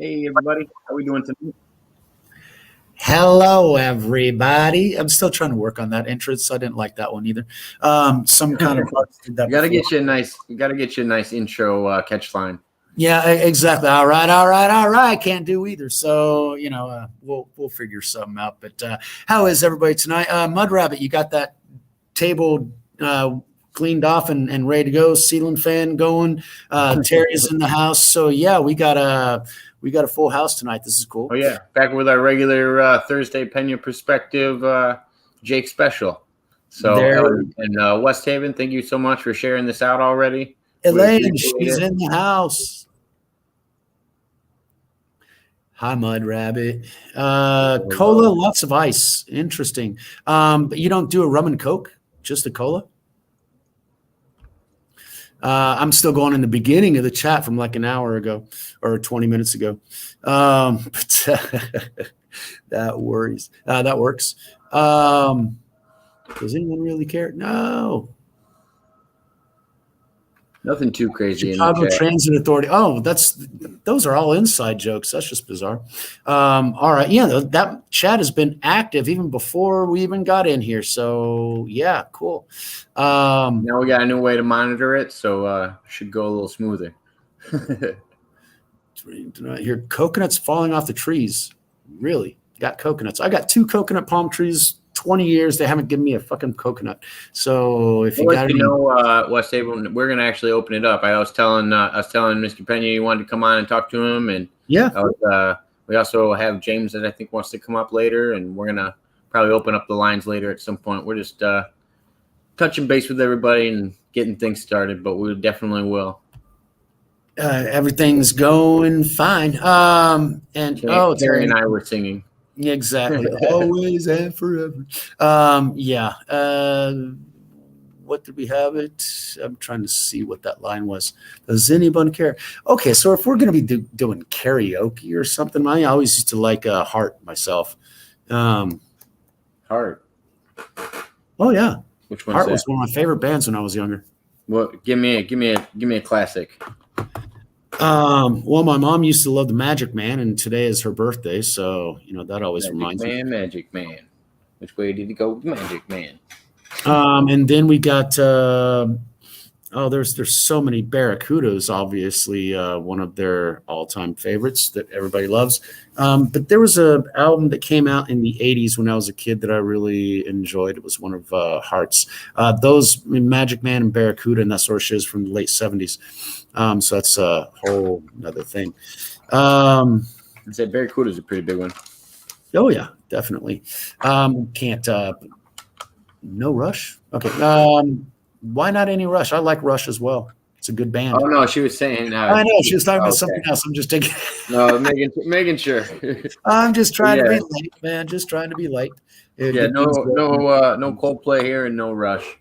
Hey, everybody. How we doing tonight? Hello, everybody. I'm still trying to work on that entrance. I didn't like that one either. Some kind of artist did that You gotta before. get you a nice intro catch line. Yeah, exactly. All right. Can't do either. So we'll figure something out. But how is everybody tonight? Mud Rabbit, you got that table cleaned off and ready to go. Ceiling fan going. Terry's in the house. So yeah, we got a full house tonight. This is cool. Oh yeah, back with our regular Thursday Peña Perspective Jake special. So and West Haven, thank you so much for sharing this out already. Elaine, she's in the house. Hi, Mud Rabbit. Cola, lots of ice. Interesting. But you don't do a rum and Coke, just a cola? I'm still going in the beginning of the chat from like an hour ago or 20 minutes ago. But that worries. That works. Does anyone really care? No. Nothing too crazy. Chicago Transit Authority. Oh, those are all inside jokes. That's just bizarre. All right. Yeah, that chat has been active even before we even got in here. So yeah, cool. Now we got a new way to monitor it, so should go a little smoother. I hear coconuts falling off the trees. Really? Got coconuts. I got 2 coconut palm trees. 20 years, they haven't given me a fucking coconut. So if you got West Haven, we're gonna actually open it up. I was telling Mr. Peña you wanted to come on and talk to him, and yeah, we also have James that I think wants to come up later, and we're gonna probably open up the lines later at some point. We're just touching base with everybody and getting things started, but we definitely will. Everything's going fine. Terry and I were singing. Exactly. Always and forever. Yeah. What did we have it? I'm trying to see what that line was. Does anyone care? Okay, so if we're going to be doing karaoke or something, I always used to like Heart myself. Heart. Oh yeah. Which one's Heart that? was one of my favorite bands when I was younger. Well, give me a classic. Well, my mom used to love the Magic Man, and today is her birthday, so that always reminds me. Magic Man. Which way did he go, Magic Man? And then we got there's so many. Barracudas, obviously, one of their all-time favorites that everybody loves. But there was an album that came out in the 80s when I was a kid that I really enjoyed. It was one of Heart's. Those Magic Man and Barracuda and that sort of shit is from the late 70s. So that's a whole other thing. I said Barracuda is a pretty big one. Oh yeah, definitely. No Rush. Okay. Why not any Rush? I like Rush as well. It's a good band. Oh no, she was saying. I know she was talking about something else. I'm just taking. No, making sure. I'm just trying to be late, man. Just trying to be late. No Coldplay here and no Rush.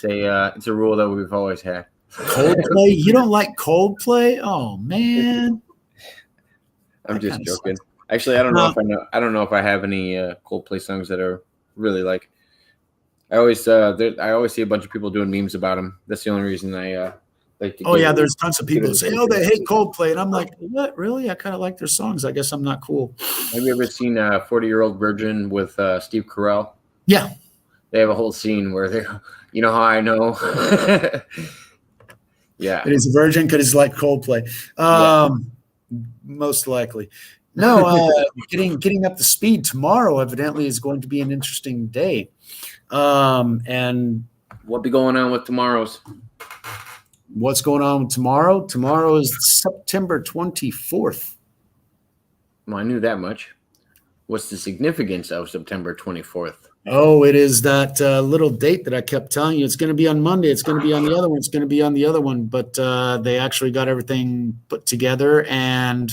It's a rule that we've always had. Coldplay? You don't like Coldplay? Oh man. I'm just joking. Actually, I don't know if I have any Coldplay songs that are really like. I always see a bunch of people doing memes about them. That's the only reason I like to. Oh yeah, there's tons of people who say, "Oh, they hate Coldplay," and I'm like, "What? Really? I kind of like their songs. I guess I'm not cool." Have you ever seen 40-Year-Old Virgin with Steve Carell? Yeah. They have a whole scene where they, you know how I know. Yeah. It is a virgin because it's like Coldplay. Most likely. No, getting up to speed tomorrow evidently is going to be an interesting day. And what be going on with tomorrow's? What's going on with tomorrow? Tomorrow is September 24th. Well, I knew that much. What's the significance of September 24th? Oh, it is that little date that I kept telling you. It's going to be on Monday. It's going to be on the other one. It's going to be on the other one. But they actually got everything put together. And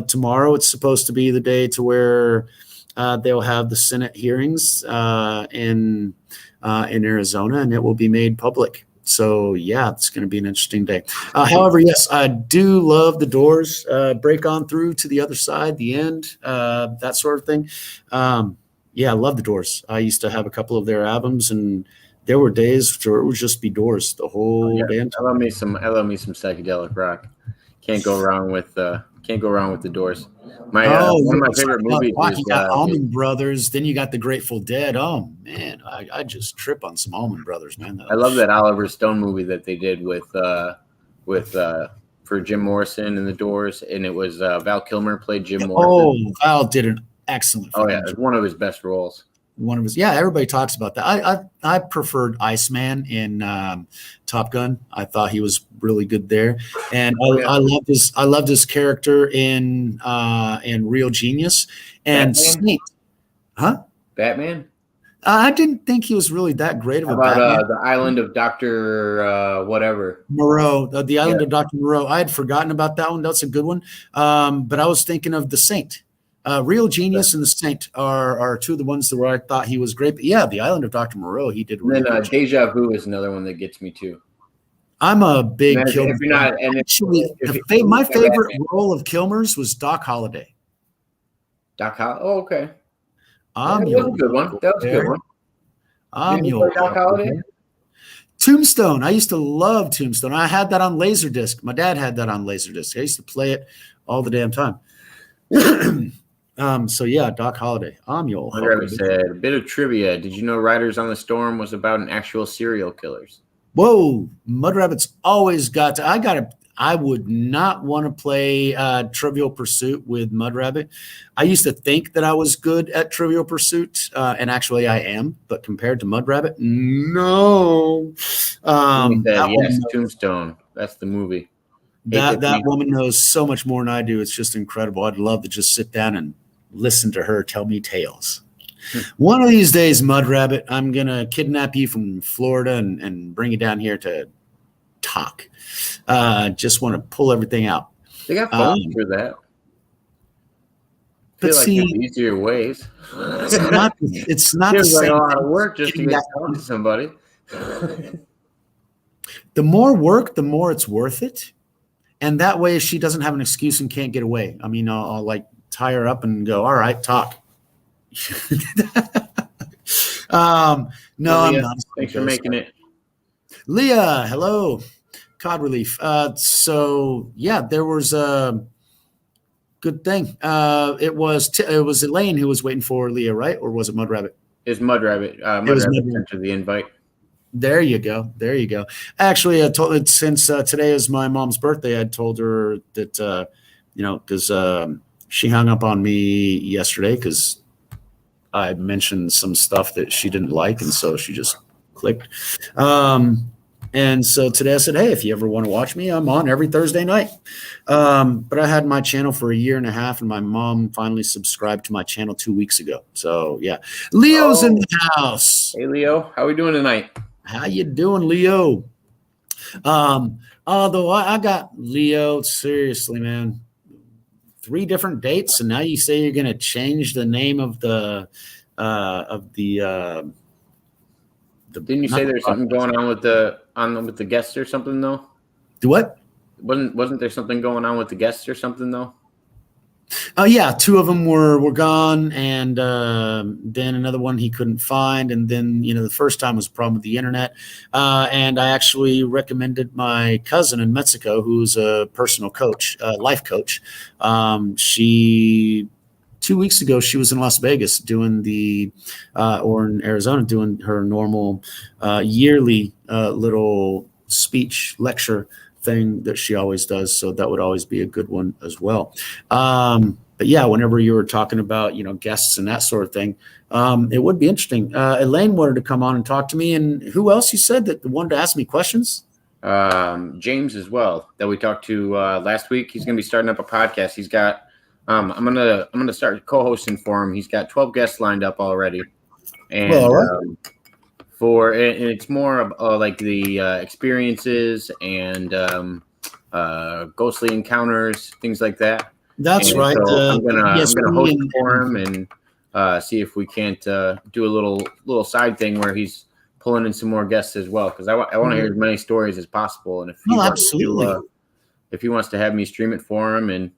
tomorrow it's supposed to be the day to where they'll have the Senate hearings in Arizona, and it will be made public. So, yeah, it's going to be an interesting day. However, yes, I do love the Doors. Break on through to the other side, the end, that sort of thing. Yeah, I love the Doors. I used to have a couple of their albums, and there were days where it would just be Doors the whole damn time. I love me some psychedelic rock. can't go wrong with the Doors. One of my favorite movies is you got Allman Brothers. Then you got the Grateful Dead. Oh man, I just trip on some Allman Brothers, man. I love that Oliver Stone movie that they did with for Jim Morrison and the Doors, and it was Val Kilmer played Jim Morrison. Oh, Val did an excellent. Oh yeah, it's one of his best roles. One of his, yeah. Everybody talks about that. I preferred Iceman in Top Gun. I thought he was really good there, and I loved his character in Real Genius and Batman? Saint. Huh? Batman? I didn't think he was really that great of a About Batman. the Island of Dr. Whatever. Moreau, the Island of Dr. Moreau. I had forgotten about that one. That's a good one. But I was thinking of The Saint. Real Genius and The Saint are two of the ones where I thought he was great. But yeah, The Island of Dr. Moreau, he did really good. Deja Vu is another one that gets me too. I'm a big Kilmer. Actually, my favorite role of Kilmer's was Doc Holliday. Doc Holliday? Oh, okay. That was a good one. That was a good one. I'm your Doc Holliday? Tombstone. I used to love Tombstone. I had that on Laserdisc. My dad had that on Laserdisc. I used to play it all the damn time. So yeah, Doc Holliday. I'm your said a bit of trivia. Did you know Riders on the Storm was about an actual serial killers? Whoa, Mud Rabbit's always got to. I would not want to play Trivial Pursuit with Mud Rabbit. I used to think that I was good at Trivial Pursuit, and actually I am. But compared to Mud Rabbit, no. Yes, Tombstone. That's the movie. That woman knows so much more than I do. It's just incredible. I'd love to just sit down and listen to her tell me tales. One of these days, Mud Rabbit, I'm going to kidnap you from Florida and bring you down here to talk. Just want to pull everything out. They got phones for that. I feel like there's easier ways. It's not the same. Like a lot of work just to get talking to somebody. The more work, the more it's worth it. And that way she doesn't have an excuse and can't get away. I mean, I'll like tie her up and go, all right, talk. No, Leah, I'm not. Thanks for making it. Leah, hello. Cod relief. So yeah, there was a good thing. It was Elaine who was waiting for Leah, right? Or was it Mud Rabbit? It's Mud Rabbit. Mud Rabbit sent her the invite. There you go. Actually, I told since today is my mom's birthday, I told her that because she hung up on me yesterday because I mentioned some stuff that she didn't like, and so she just clicked. And so today I said, hey, if you ever want to watch me, I'm on every Thursday night. But I had my channel for a year and a half, and my mom finally subscribed to my channel 2 weeks ago. So yeah, Leo's in the house. Hey, Leo, how we doing tonight? How you doing, Leo? Although I got Leo, seriously, man, 3 different dates, and now you say you're going to change the name of the Didn't you say there's something going on with the guests or something though? Do what? Wasn't there something going on with the guests or something though? Yeah, 2 of them were gone, and then another one he couldn't find, and then the first time was a problem with the internet, and I actually recommended my cousin in Mexico, who's a personal coach, life coach. She 2 weeks ago she was in Las Vegas doing or in Arizona doing her normal yearly little speech lecture thing that she always does, so that would always be a good one as well. But yeah, whenever you were talking about guests and that sort of thing, it would be interesting. Elaine wanted to come on and talk to me, and who else you said that wanted to ask me questions? James as well, that we talked to last week. He's going to be starting up a podcast. He's got I'm gonna start co-hosting for him. He's got 12 guests lined up already, and and it's more of like the experiences and ghostly encounters, things like that. That's right. So I'm gonna host for him and see if we can't do a little side thing where he's pulling in some more guests as well, because I want to hear as many stories as possible. And if he absolutely, if he wants to have me stream it for him and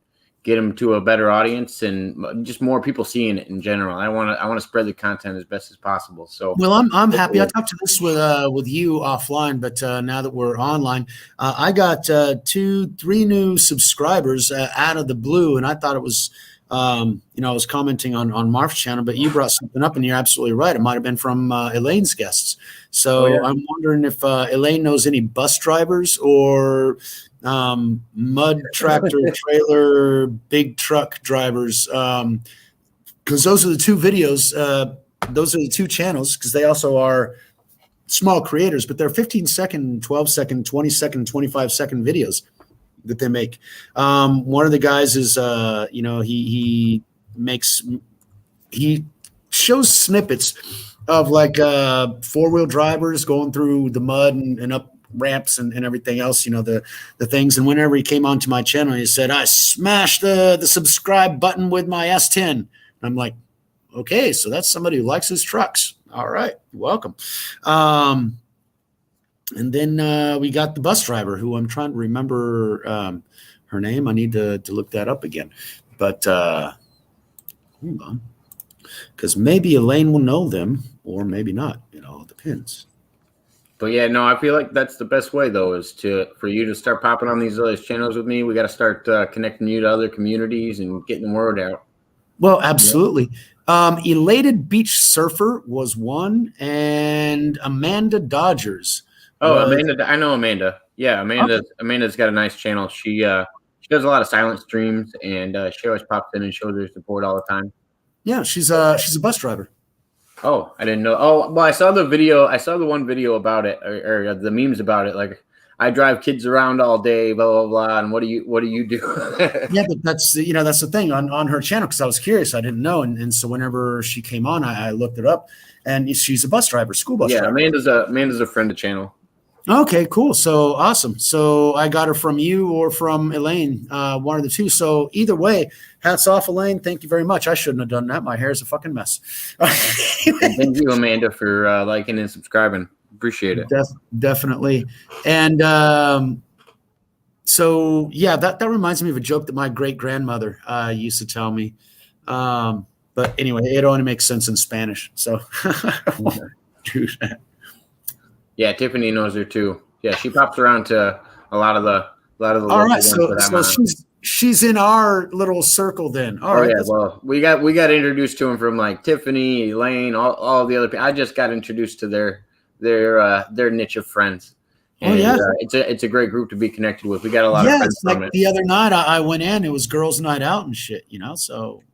get them to a better audience and just more people seeing it in general. I want to spread the content as best as possible. So, well, I'm happy. I talked to this with you offline, but now that we're online, I got 2-3 new subscribers out of the blue, and I thought it was, I was commenting on Marf's channel, but you brought something up, and you're absolutely right. It might have been from Elaine's guests. So I'm wondering if Elaine knows any bus drivers or mud tractor trailer big truck drivers, because those are the two videos. Those are the two channels, because they also are small creators, but they're 15-second, 12-second, 20-second, 25-second videos that they make. One of the guys is, he shows snippets of like four-wheel drivers going through the mud and up ramps and everything else, the things. And whenever he came onto my channel, he said, I smashed the subscribe button with my S10. And I'm like, okay, so that's somebody who likes his trucks. All right, welcome. And then we got the bus driver, who I'm trying to remember her name. I need to look that up again. But hold on, because maybe Elaine will know them, or maybe not. It depends. But yeah, no, I feel like that's the best way, though, is for you to start popping on these other channels with me. We got to start connecting you to other communities and getting the word out. Well, absolutely. Elated Beach Surfer was one, and Amanda Dodgers. Amanda, I know Amanda. Yeah, Amanda's got a nice channel. She does a lot of silent streams, and she always pops in and shows her support all the time. Yeah, she's a bus driver. Oh, I didn't know. Oh, well, I saw the video. I saw the one video about it, or the memes about it. Like, I drive kids around all day, blah blah blah. And what do you do? Yeah, but that's the thing on her channel, because I was curious. I didn't know, and so whenever she came on, I looked it up, and she's a bus driver, school bus driver. Yeah, Amanda's a friend of the channel. Okay, cool. So awesome. So I got her from you or from Elaine, one of the two. So either way, hats off, Elaine. Thank you very much. I shouldn't have done that. My hair is a fucking mess. Thank you, Amanda, for liking and subscribing. Appreciate it. Definitely. And so, yeah, that reminds me of a joke that my great-grandmother used to tell me. But anyway, it only makes sense in Spanish. So do that. Yeah, Tiffany knows her too. Yeah, she pops around to a lot of the. All right, so she's in our little circle then. All right. Yeah, well, we got introduced to him from like Tiffany, Elaine, all the other people. I just got introduced to their niche of friends. And, it's a great group to be connected with. We got a lot of friends from it. The other night I went in, it was girls' night out and shit, so.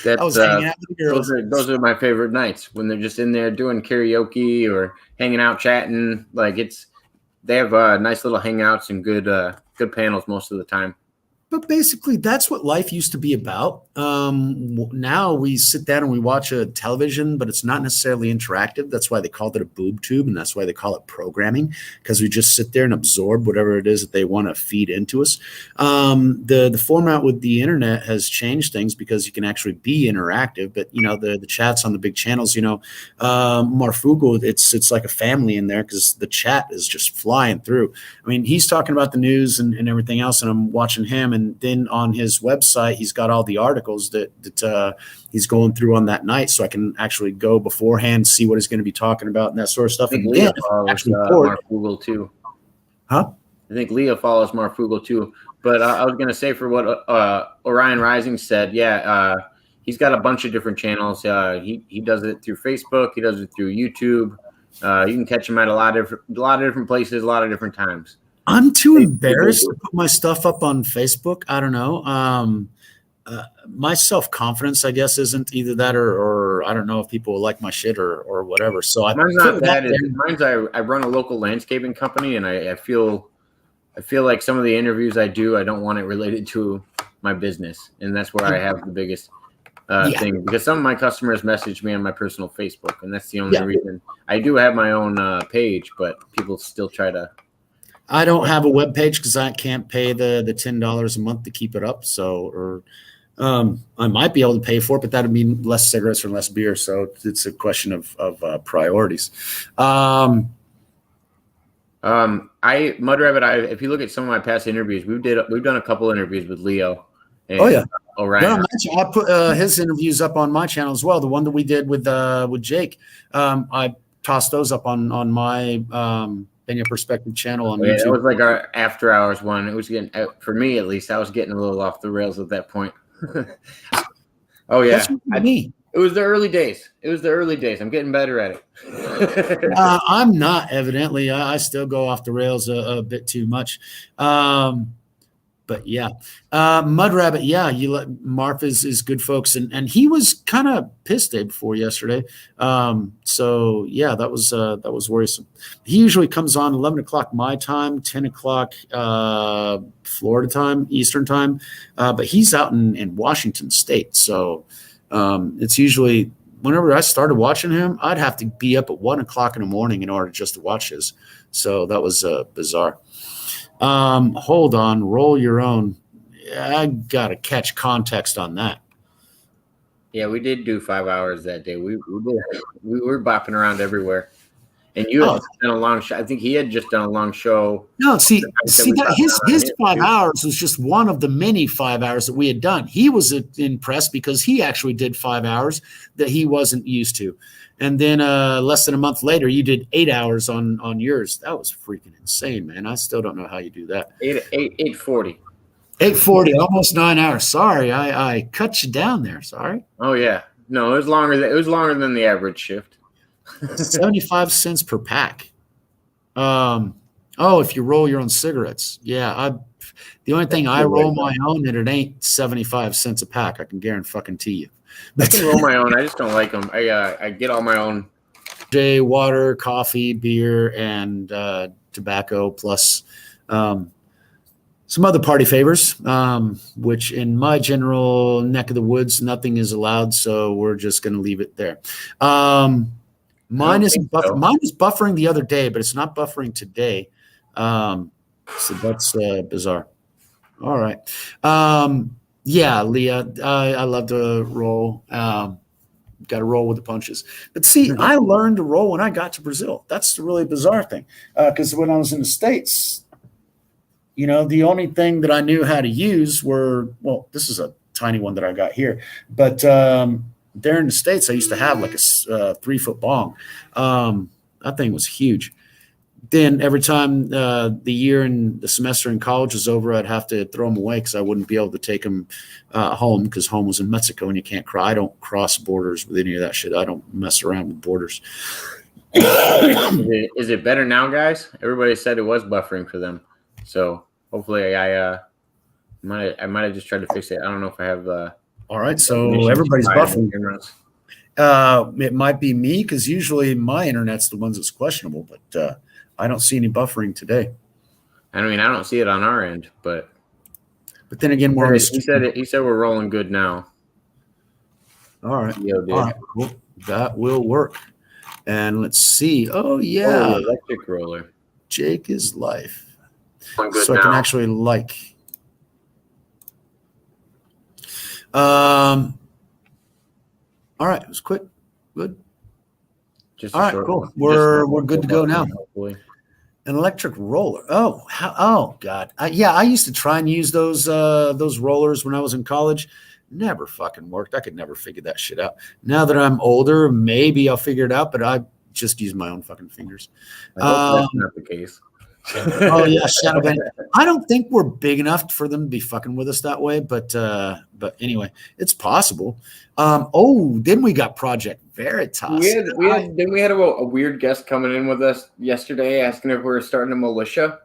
I was hanging out with the girls. Those are my favorite nights, when they're just in there doing karaoke or hanging out, chatting. Like, they have nice little hangouts and good panels most of the time. But basically, that's what life used to be about. Now we sit down and we watch a television, but it's not necessarily interactive. That's why they called it a boob tube, and that's why they call it programming, because we just sit there and absorb whatever it is that they want to feed into us. The format with the internet has changed things, because you can actually be interactive. But the chats on the big channels, Marfugo, it's like a family in there, because the chat is just flying through. I mean, he's talking about the news and everything else, and I'm watching him. And then on his website, he's got all the articles that he's going through on that night, so I can actually go beforehand, see what he's going to be talking about and that sort of stuff. And Leah follows Marfugo too. Huh? I think Leah follows Marfugo too. But I was going to say, for what Orion Rising said, he's got a bunch of different channels. He does it through Facebook. He does it through YouTube. You can catch him at a lot of different places, a lot of different times. I'm too embarrassed to put my stuff up on Facebook. I don't know. My self-confidence, I guess, isn't either that or I don't know if people will like my shit or whatever. So mine's not that. Mine's I run a local landscaping company, and I feel like some of the interviews I do, I don't want it related to my business, and that's where I have the biggest thing, because some of my customers message me on my personal Facebook, and that's the only reason. I do have my own page, but people still try to. I don't have a web page because I can't pay the $10 a month to keep it up. So, I might be able to pay for it, but that would mean less cigarettes or less beer. So it's a question of priorities. Mud Rabbit. If you look at some of my past interviews, we've done a couple interviews with Leo. And Oh yeah, Orion. I put his interviews up on my channel as well. The one that we did with Jake, I tossed those up on my Peña Perspective channel on YouTube. It was like our after hours one. It was getting, for me at least, I was getting a little off the rails at that point. Oh yeah, it was the early days. I'm getting better at it. I'm not, evidently. I still go off the rails a bit too much. But yeah, Mud Rabbit. Yeah, Marf is good, folks, and he was kind of pissed day before yesterday. So yeah, that was worrisome. He usually comes on 11 o'clock my time, 10 o'clock Florida time, Eastern time, but he's out in Washington State. So it's usually whenever I started watching him, I'd have to be up at 1 o'clock in the morning in order just to watch his. So that was bizarre. Hold on, roll your own. I gotta catch context on that. Yeah, we did do 5 hours that day. We were bopping around everywhere. And you had done a long show. I think he had just done a long show. No, see that his 5 hours was just one of the many 5 hours that we had done. He was impressed because he actually did 5 hours that he wasn't used to. And then less than a month later, you did 8 hours on yours. That was freaking insane, man. I still don't know how you do that. 8:40. 8:40, almost 9 hours. Sorry, I cut you down there. Sorry. Oh yeah, no, it was longer than the average shift. 75 cents per pack. If you roll your own cigarettes, yeah. The only thing I roll my own, and it ain't 75 cents a pack. I can guarantee you. I can roll my own. I just don't like them. I get all my own. Water, coffee, beer, and tobacco, plus some other party favors, which in my general neck of the woods, nothing is allowed. So we're just going to leave it there. Mine is buffering the other day, but it's not buffering today. So that's bizarre. All right. Yeah, Leah, I love to roll. Got to roll with the punches. But see, I learned to roll when I got to Brazil. That's the really bizarre thing. Because when I was in the States, the only thing that I knew how to use this is a tiny one that I got here. But there in the States, I used to have like a 3-foot bong. That thing was huge. Then every time the year and the semester in college was over, I'd have to throw them away because I wouldn't be able to take them home because home was in Mexico and you can't cry. I don't cross borders with any of that shit. I don't mess around with borders. Is it better now, guys? Everybody said it was buffering for them. So hopefully I might have just tried to fix it. I don't know if I have. All right, so everybody's buffering. It might be me because usually my internet's the ones that's questionable, but I don't see any buffering today. I mean, I don't see it on our end, but then again, he said we're rolling good now. All right. All right. Cool. That will work. And let's see. Oh yeah, electric roller. Jake is life. So I can actually like. All right, it was quick. Good. All right, cool. We're good to go now. Hopefully. An electric roller. Oh God. I used to try and use those rollers when I was in college. Never fucking worked. I could never figure that shit out. Now that I'm older, maybe I'll figure it out, but I just use my own fucking fingers. I hope that's not the case. Oh yeah, Shadow Band. I don't think we're big enough for them to be fucking with us that way, but anyway, it's possible. Then we got Project Veritas. We had a weird guest coming in with us yesterday asking if we were starting a militia.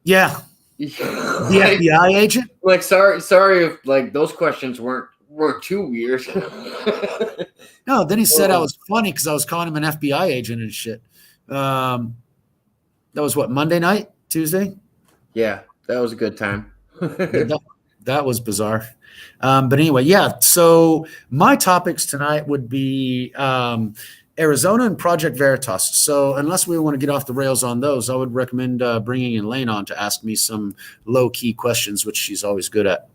Yeah. The FBI agent? Like sorry if like those questions weren't too weird. No, then he said I was funny because I was calling him an FBI agent and shit. That was what, Monday night, Tuesday? Yeah, that was a good time. that was bizarre. But anyway, yeah. So my topics tonight would be Arizona and Project Veritas. So unless we want to get off the rails on those, I would recommend bringing Elaine on to ask me some low-key questions, which she's always good at,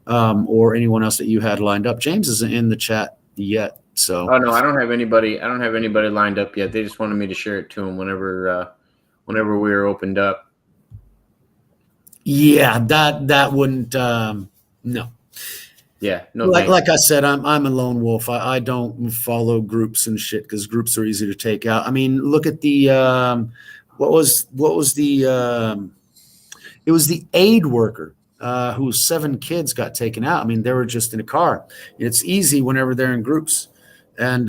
or anyone else that you had lined up. James isn't in the chat yet. So no, I don't have anybody lined up yet. They just wanted me to share it to them whenever whenever we were opened up. Yeah, that wouldn't. No. Yeah, no. Like I said, I'm a lone wolf. I don't follow groups and shit because groups are easy to take out. I mean, look at the what was the it was the aid worker whose 7 kids got taken out. I mean, they were just in a car. It's easy whenever they're in groups, and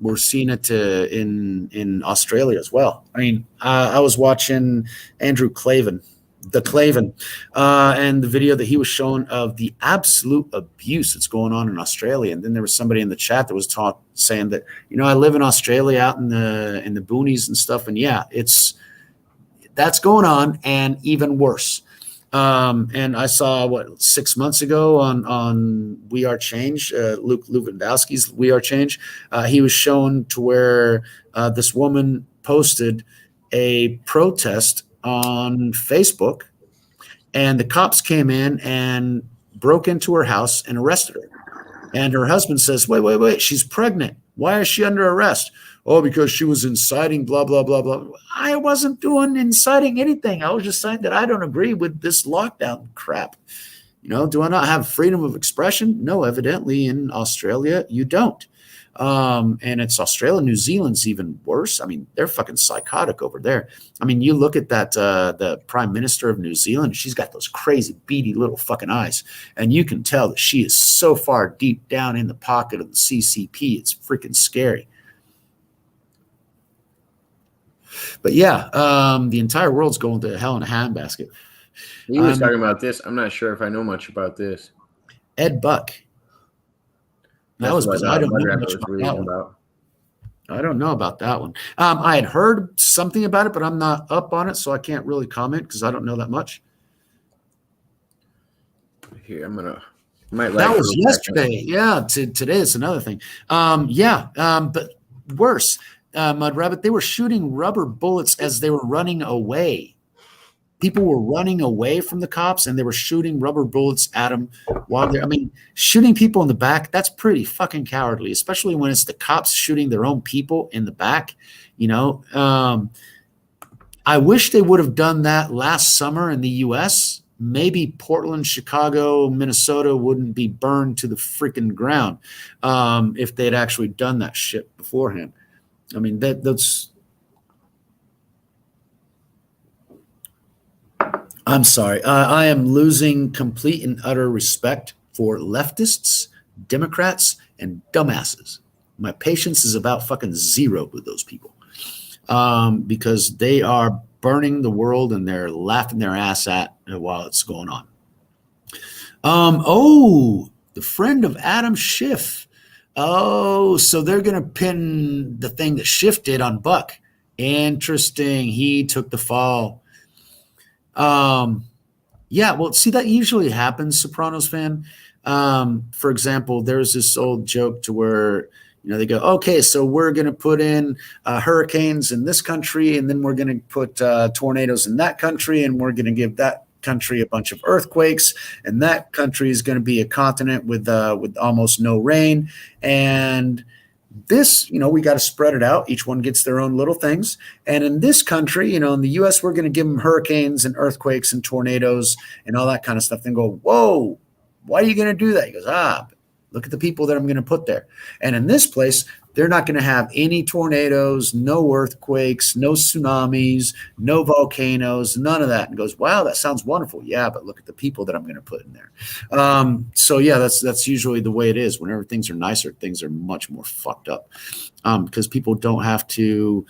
we're seeing it in Australia as well. I mean, I was watching Andrew Clavin, and the video that he was showing of the absolute abuse that's going on in Australia. And then there was somebody in the chat that was saying that, I live in Australia out in the boonies and stuff, and yeah, that's going on, and even worse. And I saw 6 months ago on We Are Change, Luke Lewandowski's We Are Change. He was shown to where this woman posted a protest on Facebook, and the cops came in and broke into her house and arrested her. And her husband says, wait, she's pregnant. Why is she under arrest? Oh, because she was inciting blah, blah, blah, blah. I wasn't doing inciting anything. I was just saying that I don't agree with this lockdown crap. Do I not have freedom of expression? No, evidently in Australia, you don't. And it's Australia. New Zealand's even worse. I mean, they're fucking psychotic over there. I mean, you look at that, the Prime Minister of New Zealand, she's got those crazy, beady little fucking eyes. And you can tell that she is so far deep down in the pocket of the CCP. It's freaking scary. But yeah, the entire world's going to hell in a handbasket. He was talking about this. I'm not sure if I know much about this. Ed Buck. I don't know much about. I don't know about that one. I had heard something about it, but I'm not up on it, so I can't really comment because I don't know that much. Here, that was yesterday. Yeah, today it's another thing. But worse. Mud Rabbit, they were shooting rubber bullets as they were running away. People were running away from the cops, and they were shooting rubber bullets at them while they're, shooting people in the back, that's pretty fucking cowardly, especially when it's the cops shooting their own people in the back. I wish they would have done that last summer in the U.S. Maybe Portland, Chicago, Minnesota wouldn't be burned to the freaking ground if they'd actually done that shit beforehand. I mean, that's. I'm sorry. I am losing complete and utter respect for leftists, Democrats, and dumbasses. My patience is about fucking zero with those people because they are burning the world and they're laughing their ass at while it's going on. The friend of Adam Schiff. Oh, so they're going to pin the thing that Schiff did on Buck. Interesting. He took the fall. Well, see, that usually happens, Sopranos fan. For example, there's this old joke to where, they go, okay, so we're going to put in hurricanes in this country, and then we're going to put tornadoes in that country, and we're going to give that country a bunch of earthquakes, and that country is going to be a continent with almost no rain. And this, we got to spread it out. Each one gets their own little things. And in this country, in the U.S., we're going to give them hurricanes and earthquakes and tornadoes and all that kind of stuff. Then go, whoa, why are you going to do that? He goes, look at the people that I'm going to put there. And in this place, they're not going to have any tornadoes, no earthquakes, no tsunamis, no volcanoes, none of that. And goes, wow, that sounds wonderful. Yeah, but look at the people that I'm going to put in there. So yeah, that's usually the way it is. Whenever things are nicer, things are much more fucked up because people don't have to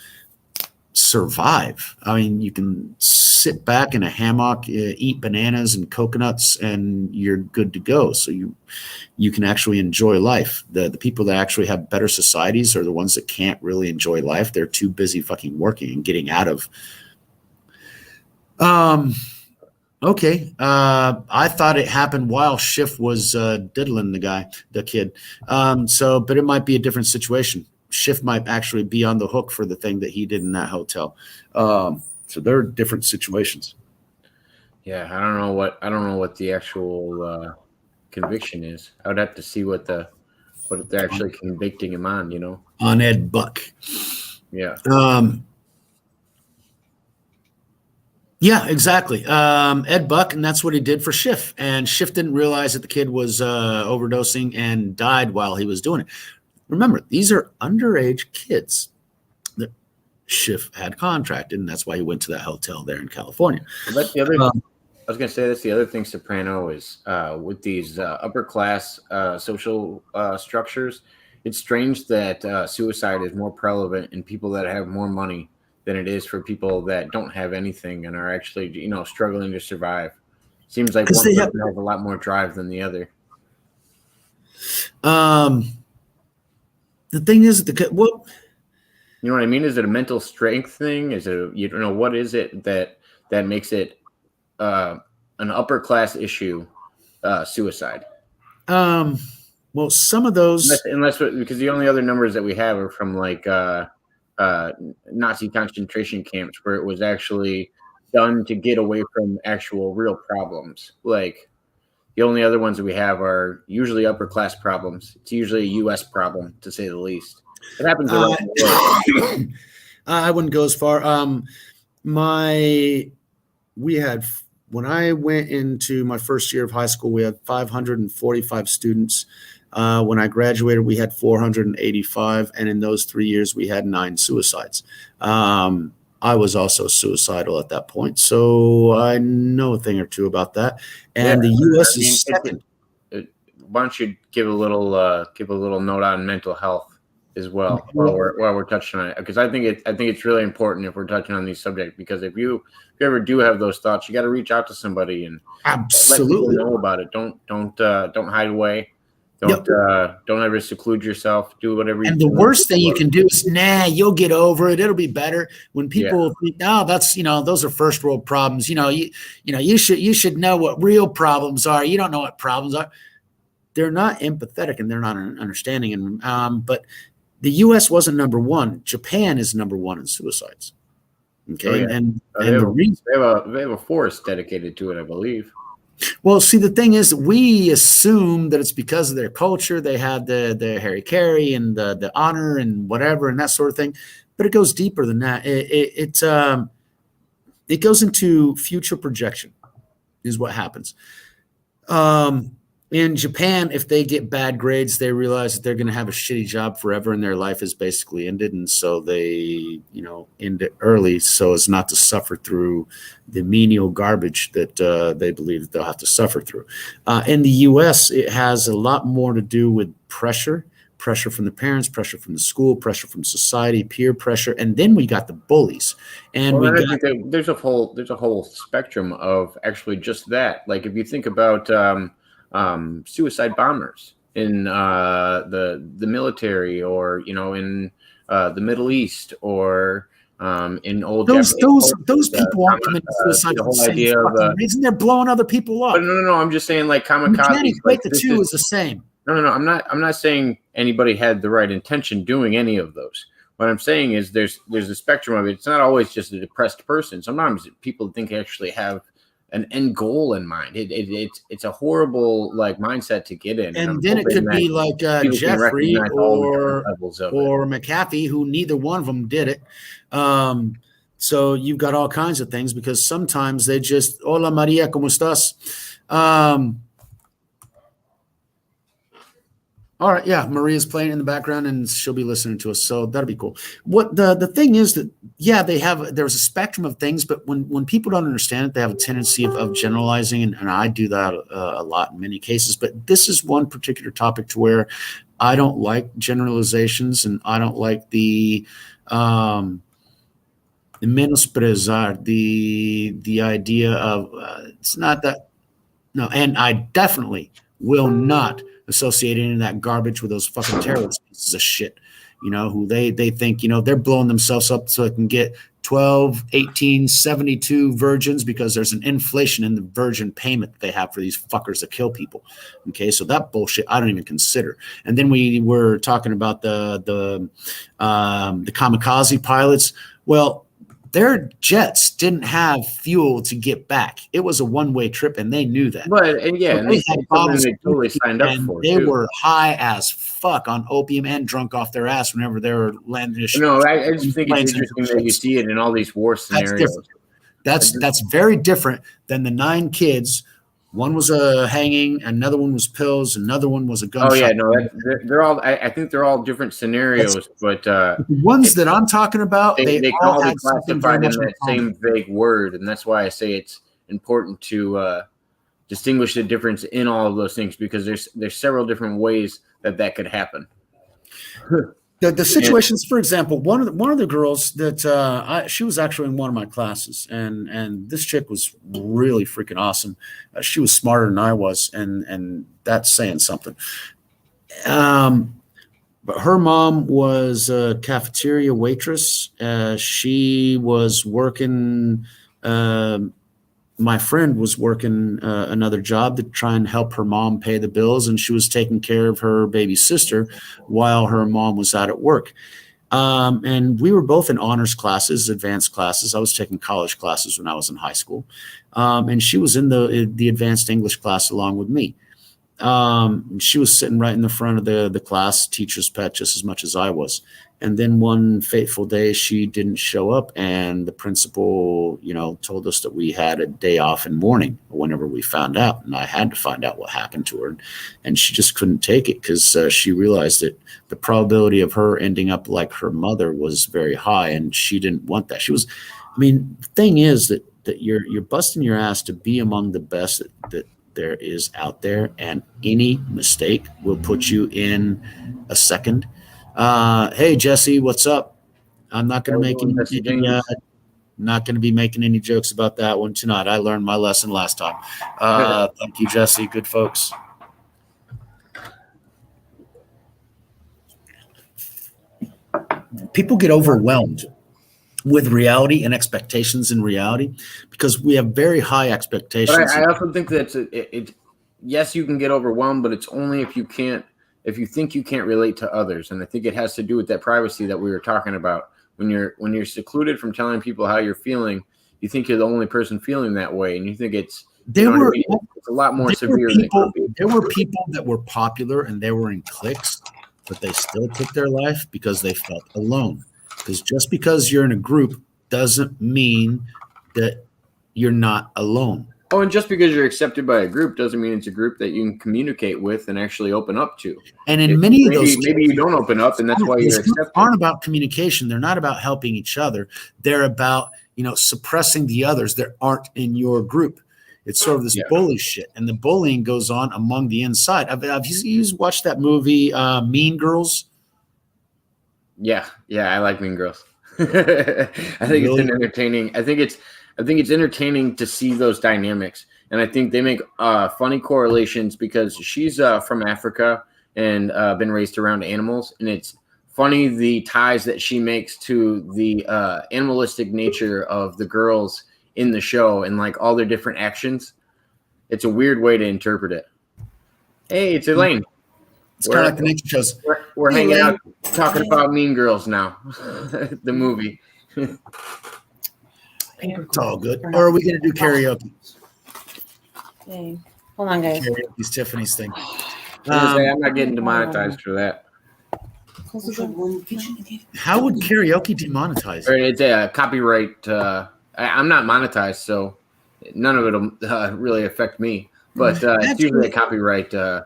survive. I mean, you can sit back in a hammock, eat bananas and coconuts, and you're good to go. So you can actually enjoy life. The people that actually have better societies are the ones that can't really enjoy life. They're too busy fucking working and getting out of. Okay. I thought it happened while Schiff was diddling the kid. But it might be a different situation. Schiff might actually be on the hook for the thing that he did in that hotel. So they're different situations. Yeah, I don't know what the actual conviction is. I would have to see what they're actually convicting him on. On Ed Buck. Yeah. Yeah, exactly. Ed Buck, and that's what he did for Schiff. And Schiff didn't realize that the kid was overdosing and died while he was doing it. Remember, these are underage kids that Schiff had contracted, and that's why he went to that hotel there in California. Well, that's the other. I was going to say that's the other thing. Soprano is with these upper class social structures. It's strange that suicide is more prevalent in people that have more money than it is for people that don't have anything and are actually, struggling to survive. Seems like one person has a lot more drive than the other. The thing is, well, you know what I mean? Is it a mental strength thing? Is it what is it that makes it an upper class issue? Suicide. Well, some of those, unless because the only other numbers that we have are from like Nazi concentration camps where it was actually done to get away from actual real problems. Like the only other ones that we have are usually upper class problems. It's usually a U.S. problem, to say the least. It happens around the world. I wouldn't go as far. When I went into my first year of high school, we had 545 students. When I graduated, we had 485, and in those 3 years, we had 9 suicides. I was also suicidal at that point, so I know a thing or two about that. And the U.S. is second. Why don't you give a little note on mental health as well while we're touching on it? Because I think it's really important if we're touching on these subjects. Because if you ever do have those thoughts, you got to reach out to somebody and absolutely let people know about it. Don't hide away. Don't ever seclude yourself. Do whatever. And the worst thing you can do is, you'll get over it. It'll be better. When people think, that's those are first world problems. You should know what real problems are. You don't know what problems are. They're not empathetic and they're not understanding. And but the U.S. wasn't number one. Japan is number one in suicides. Okay, and they have a forest dedicated to it, I believe. Well, see, the thing is, we assume that it's because of their culture. They had the Harry Carey and the honor and whatever and that sort of thing. But it goes deeper than that. It goes into future projection is what happens. In Japan, if they get bad grades, they realize that they're going to have a shitty job forever and their life is basically ended. And so they, end it early so as not to suffer through the menial garbage that they believe that they'll have to suffer through. In the U.S., it has a lot more to do with pressure from the parents, pressure from the school, pressure from society, peer pressure. And then we got the bullies. And there's a whole spectrum of actually just that. Like if you think about suicide bombers in the military, or in the Middle East, or in old those people aren't committing suicide. The whole idea of reason they're blowing other people up. But no, I'm just saying like kamikaze. You can't equate the two is the same. No, I'm not saying anybody had the right intention doing any of those. What I'm saying is there's a spectrum of it. It's not always just a depressed person. Sometimes people think they actually have an end goal in mind. It's a horrible mindset to get in. And then it could be like Jeffrey or McAfee, who neither one of them did it. So you've got all kinds of things because sometimes they just, hola Maria, ¿cómo estás? All right, yeah, Maria's playing in the background and she'll be listening to us, so that'll be cool. What the thing is that there's a spectrum of things, but when people don't understand it, they have a tendency of generalizing, and I do that a lot in many cases. But this is one particular topic to where I don't like generalizations, and I don't like the menosprezar, the idea of it's not that. No, and I definitely will not associate any of that garbage with those fucking terrorist pieces of shit, who they think, they're blowing themselves up so they can get 12, 18, 72 virgins because there's an inflation in the virgin payment that they have for these fuckers that kill people. Okay, so that bullshit I don't even consider. And then we were talking about the kamikaze pilots. Well, their jets didn't have fuel to get back. It was a one-way trip, and they knew that. They had bottles. They totally signed up for it. They were high as fuck on opium and drunk off their ass whenever they were landing. No, I just think it's interesting that you see it in all these war scenarios. That's very different than the 9 kids. One was a hanging, another one was pills, another one was a gunshot. Oh yeah, no, they're all. I think they're all different scenarios, but the ones that I'm talking about, they can all all be had something very classified much in in that common. same vague word, and that's why I say it's important to distinguish the difference in all of those things, because there's several different ways that could happen. The situations, for example, one of the girls that she was actually in one of my classes, and this chick was really freaking awesome. She was smarter than I was, and that's saying something. But her mom was a cafeteria waitress. She was working. My friend was working another job to try and help her mom pay the bills, and she was taking care of her baby sister while her mom was out at work. And we were both in honors classes, advanced classes. I was taking college classes when I was in high school, and she was in the advanced English class along with me. She was sitting right in the front of the class, teacher's pet, just as much as I was. And then one fateful day, she didn't show up, and the principal, told us that we had a day off in mourning whenever we found out. And I had to find out what happened to her. And she just couldn't take it because she realized that the probability of her ending up like her mother was very high, and she didn't want that. The thing is that you're busting your ass to be among the best that there is out there, and any mistake will put you in a second. Hey Jesse, what's up? I'm not going to make not going to be making any jokes about that one tonight. I learned my lesson last time. Thank you, Jesse. Good folks. People get overwhelmed with reality and expectations in reality because we have very high expectations. But I also think that yes, you can get overwhelmed, but it's only if you think you can't relate to others. And I think it has to do with that privacy that we were talking about. When you're secluded from telling people how you're feeling, you think you're the only person feeling that way, and you think it's a lot more severe. There were people that were popular and they were in cliques, but they still took their life because they felt alone. Because just because you're in a group doesn't mean that you're not alone. Oh, and just because you're accepted by a group doesn't mean it's a group that you can communicate with and actually open up to. And in many of those, maybe you don't open up, and that's why you're accepted. Aren't about communication. They're not about helping each other. They're about suppressing the others that aren't in your group. It's sort of this bully shit, and the bullying goes on among the inside. Have you watched that movie Mean Girls? Yeah, I like Mean Girls. I think it's entertaining. I think it's entertaining to see those dynamics, and I think they make funny correlations because she's from Africa and been raised around animals, and it's funny the ties that she makes to the animalistic nature of the girls in the show and like all their different actions. It's a weird way to interpret it. Hey, it's Elaine. It's kind of like the nature shows. We're hanging out talking about Mean Girls now, the movie. It's all good. Or are we going to do karaoke? Okay. Hold on, guys. Karaoke's Tiffany's thing. I'm not getting demonetized for that. How would karaoke demonetize? It's a copyright. I'm not monetized, so none of it will really affect me. But it's usually a copyright. So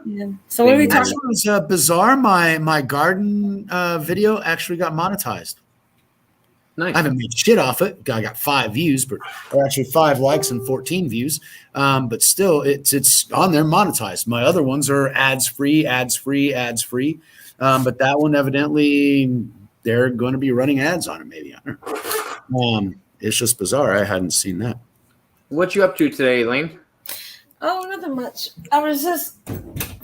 what are we talking about? It was bizarre. My garden video actually got monetized. Nice. I haven't made shit off it. I got 5 views, or actually 5 likes and 14 views. But still, it's on there monetized. My other ones are ads free. But that one, evidently, they're going to be running ads on it. Maybe. It's just bizarre. I hadn't seen that. What you up to today, Elaine? Oh, nothing much. I was just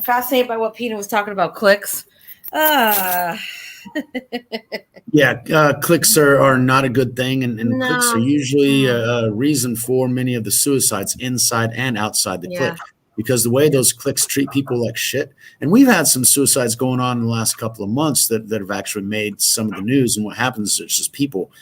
fascinated by what Peter was talking about. Clicks. Clicks are not a good thing, and clicks are usually a reason for many of the suicides inside and outside the clique, because the way those cliques treat people like shit. And we've had some suicides going on in the last couple of months that have actually made some of the news. And what happens is just people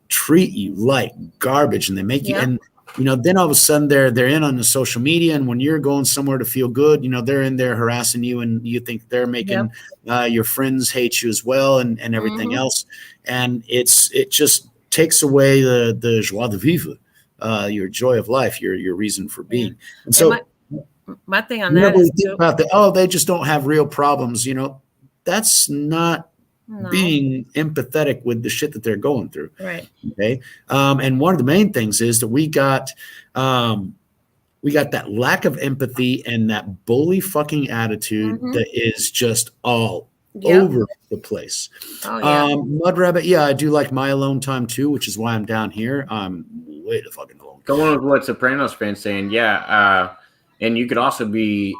treat you like garbage, and they make you and then all of a sudden they're in on the social media, and when you're going somewhere to feel good, they're in there harassing you, and you think they're making your friends hate you as well, and everything else. And it just takes away the joie de vivre your joy of life, your reason for being. And so my thing on that is about that. Oh, they just don't have real problems. That's not being empathetic with the shit that they're going through. Right. Okay. And one of the main things is that we got that lack of empathy and that bully fucking attitude that is just all over the place. Oh, yeah. Mud Rabbit, yeah, I do like my alone time too, which is why I'm down here. I'm way the fucking alone. Going with what Sopranos fans saying, yeah. And you could also be,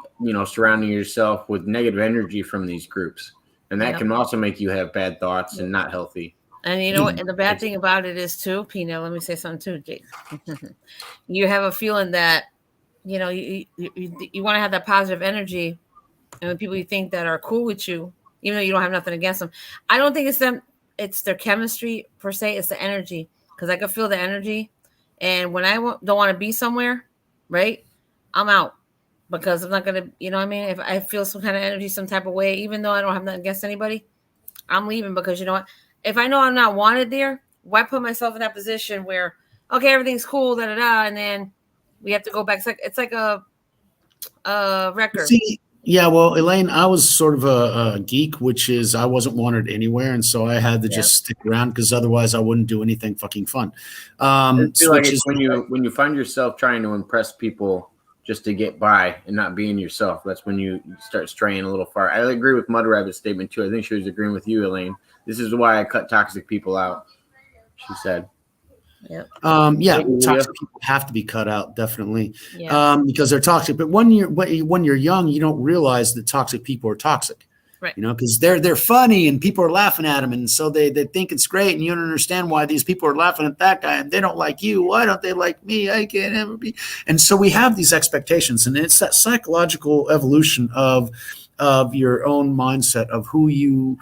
surrounding yourself with negative energy from these groups. And that can also make you have bad thoughts and not healthy. And you know what? And the bad thing about it is too, Pina, let me say something too, Jake. You have a feeling that, you want to have that positive energy. And the people you think that are cool with you, even though you don't have nothing against them. I don't think it's them. It's their chemistry per se. It's the energy. Because I can feel the energy. And when I don't want to be somewhere, right, I'm out. Because I'm not going to, you know what I mean? If I feel some kind of energy, some type of way, even though I don't have nothing against anybody, I'm leaving. Because you know what? If I know I'm not wanted there, why put myself in that position where, okay, everything's cool, da-da-da, and then we have to go back. It's like a record. See, yeah, well, Elaine, I was sort of a geek, which is I wasn't wanted anywhere, and so I had to just stick around because otherwise I wouldn't do anything fucking fun. I feel like it's when you find yourself trying to impress people just to get by and not being yourself, that's when you start straying a little far. I agree with Mud Rabbit's statement too. I think she was agreeing with you, Elaine. This is why I cut toxic people out, she said. Yep. Toxic people have to be cut out, definitely, because they're toxic. But when you're young, you don't realize that toxic people are toxic, right? Because they're funny and people are laughing at them, and so they think it's great, and you don't understand why these people are laughing at that guy, and they don't like you. Why don't they like me? I can't ever be. And so we have these expectations, and it's that psychological evolution of your own mindset of who you.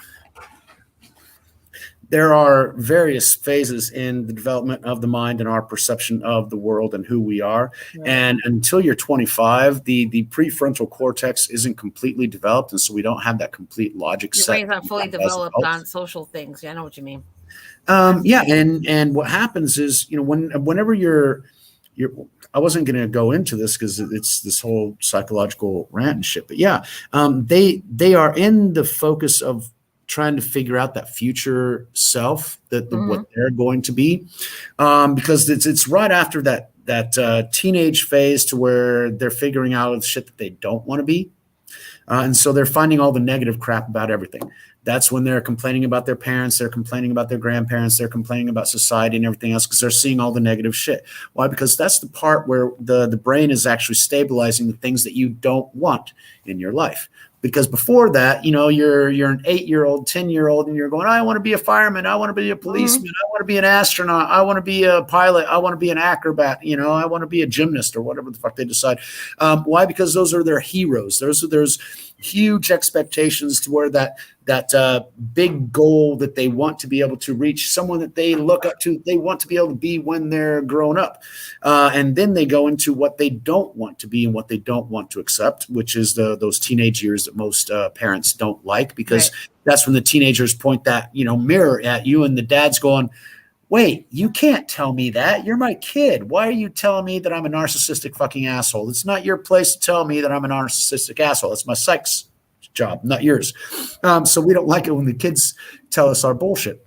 There are various phases in the development of the mind and our perception of the world and who we are. Right. And until you're 25, the prefrontal cortex isn't completely developed. And so we don't have that complete logic set. Your brain's not fully developed on social things. Yeah, I know what you mean. And what happens is, whenever you're I wasn't going to go into this because it's this whole psychological rant and shit, but they are in the focus of trying to figure out that future self what they're going to be, because it's right after that teenage phase to where they're figuring out the shit that they don't want to be, and so they're finding all the negative crap about everything. That's when they're complaining about their parents, they're complaining about their grandparents, they're complaining about society and everything else because they're seeing all the negative shit. Why? Because that's the part where the brain is actually stabilizing the things that you don't want in your life. Because before that, you're an 8-year-old, 10-year-old, and you're going, I want to be a fireman, I want to be a policeman, I want to be an astronaut, I want to be a pilot, I want to be an acrobat, I want to be a gymnast or whatever the fuck they decide. Why? Because those are their heroes. There's huge expectations to where that big goal that they want to be able to reach, someone that they look up to, they want to be able to be when they're grown up. And then they go into what they don't want to be and what they don't want to accept, which is those teenage years that most parents don't like, because that's when the teenagers point that, mirror at you and the dad's going, wait, you can't tell me that. You're my kid. Why are you telling me that I'm a narcissistic fucking asshole? It's not your place to tell me that I'm a narcissistic asshole. It's my psych's job, not yours. So we don't like it when the kids tell us our bullshit.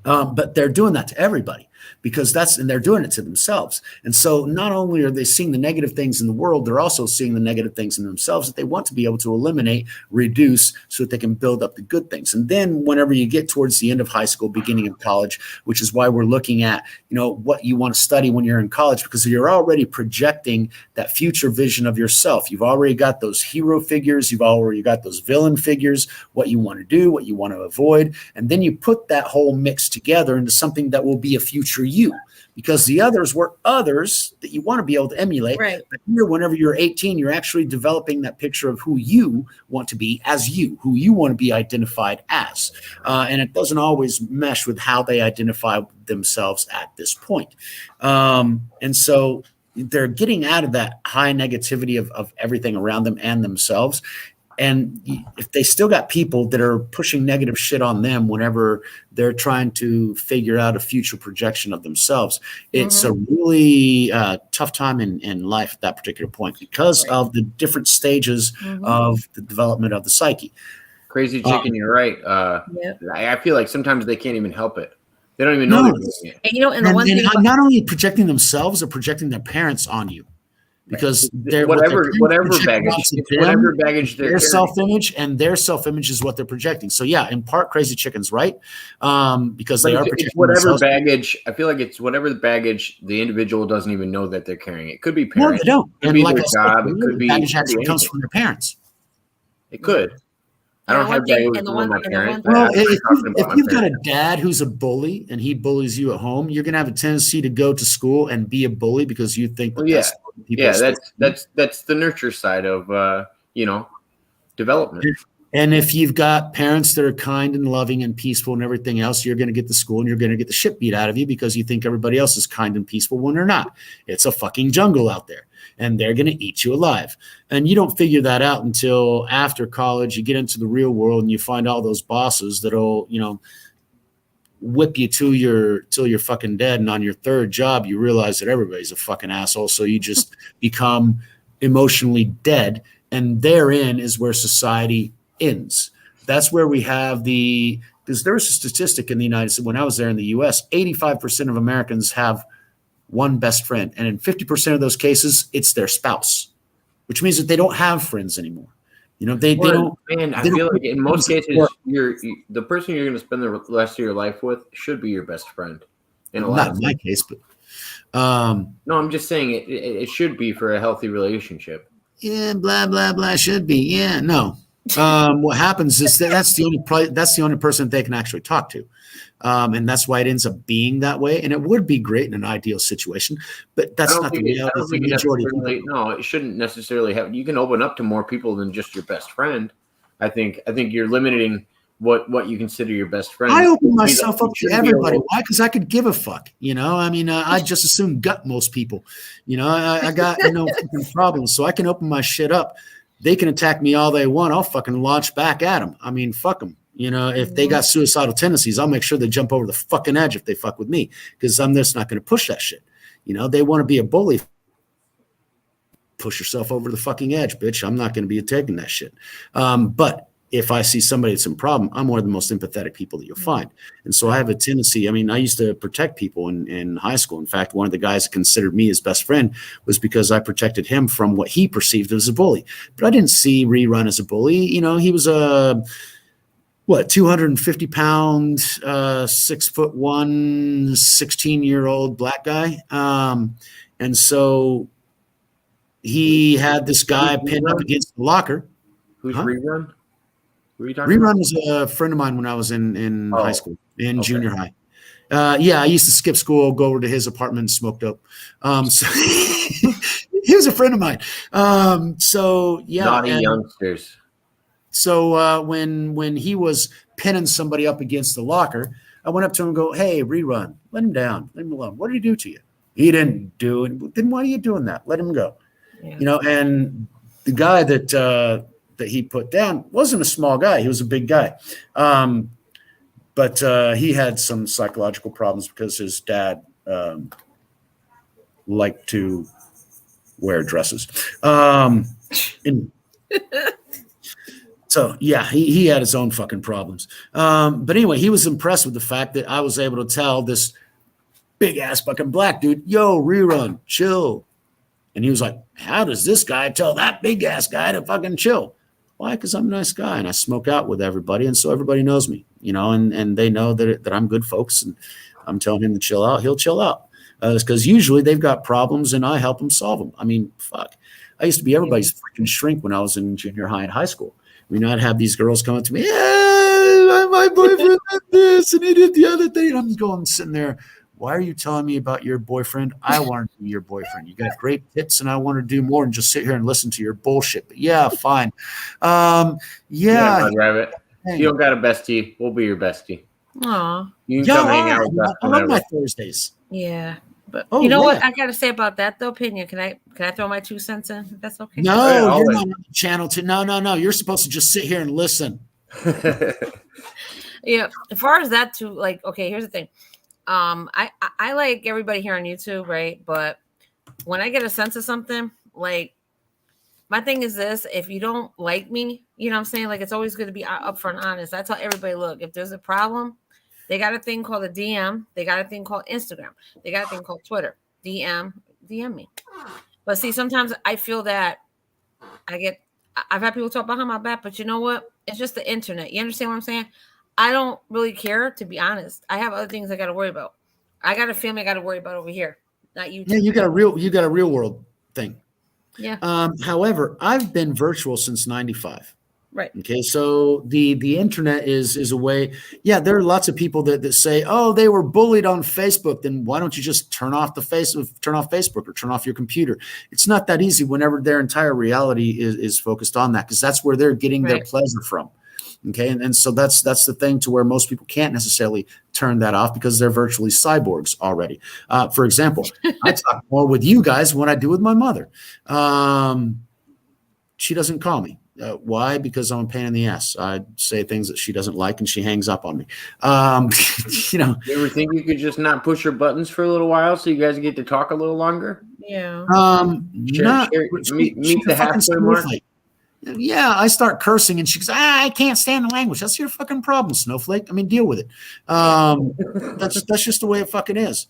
But they're doing that to everybody because they're doing it to themselves. And so not only are they seeing the negative things in the world, they're also seeing the negative things in themselves that they want to be able to eliminate, reduce, so that they can build up the good things. And then whenever you get towards the end of high school, beginning of college, which is why we're looking at, what you want to study when you're in college, because you're already projecting that future vision of yourself. You've already got those hero figures. You've already got those villain figures, what you want to do, what you want to avoid. And then you put that whole mix together into something that will be a future you, because the others were others that you want to be able to emulate. Right. But here, whenever you're 18, you're actually developing that picture of who you want to be as you, who you want to be identified as. And it doesn't always mesh with how they identify themselves at this point. And so they're getting out of that high negativity of everything around them and themselves. And if they still got people that are pushing negative shit on them whenever they're trying to figure out a future projection of themselves, it's a really tough time in life at that particular point because of the different stages of the development of the psyche. Crazy chicken, you're right. I feel like sometimes they can't even help it. They don't even know they're doing it. And, you know, and the one thing about, not only projecting themselves, they're projecting their parents on you. Because whatever baggage their self-image and their self-image is what they're projecting. So yeah, in part, crazy chickens, right? Because they are projecting whatever baggage. I feel like it's whatever the baggage the individual doesn't even know that they're carrying. It could be parents. No, they don't. It could be their job. It could be baggage actually comes from their parents. It could. I don't have baggage from my parents. Well, if you've got a dad who's a bully and he bullies you at home, you're gonna have a tendency to go to school and be a bully because you think that's the nurture side of development. And if you've got parents that are kind and loving and peaceful and everything else, you're going to get to school and you're going to get the shit beat out of you because you think everybody else is kind and peaceful when they're not. It's a fucking jungle out there and they're going to eat you alive. And you don't figure that out until after college. You get into the real world and you find all those bosses that'll, whip you till you're fucking dead. And on your third job, you realize that everybody's a fucking asshole. So you just become emotionally dead. And therein is where society ends. That's where we have because there's a statistic in the United States, when I was there in the US, 85% of Americans have one best friend. And in 50% of those cases, it's their spouse, which means that they don't have friends anymore. They don't. Man, I feel like in most cases, the person you're going to spend the rest of your life with should be your best friend. Not in my case, but no, I'm just saying it should be for a healthy relationship. Yeah, blah blah blah. Should be. Yeah, no. What happens is that's the only person they can actually talk to, and that's why it ends up being that way. And it would be great in an ideal situation, but that's not the reality. No, it shouldn't necessarily have. You can open up to more people than just your best friend. I think you're limiting what you consider your best friend. I open myself up to everybody. Why? Because I could give a fuck. I just assume gut most people. I got fucking problems, so I can open my shit up. They can attack me all they want. I'll fucking launch back at them. I mean, fuck them. If they got suicidal tendencies, I'll make sure they jump over the fucking edge if they fuck with me, because I'm just not going to push that shit. They want to be a bully. Push yourself over the fucking edge, bitch. I'm not going to be taking that shit. But if I see somebody that's in problem, I'm one of the most empathetic people that you'll find. And so I have a tendency. I mean, I used to protect people in high school. In fact, one of the guys that considered me his best friend was because I protected him from what he perceived as a bully. But I didn't see Rerun as a bully. He was a 250 pound, 6'1", 16-year-old black guy. And so he had this guy pinned up against the locker. Who's Rerun? Rerun was a friend of mine when I was in high school, junior high. I used to skip school, go over to his apartment and smoke dope. So he was a friend of mine. Naughty youngsters. So when he was pinning somebody up against the locker, I went up to him and go, "Hey, Rerun, let him down, leave him alone. What did he do to you?" He didn't do it. Then why are you doing that? Let him go. Yeah. And the guy that he put down wasn't a small guy. He was a big guy. But he had some psychological problems because his dad liked to wear dresses. So, yeah, he had his own fucking problems. But anyway, he was impressed with the fact that I was able to tell this big-ass fucking black dude, "Yo, Rerun, chill." And he was like, "How does this guy tell that big-ass guy to fucking chill?" Why? Because I'm a nice guy and I smoke out with everybody, and so everybody knows me, and they know that I'm good folks, and I'm telling him to chill out. He'll chill out because usually they've got problems and I help them solve them. I mean, fuck. I used to be everybody's freaking shrink when I was in junior high and high school. I'd have these girls come up to me, "Yeah, my boyfriend did this and he did the other thing." And I'm going sitting there. Why are you telling me about your boyfriend? I want to be your boyfriend. You got great tits, and I want to do more than just sit here and listen to your bullshit. But yeah, fine. Rabbit. If you don't got a bestie, we'll be your bestie. Aw. You can come hang out with us. I love my Thursdays. Yeah. But you know what I got to say about that though, Peña? Can I throw my 2 cents in? If that's okay. No, you're not on the channel. No. You're supposed to just sit here and listen. Yeah. As far as that too, like, okay, here's the thing. I like everybody here on YouTube, right? But when I get a sense of something, like, my thing is this: if you don't like me, you know what I'm saying? Like, it's always good to be upfront, honest. I tell everybody, look, if there's a problem, they got a thing called a DM. They got a thing called Instagram. They got a thing called Twitter. DM me. But see, sometimes I feel that I've had people talk behind my back, but you know what? It's just the internet. You understand what I'm saying? I don't really care, to be honest. I have other things I got to worry about. I got a family I got to worry about over here, not you. Yeah, you got a real world thing. Yeah. However, I've been virtual since '95. Right. Okay. So the internet is a way. Yeah, there are lots of people that say, oh, they were bullied on Facebook. Then why don't you just turn off Facebook or turn off your computer? It's not that easy whenever their entire reality is focused on that, because that's where they're getting their pleasure from. Okay. And so that's the thing, to where most people can't necessarily turn that off because they're virtually cyborgs already. For example, I talk more with you guys than what I do with my mother. She doesn't call me. Why? Because I'm a pain in the ass. I say things that she doesn't like and she hangs up on me. You ever think you could just not push your buttons for a little while so you guys get to talk a little longer? Yeah. Meet the halfway mark. Yeah, I start cursing and she goes, I can't stand the language. That's your fucking problem, snowflake. I mean, deal with it. That's just the way it fucking is.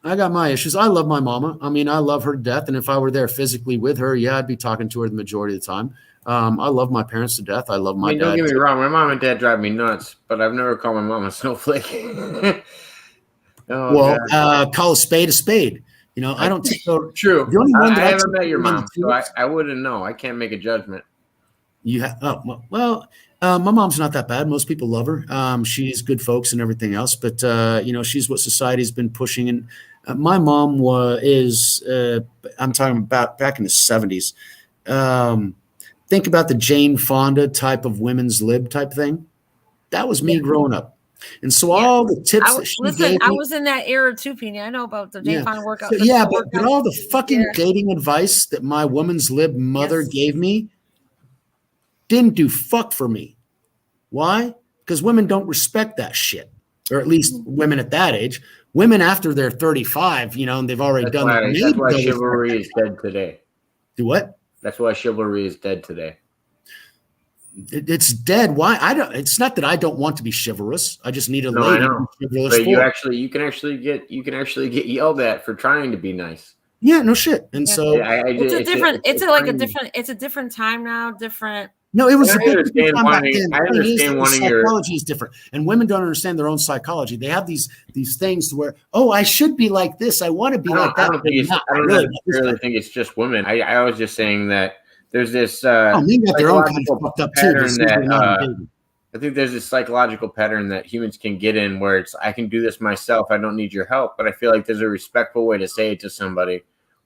I got my issues. I love my mama. I mean, I love her to death. And if I were there physically with her, yeah, I'd be talking to her the majority of the time. I love my parents to death. I love my dad. Don't get me wrong. My mom and dad drive me nuts, but I've never called my mom a snowflake. Call a spade a spade. You know, I don't take True. The only one I haven't met your mom, so I wouldn't know. I can't make a judgment. You have my mom's not that bad. Most people love her. She's good folks and everything else, but she's what society's been pushing. And my mom I'm talking about back in the 70s. Think about the Jane Fonda type of women's lib type thing. That was me growing up. And so all the tips that she gave me, I was in that era too, Peña. I know about the Jane Fonda workout. So, but all the fucking dating advice that my woman's lib mother gave me didn't do fuck for me. Why? Because women don't respect that shit, or at least women at that age. Women after they're 35, and they've already done that. That's why chivalry is dead today. Do what? That's why chivalry is dead today. It's dead. Why? It's not that I don't want to be chivalrous. I just need a lady to be chivalrous. But you can actually get yelled at for trying to be nice. Yeah, no shit. And so it's a different time now. Different. No, it was. I understand wanting your psychology is different, and women don't understand their own psychology. They have these things to where, I should be like this. I want to be like that. I don't necessarily think it's just women. I was just saying that. There's this psychological pattern that I think there's this psychological pattern that humans can get in where it's, I can do this myself. I don't need your help. But I feel like there's a respectful way to say it to somebody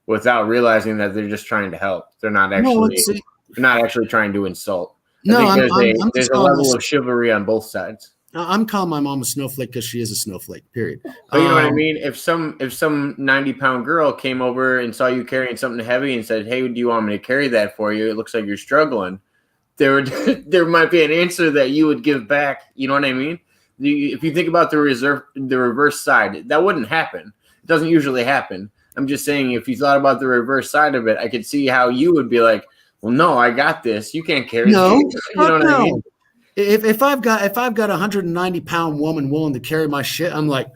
without realizing that they're just trying to help. They're not actually trying to insult. I think there's a level of chivalry on both sides. I'm calling my mom a snowflake because she is a snowflake, period. But you know what I mean? If some 90-pound girl came over and saw you carrying something heavy and said, hey, do you want me to carry that for you? It looks like you're struggling. There might be an answer that you would give back. You know what I mean? If you think about the reverse side, that wouldn't happen. It doesn't usually happen. I'm just saying, if you thought about the reverse side of it, I could see how you would be like, well, no, I got this. You can't carry this. You know what I mean? If I've got a 190-pound woman willing to carry my shit, I'm like,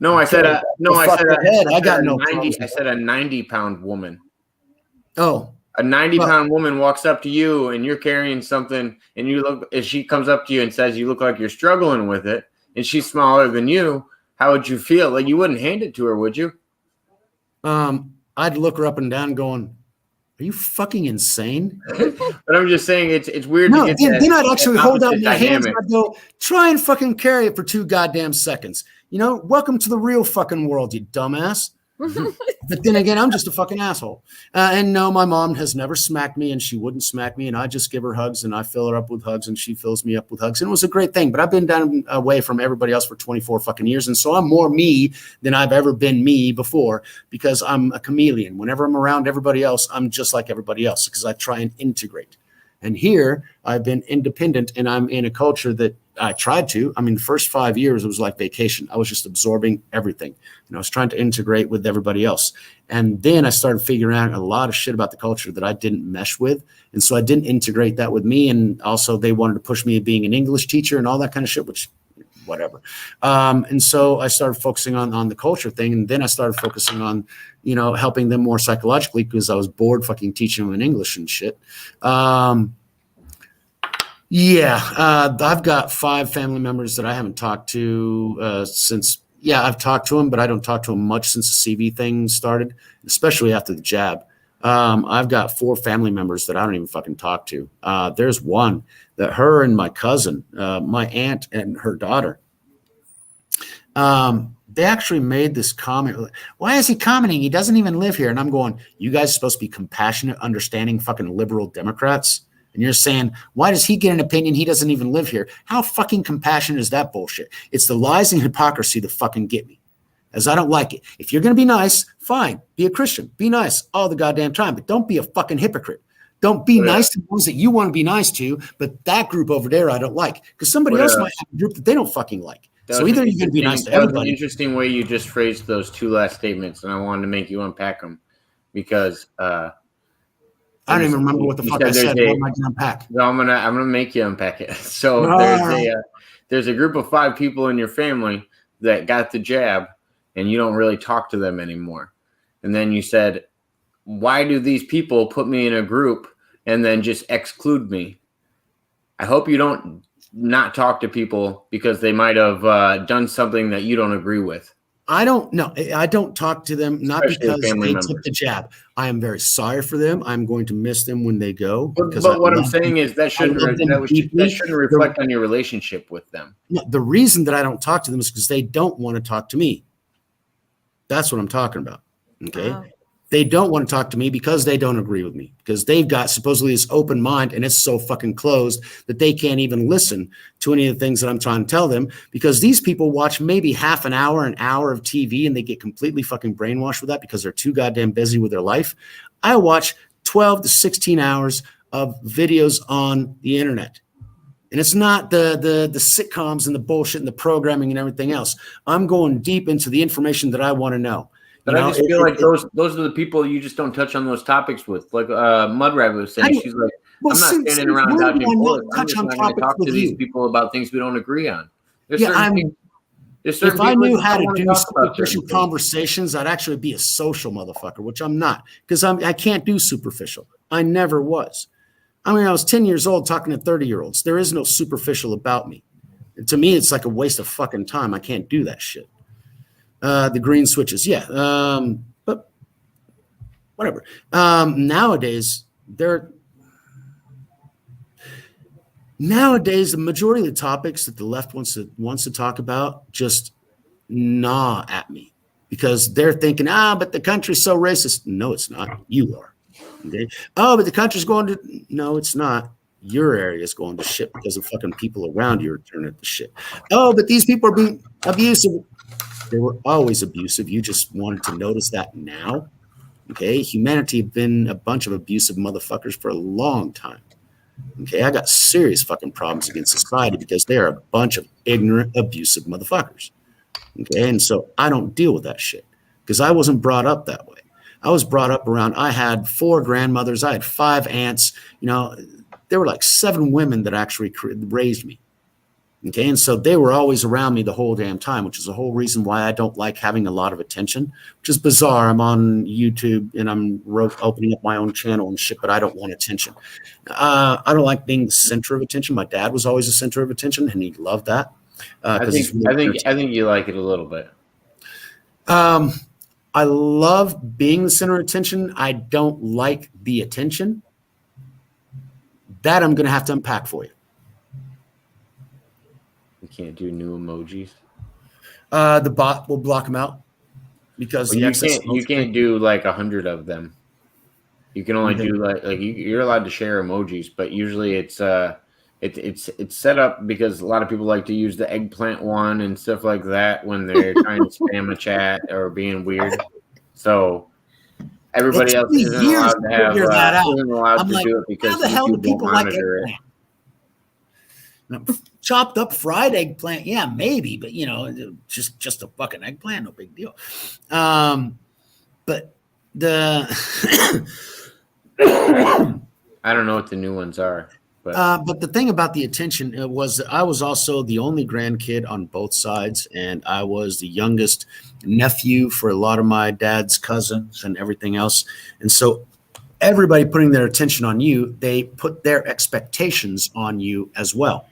I said a 90-pound woman. Oh, a 90-pound woman walks up to you and you're carrying something, and she comes up to you and says you look like you're struggling with it, and she's smaller than you. How would you feel? Like, you wouldn't hand it to her, would you? I'd look her up and down, going, are you fucking insane? But I'm just saying it's weird. No, then I'd actually hold out my hands and I'd go, try and fucking carry it for 2 goddamn seconds. Welcome to the real fucking world, you dumbass. But then again, I'm just a fucking asshole. And no, my mom has never smacked me, and she wouldn't smack me. And I just give her hugs, and I fill her up with hugs, and she fills me up with hugs. And it was a great thing. But I've been down away from everybody else for 24 fucking years. And so I'm more me than I've ever been me before, because I'm a chameleon. Whenever I'm around everybody else, I'm just like everybody else, because I try and integrate. And here I've been independent, and I'm in a culture that I tried to. I mean, the first 5 years, it was like vacation. I was just absorbing everything. And I was trying to integrate with everybody else. And then I started figuring out a lot of shit about the culture that I didn't mesh with. And so I didn't integrate that with me. And also they wanted to push me at being an English teacher and all that kind of shit, which whatever. And so I started focusing on the culture thing. And then I started focusing on, helping them more psychologically, because I was bored fucking teaching them in English and shit. I've got 5 family members that I haven't talked to since. Yeah, I've talked to them, but I don't talk to them much since the CV thing started, especially after the jab. I've got 4 family members that I don't even fucking talk to. There's one that her and my cousin, my aunt and her daughter, they actually made this comment. Why is he commenting? He doesn't even live here. And I'm going, you guys are supposed to be compassionate, understanding fucking liberal Democrats. And you're saying, why does he get an opinion? He doesn't even live here. How fucking compassionate is that bullshit? It's the lies and hypocrisy that fucking get me, as I don't like it. If you're going to be nice, fine. Be a Christian. Be nice all the goddamn time. But don't be a fucking hypocrite. Don't be nice to those that you want to be nice to, but that group over there I don't like. Because somebody else might have a group that they don't fucking like. So either you're going to be nice to everybody. That was an interesting way you just phrased those 2 last statements, and I wanted to make you unpack them, because I don't even remember what the fuck I said. What am I going to unpack? No, I'm gonna make you unpack it. So there's a group of 5 people in your family that got the jab, and you don't really talk to them anymore. And then you said, why do these people put me in a group and then just exclude me? I hope you don't not talk to people because they might have done something that you don't agree with. I don't know. I don't talk to them, not Especially because they took the jab. I am very sorry for them. I'm going to miss them when they go. But what I'm saying is that shouldn't reflect on your relationship with them. No, the reason that I don't talk to them is because they don't want to talk to me. That's what I'm talking about. Okay. Wow. They don't want to talk to me because they don't agree with me, because they've got supposedly this open mind, and it's so fucking closed that they can't even listen to any of the things that I'm trying to tell them, because these people watch maybe half an hour of TV, and they get completely fucking brainwashed with that because they're too goddamn busy with their life. I watch 12 to 16 hours of videos on the internet. And it's not the sitcoms and the bullshit and the programming and everything else. I'm going deep into the information that I want to know. But I just feel like those are the people you just don't touch on those topics with. Like Mud Rabbit was saying, she's like, I'm not standing around dodging bullets. I'm just not going to talk to these people about things we don't agree on. If I knew how to do superficial conversations, I'd actually be a social motherfucker, which I'm not, because I can't do superficial. I never was. I mean, I was 10 years old talking to 30-year-olds. There is no superficial about me. And to me, it's like a waste of fucking time. I can't do that shit. The green switches, but whatever. Nowadays, the majority of the topics that the left wants to talk about just gnaw at me, because they're thinking, but the country's so racist. No, it's not. You are. Okay. Oh, but the country's going to. No, it's not. Your area is going to shit because the fucking people around you are turning it to shit. Oh, but these people are being abusive. They were always abusive. You just wanted to notice that now. Okay. Humanity have been a bunch of abusive motherfuckers for a long time. Okay. I got serious fucking problems against society because they're a bunch of ignorant, abusive motherfuckers. Okay. And so I don't deal with that shit because I wasn't brought up that way. I was brought up around, I had 4 grandmothers. I had 5 aunts. There were like 7 women that actually raised me. Okay, and so they were always around me the whole damn time, which is the whole reason why I don't like having a lot of attention, which is bizarre. I'm on YouTube and I'm opening up my own channel and shit, but I don't want attention. I don't like being the center of attention. My dad was always the center of attention, and he loved that. I think you like it a little bit. I love being the center of attention. I don't like the attention. That I'm going to have to unpack for you. You can't do new emojis. The bot will block them out. because well, you can't do like 100 of them. You can only do like you're allowed to share emojis, but usually it's set up because a lot of people like to use the eggplant one and stuff like that when they're trying to spam a chat or being weird. So everybody else isn't allowed to have isn't allowed to do it because how the hell do YouTube people won't like monitor it. Chopped up fried eggplant, yeah, maybe, but just a fucking eggplant, no big deal. But the I don't know what the new ones are. But the thing about the attention was that I was also the only grandkid on both sides, and I was the youngest nephew for a lot of my dad's cousins and everything else. And so everybody putting their attention on you, they put their expectations on you as well.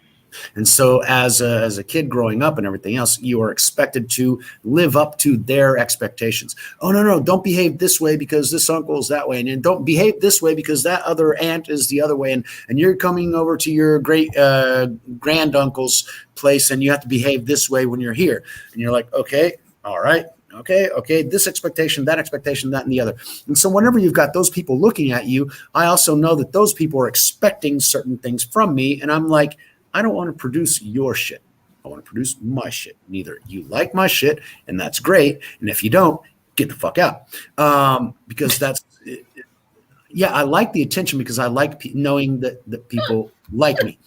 And so as a kid growing up and everything else, you are expected to live up to their expectations. Oh, no, don't behave this way because this uncle is that way. And then don't behave this way because that other aunt is the other way. And you're coming over to your great granduncle's place and you have to behave this way when you're here. And you're like, okay, all right. Okay, this expectation, that, and the other. And so whenever you've got those people looking at you, I also know that those people are expecting certain things from me. And I'm like, I don't want to produce your shit. I want to produce my shit. Neither you like my shit, and that's great. And if you don't, get the fuck out. Because I like the attention because I like knowing that people like me.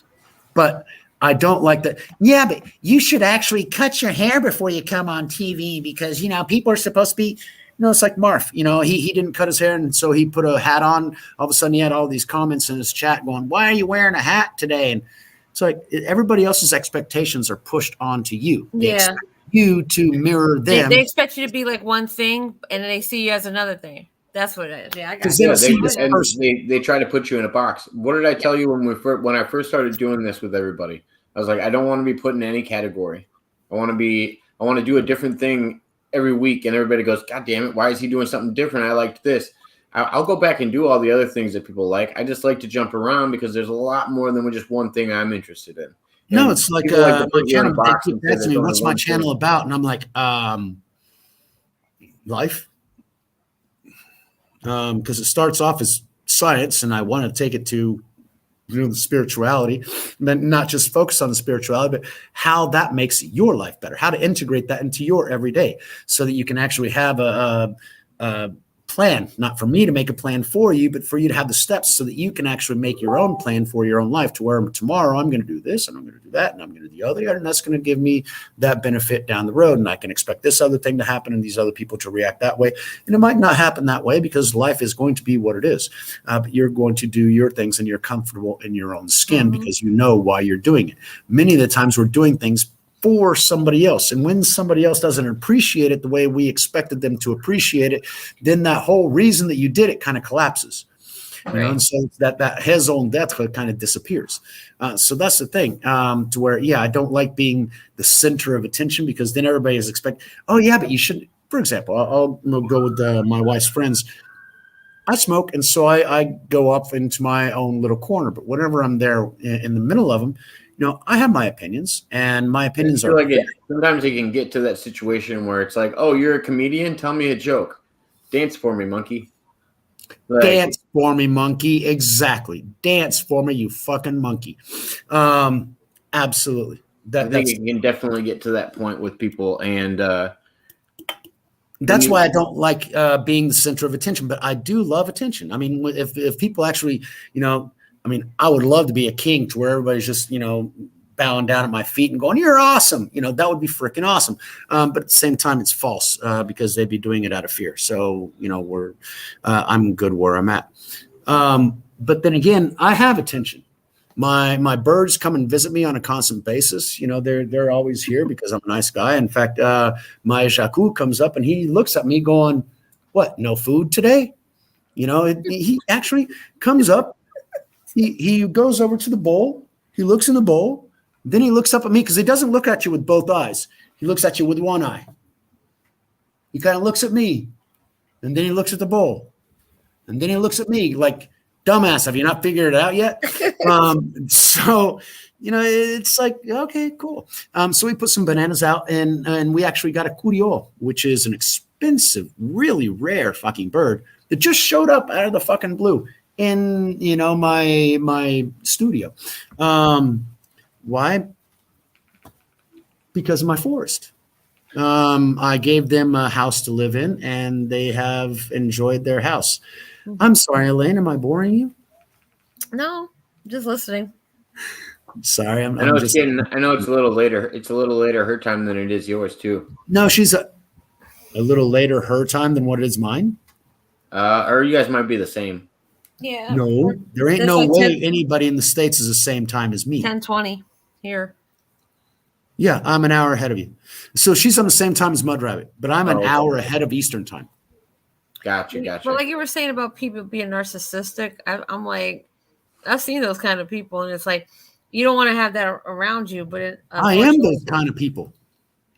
But I don't like that. Yeah, but you should actually cut your hair before you come on TV because, people are supposed to be, it's like Marf, he didn't cut his hair. And so he put a hat on. All of a sudden he had all these comments in his chat going, why are you wearing a hat today? And it's like everybody else's expectations are pushed onto you. They expect you to mirror them. They expect you to be like one thing and they see you as another thing. That's what it is. Yeah, I got it. They try to put you in a box. What did I tell you when I first started doing this with everybody? I was like, I don't want to be put in any category. I want to do a different thing every week. And everybody goes, God damn it, why is he doing something different? I liked this. I'll go back and do all the other things that people like. I just like to jump around because there's a lot more than just one thing I'm interested in. No, it's like my channel. They keep asking me, what's my channel about? And I'm like, life. Because it starts off as science, and I want to take it to the spirituality, but not just focus on the spirituality, but how that makes your life better, how to integrate that into your everyday so that you can actually have a plan, not for me to make a plan for you, but for you to have the steps so that you can actually make your own plan for your own life to where tomorrow I'm going to do this and I'm going to do that and I'm going to do the other, and that's going to give me that benefit down the road. And I can expect this other thing to happen and these other people to react that way. And it might not happen that way because life is going to be what it is. But you're going to do your things and you're comfortable in your own skin because you know why you're doing it. Many of the times we're doing things for somebody else. And when somebody else doesn't appreciate it the way we expected them to appreciate it, then that whole reason that you did it kind of collapses. Right. And so that raison d'être kind of disappears. So that's the thing, to where, I don't like being the center of attention because then everybody is expecting, oh, yeah, but you shouldn't. For example, I'll go with my wife's friends. I smoke, and so I go up into my own little corner. But whenever I'm there in the middle of them, I have my opinions, and my opinions are. Sometimes you can get to that situation where it's like, "Oh, you're a comedian. Tell me a joke. Dance for me, monkey." Dance for me, monkey. Exactly. Dance for me, you fucking monkey. Absolutely. I think you can definitely get to that point with people, and that's why I don't like being the center of attention. But I do love attention. I mean, if people actually, I would love to be a king to where everybody's just, bowing down at my feet and going, "You're awesome." That would be freaking awesome. But at the same time, it's false because they'd be doing it out of fear. So, I'm good where I'm at. But then again, I have attention. My birds come and visit me on a constant basis. They're always here because I'm a nice guy. In fact, my Jacu comes up and he looks at me going, "What? No food today?" He actually comes up. He goes over to the bowl. He looks in the bowl. Then he looks up at me because he doesn't look at you with both eyes. He looks at you with one eye. He kind of looks at me. And then he looks at the bowl. And then he looks at me like, "Dumbass, have you not figured it out yet?" So, it's like, okay, cool. So we put some bananas out and we actually got a curió, which is an expensive, really rare fucking bird that just showed up out of the fucking blue in, you know, my studio. Why? Because of my forest. I gave them a house to live in, and they have enjoyed their house. I'm sorry, Elaine, am I boring you? No, just listening. Sorry, I know it's a little later. It's a little later her time than it is yours too. No, she's a little later her time than what it is mine. Or you guys might be the same. Yeah. No, there ain't no way anybody in the States is the same time as me. 10:20 here. Yeah, I'm an hour ahead of you. So she's on the same time as Mud Rabbit, but I'm an hour ahead of Eastern time. Gotcha. But like you were saying about people being narcissistic, I'm like, I've seen those kind of people, and it's like, you don't want to have that around you, but I am those kind of people.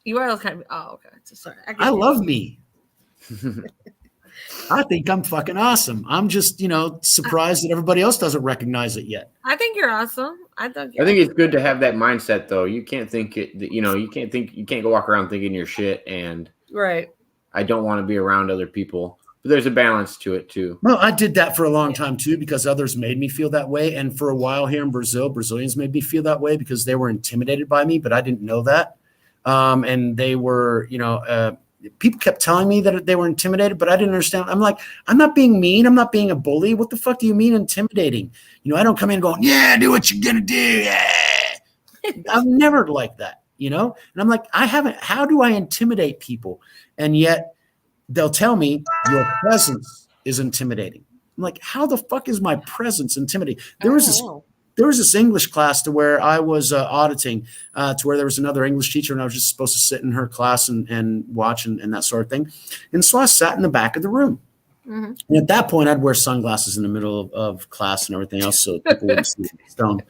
You are those kind of. Oh, okay. Sorry. I love me. I think I'm fucking awesome. I'm just, surprised that everybody else doesn't recognize it yet. I think you're awesome. I think it's good to have that mindset, though. You can't think it. You can't go walk around thinking you're shit and right. I don't want to be around other people. But there's a balance to it too. Well, I did that for a long time too because others made me feel that way. And for a while here in Brazil, Brazilians made me feel that way because they were intimidated by me, but I didn't know that. And they were, people kept telling me that they were intimidated, but I didn't understand. I'm like, I'm not being mean. I'm not being a bully. What the fuck do you mean intimidating? I don't come in going, yeah, do what you're going to do. Yeah. I'm never like that, And I'm like, how do I intimidate people? And yet they'll tell me your presence is intimidating. I'm like, how the fuck is my presence intimidating? There was this English class to where I was auditing to where there was another English teacher and I was just supposed to sit in her class and watch and that sort of thing. And so I sat in the back of the room. Mm-hmm. And at that point, I'd wear sunglasses in the middle of class and everything else so people wouldn't see me stoned.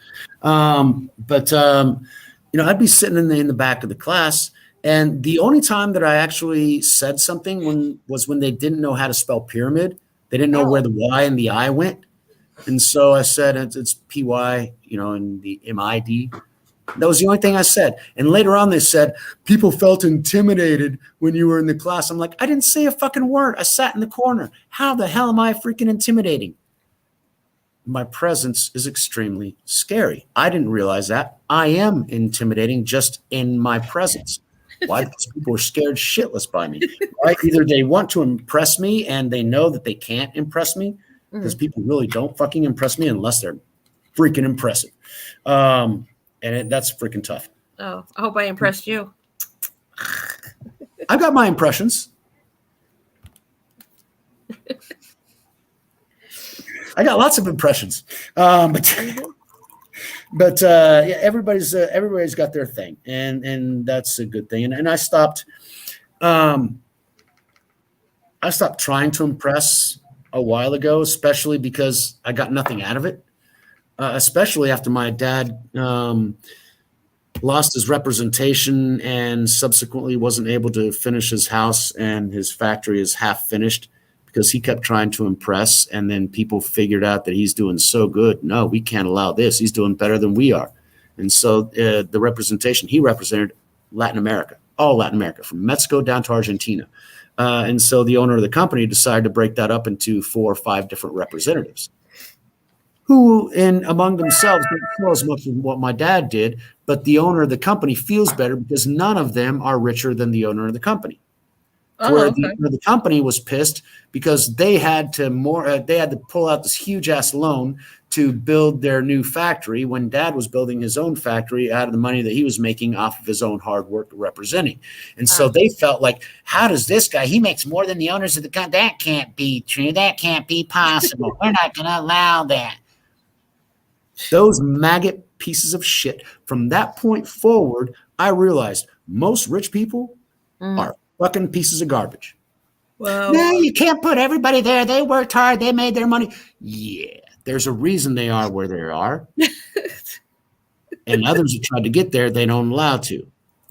I'd be sitting in the back of the class. And the only time that I actually said something was when they didn't know how to spell pyramid. They didn't know where the Y and the I went. And so I said, it's PY, and the MID. That was the only thing I said. And later on, they said, people felt intimidated when you were in the class. I'm like, I didn't say a fucking word. I sat in the corner. How the hell am I freaking intimidating? My presence is extremely scary. I didn't realize that. I am intimidating just in my presence. Why? Because people are scared shitless by me. Right? Either they want to impress me and they know that they can't impress me because people really don't fucking impress me unless they're freaking impressive. That's freaking tough. Oh, I hope I impressed you. I got my impressions. I got lots of impressions. But everybody's got their thing, and that's a good thing. And I stopped trying to impress a while ago, especially because I got nothing out of it. Especially after my dad lost his representation and subsequently wasn't able to finish his house, and his factory is half finished because he kept trying to impress, and then people figured out that he's doing so good. No, we can't allow this. He's doing better than we are. And so the representation, he represented Latin America, all Latin America, from Mexico down to Argentina. And so the owner of the company decided to break that up into 4 or 5 different representatives who, among themselves, don't feel as much as what my dad did, but the owner of the company feels better because none of them are richer than the owner of the company. The company was pissed because they had to pull out this huge ass loan to build their new factory when Dad was building his own factory out of the money that he was making off of his own hard work representing. And so they felt like, how does this guy, he makes more than the owners of the company? That can't be true. That can't be possible. We're not going to allow that. Those maggot pieces of shit. From that point forward, I realized most rich people are fucking pieces of garbage. Well, no, you can't put everybody there. They worked hard. They made their money. Yeah, there's a reason they are where they are. And others who tried to get there, they don't allow to.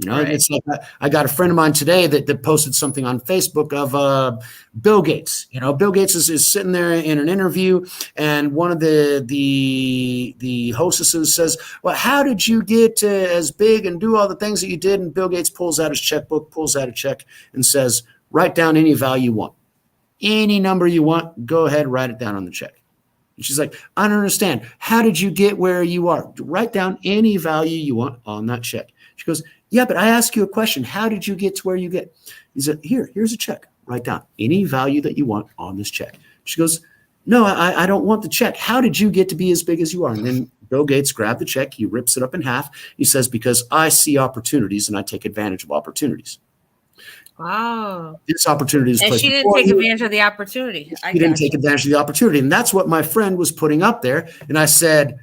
Right. It's like I got a friend of mine today that posted something on Facebook of Bill Gates. Bill Gates is sitting there in an interview, and one of the hostesses says, well, how did you get as big and do all the things that you did? And Bill Gates pulls out his checkbook, pulls out a check, and says, write down any value you want. Any number you want, go ahead, write it down on the check. And she's like, I don't understand. How did you get where you are? Write down any value you want on that check. She goes, yeah, but I ask you a question. How did you get to where you get? He said, here's a check. Write down any value that you want on this check. She goes, no, I don't want the check. How did you get to be as big as you are? And then Bill Gates grabbed the check. He rips it up in half. He says, because I see opportunities and I take advantage of opportunities. Wow. This opportunity is and she didn't take advantage of the opportunity. She didn't take advantage of the opportunity. And that's what my friend was putting up there. And I said,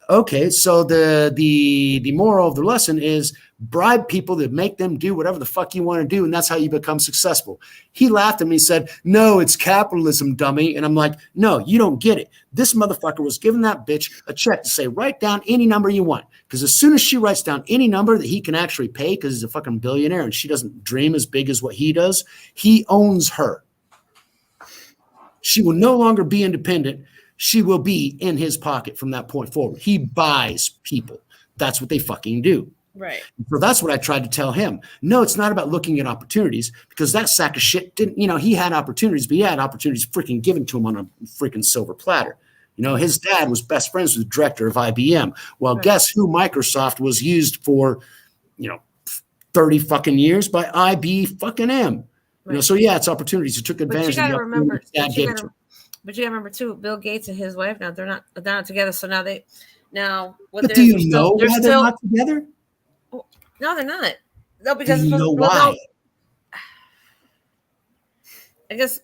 okay, so the moral of the lesson is bribe people to make them do whatever the fuck you want to do, and that's how you become successful. He laughed at me and said, no, it's capitalism, dummy. And I'm like, no, you don't get it. This motherfucker was giving that bitch a check to say, write down any number you want. Because as soon as she writes down any number that he can actually pay, because he's a fucking billionaire and she doesn't dream as big as what he does, he owns her. She will no longer be independent. She will be in his pocket from that point forward. He buys people. That's what they fucking do. Right. So that's what I tried to tell him. No, it's not about looking at opportunities, because that sack of shit didn't, he had opportunities, but he had opportunities freaking given to him on a freaking silver platter. His dad was best friends with the director of IBM. Well, right. Guess who Microsoft was used for, 30 fucking years by IB fucking M. Right. So yeah, it's opportunities. He took advantage of the opportunities dad gave to him. But you gotta remember too, Bill Gates and his wife they're not together. So now what? But do you know why they're not together? No, they're not. No, because do you know why? I guess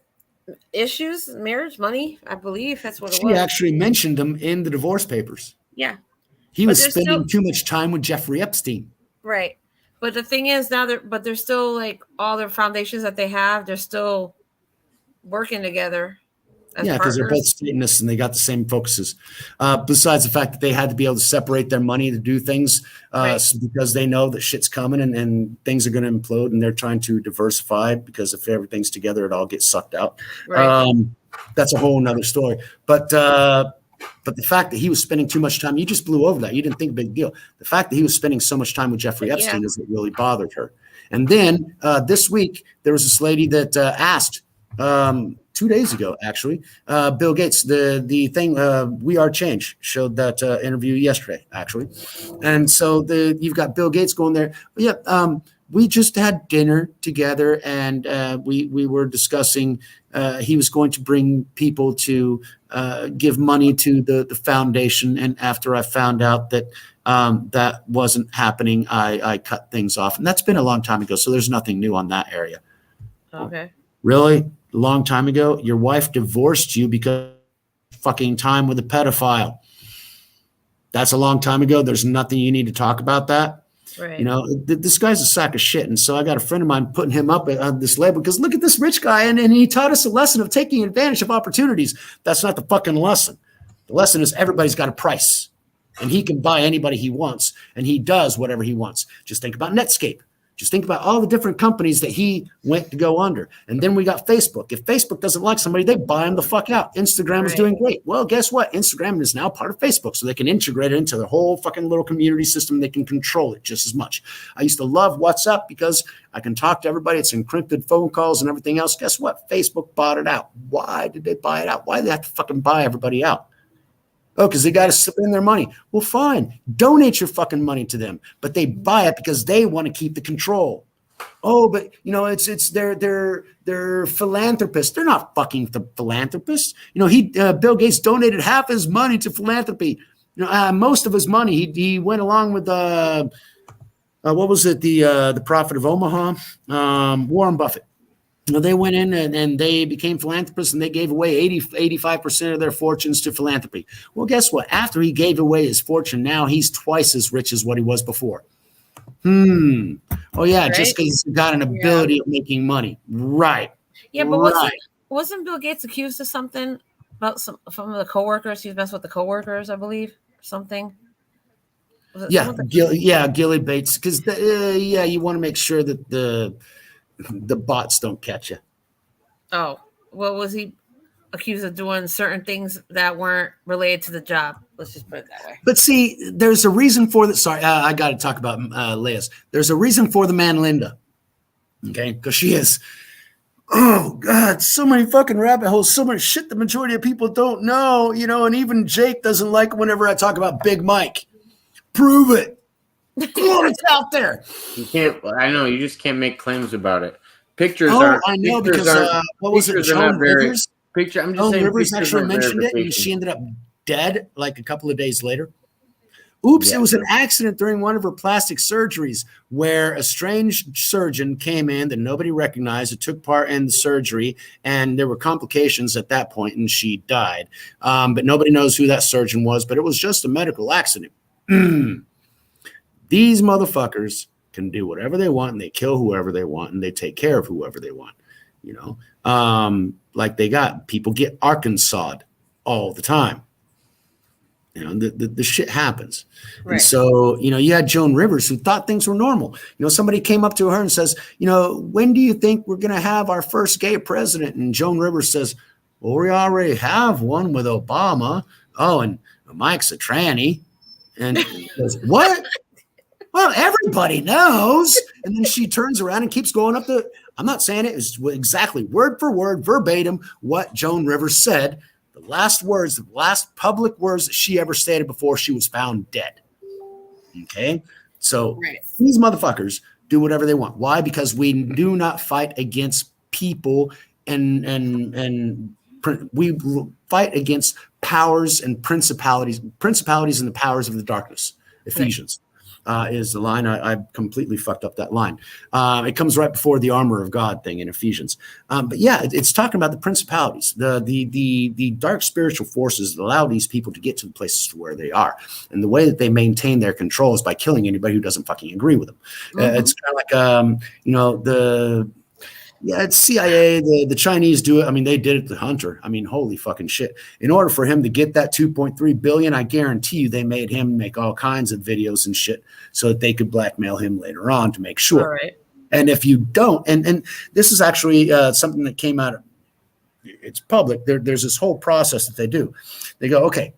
issues, marriage, money. I believe that's what it was. She actually mentioned them in the divorce papers. Yeah, he was spending too much time with Jeffrey Epstein. Right, but the thing is now they're still like all their foundations that they have. They're still working together. Yeah, because they're both Satanists and they got the same focuses. Besides the fact that they had to be able to separate their money to do things right. Because they know that shit's coming and things are going to implode, and they're trying to diversify, because if everything's together, it all gets sucked out. Right. That's a whole nother story. But the fact that he was spending too much time, you just blew over that. You didn't think a big deal. The fact that he was spending so much time with Jeffrey Epstein is what really bothered her. And then this week, there was this lady that asked 2 days ago, actually, Bill Gates, the thing, We Are Change showed that interview yesterday, actually. And so you've got Bill Gates going there. Yeah, we just had dinner together, and we were discussing he was going to bring people to give money to the foundation. And after I found out that that wasn't happening, I cut things off. And that's been a long time ago, so there's nothing new on that area. Okay. Really? A long time ago? Your wife divorced you because fucking time with a pedophile. That's a long time ago. There's nothing you need to talk about that. Right. This guy's a sack of shit. And so I got a friend of mine putting him up on this label because look at this rich guy. And he taught us a lesson of taking advantage of opportunities. That's not the fucking lesson. The lesson is everybody's got a price, and he can buy anybody he wants, and he does whatever he wants. Just think about Netscape. Just think about all the different companies that he went to go under. And then we got Facebook. If Facebook doesn't like somebody, they buy them the fuck out. Instagram is doing great. Well, guess what? Instagram is now part of Facebook, so they can integrate it into their whole fucking little community system. They can control it just as much. I used to love WhatsApp because I can talk to everybody. It's encrypted phone calls and everything else. Guess what? Facebook bought it out. Why did they buy it out? Why did they have to fucking buy everybody out? Oh, because they got to spend their money. Well, fine. Donate your fucking money to them. But they buy it because they want to keep the control. Oh, but it's they're philanthropists. They're not fucking philanthropists. Bill Gates donated half his money to philanthropy. Most of his money he went along with what was it? The Prophet of Omaha, Warren Buffett. They went in and they became philanthropists, and they gave away 85% of their fortunes to philanthropy. Well, guess what? After he gave away his fortune, now he's twice as rich as what he was before. Oh, yeah, right? Just because he's got an ability of making money. Right. Yeah, but wasn't Bill Gates accused of something about some of the coworkers? He was messing with the coworkers, I believe, or something. Gilly Bates. Because, you want to make sure that the bots don't catch you. Oh, well, was he accused of doing certain things that weren't related to the job? Let's just put it that way. But see, there's a reason for that. Sorry, I got to talk about Leia's. There's a reason for the man Linda. Okay, because she is Oh God, so many fucking rabbit holes, so much shit the majority of people don't know, and even Jake doesn't like whenever I talk about Big Mike. Prove it. Come on, it's out there. You can't. I know you just can't make claims about it. Pictures Oh, aren't. I know, Pictures because aren't. what was it? Pictures are Joan not very. Rivers. Picture. I'm just Joan saying. Rivers Pictures actually aren't mentioned it, and verification. she ended up dead like a couple of days later. Oops, Yeah. It was an accident during one of her plastic surgeries where a strange surgeon came in that nobody recognized. It took part in the surgery, and there were complications at that point, and she died. But nobody knows who that surgeon was, but it was just a medical accident. These motherfuckers can do whatever they want, and they kill whoever they want, and they take care of whoever they want. Like people get Arkansas'd all the time. The shit happens. Right. And so, you had Joan Rivers who thought things were normal. Somebody came up to her and says, when do you think we're going to have our first gay president? And Joan Rivers says, well, we already have one with Obama. Oh, and Mike's a tranny. And he goes, what? Well, everybody knows. And then she turns around and keeps going up I'm not saying it is exactly word for word, verbatim, what Joan Rivers said. The last public words that she ever stated before she was found dead. Okay? So These motherfuckers do whatever they want. Why? Because we do not fight against people and we fight against powers and principalities and the powers of the darkness. Ephesians. Is the line. I completely fucked up that line. It comes right before the armor of God thing in Ephesians. But yeah, it's talking about the principalities, the dark spiritual forces that allow these people to get to the places to where they are. And the way that they maintain their control is by killing anybody who doesn't fucking agree with them. It's kind of like, it's CIA. The Chinese do it. I mean, they did it to Hunter. I mean, holy fucking shit. In order for him to get that 2.3 billion, I guarantee you they made him make all kinds of videos and shit so that they could blackmail him later on to make sure. All right. And if you don't, and this is actually something that came out of, it's public. There's this whole process that they do. They go, okay,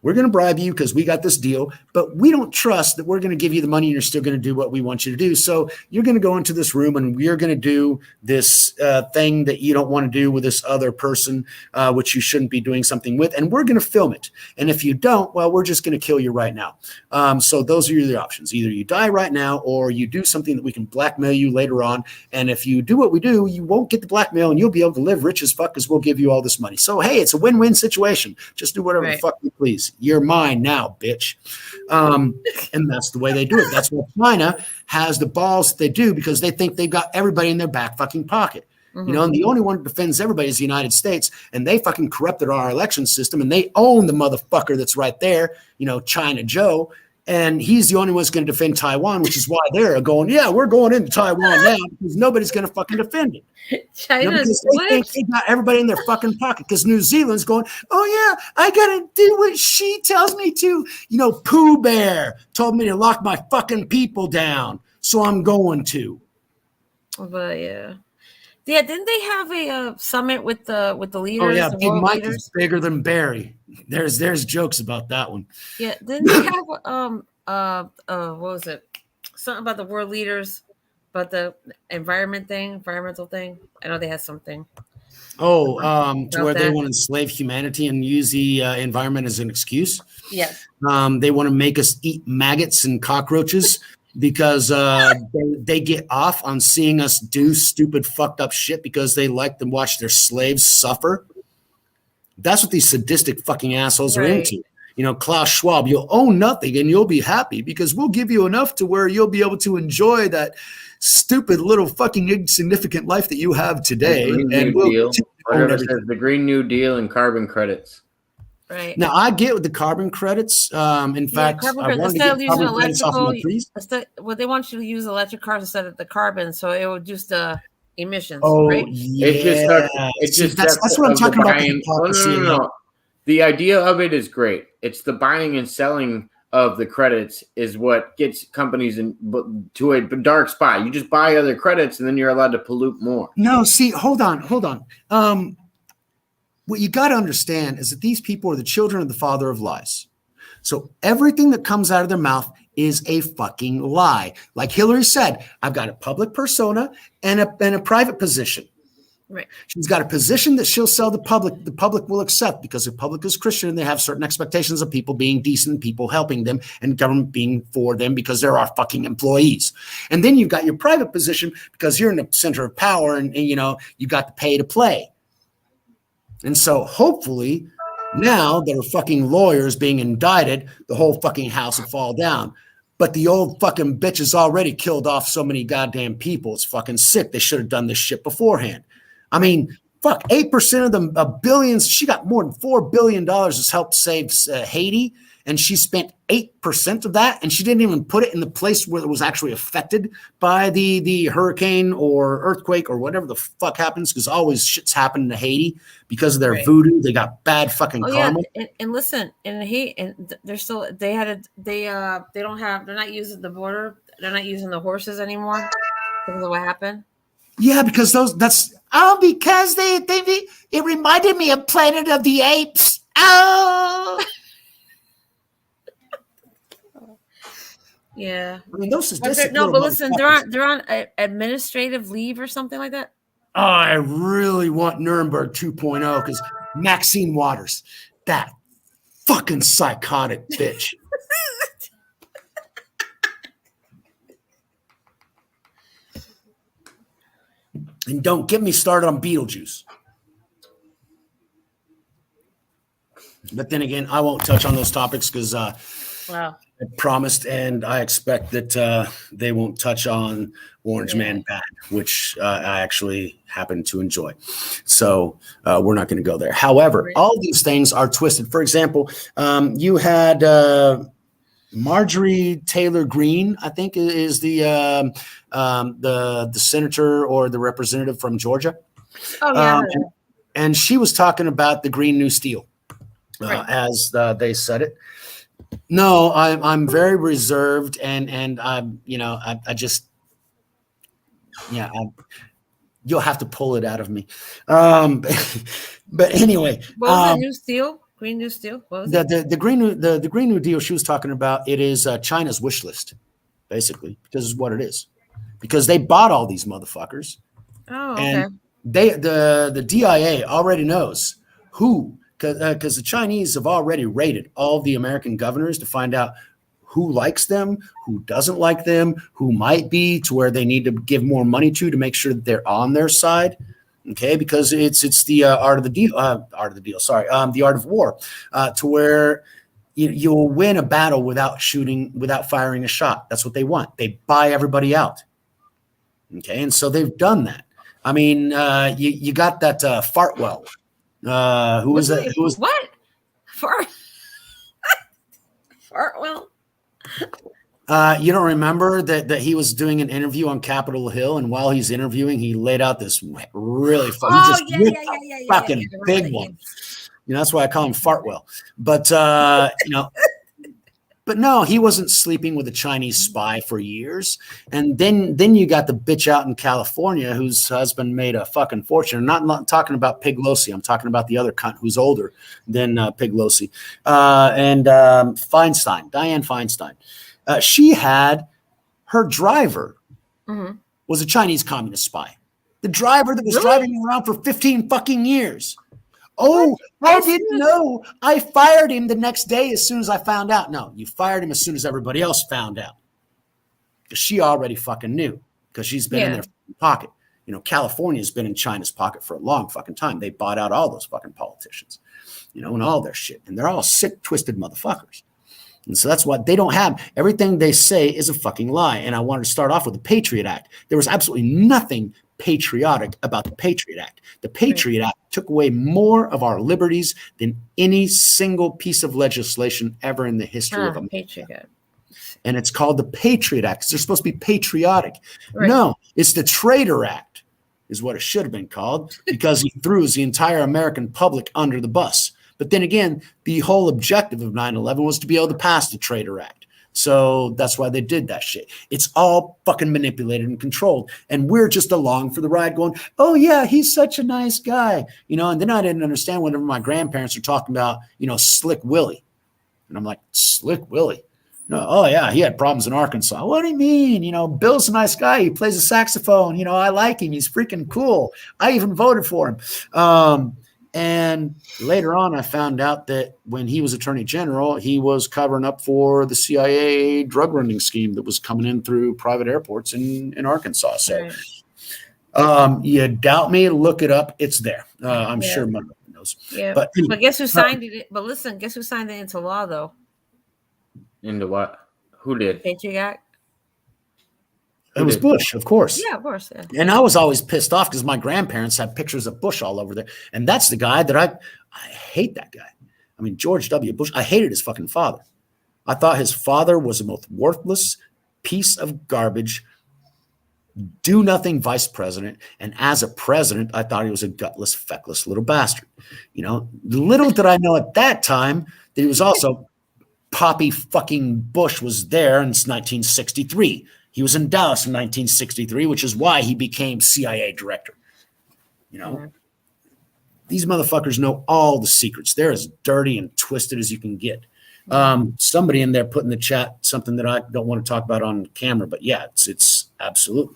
we're going to bribe you because we got this deal, but we don't trust that we're going to give you the money and you're still going to do what we want you to do. So you're going to go into this room and we're going to do this thing that you don't want to do with this other person, which you shouldn't be doing something with. And we're going to film it. And if you don't, well, we're just going to kill you right now. So those are your options. Either you die right now or you do something that we can blackmail you later on. And if you do what we do, you won't get the blackmail and you'll be able to live rich as fuck because we'll give you all this money. So, hey, it's a win-win situation. Just do whatever the fuck you please. You're mine now, bitch. And that's the way they do it. That's why China has the balls that they do because they think they've got everybody in their back fucking pocket. Mm-hmm. And the only one that defends everybody is the United States. And they fucking corrupted our election system and they own the motherfucker that's right there, China Joe. And he's the only one that's going to defend Taiwan, which is why they're going, yeah, we're going into Taiwan now because nobody's going to fucking defend it. China's they think they got everybody in their fucking pocket because New Zealand's going, oh, yeah, I got to do what she tells me to. Pooh Bear told me to lock my fucking people down, so I'm going to. But yeah, didn't they have a summit with the leaders? Oh, yeah, the Big world Mike leaders? is bigger than Barry. There's jokes about that one. Yeah, didn't they have what was it? Something about the world leaders, about the environmental thing. I know they had something. Oh, to where they want to enslave humanity and use the environment as an excuse. Yes. They want to make us eat maggots and cockroaches because they get off on seeing us do stupid, fucked up shit because they like to watch their slaves suffer. That's what these sadistic fucking assholes are into. Klaus Schwab, you'll own nothing and you'll be happy because we'll give you enough to where you'll be able to enjoy that stupid little fucking insignificant life that you have today. And we'll whatever says the Green New Deal and carbon credits. Right. Now I get with the carbon credits. In fact, I wanted to get carbon credits off my trees. They want you to use electric cars instead of the carbon, so it would reduce the emissions. Oh, right? Yeah. That's what I'm talking about. No. The idea of it is great. It's the buying and selling of the credits is what gets companies to a dark spot. You just buy other credits and then you're allowed to pollute more. No, see, hold on. What you got to understand is that these people are the children of the father of lies. So everything that comes out of their mouth is a fucking lie. Like Hillary said, I've got a public persona and a private position. Right. She's got a position that she'll sell the public. The public will accept because the public is Christian and they have certain expectations of people being decent, people helping them, and government being for them because they're our fucking employees. And then you've got your private position because you're in the center of power and you know, you got to pay to play. And so hopefully now that are fucking lawyers being indicted, the whole fucking house will fall down. But the old fucking bitch has already killed off so many goddamn people. It's fucking sick. They should have done this shit beforehand. I mean, fuck, 8% of the billions. She got more than $4 billion has helped save Haiti. And she spent 8% of that. And she didn't even put it in the place where it was actually affected by the hurricane or earthquake or whatever the fuck happens. Because always shit's happening to Haiti because of their voodoo. They got bad fucking karma. Yeah. And listen, and they're still, they're not using the border. They're not using the horses anymore because of what happened. Yeah, because because it reminded me of Planet of the Apes. Oh, yeah. I mean, those but listen, they're on administrative leave or something like that. Oh, I really want Nuremberg 2.0 because Maxine Waters, that fucking psychotic bitch. And don't get me started on Beetlejuice. But then again, I won't touch on those topics because I promised and I expect that they won't touch on Orange Man Bad, which I actually happen to enjoy. So we're not going to go there. However, all these things are twisted. For example, you had Marjorie Taylor Greene, I think is the senator or the representative from Georgia. Oh, yeah. And she was talking about the Green New Steel, as they said it. No, I'm very reserved, and I'm, I just, you'll have to pull it out of me. But anyway, what was the New Steel? Green New Steel? What was the Green New Deal she was talking about, it is China's wish list, basically, because it's what it is. Because they bought all these motherfuckers. Oh, okay. And the DIA already knows who, because the Chinese have already rated all the American governors to find out who likes them, who doesn't like them, who might be to where they need to give more money to make sure that they're on their side. Okay, because it's the art of the deal. The art of war, to where you'll win a battle without firing a shot. That's what they want. They buy everybody out. Okay, and so they've done that. I mean, you got that Fartwell. Who was that? Who was what? Fartwell. You don't remember that he was doing an interview on Capitol Hill, and while he's interviewing, he laid out this really fucking big one. That's why I call him Fartwell. But but no, he wasn't sleeping with a Chinese spy for years. And then you got the bitch out in California whose husband made a fucking fortune. I'm not talking about Piglosi. I'm talking about the other cunt who's older than Piglosi. And Feinstein, Dianne Feinstein. She had her driver was a Chinese communist spy. The driver that was driving around for 15 fucking years. Oh, I didn't know. I fired him the next day as soon as I found out. No, you fired him as soon as everybody else found out. Because she already fucking knew. Because she's been in their pocket. California's been in China's pocket for a long fucking time. They bought out all those fucking politicians, and all their shit. And they're all sick, twisted motherfuckers. And so that's why they don't have everything they say is a fucking lie. And I wanted to start off with the Patriot Act. There was absolutely nothing patriotic about the Patriot Act. The Patriot Act took away more of our liberties than any single piece of legislation ever in the history of America. Patriot. And it's called the Patriot Act because they're supposed to be patriotic. Right. No, it's the Traitor Act is what it should have been called because he threw the entire American public under the bus. But then again, the whole objective of 9/11 was to be able to pass the Traitor Act. So that's why they did that shit. It's all fucking manipulated and controlled. And we're just along for the ride going, oh, yeah, he's such a nice guy. And then I didn't understand whenever my grandparents were talking about, Slick Willie. And I'm like, Slick Willie? No, oh yeah, he had problems in Arkansas. What do you mean? Bill's a nice guy. He plays a saxophone. I like him. He's freaking cool. I even voted for him. And later on, I found out that when he was Attorney General, he was covering up for the CIA drug running scheme that was coming in through private airports in Arkansas. So, you doubt me? Look it up. It's there. I'm sure my knows. Yeah, but guess who signed it? But listen, guess who signed it into law though? Into what? Who did? Patriot Act. It was Bush, of course. Yeah, of course. Yeah. And I was always pissed off because my grandparents had pictures of Bush all over there. And that's the guy that I hate that guy. I mean, George W. Bush, I hated his fucking father. I thought his father was the most worthless piece of garbage, do-nothing vice president. And as a president, I thought he was a gutless, feckless little bastard. Little did I know at that time that he was also Poppy fucking Bush was there in 1963. He was in Dallas in 1963, which is why he became CIA director. These motherfuckers know all the secrets. They're as dirty and twisted as you can get. Somebody in there put in the chat something that I don't want to talk about on camera, but yeah, it's absolutely.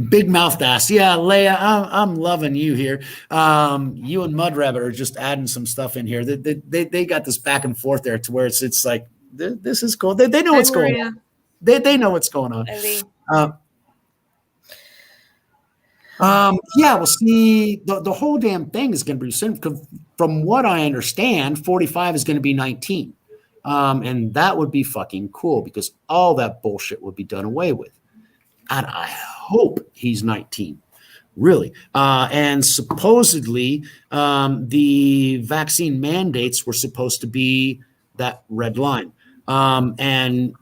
Big Mouth ass. Yeah, Leia, I'm loving you here. You and Mud Rabbit are just adding some stuff in here. They got this back and forth there to where it's like, this is cool. They know what's going on. They know what's going on. Yeah, well, see, the whole damn thing is going to be simple. From what I understand, 45 is going to be 19. And that would be fucking cool because all that bullshit would be done away with. And I hope he's 19, really. And supposedly, the vaccine mandates were supposed to be that red line. And,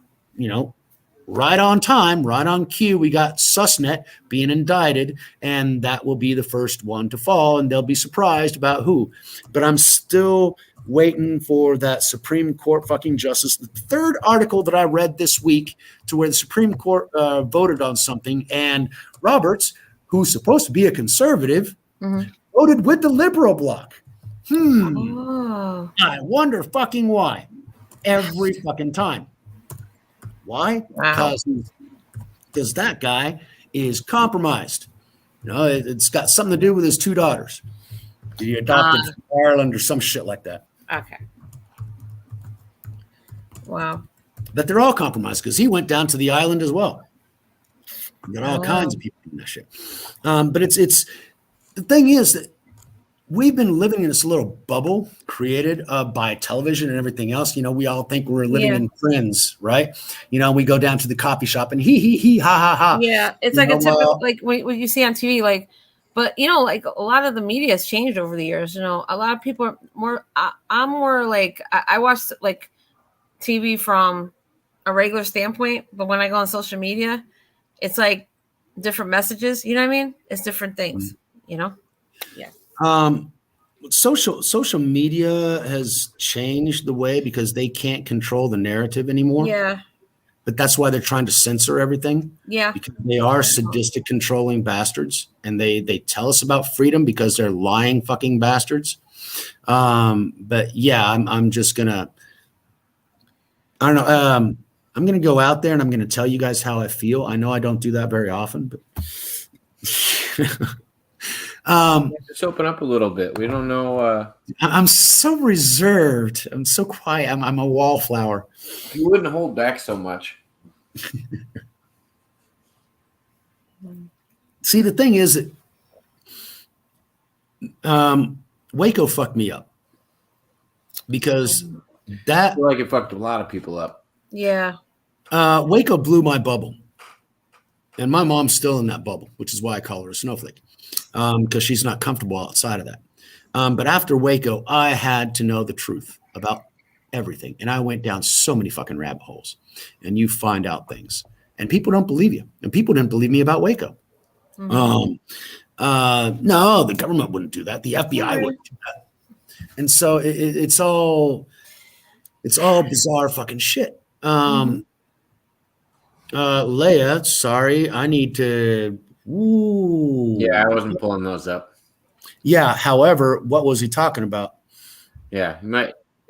right on time, right on cue, we got Susnet being indicted, and that will be the first one to fall, and they'll be surprised about who. But I'm still waiting for that Supreme Court fucking justice. The third article that I read this week to where the Supreme Court voted on something, and Roberts, who's supposed to be a conservative, voted with the liberal bloc. I wonder fucking why. Every fucking time. Why? Wow. Because that guy is compromised. It's got something to do with his two daughters. He adopted from Ireland or some shit like that. Okay. Wow. But they're all compromised because he went down to the island as well. You got all kinds of people doing that shit. But it's the thing is that we've been living in this little bubble created by television and everything else. We all think we're living in Friends, right? We go down to the coffee shop and he, ha, ha, ha. Yeah, it's like a typical, like what you see on TV, like, but, like a lot of the media has changed over the years. A lot of people are more, I'm more like, I watch like TV from a regular standpoint, but when I go on social media, it's like different messages, you know what I mean? It's different things, Yeah. Social media has changed the way because they can't control the narrative anymore. Yeah. But that's why they're trying to censor everything. Yeah. Because they are sadistic, controlling bastards. And they tell us about freedom because they're lying fucking bastards. But yeah, I'm just gonna, I don't know. I'm gonna go out there and I'm gonna tell you guys how I feel. I know I don't do that very often, but just open up a little bit. We don't know. I'm so reserved. I'm so quiet. I'm a wallflower. You wouldn't hold back so much. See, the thing is that Waco fucked me up because that, I feel like it fucked a lot of people up. Yeah. Waco blew my bubble, and my mom's still in that bubble, which is why I call her a snowflake. Because she's not comfortable outside of that. But after Waco, I had to know the truth about everything. And I went down so many fucking rabbit holes. And you find out things. And people don't believe you. And people didn't believe me about Waco. No, the government wouldn't do that. The FBI wouldn't do that. And so it's all bizarre fucking shit. Leia, sorry, I need to... Ooh. Yeah, I wasn't pulling those up. Yeah, however, what was he talking about? Yeah,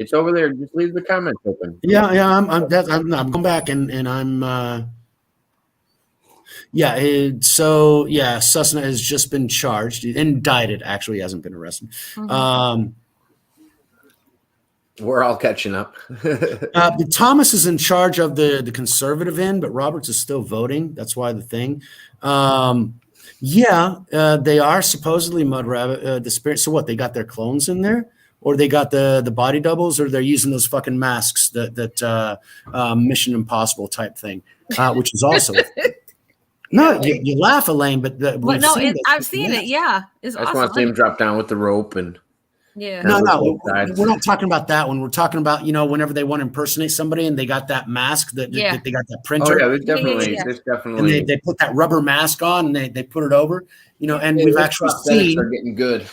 It's over there. Just leave the comments open. Yeah. I'm going back and I'm. So Susna has just been charged, indicted. Actually, he hasn't been arrested. We're all catching up. But Thomas is in charge of the conservative end, but Roberts is still voting. That's why the thing. They are supposedly Mud Rabbit. The spirit. So what? They got their clones in there, or they got the body doubles, or they're using those fucking masks that Mission Impossible type thing, which is also. No, you laugh, Elaine, but I've seen it. Yeah, it's I just want to see him drop down with the rope and. Yeah. No, we're not talking about that one. We're talking about whenever they want to impersonate somebody and they got that mask that they got that printer. Oh yeah, there's definitely. And they put that rubber mask on and they put it over. And we've actually seen. They're getting good.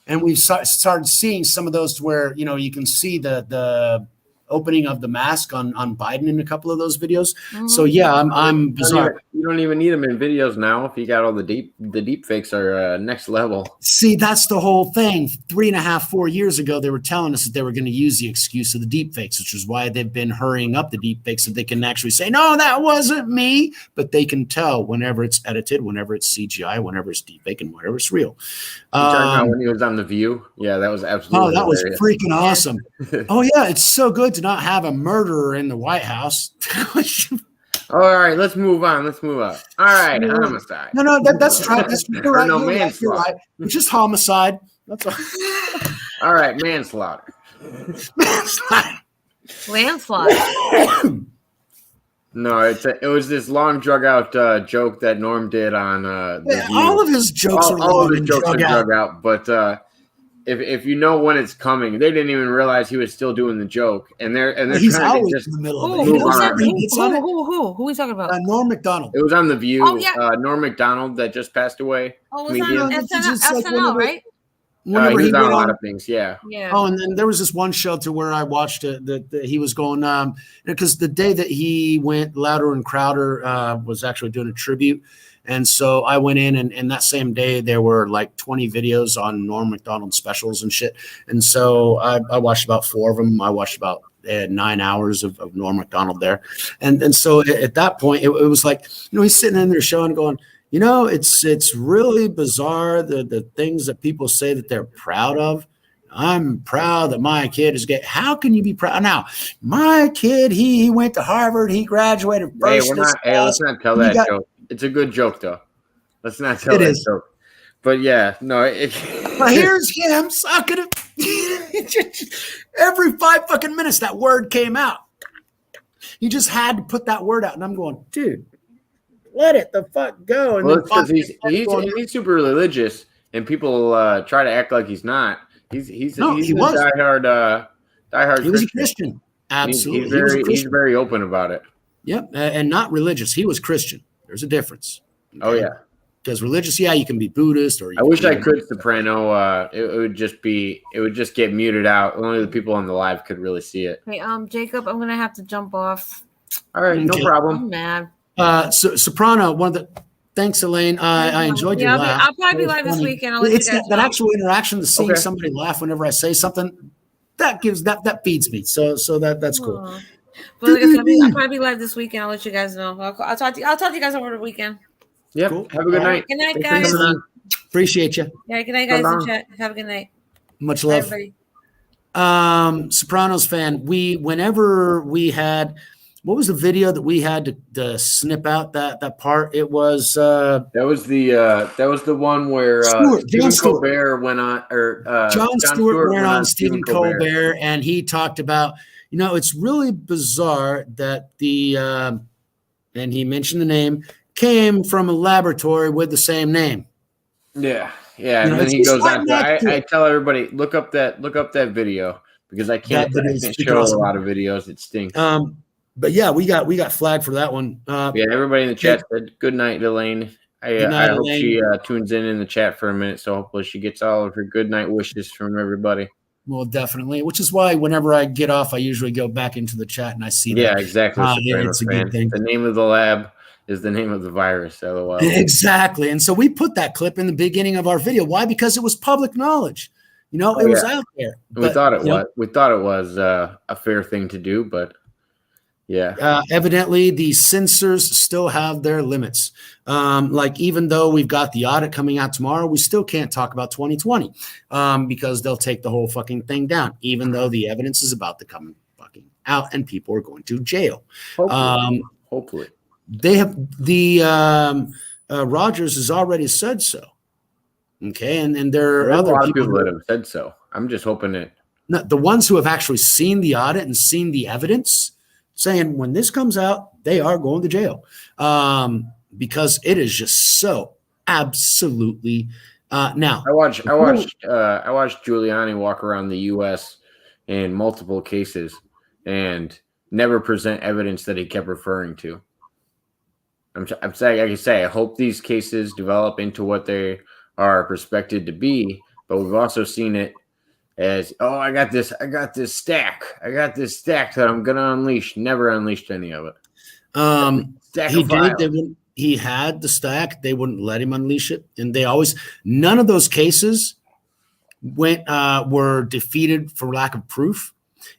And we've started seeing some of those where you can see the opening of the mask on Biden in a couple of those videos. Mm-hmm. So yeah, I'm bizarre. You don't even need them in videos now. If you got all the deep fakes are next level. See, that's the whole thing. 3.5-4 years ago, they were telling us that they were going to use the excuse of the deep fakes, which is why they've been hurrying up the deep fakes so they can actually say, no, that wasn't me. But they can tell whenever it's edited, whenever it's CGI, whenever it's deep fake, and whenever it's real. You talking about when he was on The View? Yeah, that was absolutely. Oh, that was freaking awesome. Oh yeah, it's so good to not have a murderer in the White House. All right, let's move on. All right, homicide. No, that's right. You're right. No, manslaughter. Right. It's just homicide. That's all. All right, manslaughter. Landslide. No, it was this long drug out joke that Norm did on all of his jokes are all of his jokes are drug out, but if you know when it's coming, they didn't even realize he was still doing the joke, and they're he's trying always to just in the middle of move it. Who are we talking about? Norm Macdonald. It was on The View. Oh, yeah. Norm Macdonald that just passed away. Oh, it was on SNL, right? He was on a lot of things, yeah. Oh, and then there was this one show to where I watched it that he was going because the day that he went, Louder and Crowder was actually doing a tribute. And so I went in, and that same day there were like 20 videos on Norm Macdonald specials and shit. And so I watched about 4 of them. I watched about 9 hours of Norm Macdonald there. And so at that point, it was like, he's sitting in there showing, going, it's really bizarre, the things that people say that they're proud of. I'm proud that my kid is gay. How can you be proud? Now, my kid, he went to Harvard. He graduated first. Let's not tell that joke. It's a good joke, though. Let's not tell that joke. But yeah, no. But here's him sucking it. Every 5 fucking minutes, that word came out. He just had to put that word out. And I'm going, dude, let it the fuck go. And because he's super religious, and people try to act like he's not. He's a diehard He was a Christian. Absolutely. He's very open about it. Yep, and not religious. He was Christian. There's a difference. Okay? Oh yeah. Because religious, you can be Buddhist or. I wish I could soprano. It would just get muted out. Only the people on the live could really see it. Hey, Jacob, I'm gonna have to jump off. All right, no problem. I'm mad. Soprano, thanks, Elaine. I enjoyed your laugh. I'll probably be live this weekend. It's that actual interaction, the seeing somebody laugh whenever I say something, that feeds me. So that's cool. Aww. But like I said, I'll probably be live this weekend. I'll let you guys know. I'll talk to you guys over the weekend. Yep. Cool. Have a good night. Good night, guys. Appreciate you. Yeah. Good night, guys. In chat. Have a good night. Much love. Bye, Sopranos fan. Whenever we had. What was the video that we had to snip out that part? It was that was the one where Stephen Colbert went on, or Jon Stewart went on Stephen Colbert, and he talked about it's really bizarre that and he mentioned the name, came from a laboratory with the same name. Yeah, and then he goes on. I tell everybody look up that video because I can't show a lot of videos. It stinks. But yeah, we got flagged for that one. Everybody in the chat said good night, Elaine. I hope she tunes in the chat for a minute, so hopefully she gets all of her good night wishes from everybody. Well, definitely, which is why whenever I get off, I usually go back into the chat and I see that. Yeah, exactly. It's a good thing. The name of the lab is the name of the virus, LOL. Exactly. And so we put that clip in the beginning of our video. Why? Because it was public knowledge. You know, it was out there. We thought it was. We thought it was a fair thing to do, but yeah. Evidently, the censors still have their limits. Like, even though we've got the audit coming out tomorrow, we still can't talk about 2020 because they'll take the whole fucking thing down, even though the evidence is about to come fucking out and people are going to jail. Hopefully. They have Rogers has already said so. Okay, and there are other a lot of people that have said so. I'm just hoping that the ones who have actually seen the audit and seen the evidence, saying when this comes out, they are going to jail because it is just so absolutely. Now, I watched Giuliani walk around the U.S. in multiple cases and never present evidence that he kept referring to. I'm saying, like I say, I hope these cases develop into what they are prospected to be, but we've also seen it as, oh, I got this stack that I'm gonna unleash. Never unleashed any of it. He did. He had the stack. They wouldn't let him unleash it, and none of those cases were defeated for lack of proof.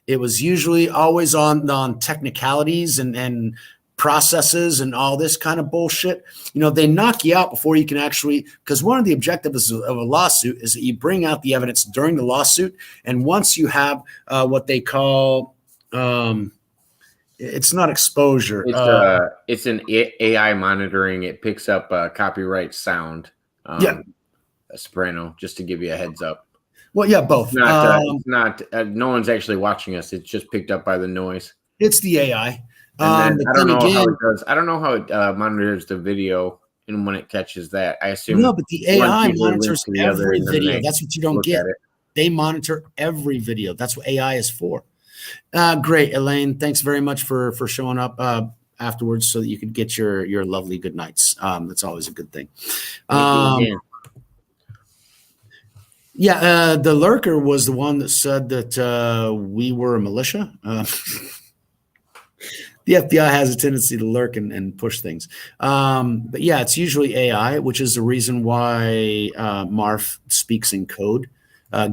It was usually always on technicalities and processes and all this kind of bullshit. You know, they knock you out before you can actually, because one of the objectives of a lawsuit is that you bring out the evidence during the lawsuit. And once you have what they call, it's not exposure. It's an AI monitoring. It picks up copyright sound. A soprano, just to give you a heads up. Well, yeah, both. It's not no one's actually watching us. It's just picked up by the noise. It's the AI. I don't know how it does. I don't know how it monitors the video and when it catches that. I assume no, but the AI monitors every video. That's what you don't get. They monitor every video. That's what AI is for. Great, Elaine. Thanks very much for showing up afterwards so that you could get your lovely good nights. That's always a good thing. The lurker was the one that said that we were a militia. The FBI has a tendency to lurk and push things. But yeah, it's usually AI, which is the reason why Marf speaks in code.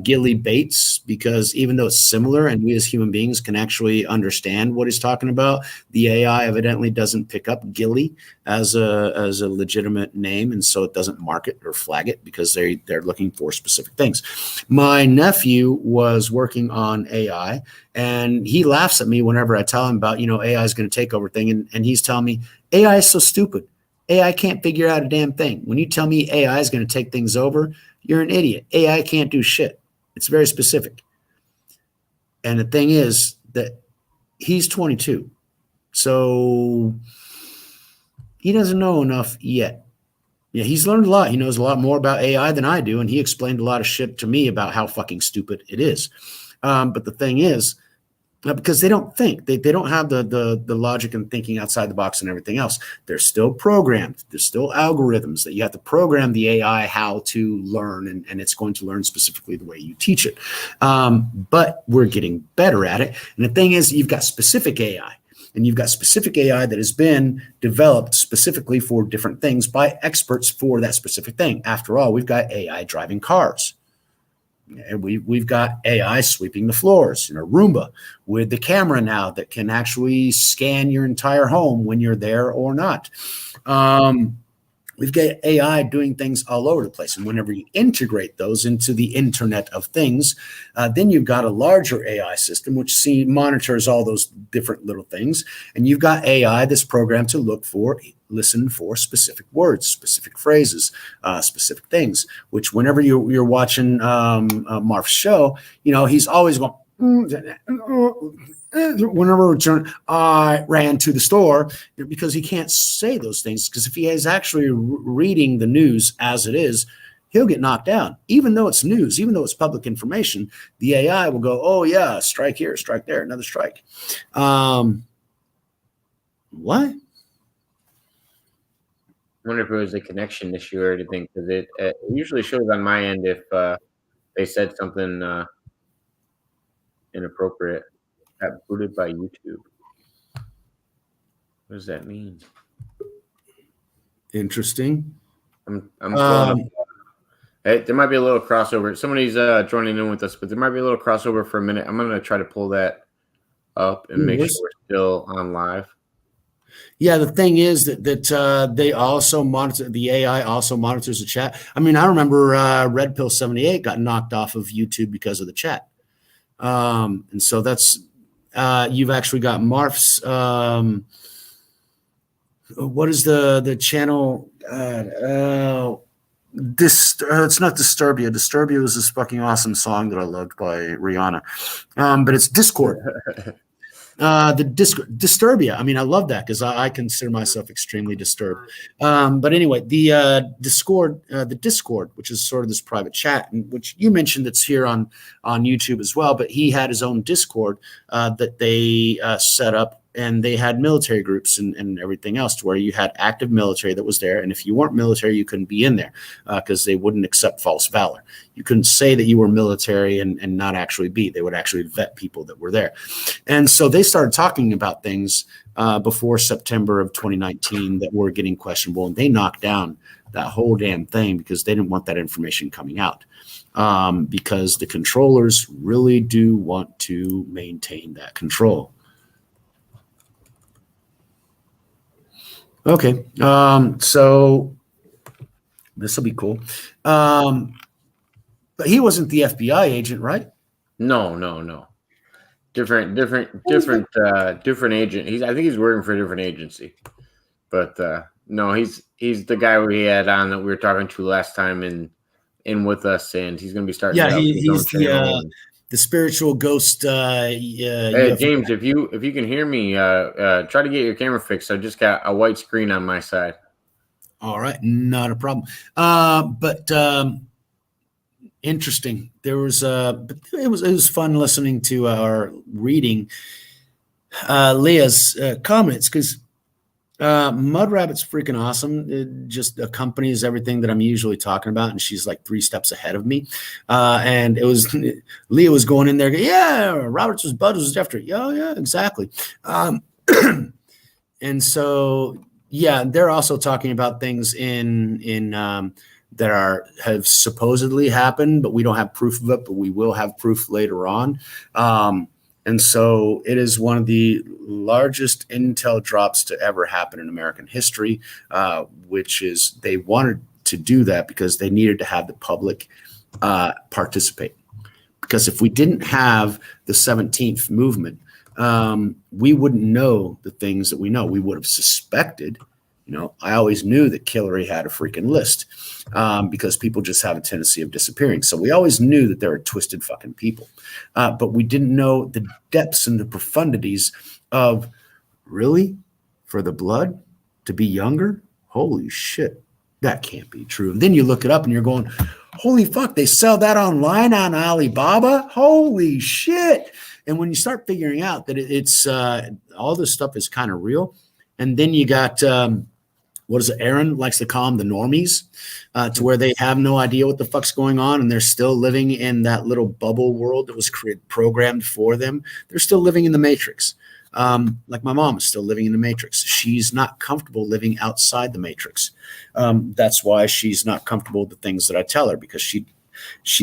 Gilly Bates, because even though it's similar and we as human beings can actually understand what he's talking about, the AI evidently doesn't pick up Gilly as a legitimate name, and so it doesn't mark it or flag it because they're looking for specific things. My nephew was working on AI, and he laughs at me whenever I tell him about, AI is going to take over thing, and he's telling me AI is so stupid. AI can't figure out a damn thing. When you tell me AI is going to take things over, you're an idiot. AI can't do shit. It's very specific. And the thing is that he's 22. So he doesn't know enough yet. Yeah, he's learned a lot. He knows a lot more about AI than I do. And he explained a lot of shit to me about how fucking stupid it is. But the thing is, because they don't think, they don't have the logic and thinking outside the box and everything else. They're still programmed. There's still algorithms that you have to program the AI how to learn, and it's going to learn specifically the way you teach it. But we're getting better at it. And the thing is, you've got specific AI, and you've got specific AI that has been developed specifically for different things by experts for that specific thing. After all, we've got AI driving cars. We've got AI sweeping the floors, Roomba with the camera now that can actually scan your entire home when you're there or not. We've got AI doing things all over the place. And whenever you integrate those into the Internet of Things, then you've got a larger AI system which monitors all those different little things. And you've got AI that's programmed to listen for specific words, specific phrases, specific things, which whenever you're watching Marf's show, he's always going, whenever I ran to the store, because he can't say those things, because if he is actually reading the news as it is, he'll get knocked down. Even though it's news, even though it's public information, the AI will go, oh yeah, strike here, strike there, another strike. What? I wonder if it was a connection issue or anything, because it usually shows on my end if they said something inappropriate. Got booted by YouTube. What does that mean? Interesting. I'm Hey, there might be a little crossover. Somebody's joining in with us, but there might be a little crossover for a minute. I'm going to try to pull that up and make sure we're still on live. Yeah, the thing is that they also monitor, the AI also monitors the chat. I mean, I remember Red Pill 78 got knocked off of YouTube because of the chat. And so that's you've actually got Marf's what is the channel? It's not Disturbia. Disturbia was this fucking awesome song that I loved by Rihanna. But it's Discord. Disturbia. I mean, I love that because I consider myself extremely disturbed. But anyway, the Discord, which is sort of this private chat, and which you mentioned that's here on YouTube as well. But he had his own Discord that they set up, and they had military groups and everything else to where you had active military that was there. And if you weren't military, you couldn't be in there because they wouldn't accept false valor. You couldn't say that you were military and not actually be. They would actually vet people that were there. And so they started talking about things before September of 2019 that were getting questionable, and they knocked down that whole damn thing because they didn't want that information coming out. Because the controllers really do want to maintain that control. Okay, so this will be cool. But he wasn't the FBI agent, right? No. Different agent. I think he's working for a different agency. But no, he's the guy we had on that we were talking to last time in with us, and he's going to be starting. Yeah, he's the spiritual ghost. Hey, James, if you can hear me, try to get your camera fixed. I just got a white screen on my side. All right, not a problem. But interesting. There was it was fun listening to our reading Leah's comments because Mud Rabbit's freaking awesome. It just accompanies everything that I'm usually talking about, and she's like 3 steps ahead of me. And it was Leah was going in there, yeah, Roberts was Bud was after it. Yeah, exactly. And so yeah, they're also talking about things in that have supposedly happened, but we don't have proof of it, but we will have proof later on. And so it is one of the largest intel drops to ever happen in American history, which is they wanted to do that because they needed to have the public participate. Because if we didn't have the 17th movement, we wouldn't know the things that we know. We would have suspected. I always knew that Hillary had a freaking list because people just have a tendency of disappearing. So we always knew that there were twisted fucking people. But we didn't know the depths and the profundities of really for the blood to be younger. Holy shit, that can't be true. And then you look it up and you're going, holy fuck, they sell that online on Alibaba. Holy shit. And when you start figuring out that it's all this stuff is kind of real. And then you got what is it? Aaron likes to call them the normies, to where they have no idea what the fuck's going on, and they're still living in that little bubble world that was programmed for them. They're still living in the matrix. Like my mom is still living in the matrix. She's not comfortable living outside the matrix. That's why she's not comfortable with the things that I tell her, because she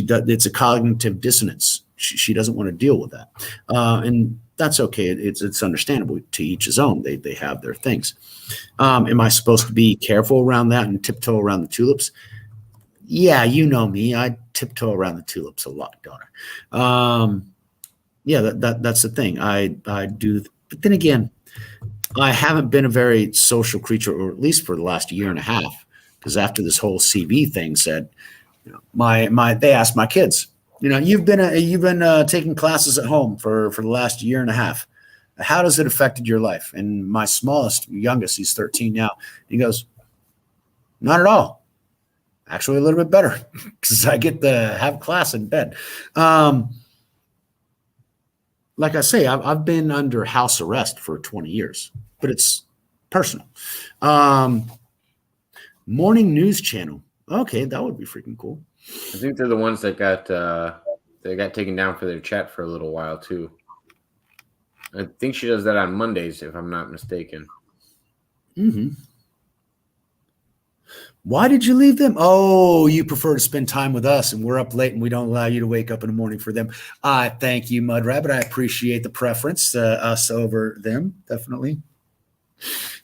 does. It's a cognitive dissonance. She doesn't want to deal with that, and that's okay. It's understandable. To each his own. They have their things. Am I supposed to be careful around that and tiptoe around the tulips? Yeah, you know me. I tiptoe around the tulips a lot, don't I? Yeah, that's the thing. I do. But then again, I haven't been a very social creature, or at least for the last year and a half, because after this whole CV thing said, they asked my kids, you've been taking classes at home for the last year and a half. How does it affected your life? And my youngest, he's 13 now. He goes, not at all. Actually, a little bit better because I get to have class in bed. Like I say, I've been under house arrest for 20 years, but it's personal. Morning news channel. Okay, that would be freaking cool. I think they're the ones that got taken down for their chat for a little while too. I think she does that on Mondays, if I'm not mistaken. Mm-hmm. Why did you leave them? Oh, you prefer to spend time with us, and we're up late, and we don't allow you to wake up in the morning for them. I thank you, Mud Rabbit. I appreciate the preference, us over them, definitely.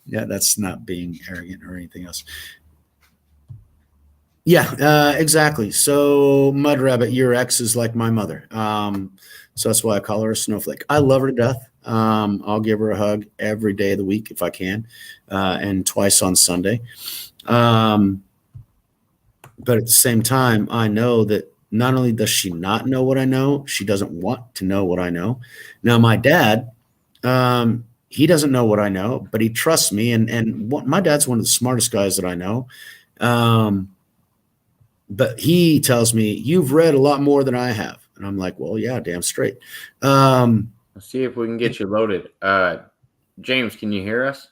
Yeah, that's not being arrogant or anything else. Yeah, exactly. So, Mud Rabbit, your ex is like my mother. So that's why I call her a snowflake. I love her to death. I'll give her a hug every day of the week if I can, and twice on Sunday. But at the same time, I know that not only does she not know what I know, she doesn't want to know what I know. Now, my dad, he doesn't know what I know, but he trusts me. And my dad's one of the smartest guys that I know. But he tells me, you've read a lot more than I have. And I'm like, well, yeah, damn straight. Let's see if we can get you loaded. James, can you hear us?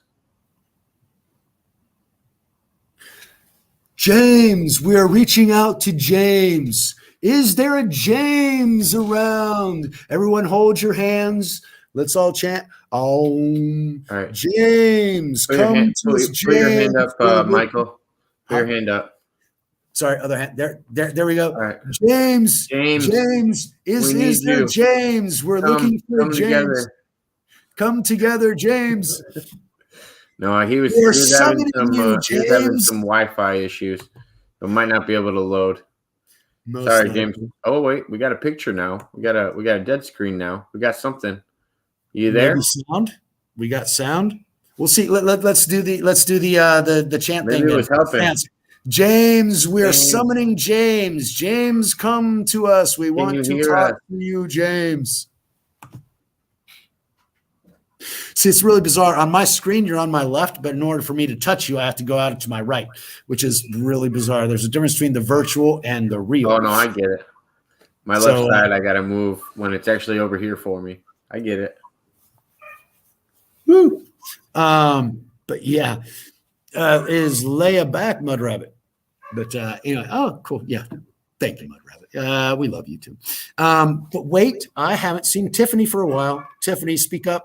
James, we are reaching out to James. Is there a James around? Everyone hold your hands. Let's all chant. Oh, all right. James, put come to us, James. Put your hand up, Michael. Put your hand up. Sorry, other hand. There we go. All right. James, is there you. James? We're looking for James. Together. Come together, James. No, he was having some Wi-Fi issues. So might not be able to load. Sorry, James. Oh wait, we got a picture now. We got a dead screen now. We got something. You there? Maybe sound. We got sound. We'll see. Let's do the chant Maybe thing. It was helping. James, we're summoning James. James, come to us. We want to talk to you, James. See, it's really bizarre. On my screen, you're on my left, but in order for me to touch you, I have to go out to my right, which is really bizarre. There's a difference between the virtual and the real. Oh, no, I get it. My left side, I got to move when it's actually over here for me. I get it. Woo. But yeah, is Leia back, Mud Rabbit? But anyway, oh, cool. Yeah. Thank you, Mud Rabbit. We love you too. But wait, I haven't seen Tiffany for a while. Tiffany, speak up.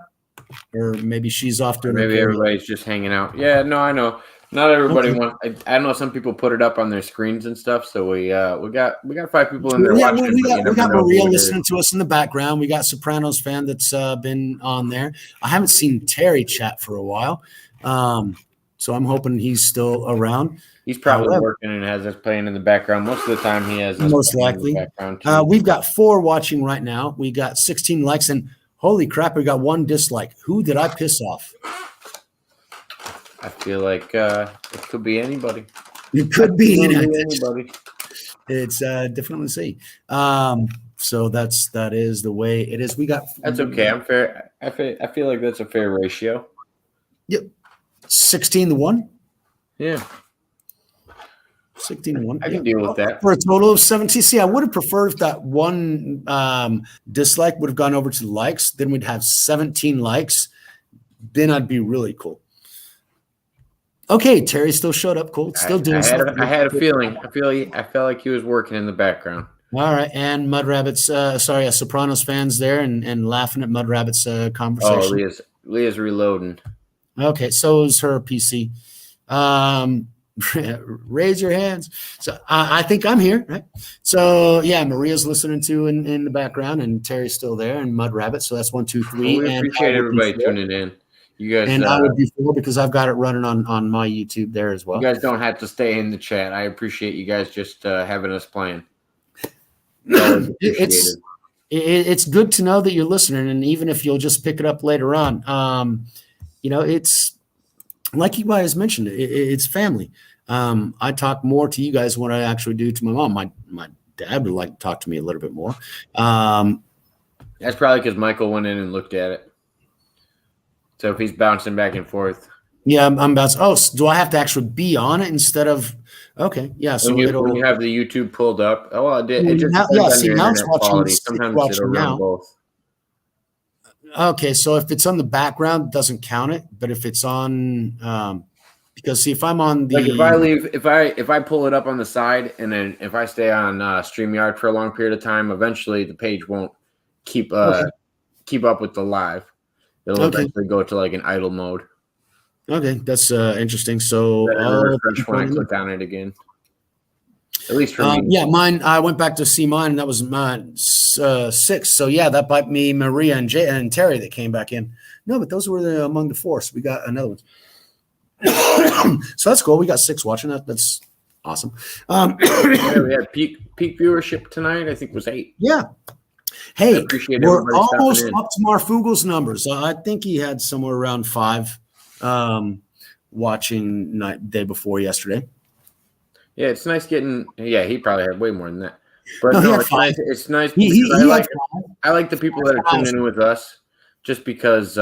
Or maybe she's off doing. Maybe everybody's just hanging out. Yeah, no, I know. Not everybody wants. I know some people put it up on their screens and stuff. So we got 5 people in there watching. We got Maria listening to us in the background. We got Sopranos fan that's been on there. I haven't seen Terry chat for a while, so I'm hoping he's still around. He's probably working and has us playing in the background. Most of the time, he has us most likely. In the background too. We've got 4 watching right now. We got 16 likes and. Holy crap, we got 1 dislike. Who did I piss off? I feel like it could be anybody. It could be anybody. It's difficult to see. So that is the way it is. We got. That's okay. I'm fair. I feel like that's a fair ratio. Yep. 16-1. Yeah. 16-1. I can deal with that. For a total of 17. See, I would have preferred if that 1 dislike would have gone over to likes. Then we'd have 17 likes. Then I'd be really cool. Okay, Terry still showed up. Cool. Still doing something. I had a feeling. I felt like he was working in the background. All right. And Mud Rabbit's, Sopranos fans there and laughing at Mud Rabbit's conversation. Oh, Leah's reloading. Okay. So is her PC. Raise your hands. So I think I'm here, right? So yeah, Maria's listening to in the background, and Terry's still there, and Mud Rabbit. So that's 1, 2, 3. Well, we appreciate everybody tuning in. You guys, and I would be 4 because I've got it running on my YouTube there as well. You guys don't have to stay in the chat. I appreciate you guys just having us playing. It's good to know that you're listening, and even if you'll just pick it up later on, it's. Like you guys mentioned, it's family. I talk more to you guys than what I actually do to my mom. My dad would like to talk to me a little bit more. That's probably because Michael went in and looked at it. So if he's bouncing back and forth. Yeah, I'm bouncing. Oh, so do I have to actually be on it instead of? Okay, yeah. So when you have the YouTube pulled up, it just depends on your internet quality. Sometimes it'll run both. Okay, so if it's on the background, it doesn't count it. But if it's on, because see, if I'm on the, like if I pull it up on the side, and then if I stay on StreamYard for a long period of time, eventually the page won't keep up with the live. It'll eventually go to like an idle mode. Okay, that's interesting. So Better to I'll refresh keep when I on- click on it again. At least for me. yeah, mine. I went back to see mine. And that was mine 6. So yeah, that might be Maria and Jay and Terry that came back in. No, but those were among the 4. So we got another one. So that's cool. We got 6 watching that. That's awesome. Yeah, we had peak viewership tonight. I think it was 8. Yeah. Hey, appreciate we're everybody stopping almost in. up to Marfugel's numbers. I think he had somewhere around 5 watching day before yesterday. Yeah, it's nice getting. Yeah, he probably had way more than that. But No, he no, had it's 5. nice. It's nice He because had 5. I like the people that are tuning in with us, just because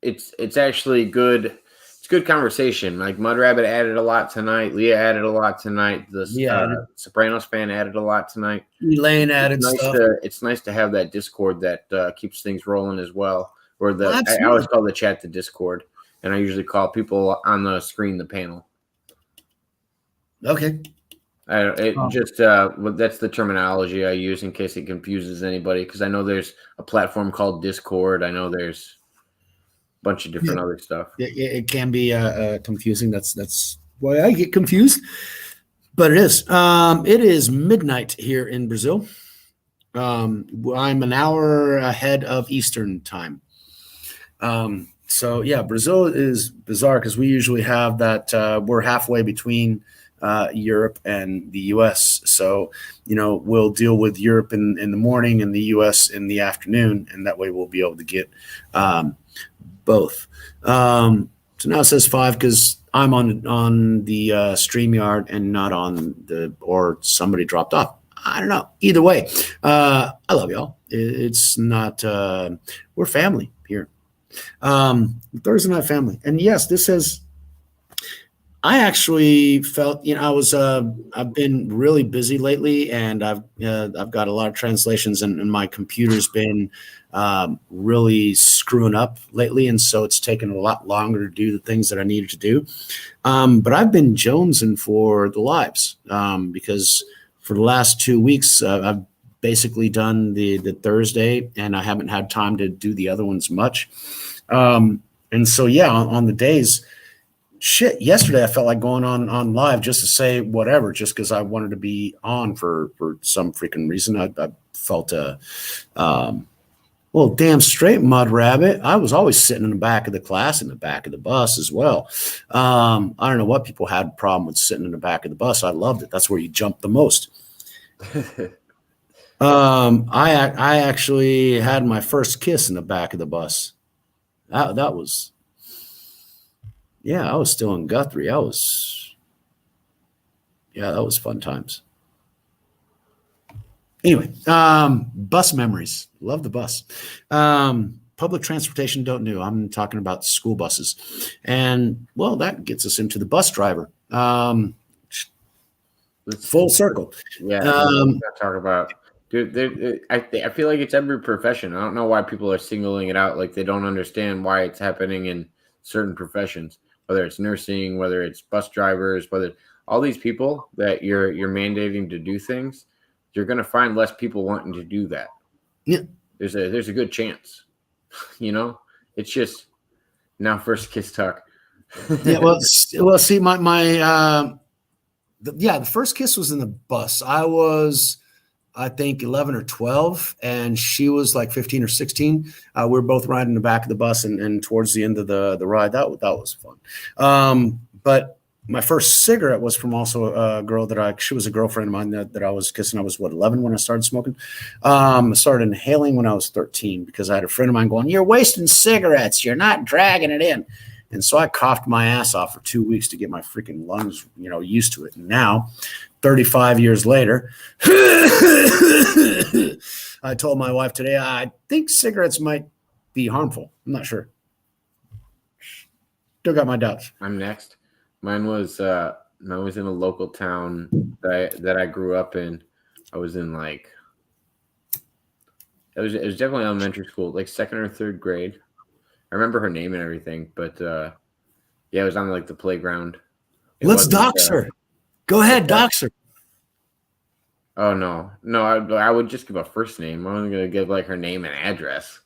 it's actually good. It's good conversation. Like Mud Rabbit added a lot tonight. Leah added a lot tonight. The Sopranos fan added a lot tonight. Elaine added stuff. It's nice to have that Discord that keeps things rolling as well. Or I Absolutely. always call the chat the Discord, and I usually call people on the screen the panel. Okay. That's the terminology I use in case it confuses anybody, because I know there's a platform called Discord. I know there's a bunch of different other stuff. It can be confusing. That's why I get confused. But it is. It is midnight here in Brazil. I'm an hour ahead of Eastern time. So yeah, Brazil is bizarre because we usually have that. We're halfway between Europe and the U.S. So, we'll deal with Europe in the morning and the U.S. in the afternoon, and that way we'll be able to get both. So now it says 5 because I'm on the StreamYard and not on or somebody dropped off. I don't know. Either way, I love y'all. It's not we're family here. Thursday night family, and yes, this has. I actually felt, I've been really busy lately, and I've got a lot of translations, and my computer's been really screwing up lately, and so it's taken a lot longer to do the things that I needed to do. But I've been jonesing for the lives because for the last 2 weeks, I've basically done the Thursday, and I haven't had time to do the other ones much. And so, yeah, on the days. Shit, yesterday I felt like going on live just to say whatever, just because I wanted to be on for some freaking reason. I felt well, damn straight, Mud Rabbit. I was always sitting in the back of the class, in the back of the bus as well. I don't know what people had a problem with sitting in the back of the bus. I loved it. That's where you jumped the most. I actually had my first kiss in the back of the bus. That was. Yeah, I was still in Guthrie. That was fun times. Anyway, bus memories. Love the bus. Public transportation, don't know. I'm talking about school buses. And, well, that gets us into the bus driver. Full circle. Yeah, talk about. Dude, I feel like it's every profession. I don't know why people are singling it out. Like they don't understand why it's happening in certain professions. Whether it's nursing, whether it's bus drivers, whether all these people that you're mandating to do things, you're going to find less people wanting to do that. Yeah, there's a good chance. It's just now first kiss talk. Yeah, well, see, the first kiss was in the bus. I was, I think, 11 or 12, and she was like 15 or 16. We were both riding in the back of the bus, and towards the end of the ride, that was fun. But my first cigarette was from also a girl she was a girlfriend of mine that I was kissing. I was 11 when I started smoking. I started inhaling when I was 13 because I had a friend of mine going, "You're wasting cigarettes. You're not dragging it in." And so I coughed my ass off for 2 weeks to get my freaking lungs, used to it. And now, 35 years later, I told my wife today, I think cigarettes might be harmful. I'm not sure. Still got my doubts. I'm next. Mine was in a local town that I grew up in. I was in it was definitely elementary school, like 2nd or 3rd grade. I remember her name and everything, but it was on the playground. Let's dox her. Go ahead, dox her. Oh no! I would just give a first name. I'm only gonna give her name and address.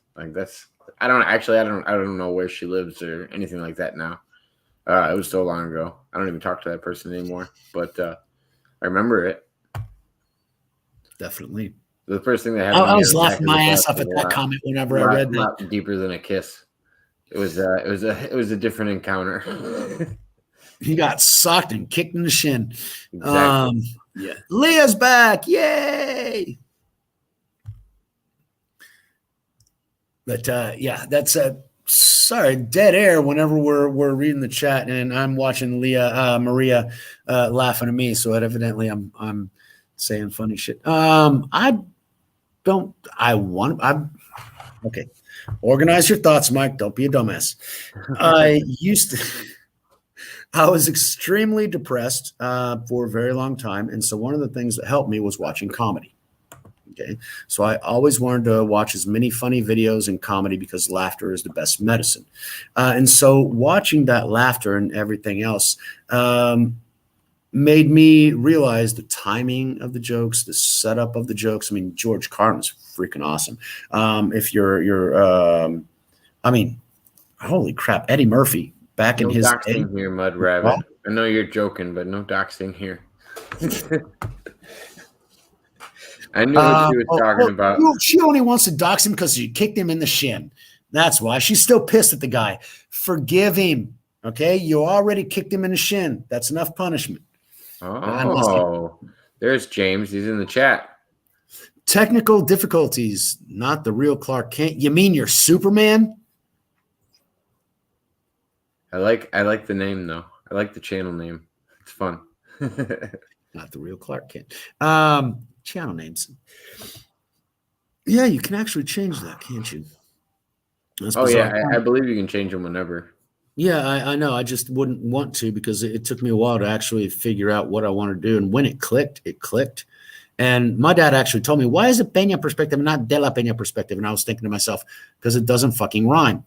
I don't know where she lives or anything like that now. It was so long ago. I don't even talk to that person anymore. But I remember it. Definitely. The first thing that happened. I was laughing my ass off at that comment whenever I read that. Lot deeper than a kiss. It was a different encounter. He got socked and kicked in the shin. Exactly. Yeah. Leah's back. Yay. But yeah, that's sorry, dead air whenever we're reading the chat and I'm watching Maria laughing at me. So evidently I'm saying funny shit. Okay. Organize your thoughts, Mike. Don't be a dumbass. I was extremely depressed for a very long time. And so one of the things that helped me was watching comedy. Okay. So I always wanted to watch as many funny videos and comedy because laughter is the best medicine. And so watching that laughter and everything else made me realize the timing of the jokes, the setup of the jokes. I mean, George Carlin was freaking awesome. If holy crap, Eddie Murphy back in his day. Here, Mud Rabbit. What? I know you're joking, but no doxing here. I knew what she was talking about. She only wants to dox him because you kicked him in the shin. That's why. She's still pissed at the guy. Forgive him. Okay? You already kicked him in the shin. That's enough punishment. Oh, there's James. He's in the chat. Technical difficulties. Not the real Clark Kent. You mean you're Superman? I like the name, though. I like the channel name. It's fun. Not the real Clark Kent. Channel names. Yeah, you can actually change that, can't you? I believe you can change them whenever. Yeah, I know. I just wouldn't want to because it took me a while to actually figure out what I want to do. And when it clicked, it clicked. And my dad actually told me, why is it Peña Perspective and not De La Peña Perspective? And I was thinking to myself, because it doesn't fucking rhyme.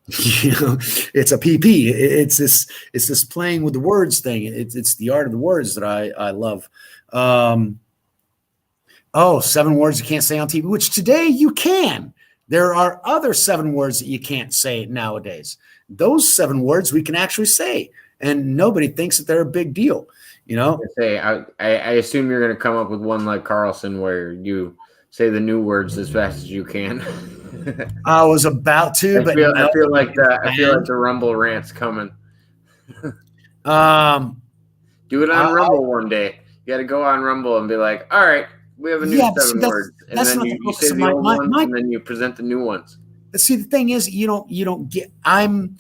It's a PP. It's this playing with the words thing. It's the art of the words that I love. 7 words you can't say on TV, which today you can. There are other 7 words that you can't say nowadays. Those 7 words we can actually say, and nobody thinks that they're a big deal. I assume you're going to come up with one like Carlson, where you say the new words as fast as you can. I was about to, I feel like the Rumble rant's coming. Do it on Rumble one day. You got to go on Rumble and be like, all right, we have a new 7 words, and then you say the old ones, and then you present the new ones. See, the thing is, you don't get. I'm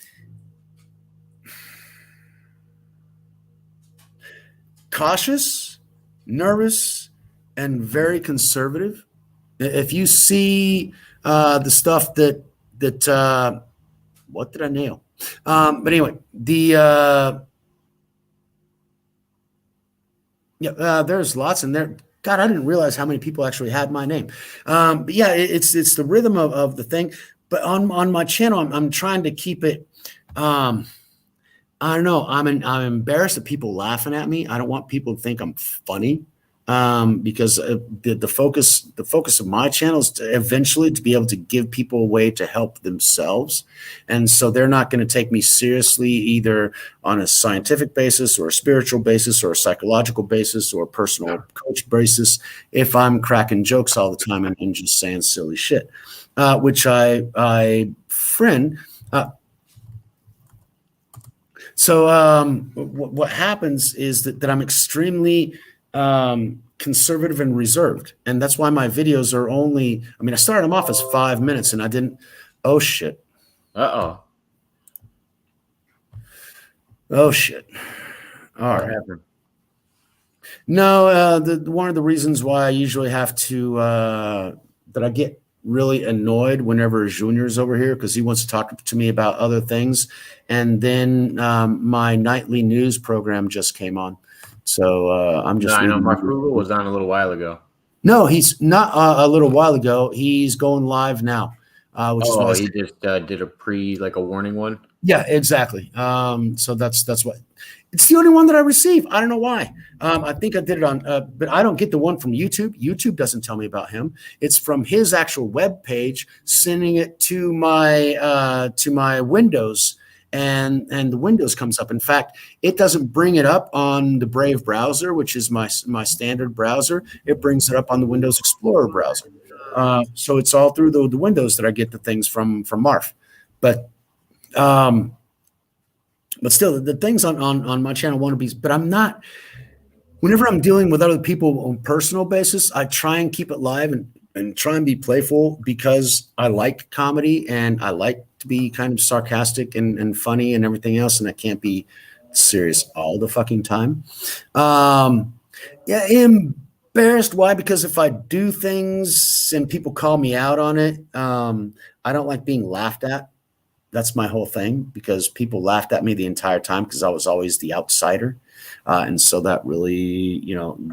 cautious, nervous, and very conservative. If you see the stuff that what did I nail? But anyway, there's lots in there. God, I didn't realize how many people actually had my name. But yeah, it's the rhythm of the thing. But on my channel, I'm trying to keep it. I don't know. I'm embarrassed at people laughing at me. I don't want people to think I'm funny. Because the focus of my channel is to eventually to be able to give people a way to help themselves. And so they're not going to take me seriously either on a scientific basis or a spiritual basis or a psychological basis or a personal coach basis if I'm cracking jokes all the time and just saying silly shit, which I friend. So what happens is that I'm extremely conservative and reserved. And that's why my videos are only, I started them off as 5 minutes and I didn't, oh shit. Uh-oh. Oh shit. All right. No, one of the reasons why I usually have to, that I get really annoyed whenever Junior's over here because he wants to talk to me about other things. And then my nightly news program just came on. So I'm just. I know Mark Rubel was on a little while ago. No, he's not a little while ago. He's going live now. He just did a warning one. Yeah, exactly. So that's what it's the only one that I receive. I don't know why. I think I did it on, but I don't get the one from YouTube. YouTube doesn't tell me about him. It's from his actual web page, sending it to my Windows, and the Windows comes up. In fact, it doesn't bring it up on the Brave browser, which is my standard browser. It brings it up on the Windows Explorer browser. So it's all through the Windows that I get the things from Marf. But still, the things on my channel want to be, but I'm not, whenever I'm dealing with other people on a personal basis, I try and keep it live and try and be playful because I like comedy and I like to be kind of sarcastic and funny and everything else. And I can't be serious all the fucking time. Yeah, embarrassed. Why? Because if I do things and people call me out on it, I don't like being laughed at. That's my whole thing, because people laughed at me the entire time because I was always the outsider. And so that really,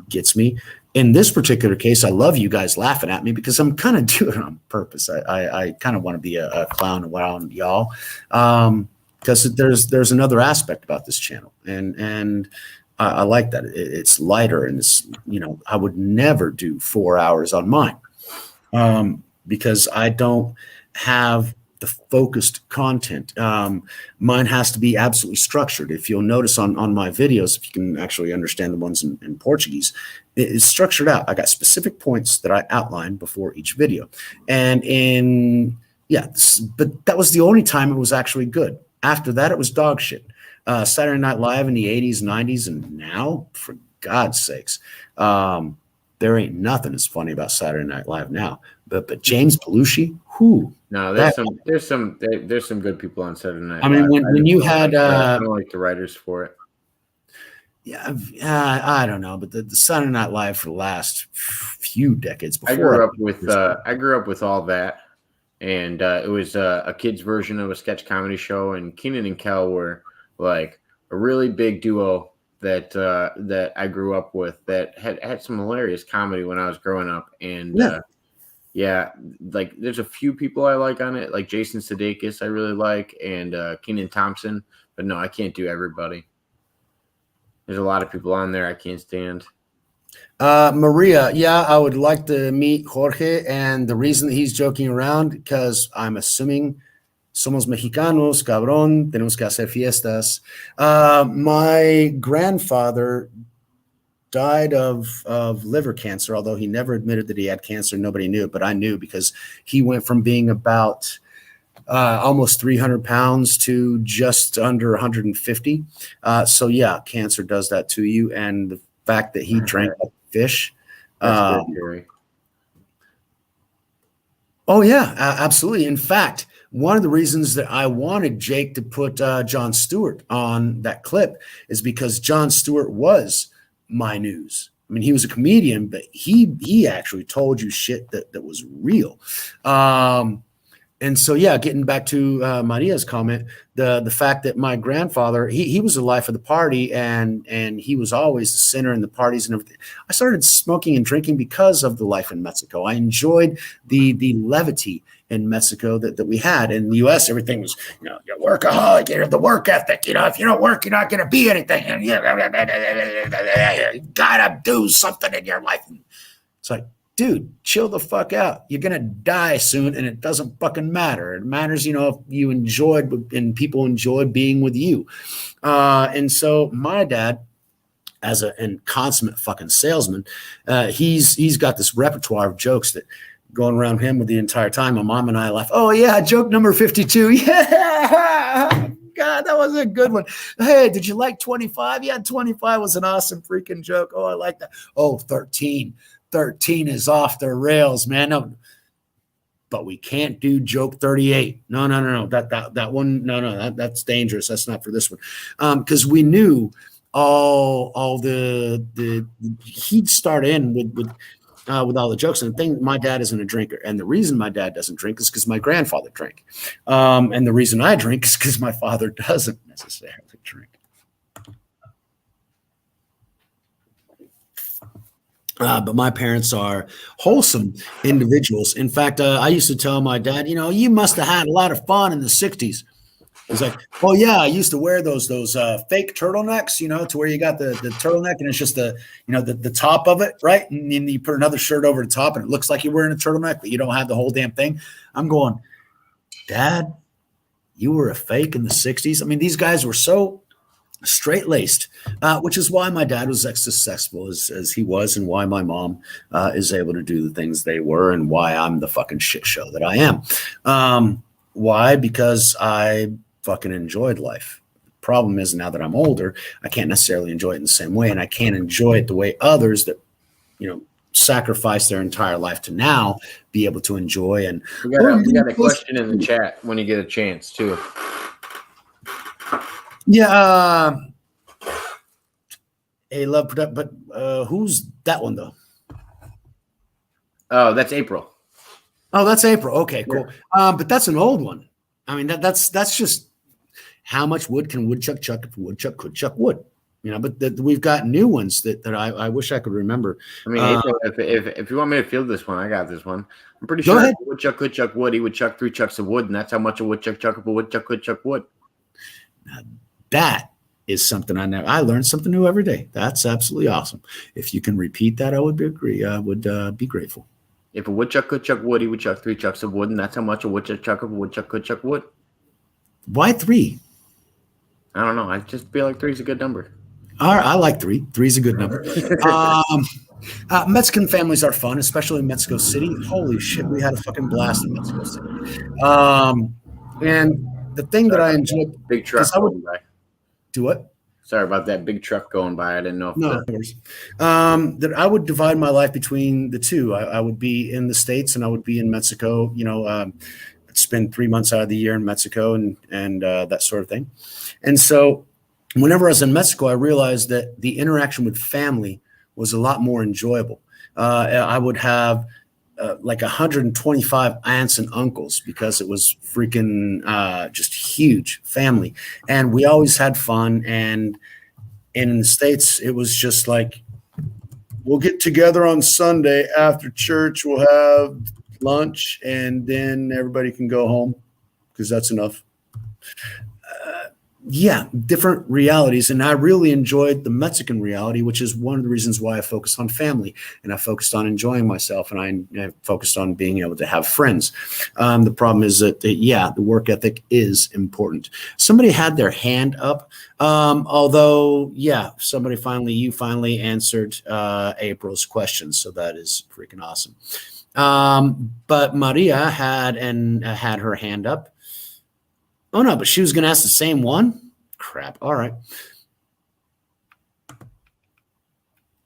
gets me. In this particular case, I love you guys laughing at me because I'm kind of doing it on purpose. I kind of want to be a clown around y'all, because there's another aspect about this channel. And I like that. It's lighter, and it's, I would never do 4 hours on mine, because I don't have the focused content. Mine has to be absolutely structured. If you'll notice on my videos, if you can actually understand the ones in Portuguese, it's structured out. I got specific points that I outline before each video. And but that was the only time it was actually good. After that, it was dog shit. Saturday Night Live in the 80s, 90s, and now, for God's sakes, there ain't nothing as funny about Saturday Night Live now. But James Belushi, who? No, there's some good people on Saturday Night Live. I mean, when you had, I don't like the writers for it. Yeah, I don't know, but the Saturday Night Live for the last few decades before. I grew up with all that, and it was a kid's version of a sketch comedy show, and Keenan and Kel were like a really big duo that I grew up with that had some hilarious comedy when I was growing up, and like there's a few people I like on it, like Jason Sudeikis I really like, and Kenan Thompson, but no, I can't do everybody. There's a lot of people on there I can't stand. Maria, yeah, I would like to meet Jorge, and the reason that he's joking around, because I'm assuming somos mexicanos, cabrón, tenemos que hacer fiestas. My grandfather died of liver cancer, although he never admitted that he had cancer. Nobody knew, but I knew, because he went from being about almost 300 pounds to just under 150. So yeah, cancer does that to you. And the fact that he drank fish. Oh yeah, absolutely. In fact, one of the reasons that I wanted Jake to put Jon Stewart on that clip is because Jon Stewart was my news. I mean, he was a comedian, but he actually told you shit that was real. And so, yeah, getting back to Maria's comment, the fact that my grandfather, he was the life of the party, and he was always the center in the parties and everything. I started smoking and drinking because of the life in Mexico. I enjoyed the levity in Mexico that we had. In the U.S., everything was, you're workaholic, you have the work ethic. If you don't work, you're not going to be anything. You got to do something in your life. It's like, dude, chill the fuck out. You're going to die soon, and it doesn't fucking matter. It matters, if you enjoyed and people enjoyed being with you. And so my dad, as a consummate fucking salesman, he's got this repertoire of jokes that going around him with the entire time. My mom and I laugh. Oh, yeah, joke number 52. Yeah. God, that was a good one. Hey, did you like 25? Yeah, 25 was an awesome freaking joke. Oh, I like that. Oh, 13. 13 is off the rails, man. No, but we can't do joke 38. No. That one, no, that's dangerous. That's not for this one. Because we knew all the he'd start in with all the jokes. And the thing, my dad isn't a drinker, and the reason my dad doesn't drink is because my grandfather drank, and the reason I drink is because my father doesn't necessarily drink. But my parents are wholesome individuals. In fact, I used to tell my dad, you must have had a lot of fun in the 60s. He's like, "Oh yeah, I used to wear those fake turtlenecks, to where you got the turtleneck and it's just the top of it, right? And then you put another shirt over the top and it looks like you're wearing a turtleneck, but you don't have the whole damn thing." I'm going, "Dad, you were a fake in the 60s." I mean, these guys were so straight-laced, which is why my dad was as successful as he was, and why my mom is able to do the things they were, and why I'm the fucking shit show that I am. Why? Because I fucking enjoyed life. The problem is, now that I'm older, I can't necessarily enjoy it in the same way, and I can't enjoy it the way others that sacrifice their entire life to now be able to enjoy. And we got a question in the chat when you get a chance too. Yeah, a love product, but who's that one though? Oh, that's April. Oh, that's April. Okay, cool. Yeah. But that's an old one. I mean, that's just how much wood can woodchuck chuck if a woodchuck could chuck wood. But we've got new ones that I wish I could remember. I mean, April, if you want me to field this one, I got this one. I'm pretty sure if a woodchuck could chuck wood, he would chuck 3 chucks of wood, and that's how much a woodchuck chuck if a woodchuck could chuck wood. That is something I learned something new every day. That's absolutely awesome. If you can repeat that, I would be grateful. If a woodchuck could chuck wood, he would chuck 3 chucks of wood, and that's how much a woodchuck chuck if a woodchuck could chuck wood. Why 3? I don't know. I just feel like 3 is a good number. All right, I like 3. 3 is a good number. Mexican families are fun, especially in Mexico City. Holy shit, we had a fucking blast in Mexico City. And the thing that I enjoyed, big truck going by. Do what? Sorry about that big truck going by. I didn't know. That I would divide my life between the two. I would be in the States and I would be in Mexico. I'd spend 3 months out of the year in Mexico and that sort of thing. And so whenever I was in Mexico, I realized that the interaction with family was a lot more enjoyable. I would have like 125 aunts and uncles because it was freaking just huge family. And we always had fun. And in the States, it was just like, we'll get together on Sunday after church, we'll have lunch, and then everybody can go home because that's enough. Different realities. And I really enjoyed the Mexican reality, which is one of the reasons why I focused on family and I focused on enjoying myself and I focused on being able to have friends. The problem is that, the work ethic is important. Somebody had their hand up. Although, you finally answered April's question. So that is freaking awesome. But Maria had her hand up. Oh, no, but she was going to ask the same one? Crap. All right.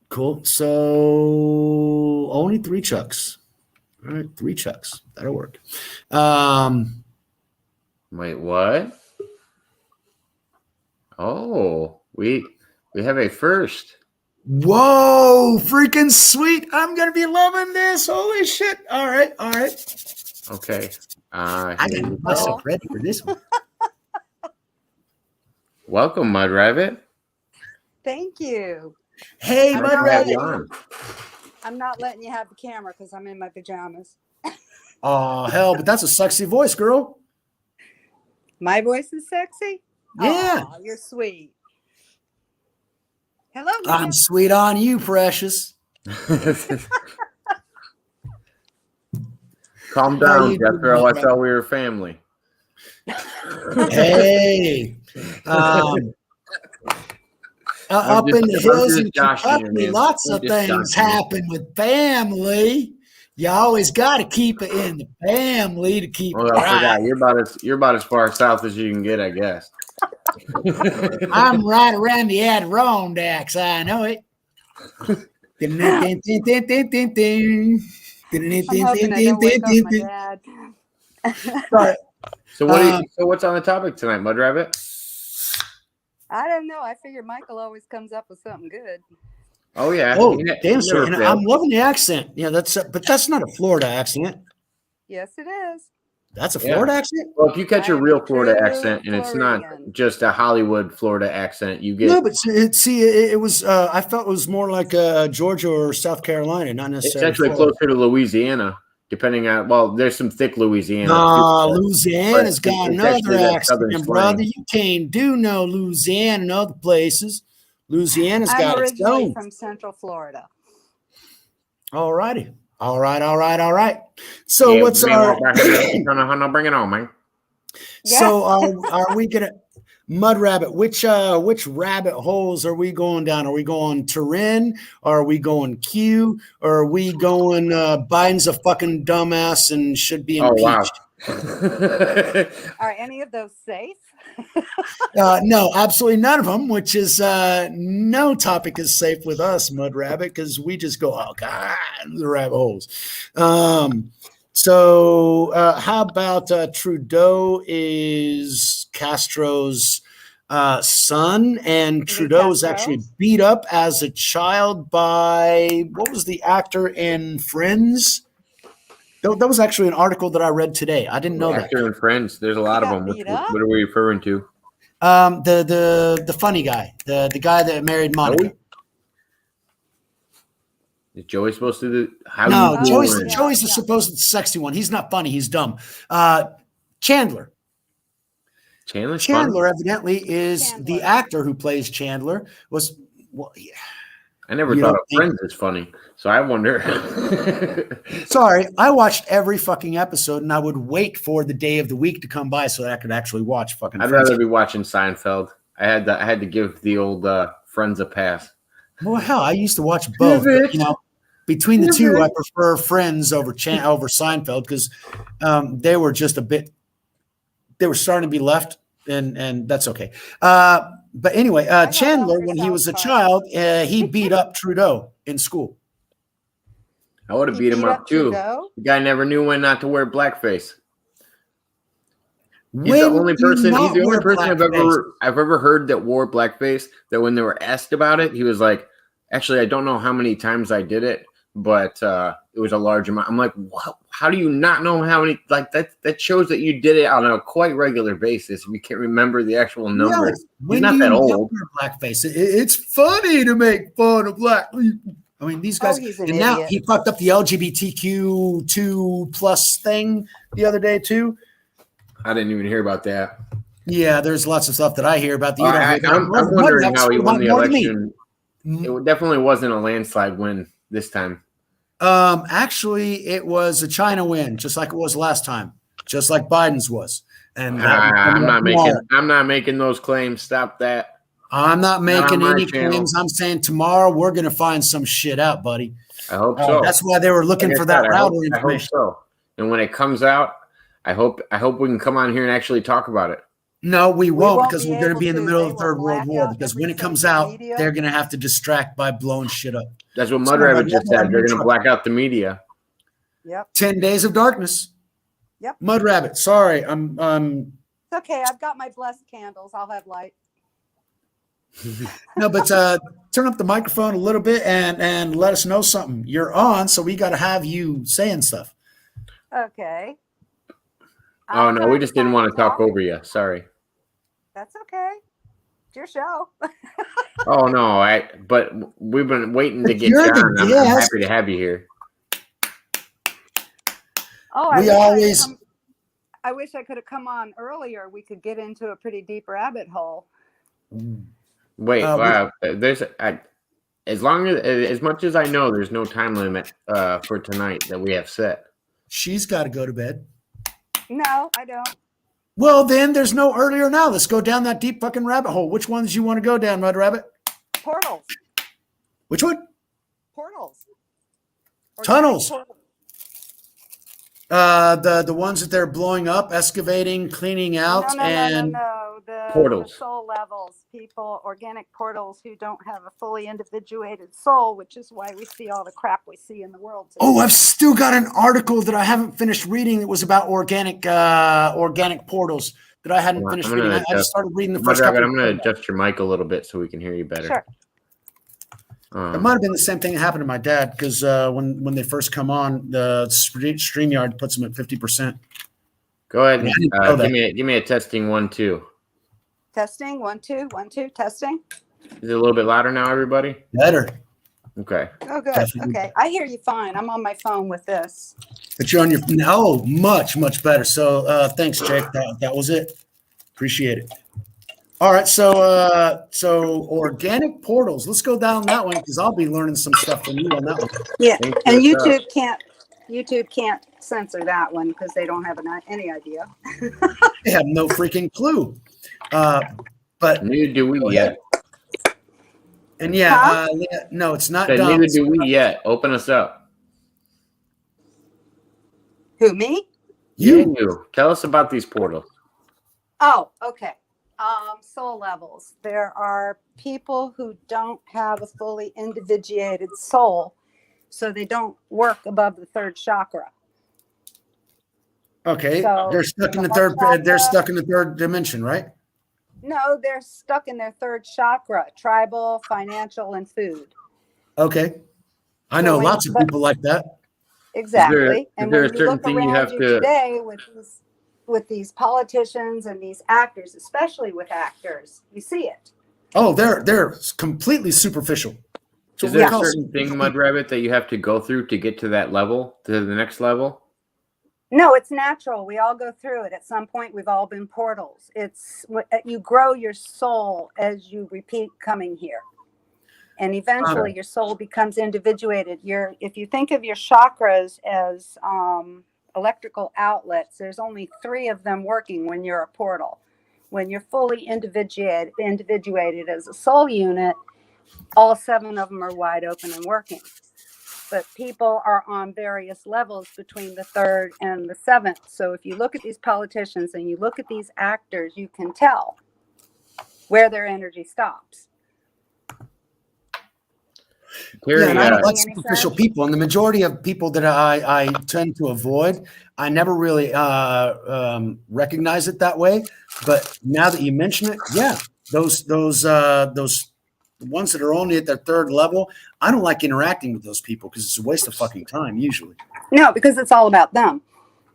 Cool. So only 3 chucks. All right, 3 chucks. That'll work. Wait, what? Oh, we have a first. Whoa, freaking sweet. I'm going to be loving this. Holy shit. All right. Okay. I got myself ready for this one. Welcome, Mud Rabbit. Thank you. Hey, Mud Rabbit. I'm not letting you have the camera because I'm in my pajamas. Oh, hell, but that's a sexy voice, girl. My voice is sexy? Yeah. Oh, you're sweet. Hello, I'm sweet on you, precious. Calm down, Jethro. I thought we were family. Hey. Up in the hills in Kentucky, lots of things happen with family. You always got to keep it in the family to keep it right. You're about as far south as you can get, I guess. I'm right around the Adirondacks. I know it. I'm hoping I don't wake up my dad. Sorry. So what's on the topic tonight, Mud Rabbit? I don't know. I figure Michael always comes up with something good. Oh yeah. Oh, damn straight. And I'm loving the accent. Yeah, but that's not a Florida accent. Yes, it is. That's a Florida accent? Well, if you catch a real Florida accent, and it's not just a Hollywood Florida accent, you get. No, but it was. I felt it was more like Georgia or South Carolina, not necessarily. It's actually Florida. closer to Louisiana. depending on, well, there's some thick Louisiana. Louisiana's got another accent, brother. You can't do no Louisiana and other places. Louisiana's got its own. I'm originally from Central Florida. All righty. All right. So yeah, what's our... Bring it on, man. Yeah. So are we going to... Mud Rabbit, which rabbit holes are we going down? Are we going Turin? Or are we going Q? Or are we going Biden's a fucking dumbass and should be impeached? Oh, wow. Are any of those safe? No, absolutely none of them, which is no topic is safe with us, Mud Rabbit, because we just go, oh, God, the rabbit holes. So how about Trudeau is Castro's son, and Trudeau is actually beat up as a child by, what was the actor in Friends? That was actually an article that I read today. I didn't know that. Actor in Friends. There's a lot of them. What are we referring to? The funny guy, the guy that married Monica. Is Joey supposed to do? Joey's the supposed sexy one. He's not funny. He's dumb. Chandler. Chandler evidently is the actor who plays Chandler. I never thought of Friends as funny, so I wonder. Sorry, I watched every fucking episode, and I would wait for the day of the week to come by so that I could actually watch fucking. I'd rather be watching Seinfeld. I had to give the old Friends a pass. Well, hell, I used to watch both. But, between the two, I prefer Friends over Seinfeld because they were just a bit. They were starting to be left, and that's okay. But anyway, Chandler, when he was a child, he beat up Trudeau in school. I would have beat him up too. Trudeau? The guy never knew when not to wear blackface. He's the only person I've ever heard that wore blackface. That when they were asked about it, he was like, "Actually, I don't know how many times I did it, but it was a large amount." I'm like, "What? How do you not know how many?" Like that shows that you did it on a quite regular basis. You can't remember the actual numbers. He's not that old. Blackface. It's funny to make fun of black people. I mean, these guys. And now he fucked up the LGBTQ2+ thing the other day too. I didn't even hear about that. Yeah, there's lots of stuff that I hear about. I'm wondering how he won the election. It definitely wasn't a landslide win this time. Actually, it was a China win, just like it was last time, just like Biden's was. And I'm not making those claims. Stop that. I'm not making any claims. I'm saying tomorrow we're going to find some shit out, buddy. I hope so. That's why they were looking for that router information. I hope so. And when it comes out, I hope we can come on here and actually talk about it. No, we won't because we're going to be in the middle of the Third World War. Because when it comes out, they're going to have to distract by blowing shit up. That's what Mud Rabbit just said. They're going to black out the media. Yep. 10 days of darkness. Yep. Mud Rabbit. Sorry, I'm. It's okay. I've got my blessed candles. I'll have light. No, but turn up the microphone a little bit and let us know something. You're on, so we got to have you saying stuff. Okay. Oh, no, we just didn't want to talk over you. Sorry. That's okay. It's your show. Oh, no, but we've been waiting to get John. I'm happy to have you here. Oh, I wish I could have come on earlier. We could get into a pretty deep rabbit hole. Wait, there's as much as I know, there's no time limit for tonight that we have set. She's got to go to bed. No, I don't. Well, then there's no earlier now. Let's go down that deep fucking rabbit hole. Which ones you want to go down, Mud Rabbit? Portals. Which one? Portals. Tunnels. The ones that they're blowing up, excavating, cleaning out, The portals. The soul levels, people, organic portals who don't have a fully individuated soul, which is why we see all the crap we see in the world today. Oh, I've still got an article that I haven't finished reading that was about organic portals that I hadn't finished reading. I just started reading the first couple. I'm going to adjust your mic a little bit so we can hear you better. Sure. It might have been the same thing that happened to my dad because when they first come on, the StreamYard puts them at 50%. Go ahead. Give me a testing 1, 2. Testing 1, 2, 1, 2. Testing. Is it a little bit louder now, everybody? Better. Okay. Oh, good. Definitely. Okay. I hear you fine. I'm on my phone with this. But you're on your much better. So thanks, Jake. That was it. Appreciate it. All right, so organic portals. Let's go down that one because I'll be learning some stuff from you on that one. Yeah. Thanks And for that. YouTube can't censor that one because they don't have any idea. They have no freaking clue. But Neither do we yet. and yeah, no, it's not Said, dumb. neither do we yet. Open us up. Who, me? You. Tell us about these portals. Oh, okay. Soul levels. There are people who don't have a fully individuated soul, so they don't work above the third chakra. Okay, So, they're stuck in the the third. chakra- They're stuck in the third dimension, right? No, they're stuck in their third chakra: tribal, financial, and food. Okay, I So know when lots you- of people like that. Exactly. Is And there when a you certain look thing you around have you to? today with these politicians and these actors, especially with actors, you see it. Oh, they're completely superficial. So Is there a call certain thing, Mud Rabbit, that you have to go through to get to that level, to the next level? No, it's natural. We all go through it. At some point, we've all been portals. It's you grow your soul as you repeat coming here. And eventually your soul becomes individuated. If you think of your chakras as electrical outlets, there's only 3 of them working when you're a portal. When you're fully individuated as a soul unit, all 7 of them are wide open and working. But people are on various levels between the 3rd and the 7th. So if you look at these politicians and you look at these actors, you can tell where their energy stops. Terry, Yeah, and I don't like Any superficial sense? people, and the majority of people that I tend to avoid, I never really recognize it that way. But now that you mention it, yeah, those ones that are only at their 3rd level, I don't like interacting with those people because it's a waste of fucking time usually. No, because it's all about them.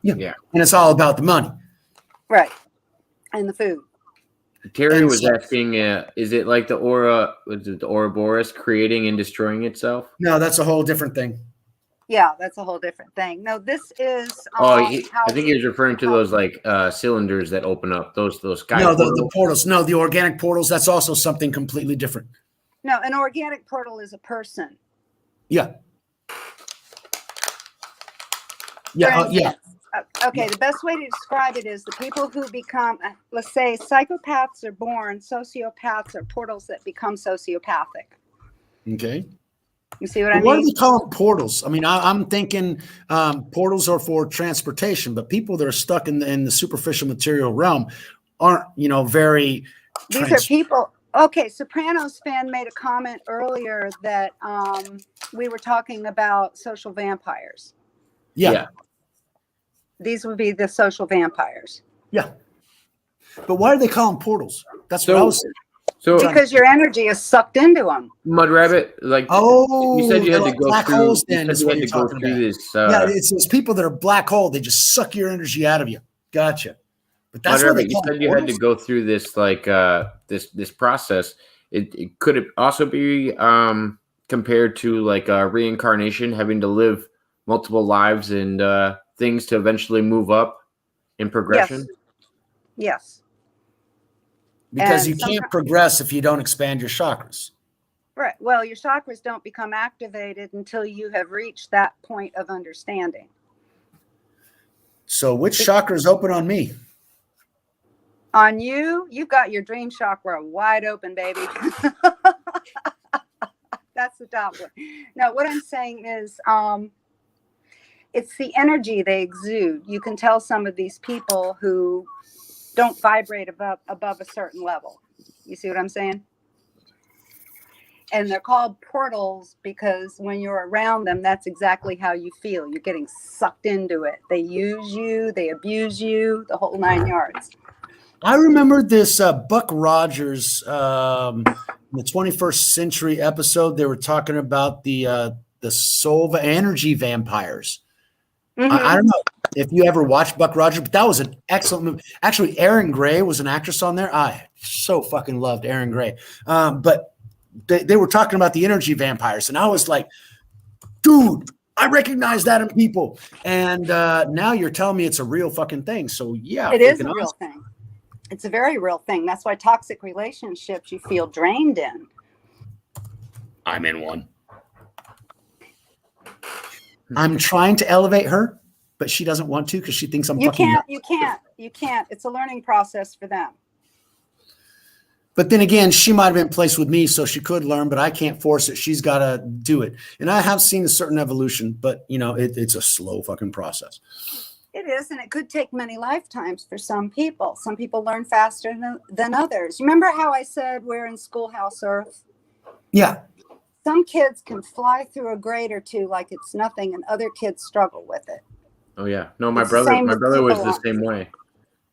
Yeah. And it's all about the money. Right. And the food. Terry And was so- asking, is it like the Ouroboros creating and destroying itself? No, that's a whole different thing. Yeah, that's a whole different thing. No, this is I how think he was referring to those like cylinders that open up, those sky No, the portals. portals. No, the organic portals. That's also something completely different. No, an organic portal is a person. Yeah. For Yeah. instance, okay, the best way to describe it is the people who become, let's say, psychopaths are born, sociopaths are portals that become sociopathic. Okay. You see what I What do mean? they call them portals? I mean, I'm thinking portals are for transportation, but people that are stuck in the superficial material realm aren't, very. These are people. Okay, Sopranos fan made a comment earlier that we were talking about social vampires. Yeah. These would be the social vampires. Yeah. But why do they call them portals? That's what I was. So Because your energy is sucked into them. Mud Rabbit, like you said, you had to go black through. holes. You Then said is you what had you're to go talking through about. this. Yeah, it's those people that are black hole. They just suck your energy out of you. Gotcha. But that's Mud what they Rabbit, you call said you had to portals? go through this like this process. It could it also be compared to like reincarnation, having to live multiple lives and things to eventually move up in progression. Yes. Because And you can't progress if you don't expand your chakras. Right. Well, your chakras don't become activated until you have reached that point of understanding. So which chakra is open on me? On you, you've got your dream chakra wide open, baby. That's the top one. No, what I'm saying is it's the energy they exude. You can tell some of these people who don't vibrate above a certain level. You see what I'm saying? And they're called portals because when you're around them, that's exactly how you feel. You're getting sucked into it. They use you, they abuse you, the whole 9 yards. I remember this Buck Rogers, the 21st Century episode. They were talking about the soul energy vampires. Mm-hmm. I don't know if you ever watched Buck Rogers, but that was an excellent movie. Actually, Erin Gray was an actress on there. I so fucking loved Erin Gray. But they were talking about the energy vampires, and I was like, dude, I recognize that in people. And now you're telling me it's a real fucking thing. So yeah, it is a real thing. It's a very real thing. That's why toxic relationships you feel drained in. I'm in one. I'm trying to elevate her, but she doesn't want to because she thinks I'm fucking nuts. You can't. It's a learning process for them. But then again, she might have been placed with me, so she could learn, but I can't force it. She's got to do it. And I have seen a certain evolution, but it's a slow fucking process. It is, and it could take many lifetimes for some people. Some people learn faster than others. Remember how I said we're in schoolhouse earth? Yeah. Some kids can fly through a grade or two like it's nothing, and other kids struggle with it. Oh yeah, no, my brother was the same way.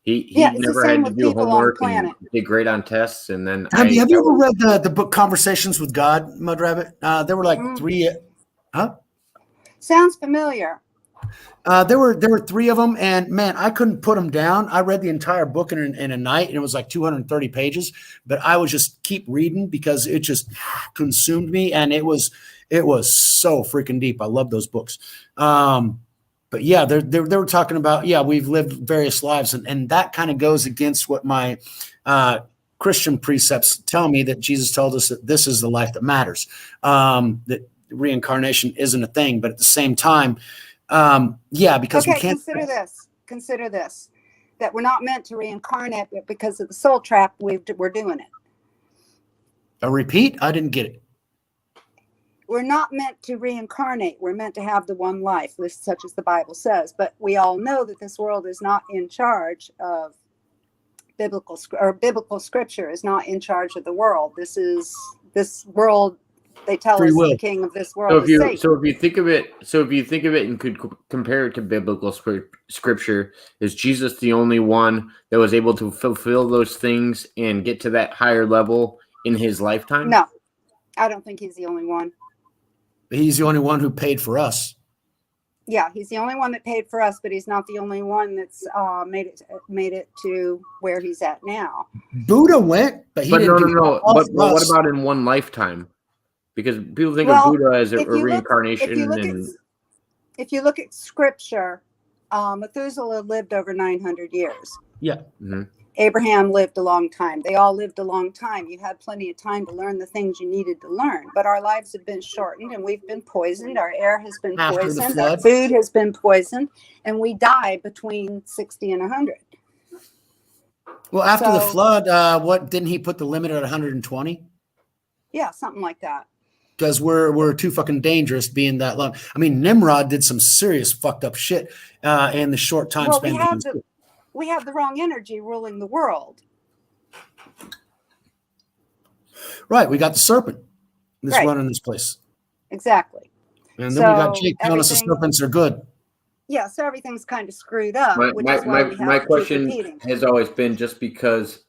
He never had to do homework and did great on tests, and then. Have you ever read the book Conversations with God, Mud Rabbit? There were like 3. Huh? Sounds familiar. There were 3 of them, and man, I couldn't put them down. I read the entire book in a night, and it was like 230 pages. But I would just keep reading because it just consumed me, and it was so freaking deep. I love those books. But yeah, they were talking about, we've lived various lives, and that kind of goes against what my Christian precepts tell me, that Jesus told us that this is the life that matters, that reincarnation isn't a thing. But at the same time, because we can't. Consider this, that we're not meant to reincarnate, but because of the soul trap, we're doing it. A repeat? I didn't get it. We're not meant to reincarnate. We're meant to have the one life, such as the Bible says. But we all know that this world is not in charge of biblical scripture is not in charge of the world. This world. They tell us the king of this world is Satan. So if you think of it and could compare it to biblical scripture, is Jesus the only one that was able to fulfill those things and get to that higher level in his lifetime? No, I don't think he's the only one. He's the only one who paid for us. Yeah, he's the only one that paid for us, but he's not the only one that's made it to where he's at now. Buddha went, but he didn't. No. But what about in one lifetime? Because people think of Buddha as a reincarnation. If you look at scripture, Methuselah lived over 900 years. Yeah. Mm-hmm. Abraham lived a long time. They all lived a long time. You had plenty of time to learn the things you needed to learn. But our lives have been shortened, and we've been poisoned. Our air has been poisoned. Our food has been poisoned. And we die between 60 and 100. Well, after the flood, didn't he put the limit at 120? Yeah, something like that. Because we're too fucking dangerous being that long. I mean, Nimrod did some serious fucked up shit in the short time span. We have the wrong energy ruling the world. Right. We got the serpent that's running this place. Exactly. And then we got Jake telling us the serpents are good. Yeah, so everything's kind of screwed up. My question has always been, just because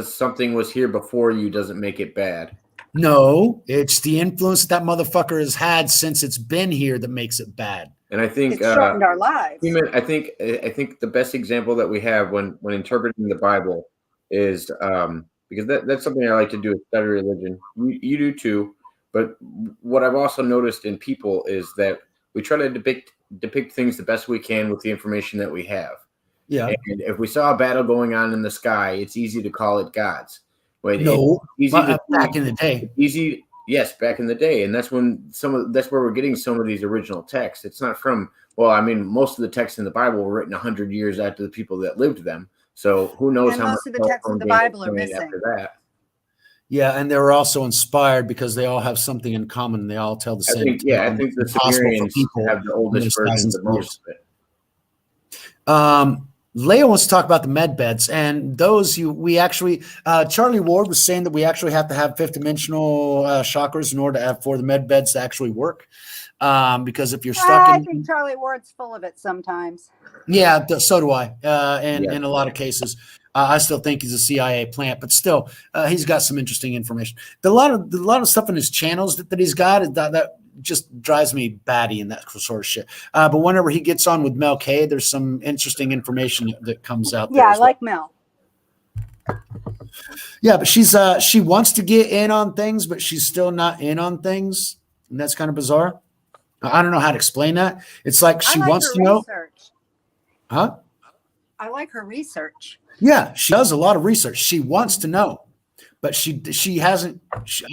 something was here before you doesn't make it bad. No, it's the influence that motherfucker has had since it's been here that makes it bad. And I think it's shortened our lives. I think the best example that we have when interpreting the Bible is because that's something I like to do is study religion. You do too, but what I've also noticed in people is that we try to depict things the best we can with the information that we have. Yeah. And if we saw a battle going on in the sky, it's easy to call it God's. Back in the day. Yes, back in the day, and that's when that's where we're getting some of these original texts. It's not from most of the texts in the Bible were written 100 years after the people that lived them. So who knows and how most much of the texts in the Bible are missing after that. Yeah, and they were also inspired because they all have something in common. And they all tell the same. I think the Sumerians have the oldest versions of most of it. Leah wants to talk about the med beds, and those we actually Charlie Ward was saying that we actually have to have fifth dimensional chakras in order for the med beds to actually work. Because if you're stuck I think Charlie Ward's full of it sometimes. Yeah, so do I. In a lot of cases, I still think he's a CIA plant, but still, he's got some interesting information. A lot of stuff in his channels that he's got that just drives me batty and that sort of shit. But whenever he gets on with Mel K, there's some interesting information that comes out. Yeah, I like Mel. Yeah, but she wants to get in on things, but she's still not in on things, and that's kind of bizarre. I don't know how to explain that. It's like she wants to know. Huh? I like her research. Yeah, she does a lot of research. She wants to know, but she hasn't.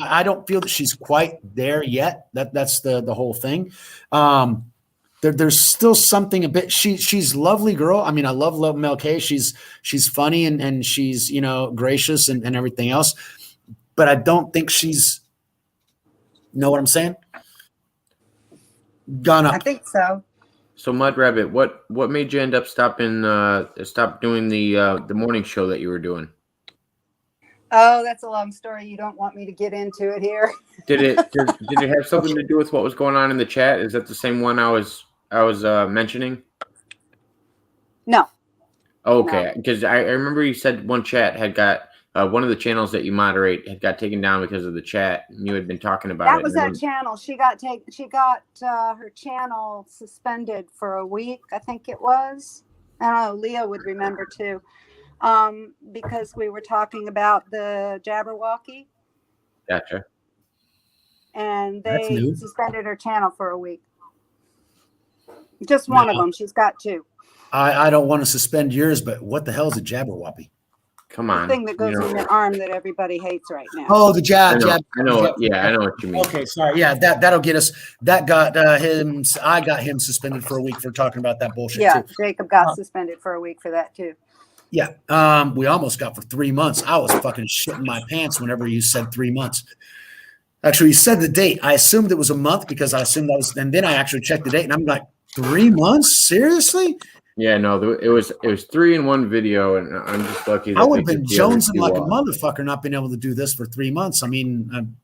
I don't feel that she's quite there yet. That's the whole thing. There's still something a bit. She's a lovely girl. I mean, I love Mel K. She's funny and she's gracious and everything else. But I don't think she's. Know what I'm saying? Gone up. I think so. So Mud Rabbit, what made you end up stop doing the morning show that you were doing? Oh, that's a long story. You don't want me to get into it here. Did it have something to do with what was going on in the chat? Is that the same one I was mentioning? No. Okay, because I remember you said one chat had got one of the channels that you moderate had got taken down because of the chat, and you had been talking about it. That was that channel. She got her channel suspended for a week, I think it was. I don't know, Leah would remember too. Because we were talking about the Jabberwocky. Gotcha. And they suspended her channel for a week. Just one of them. She's got two. I don't want to suspend yours, but what the hell is a Jabberwocky? Come on. The thing that goes in the arm that everybody hates right now. Oh, the jab. I know. Yeah, I know what you mean. Okay, sorry. Yeah, that'll get us. That got him. I got him suspended for a week for talking about that bullshit. Yeah, too. Jacob got suspended for a week for that too. Yeah, we almost got for 3 months. I was fucking shitting my pants whenever you said 3 months. Actually, you said the date. I assumed it was a month because I assumed that was, and then I actually checked the date, and I'm like, 3 months? Seriously? Yeah, no, it was 3 in one video, and I'm just lucky. That I would have been jonesing like a motherfucker not being able to do this for 3 months. I mean,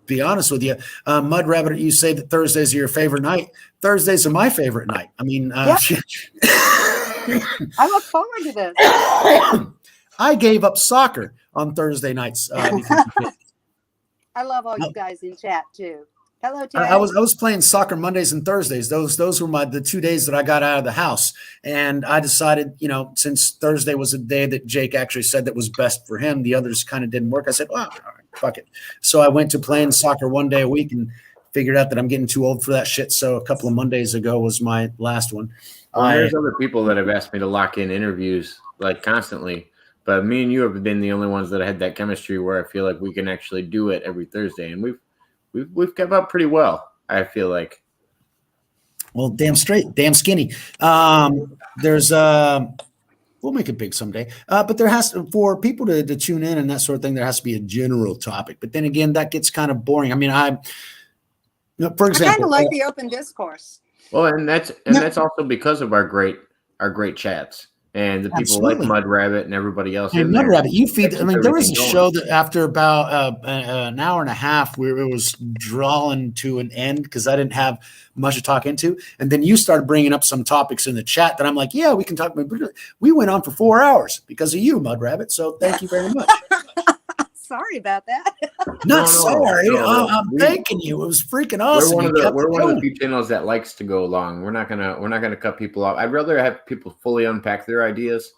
be honest with you, Mud Rabbit, you say that Thursdays are your favorite night. Thursdays are my favorite night. I mean, I look forward to this. I gave up soccer on Thursday nights. Because I love all you guys in chat too. Hello, Terry. I was playing soccer Mondays and Thursdays. Those were the 2 days that I got out of the house. And I decided, since Thursday was a day that Jake actually said that was best for him, the others kind of didn't work. I said, well, all right, fuck it. So I went to playing soccer 1 day a week and figured out that I'm getting too old for that shit. So a couple of Mondays ago was my last one. There's other people that have asked me to lock in interviews like constantly, but me and you have been the only ones that had that chemistry where I feel like we can actually do it every Thursday, and we've kept up pretty well, I feel like. Well, damn straight, damn skinny. There's we'll make it big someday. But there has to, for people to tune in and that sort of thing, there has to be a general topic. But then again, that gets kind of boring. I mean, for example, I kind of like the open discourse. Well, and that's also because of our great chats. And the people Absolutely. like Mud Rabbit and everybody else. And Mud Rabbit, you feed. I mean, there was a show that after about an hour and a half, where it was drawing to an end because I didn't have much to talk into, and then you started bringing up some topics in the chat that I'm like, yeah, we can talk about. We went on for 4 hours because of you, Mud Rabbit. So thank you very much. Sorry about that. Not sorry. I'm thanking you. It was freaking awesome. We're one of the few channels that likes to go long. We're not gonna cut people off. I'd rather have people fully unpack their ideas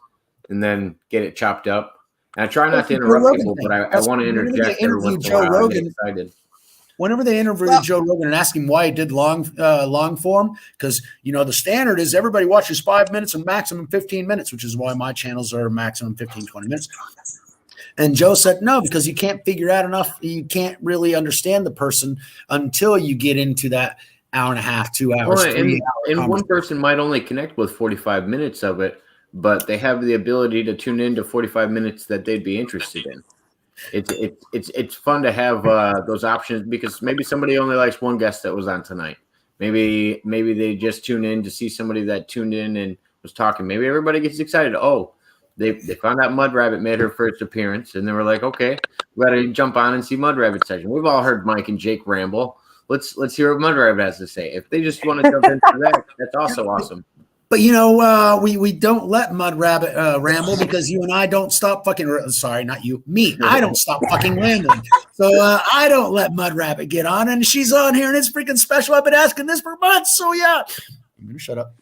and then get it chopped up. And I try not to interrupt people, but I want to interject every once in a while. I get excited. Whenever they interviewed Joe Rogan and asked him why he did long form, because the standard is everybody watches 5 minutes and maximum 15 minutes, which is why my channels are maximum 15, 20 minutes. And Joe said, no, because you can't figure out enough. You can't really understand the person until you get into that hour and a half, 2 hours. Well, and one person might only connect with 45 minutes of it, but they have the ability to tune into 45 minutes that they'd be interested in. It's fun to have those options because maybe somebody only likes one guest that was on tonight. Maybe they just tune in to see somebody that tuned in and was talking. Maybe everybody gets excited. Oh, They found out Mud Rabbit made her first appearance, and they were like, "Okay, we got to jump on and see Mud Rabbit's session." We've all heard Mike and Jake ramble. Let's hear what Mud Rabbit has to say. If they just want to jump into that, that's also awesome. But we don't let Mud Rabbit ramble because you and I don't stop fucking. Sorry, not you, me. I don't stop fucking rambling. So I don't let Mud Rabbit get on, and she's on here, and it's freaking special. I've been asking this for months. So yeah, I'm gonna shut up.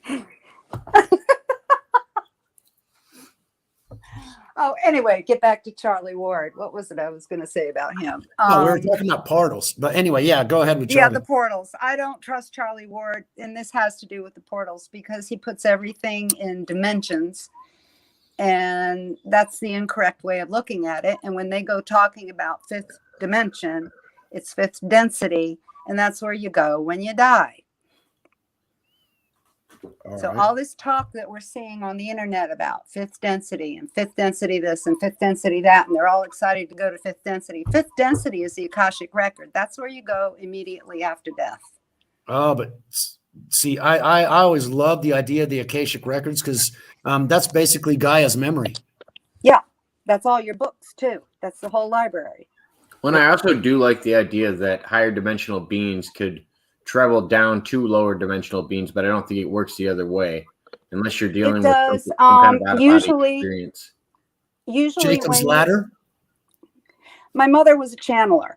Oh, anyway, get back to Charlie Ward. What was it I was going to say about him? No, we were talking about portals. But anyway, yeah, go ahead with Charlie. Yeah, the portals. I don't trust Charlie Ward, and this has to do with the portals because he puts everything in dimensions, and that's the incorrect way of looking at it. And when they go talking about fifth dimension, it's fifth density, and that's where you go when you die. All this talk that we're seeing on the internet about fifth density and fifth density this and fifth density that, and they're all excited to go to fifth density. Fifth density is the Akashic record. That's where you go immediately after death. Oh, but see, I always love the idea of the Akashic records because that's basically Gaia's memory. Yeah, that's all your books too. That's the whole library. Well, and I also do like the idea that higher dimensional beings could travel down to lower dimensional beings, but I don't think it works the other way unless you're dealing with some kind of out-of-body experience. Usually, Jacob's ladder. My mother was a channeler,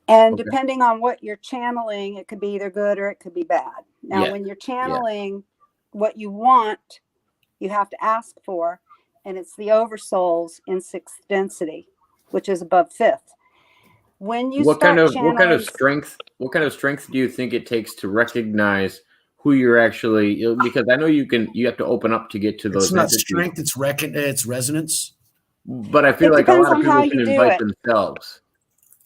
and depending on what you're channeling, it could be either good or it could be bad. Now, when you're channeling what you want, you have to ask for, and it's the oversouls in sixth density, which is above fifth. When you what kind of strength do you think it takes to recognize who you're actually? Because I know you have to open up to get to those. It's not strength; it's resonance. But I feel like a lot of people can invite themselves.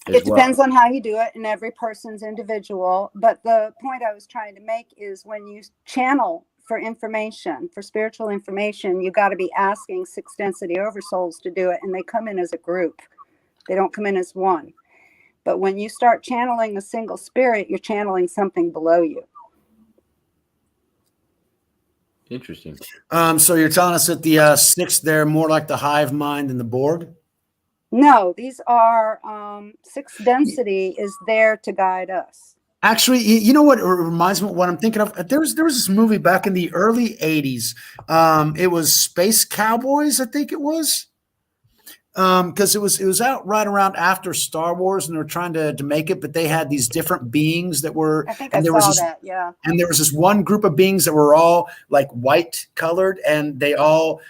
It depends on how you do it, and every person's individual. But the point I was trying to make is when you channel for information, for spiritual information, you got to be asking sixth density oversouls to do it, and they come in as a group. They don't come in as one. But when you start channeling a single spirit, you're channeling something below you. Interesting. So you're telling us that the sixth, they're more like the hive mind than the Borg? No, these are sixth density is there to guide us. Actually, you know what it reminds me of what I'm thinking of? There was this movie back in the early 80s. It was Space Cowboys, I think it was. Because it was out right around after Star Wars, and they were trying to make it, but they had these different beings that were. I think I saw that. Yeah. And there was this one group of beings that were all like white colored, and they all,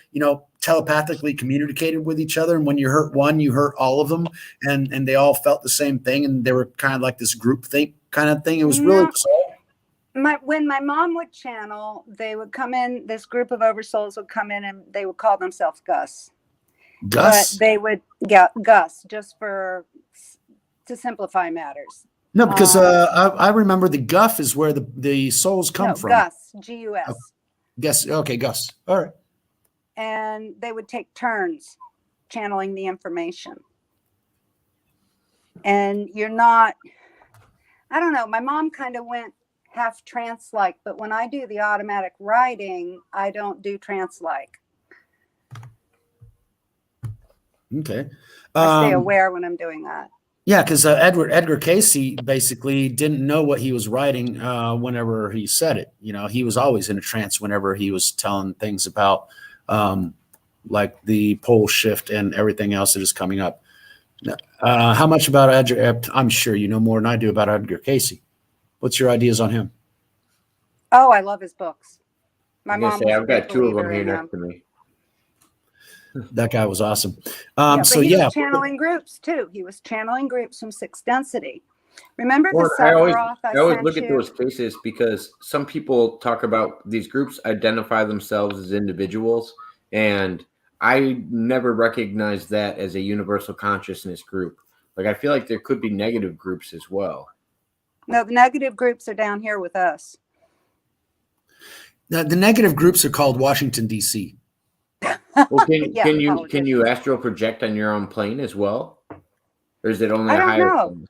telepathically communicated with each other. And when you hurt one, you hurt all of them, and they all felt the same thing, and they were kind of like this group think kind of thing. It was really bizarre. When my mom would channel, they would come in. This group of oversouls would come in, and they would call themselves Gus. Gus? But they would Gus just to simplify matters. No, because I remember the Guff is where the souls come from. Gus, Gus. Oh, Gus. Okay, Gus. All right. And they would take turns channeling the information. And you're not, I don't know, my mom kind of went half trance-like, but when I do the automatic writing, I don't do trance-like. Okay. I stay aware when I'm doing that. Yeah, because Edgar Casey basically didn't know what he was writing whenever he said it. He was always in a trance whenever he was telling things about like the pole shift and everything else that is coming up. How much about Edgar? I'm sure you know more than I do about Edgar Casey. What's your ideas on him? Oh, I love his books. My mom. I've got two of them here next to me. That guy was awesome. He was channeling groups too. He was channeling groups from sixth density. Remember the Sephiroth I always look at those cases because some people talk about these groups identify themselves as individuals, and I never recognized that as a universal consciousness group. Like I feel like there could be negative groups as well. No, the negative groups are down here with us. The negative groups are called Washington, D.C. Well, can you astral project on your own plane as well, or is it only a higher? Plane?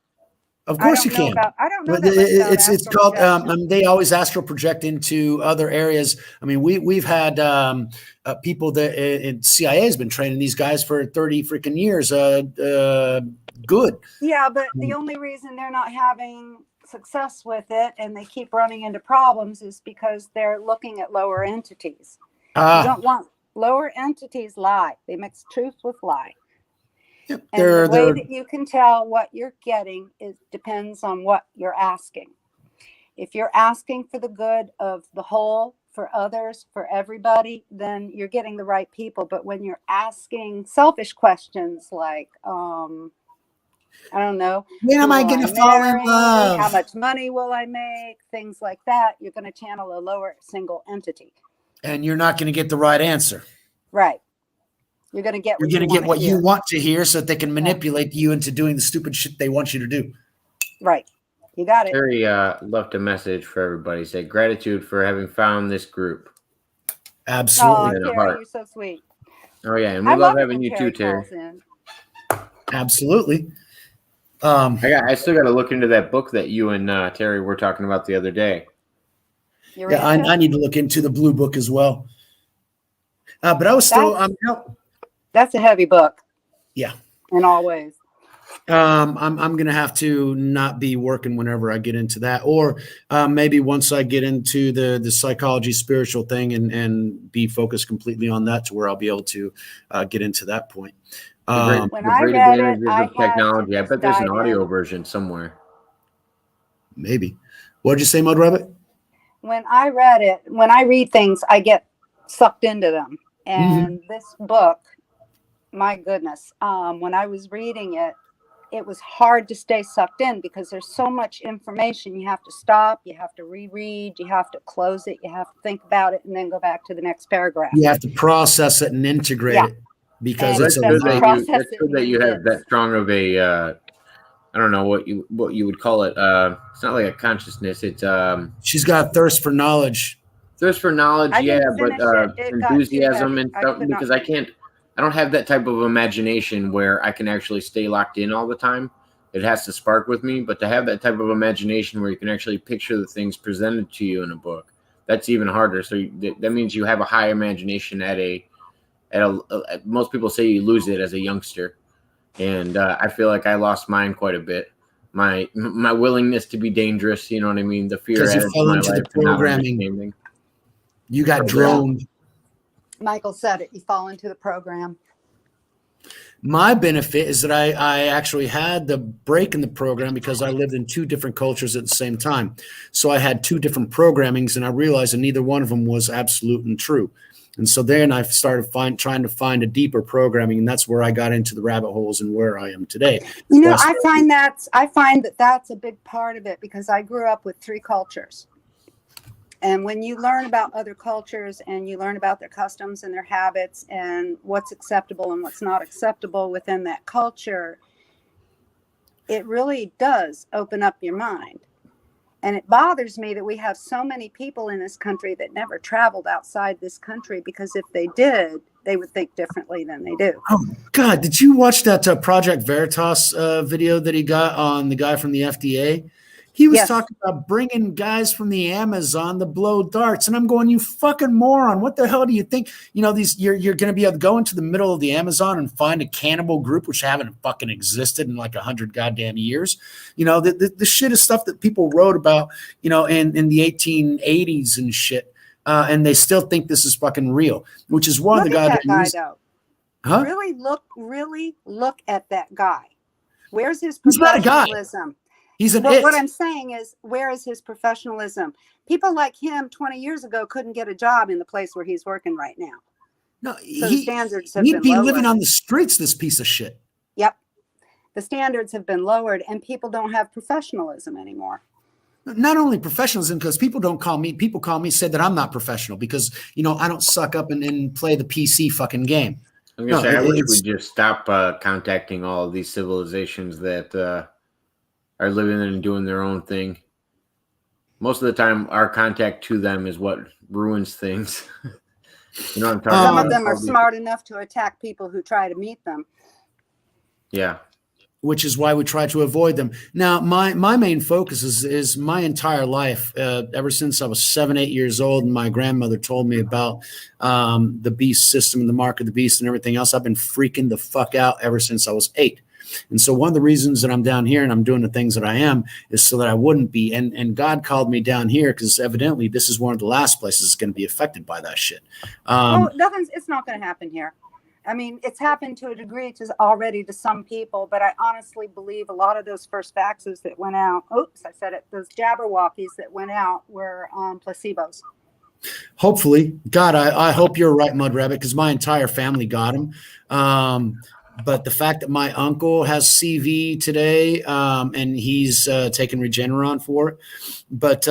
Of course you can. I don't know. It's called. They always astral project into other areas. I mean, we've had people that in CIA has been training these guys for 30 freaking years. Good. Yeah, but the only reason they're not having success with it and they keep running into problems is because they're looking at lower entities. You don't want. Lower entities lie. They mix truth with lie. Yep, and the way that you can tell what you're getting depends on what you're asking. If you're asking for the good of the whole for others, for everybody, then you're getting the right people. But when you're asking selfish questions like, I don't know, when am I going to fall in love? How much money will I make? Things like that. You're going to channel a lower single entity. And you're not going to get the right answer. Right. You're going to get what you want to hear so that they can manipulate you into doing the stupid shit they want you to do. Right. You got it. Terry left a message for everybody. Said gratitude for having found this group. Absolutely. Oh, Terry, you're so sweet. Oh yeah, and we love having you too, Terry. Absolutely. I still got to look into that book that you and Terry were talking about the other day. Yeah, I need to look into the Blue Book as well. But I was still. That's a heavy book. Yeah. In all ways. I'm going to have to not be working whenever I get into that, or maybe once I get into the psychology, spiritual thing, and be focused completely on that, to where I'll be able to get into that point. The great advantages of technology. I bet there's an audio version somewhere. Maybe. What did you say, Mud Rabbit? When I read things, I get sucked into them. And this book, my goodness, when I was reading it, it was hard to stay sucked in because there's so much information. You have to stop, you have to reread, you have to close it, you have to think about it, and then go back to the next paragraph. You have to process it and integrate it, because that's good that you have that strong of a I don't know what you would call it. It's not like a consciousness. It's she's got a thirst for knowledge. Thirst for knowledge, but enthusiasm and stuff. Because I don't have that type of imagination where I can actually stay locked in all the time. It has to spark with me, but to have that type of imagination where you can actually picture the things presented to you in a book, that's even harder. So that means you have a high imagination most people say you lose it as a youngster. And I feel like I lost mine quite a bit. My willingness to be dangerous, you know what I mean? The fear because you fell into the programming. You got droned. Michael said it. You fall into the program. My benefit is that I actually had the break in the program because I lived in two different cultures at the same time. So I had two different programmings, and I realized that neither one of them was absolute and true. And so then I started trying to find a deeper programming, and that's where I got into the rabbit holes and where I am today. I find that that's a big part of it, because I grew up with three cultures. And when you learn about other cultures and you learn about their customs and their habits and what's acceptable and what's not acceptable within that culture, it really does open up your mind. And it bothers me that we have so many people in this country that never traveled outside this country, because if they did, they would think differently than they do. Oh, God. Did you watch that Project Veritas video that he got on the guy from the FDA? He was talking about bringing guys from the Amazon to blow darts. And I'm going, you fucking moron. What the hell do you think? You're going to be able to go into the middle of the Amazon and find a cannibal group, which haven't fucking existed in like 100 goddamn years. The shit is stuff that people wrote about, in the 1880s and shit. And they still think this is fucking real, which is one of the guys. Really look at that guy. Where's his professionalism? He's an What I'm saying is, where is his professionalism? People like him 20 years ago couldn't get a job in the place where he's working right now. No, standards have he'd been be lowered. living on the streets, this piece of shit. Yep. The standards have been lowered, and people don't have professionalism anymore. Not only professionalism, because people call me, said that I'm not professional because, I don't suck up and play the PC fucking game. I'm going to say, I wish we'd just stop contacting all of these civilizations that are living and doing their own thing. Most of the time, our contact to them is what ruins things. You know what I'm talking about? Some of them are smart enough to attack people who try to meet them. Yeah. Which is why we try to avoid them. Now, my main focus is my entire life, ever since I was 7, 8 years old, and my grandmother told me about the beast system and the mark of the beast and everything else. I've been freaking the fuck out ever since I was 8. And so one of the reasons that I'm down here and I'm doing the things that I am is so that I wouldn't be. And God called me down here because evidently this is one of the last places that's going to be affected by that shit. It's not going to happen here. I mean, it's happened to a degree already to some people, but I honestly believe a lot of those first vaxxers that went out, those Jabberwockies that went out were placebos. Hopefully, God, I hope you're right, Mud Rabbit, because my entire family got him. But the fact that my uncle has CV today, and he's taking Regeneron for it, but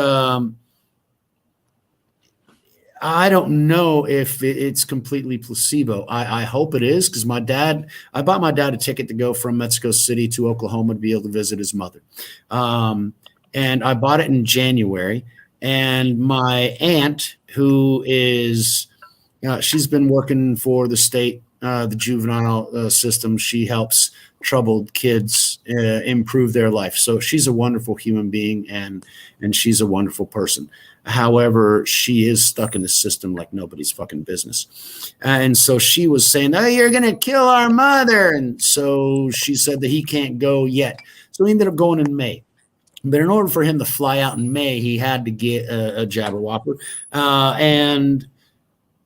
I don't know if it's completely placebo. I hope it is, because I bought my dad a ticket to go from Mexico City to Oklahoma to be able to visit his mother. And I bought it in January. And my aunt, who is, she's been working for the state, the juvenile system. She helps troubled kids improve their life. So she's a wonderful human being, and she's a wonderful person. However, she is stuck in the system like nobody's fucking business. And so she was saying, "Oh, you're going to kill our mother." And so she said that he can't go yet. So he ended up going in May. But in order for him to fly out in May, he had to get a Jabberwopper. And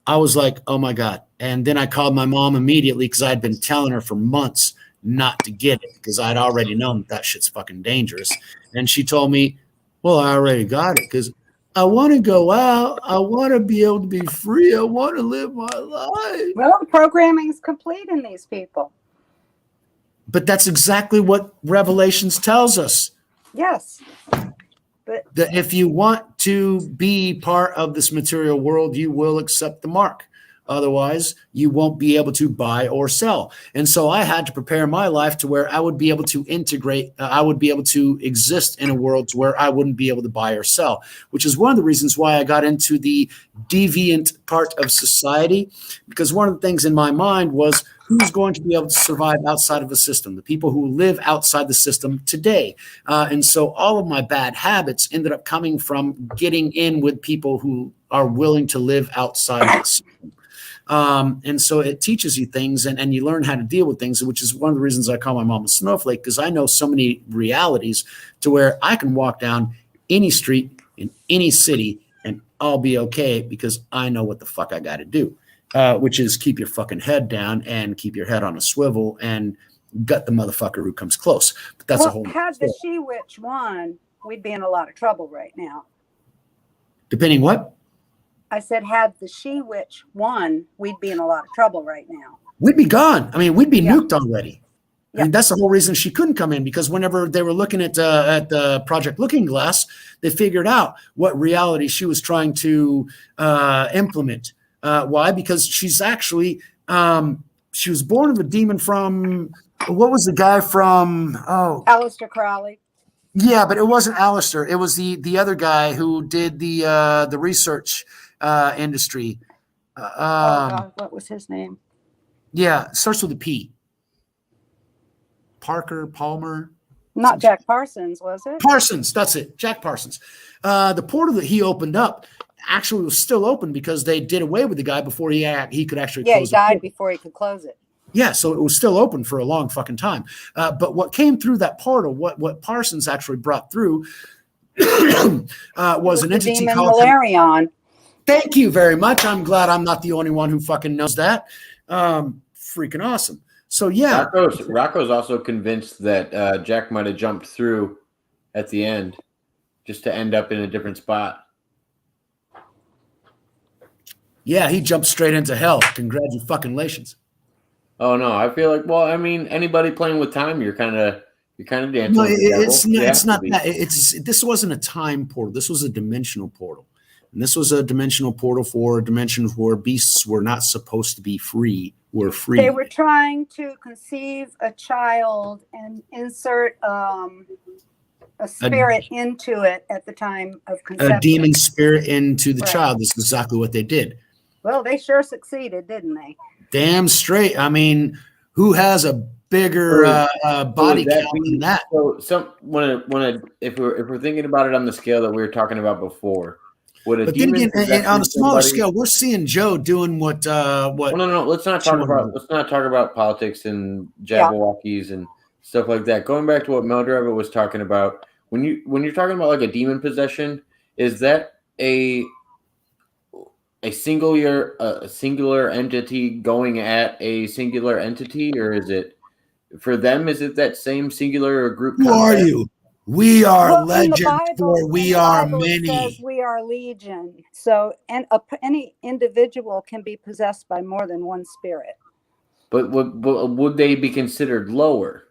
I was like, oh, my God. And then I called my mom immediately, because I had been telling her for months not to get it, because I'd already known that shit's fucking dangerous. And she told me, well, I already got it, because I want to go out. I want to be able to be free. I want to live my life. Well, the programming is complete in these people. But that's exactly what Revelations tells us. Yes. But That if you want to be part of this material world, you will accept the mark. Otherwise, you won't be able to buy or sell. And so I had to prepare my life to where I would be able to integrate. I would be able to exist in a world to where I wouldn't be able to buy or sell, which is one of the reasons why I got into the deviant part of society. Because one of the things in my mind was, who's going to be able to survive outside of the system? The people who live outside the system today. And so all of my bad habits ended up coming from getting in with people who are willing to live outside of the system. And so it teaches you things, and you learn how to deal with things, which is one of the reasons I call my mom a snowflake, because I know so many realities to where I can walk down any street in any city and I'll be okay, because I know what the fuck I got to do. Which is keep your fucking head down and keep your head on a swivel and gut the motherfucker who comes close. But that's a whole. Had the she witch won, we'd be in a lot of trouble right now. Depending what? I said, had the she witch won, we'd be in a lot of trouble right now. We'd be gone. I mean, we'd be nuked already. Yeah. I mean, that's the whole reason she couldn't come in, because whenever they were looking at the Project Looking Glass, they figured out what reality she was trying to implement. Why? Because she's actually, she was born of a demon from, what was the guy from? Oh, Aleister Crowley. Yeah, but it wasn't Aleister. It was the other guy who did the research industry. God, what was his name? Yeah, it starts with a P. Palmer. Not Jack Parsons, was it? Parsons, that's it. Jack Parsons. The portal that he opened up actually was still open, because they did away with the guy before he could actually close it. Yeah, he died before he could cose it. Yeah, so it was still open for a long fucking time. But what came through that portal, what Parsons actually brought through was an entity called Valerion. Thank you very much. I'm glad I'm not the only one who fucking knows that. Freaking awesome. So yeah. Rocco's also convinced that Jack might have jumped through at the end just to end up in a different spot. Yeah, he jumped straight into hell. Congratulations. Oh no, I feel like, well, I mean, anybody playing with time, you're kind of dancing. No, with the devil. it's not that. This wasn't a time portal. This was a dimensional portal. And this was a dimensional portal for dimensions where beasts were not supposed to be free, were free. They were trying to conceive a child and insert a spirit into it at the time of conception. A demon spirit into the child. This is exactly what they did. Well, they sure succeeded, didn't they? Damn straight. I mean, who has a bigger body count than that? So, if we're thinking about it on the scale that we were talking about before, would a demon on a smaller scale, we're seeing Joe doing what? Well, no. Let's not talk about politics and Jabberwockies and stuff like that. Going back to what Meldreva was talking about, when you're talking about like a demon possession, is that a singular entity going at a singular entity, or is it for them? Is it that same singular or group? Who are you? We are Well, legends, for we are Bible, it says many. we are legion. So, and any individual can be possessed by more than one spirit. But would they be considered lower?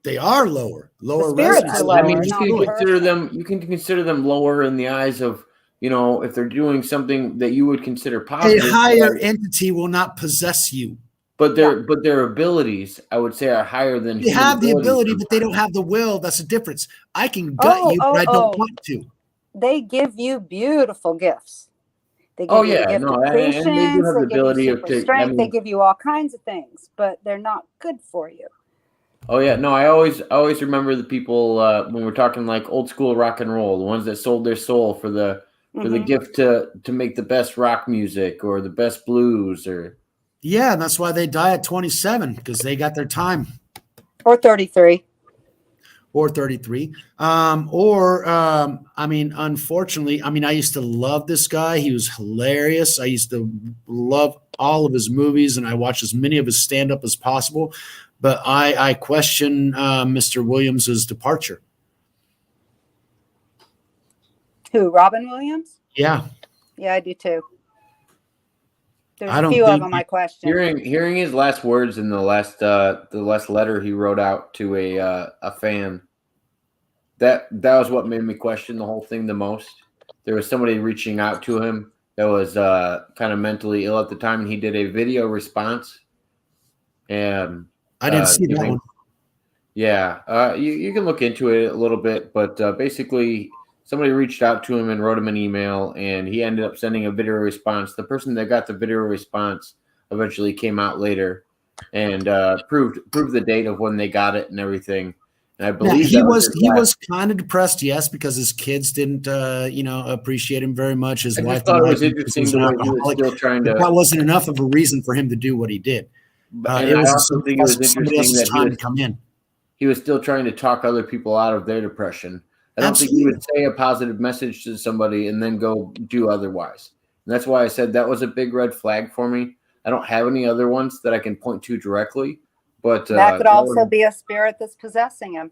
They are lower spirits resonance. are lower, I mean, you not can the consider person. them. You can consider them lower in the eyes of, if they're doing something that you would consider A positive. higher entity will not possess you. But their abilities, I would say, are higher than They human have the ability, sometimes. but they don't have the will. That's the difference. I can gut you, but I don't want to. They give you beautiful gifts. They give Oh you the yeah, gift no, of and they do patience. have They the give you ability super strength. They give you all kinds of things, but they're not good for you. Oh yeah, no, I always remember the people when we're talking like old school rock and roll, the ones that sold their soul for the gift to make the best rock music or the best blues or. Yeah, and that's why they die at 27, because they got their time. Or 33. Or 33. Unfortunately, I used to love this guy. He was hilarious. I used to love all of his movies, and I watched as many of his stand-up as possible. But I question Mr. Williams's departure. Who, Robin Williams? Yeah. Yeah, I do too. There's I a don't few of think them I question. Hearing his last words in the last letter he wrote out to a fan, that was what made me question the whole thing the most. There was somebody reaching out to him that was kind of mentally ill at the time, and he did a video response. And I didn't see that one. Yeah, you can look into it a little bit, but basically somebody reached out to him and wrote him an email, and he ended up sending a video response. The person that got the video response eventually came out later and proved the date of when they got it and everything. And I believe he was kind of depressed, yes, because his kids didn't appreciate him very much. His wife thought it was interesting the way he was still trying to. That wasn't enough of a reason for him to do what he did. And I also think it was interesting that time to come in. He was still trying to talk other people out of their depression. I don't think he would say a positive message to somebody and then go do otherwise. And that's why I said that was a big red flag for me. I don't have any other ones that I can point to directly, but that could also be a spirit that's possessing him.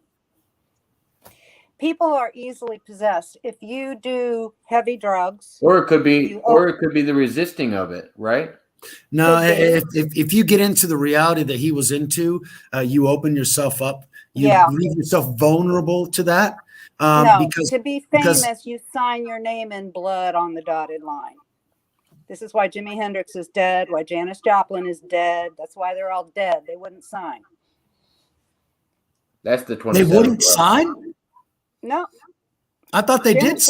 People are easily possessed if you do heavy drugs, or it could be the resisting of it, right? No, if you get into the reality that he was into, you open yourself up. You leave yourself vulnerable to that. Because to be famous, you sign your name in blood on the dotted line. This is why Jimi Hendrix is dead, why Janis Joplin is dead. That's why they're all dead. They wouldn't sign. That's the 27th. They wouldn't sign? No. I thought they did.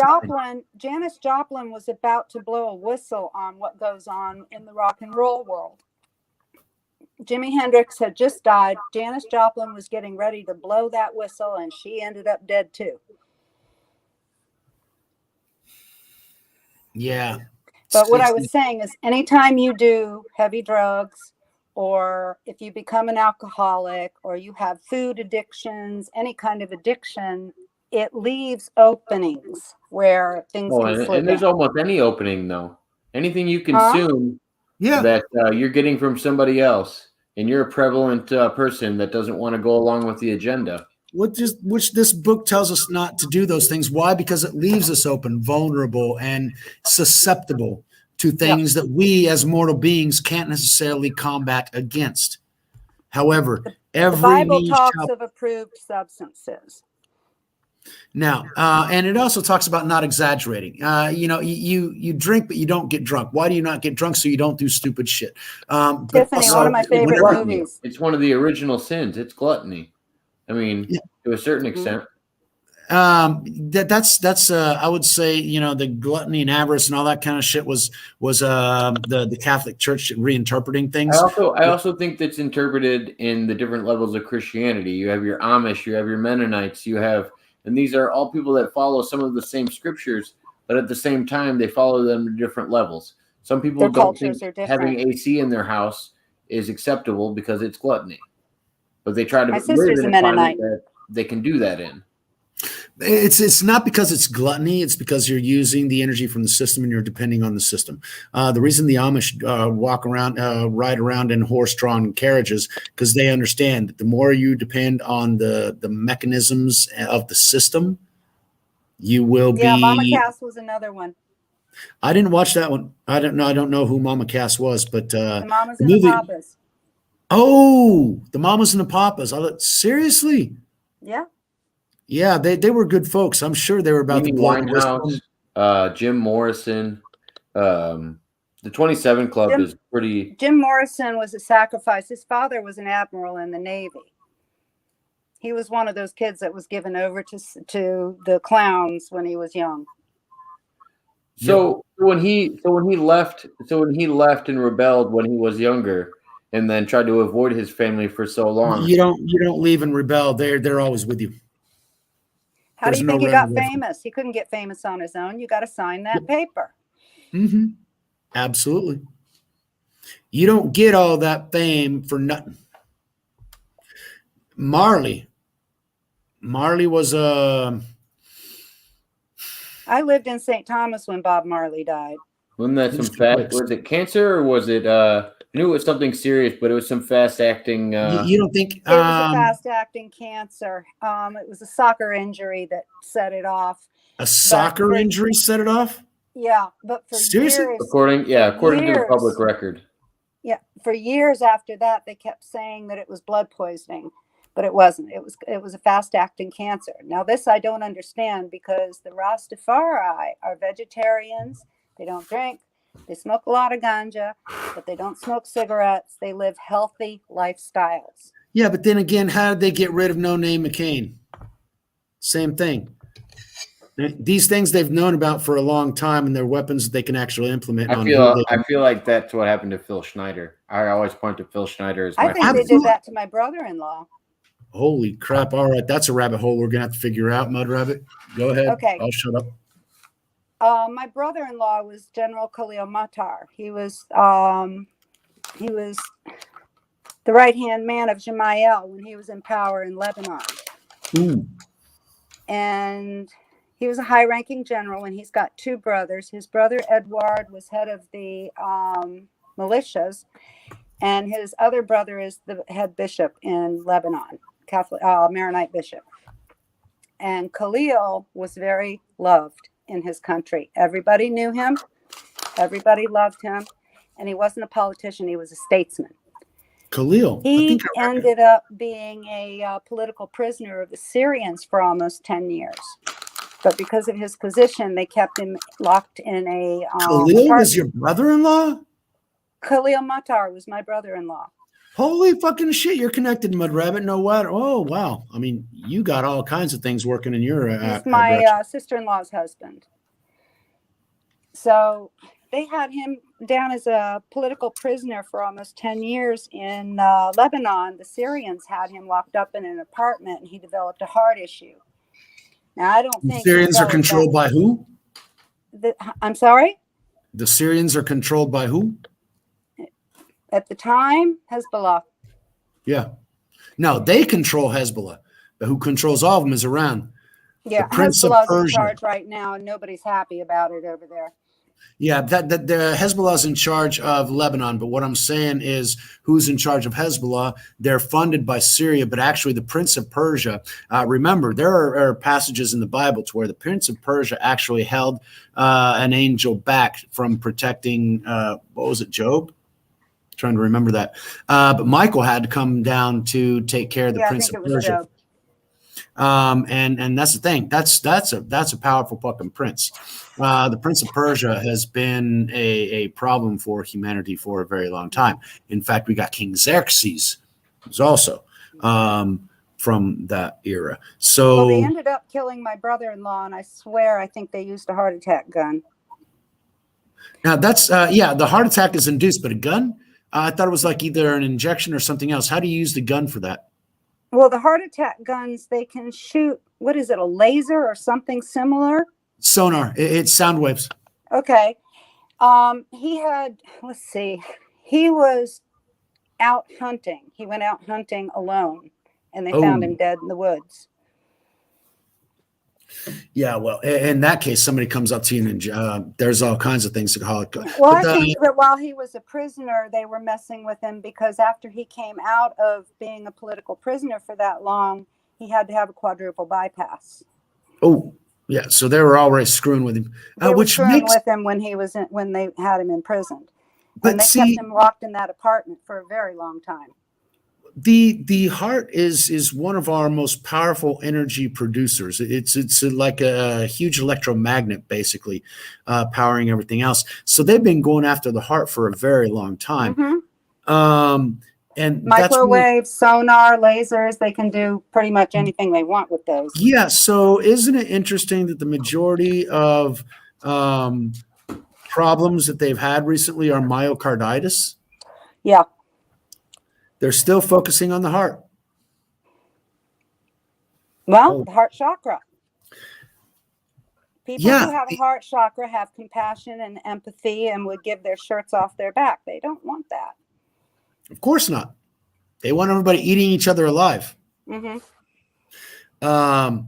Janis Joplin was about to blow a whistle on what goes on in the rock and roll world. Jimi Hendrix had just died. Janis Joplin was getting ready to blow that whistle, and she ended up dead too. Yeah. But what I was saying is anytime you do heavy drugs, or if you become an alcoholic, or you have food addictions, any kind of addiction, it leaves openings where things can slip and there's in. almost any opening, though. Anything you consume that you're getting from somebody else, and you're a prevalent person that doesn't want to go along with the agenda. Which this book tells us not to do those things. Why? Because it leaves us open, vulnerable, and susceptible to things that we as mortal beings can't necessarily combat against. However, the Bible talks of approved substances. Now, and it also talks about not exaggerating. You drink, but you don't get drunk. Why do you not get drunk? So you don't do stupid shit. Tiffany, one of my favorite movies. It's one of the original sins. It's gluttony. I mean, to a certain extent. That's I would say, the gluttony and avarice and all that kind of shit was the Catholic Church reinterpreting things. I also think that's interpreted in the different levels of Christianity. You have your Amish, you have your Mennonites, and these are all people that follow some of the same scriptures, but at the same time, they follow them to different levels. Some people don't think having AC in their house is acceptable because it's gluttony, but they try to live in a climate that they can do that in. It's not because it's gluttony. It's because you're using the energy from the system and you're depending on the system. The reason the Amish ride around in horse-drawn carriages, because they understand that the more you depend on the mechanisms of the system, you will be. Yeah, Mama Cass was another one. I didn't watch that one. I don't know. I don't know who Mama Cass was, but The Mamas the and the movie. Papas. Oh, the Mamas and the Papas. Seriously. Yeah. Yeah, they were good folks. I'm sure they were about Amy to blow Winehouse, Jim Morrison. The 27 Club is pretty. Jim Morrison was a sacrifice. His father was an admiral in the Navy. He was one of those kids that was given over to the clowns when he was young. So when he left and rebelled when he was younger, and then tried to avoid his family for so long. You don't leave and rebel. They're always with you. How do you think he got famous? He couldn't get famous on his own. You got to sign that paper. Mm-hmm. Absolutely. You don't get all that fame for nothing. Marley was a. I lived in St. Thomas when Bob Marley died. Wasn't that some fast? Was it cancer or was it? I knew it was something serious, but it was some fast acting. You don't think it was a fast acting cancer? It was a soccer injury that set it off. A soccer injury set it off? Yeah, but for seriously, years, according to the public record. Yeah, for years after that, they kept saying that it was blood poisoning, but it wasn't. It was a fast acting cancer. Now this I don't understand, because the Rastafari are vegetarians. They don't drink. They smoke a lot of ganja, but they don't smoke cigarettes. They live healthy lifestyles. Yeah, but then again, how did they get rid of No Name McCain? Same thing. These things they've known about for a long time, and they're weapons that they can actually implement. I feel like that's what happened to Phil Schneider. I always point to Phil Schneider as I think they did that to my brother-in-law. Holy crap. All right. That's a rabbit hole we're going to have to figure out, Mud Rabbit. Go ahead. Okay. I'll shut up. My brother-in-law was General Khalil Matar. He was the right-hand man of Gemayel when he was in power in Lebanon. Ooh. And he was a high-ranking general, and he's got two brothers. His brother Edward was head of the militias, and his other brother is the head bishop in Lebanon, Catholic Maronite bishop. And Khalil was very loved in his country. Everybody knew him. Everybody loved him. And he wasn't a politician. He was a statesman. Khalil. He ended up being a political prisoner of the Syrians for almost 10 years. But because of his position, they kept him locked in a Khalil apartment. Was your brother-in-law? Khalil Matar was my brother-in-law. Holy fucking shit. You're connected, Mud Rabbit. No what? Oh, wow. I mean, you got all kinds of things working in your He's my sister-in-law's husband. So they had him down as a political prisoner for almost 10 years in Lebanon. The Syrians had him locked up in an apartment, and he developed a heart issue. Now, I don't think the Syrians are controlled by who? I'm sorry? The Syrians are controlled by who? At the time, Hezbollah. Yeah. No, they control Hezbollah, but who controls all of them is Iran. Yeah, Hezbollah's in charge right now, and nobody's happy about it over there. Yeah, the Hezbollah's in charge of Lebanon, but what I'm saying is who's in charge of Hezbollah? They're funded by Syria, but actually the Prince of Persia, remember, there are passages in the Bible to where the Prince of Persia actually held an angel back from protecting, what was it, Job? Trying to remember that. But Michael had to come down to take care of the Prince of Persia. And that's the thing. That's a powerful fucking prince. The Prince of Persia has been a problem for humanity for a very long time. In fact, we got King Xerxes, who's also from that era. So well, they ended up killing my brother-in-law, and I swear I think they used a heart attack gun. Now that's the heart attack is induced, but a gun? I thought it was like either an injection or something else. How do you use the gun for that? Well, the heart attack guns, they can shoot, what is it, a laser or something similar? Sonar. It's sound waves. Okay. He had, let's see, he was out hunting. He went out hunting alone, and they found him dead in the woods. Yeah, well, in that case, somebody comes up to you and there's all kinds of things to call it. Well, I think that while he was a prisoner, they were messing with him because after he came out of being a political prisoner for that long, he had to have a quadruple bypass. Oh, yeah. So they were already screwing with him, They were which screwing makes with him when when they had him imprisoned, but and they see, kept him locked in that apartment for a very long time. the heart is one of our most powerful energy producers. It's like a huge electromagnet, basically, powering everything else. So they've been going after the heart for a very long time. And microwave, sonar, lasers, they can do pretty much anything they want with those. Yeah. So isn't it interesting that the majority of problems that they've had recently are myocarditis? Yeah. They're still focusing on the heart. Well, the heart chakra. People who have a heart chakra have compassion and empathy and would give their shirts off their back. They don't want that. Of course not. They want everybody eating each other alive. But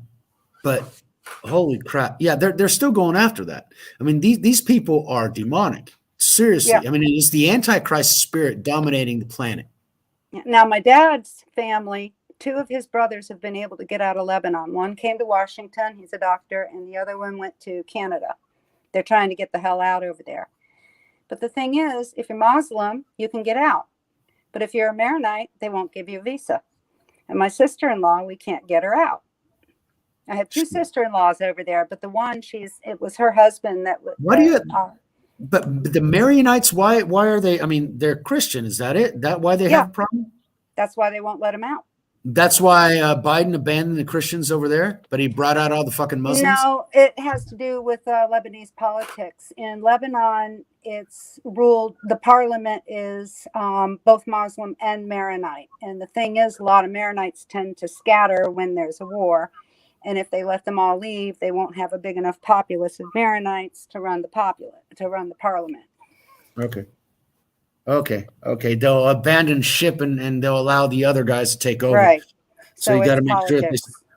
holy crap. Yeah, they're still going after that. I mean, these people are demonic. Seriously. Yeah. I mean, it's the Antichrist spirit dominating the planet. Now, my dad's family, 2 of his brothers have been able to get out of Lebanon. One came to Washington. He's a doctor. And the other one went to Canada. They're trying to get the hell out over there. But the thing is, if you're Muslim, you can get out. But if you're a Maronite, they won't give you a visa. And my sister-in-law, we can't get her out. I have 2 sister-in-laws over there, but the one, it was her husband that was. What do you? But the Maronites, why are they? I mean, they're Christian. Is that it? That why they have a problem? That's why they won't let them out. That's why Biden abandoned the Christians over there, but he brought out all the fucking Muslims? No, it has to do with Lebanese politics. In Lebanon, it's ruled, the parliament is both Muslim and Maronite. And the thing is, a lot of Maronites tend to scatter when there's a war. And if they let them all leave, they won't have a big enough populace of Maronites to run the parliament. Okay. They'll abandon ship and they'll allow the other guys to take over. Right. So you got to make sure.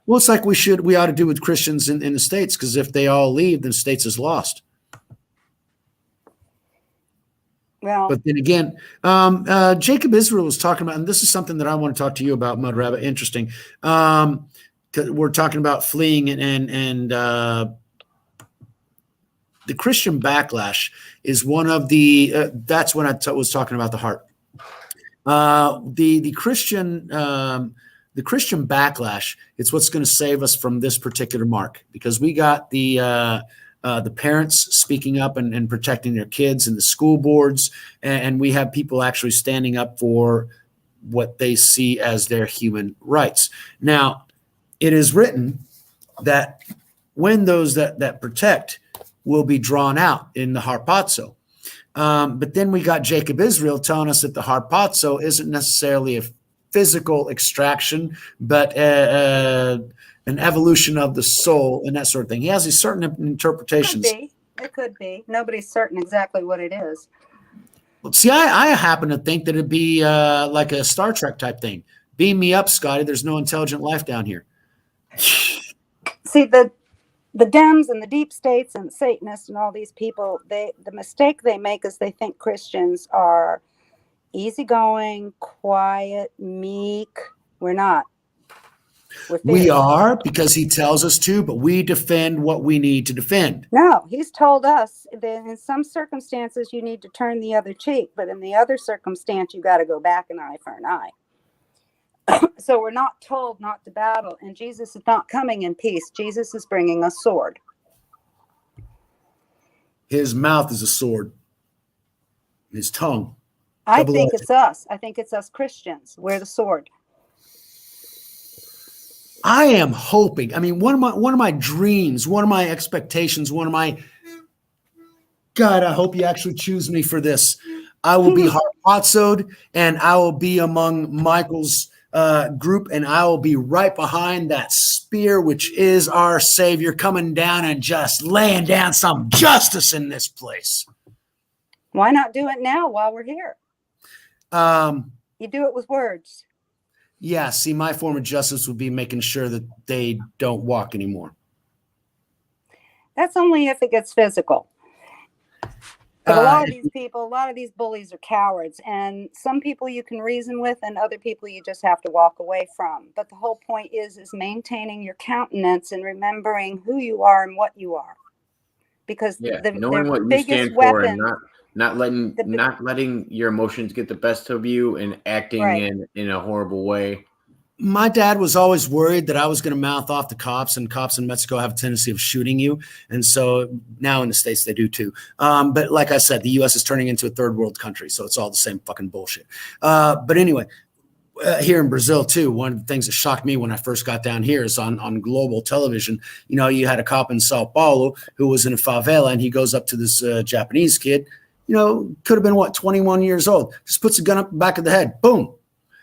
Well, it's like we ought to do with Christians in the States, because if they all leave, then the States is lost. Well, but then again, Jacob Israel was talking about, and this is something that I want to talk to you about, Mud Rabbit. Interesting. We're talking about fleeing and the Christian backlash is one of the. That's when I was talking about the heart. The Christian backlash. It's what's going to save us from this particular mark, because we got the parents speaking up and protecting their kids, and the school boards, and we have people actually standing up for what they see as their human rights. Now, it is written that when those that protect will be drawn out in the harpazo. But then we got Jacob Israel telling us that the harpazo isn't necessarily a physical extraction, but an evolution of the soul and that sort of thing. He has these certain interpretations. It could be. Nobody's certain exactly what it is. Well, see, I happen to think that it'd be like a Star Trek type thing. Beam me up, Scotty. There's no intelligent life down here. See, the Dems and the deep states and the Satanists and all these people, the mistake they make is they think Christians are easygoing, quiet, meek. We're not. We are, because he tells us to, but we defend what we need to defend. No, he's told us that in some circumstances you need to turn the other cheek, but in the other circumstance you got to go back an eye for an eye. So we're not told not to battle, and Jesus is not coming in peace. Jesus is bringing a sword. His mouth is a sword. His tongue. I think it's us. I think it's us Christians. We're the sword. I am hoping. I mean, one of my dreams, one of my expectations, God, I hope you actually choose me for this. I will be harpazoed, and I will be among Michael's group, and I will be right behind that spear, which is our Savior, coming down and just laying down some justice in this place. Why not do it now while we're here? You do it with words. Yeah, see, my form of justice would be making sure that they don't walk anymore. That's only if it gets physical. But a lot of these people, a lot of these bullies are cowards, and some people you can reason with and other people you just have to walk away from. But the whole point is maintaining your countenance and remembering who you are and what you are. Because knowing what you stand for and not letting your emotions get the best of you and acting in a horrible way. My dad was always worried that I was going to mouth off the cops, and cops in Mexico have a tendency of shooting you. And so now in the States, they do too. But like I said, the U.S. is turning into a third world country. So it's all the same fucking bullshit. But anyway, here in Brazil too, one of the things that shocked me when I first got down here is on global television, you had a cop in Sao Paulo who was in a favela, and he goes up to this Japanese kid, could have been 21 years old, just puts a gun up the back of the head, boom.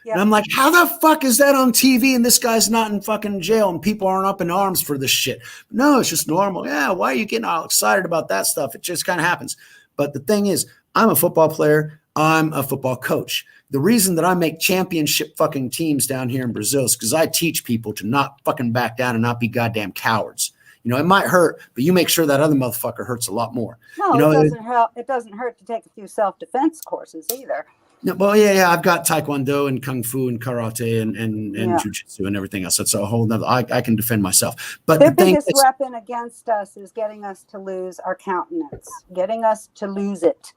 Yep. And I'm like, how the fuck is that on TV and this guy's not in fucking jail and people aren't up in arms for this shit? No, it's just normal. Yeah, why are you getting all excited about that stuff? It just kind of happens. But the thing is, I'm a football player. I'm a football coach. The reason that I make championship fucking teams down here in Brazil is because I teach people to not fucking back down and not be goddamn cowards. It might hurt, but you make sure that other motherfucker hurts a lot more. No, it doesn't help. It doesn't hurt to take a few self-defense courses either. No, well, yeah. I've got Taekwondo and Kung Fu and Karate and Jiu-Jitsu and everything else. That's a whole nother. I can defend myself. But the biggest weapon against us is getting us to lose our countenance, getting us to lose it.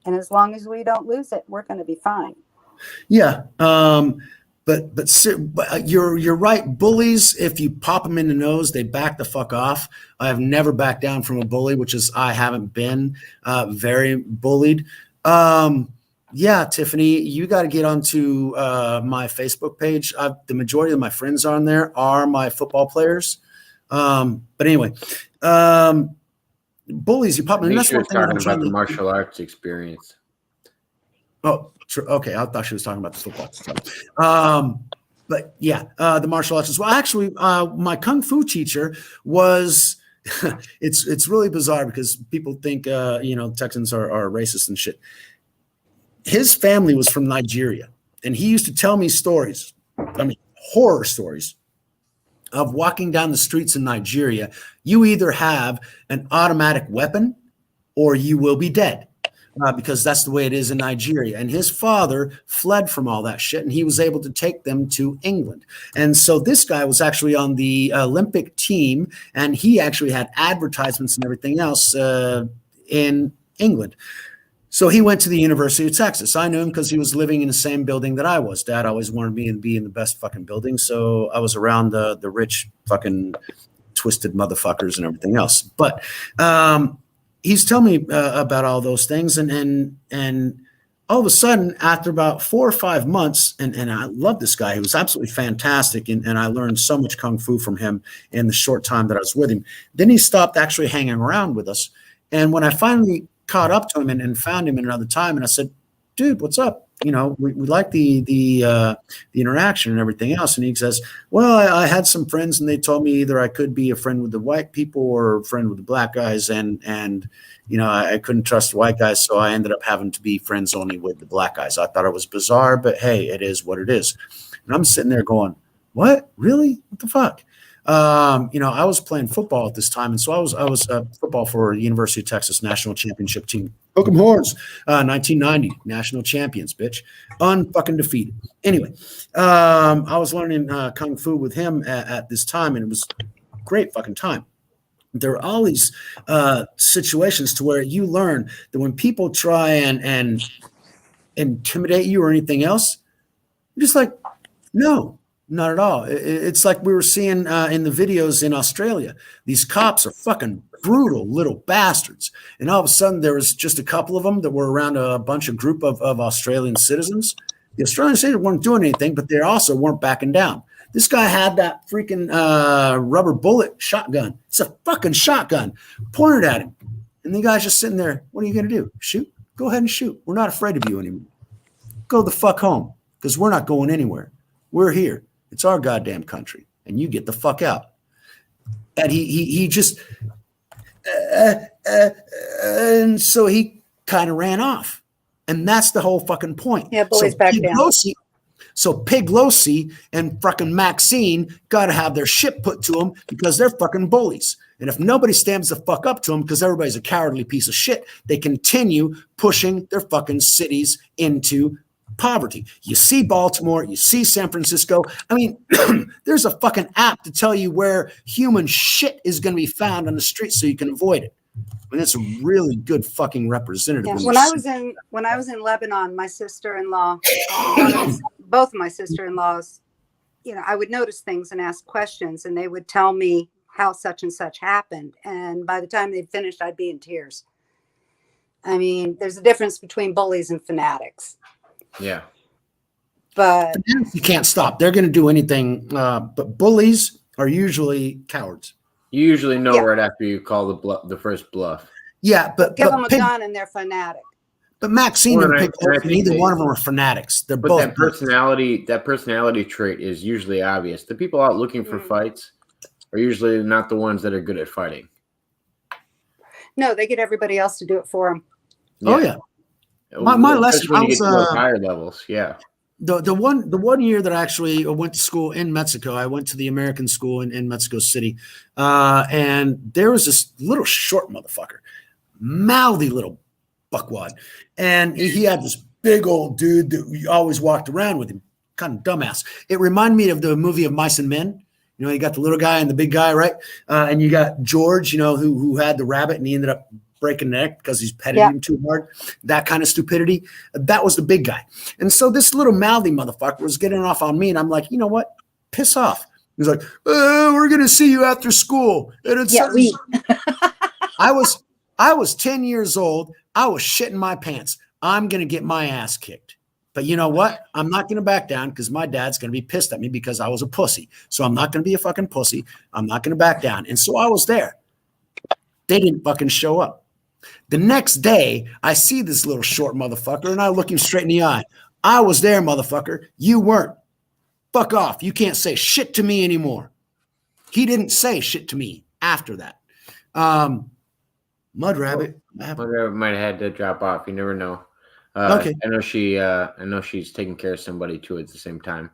And as long as we don't lose it, we're going to be fine. Yeah. But you're right. Bullies, if you pop them in the nose, they back the fuck off. I have never backed down from a bully, which is I haven't been very bullied. Yeah, Tiffany, you got to get onto my Facebook page. The majority of my friends on there are my football players. But anyway, bullies, you pop them. That's one thing talking about the martial arts experience. Oh, okay. I thought she was talking about the football stuff. But yeah, the martial arts as well. Actually, my Kung Fu teacher was. It's really bizarre because people think Texans are racist and shit. His family was from Nigeria, and he used to tell me stories, horror stories of walking down the streets in Nigeria. You either have an automatic weapon or you will be dead because that's the way it is in Nigeria. And his father fled from all that shit, and he was able to take them to England. And so this guy was actually on the Olympic team, and he actually had advertisements and everything else in England. So he went to the University of Texas. I knew him because he was living in the same building that I was. Dad always wanted me to be in the best fucking building. So I was around the rich fucking twisted motherfuckers and everything else. But he's telling me about all those things. And all of a sudden, after about 4 or 5 months, and I love this guy. He was absolutely fantastic. And I learned so much Kung Fu from him in the short time that I was with him. Then he stopped actually hanging around with us. And when I finally caught up to him and found him another time, and I said, dude, what's up? We like the interaction and everything else. And he says, well, I had some friends and they told me either I could be a friend with the white people or a friend with the black guys. And I couldn't trust the white guys. So I ended up having to be friends only with the black guys. I thought it was bizarre, but hey, it is what it is. And I'm sitting there going, what? Really? What the fuck? I was playing football at this time, and so I was football for the University of Texas national championship team. Hook 'em horns, 1990 national champions, bitch, unfucking defeated. Anyway, I was learning Kung Fu with him at this time, and it was a great fucking time. There are all these situations to where you learn that when people try and intimidate you or anything else, you're just like, no. Not at all. It's like we were seeing in the videos in Australia. These cops are fucking brutal little bastards. And all of a sudden, there was just a couple of them that were around a group of Australian citizens. The Australian citizens weren't doing anything, but they also weren't backing down. This guy had that freaking rubber bullet shotgun. It's a fucking shotgun pointed at him. And the guy's just sitting there. What are you going to do? Shoot? Go ahead and shoot. We're not afraid of you anymore. Go the fuck home because we're not going anywhere. We're here. It's our goddamn country, and you get the fuck out. And he just, and so he kind of ran off, and that's the whole fucking point. Yeah, bullies back down. So Piglosi and fucking Maxine got to have their shit put to them because they're fucking bullies. And if nobody stands the fuck up to them because everybody's a cowardly piece of shit, they continue pushing their fucking cities into poverty. You see Baltimore, you see San Francisco. I mean, there's a fucking app to tell you where human shit is going to be found on the street so you can avoid it. And it's a really good fucking representative. Yeah. When I was in Lebanon, my sister-in-law, both of my sister-in-laws, you know, I would notice things and ask questions, and they would tell me how such and such happened. And by the time they'd finished, I'd be in tears. I mean, there's a difference between bullies and fanatics. Yeah. But you can't stop. They're going to do anything. But bullies are usually cowards. You usually know right after you call the first bluff. Yeah, but give them a gun and they're fanatic. But Maxine and Pig, neither one of them are fanatics. They're both. That personality trait is usually obvious. The people out looking for fights are usually not the ones that are good at fighting. No, they get everybody else to do it for them. Yeah. Oh yeah. My lesson. When you get to higher levels, yeah. The one year that I actually went to school in Mexico, I went to the American school in Mexico City, and there was this little short motherfucker, mouthy little buckwad, and he had this big old dude that always walked around with him, kind of dumbass. It reminded me of the movie of Mice and Men. You know, you got the little guy and the big guy, right? And you got George, you know, who had the rabbit, and he ended up breaking the neck because he's petting him too hard. That kind of stupidity. That was the big guy. And so this little mouthy motherfucker was getting off on me, and I'm like, you know what? Piss off. He's like, we're gonna see you after school. And it's I was 10 years old. I was shitting my pants. I'm gonna get my ass kicked. But you know what? I'm not going to back down because my dad's going to be pissed at me because I was a pussy. So I'm not going to be a fucking pussy. I'm not going to back down. And so I was there. They didn't fucking show up. The next day, I see this little short motherfucker, and I look him straight in the eye. I was there, motherfucker. You weren't. Fuck off. You can't say shit to me anymore. He didn't say shit to me after that. Mud Rabbit. Mud Rabbit might have had to drop off. You never know. Okay. I know she's taking care of somebody too at the same time.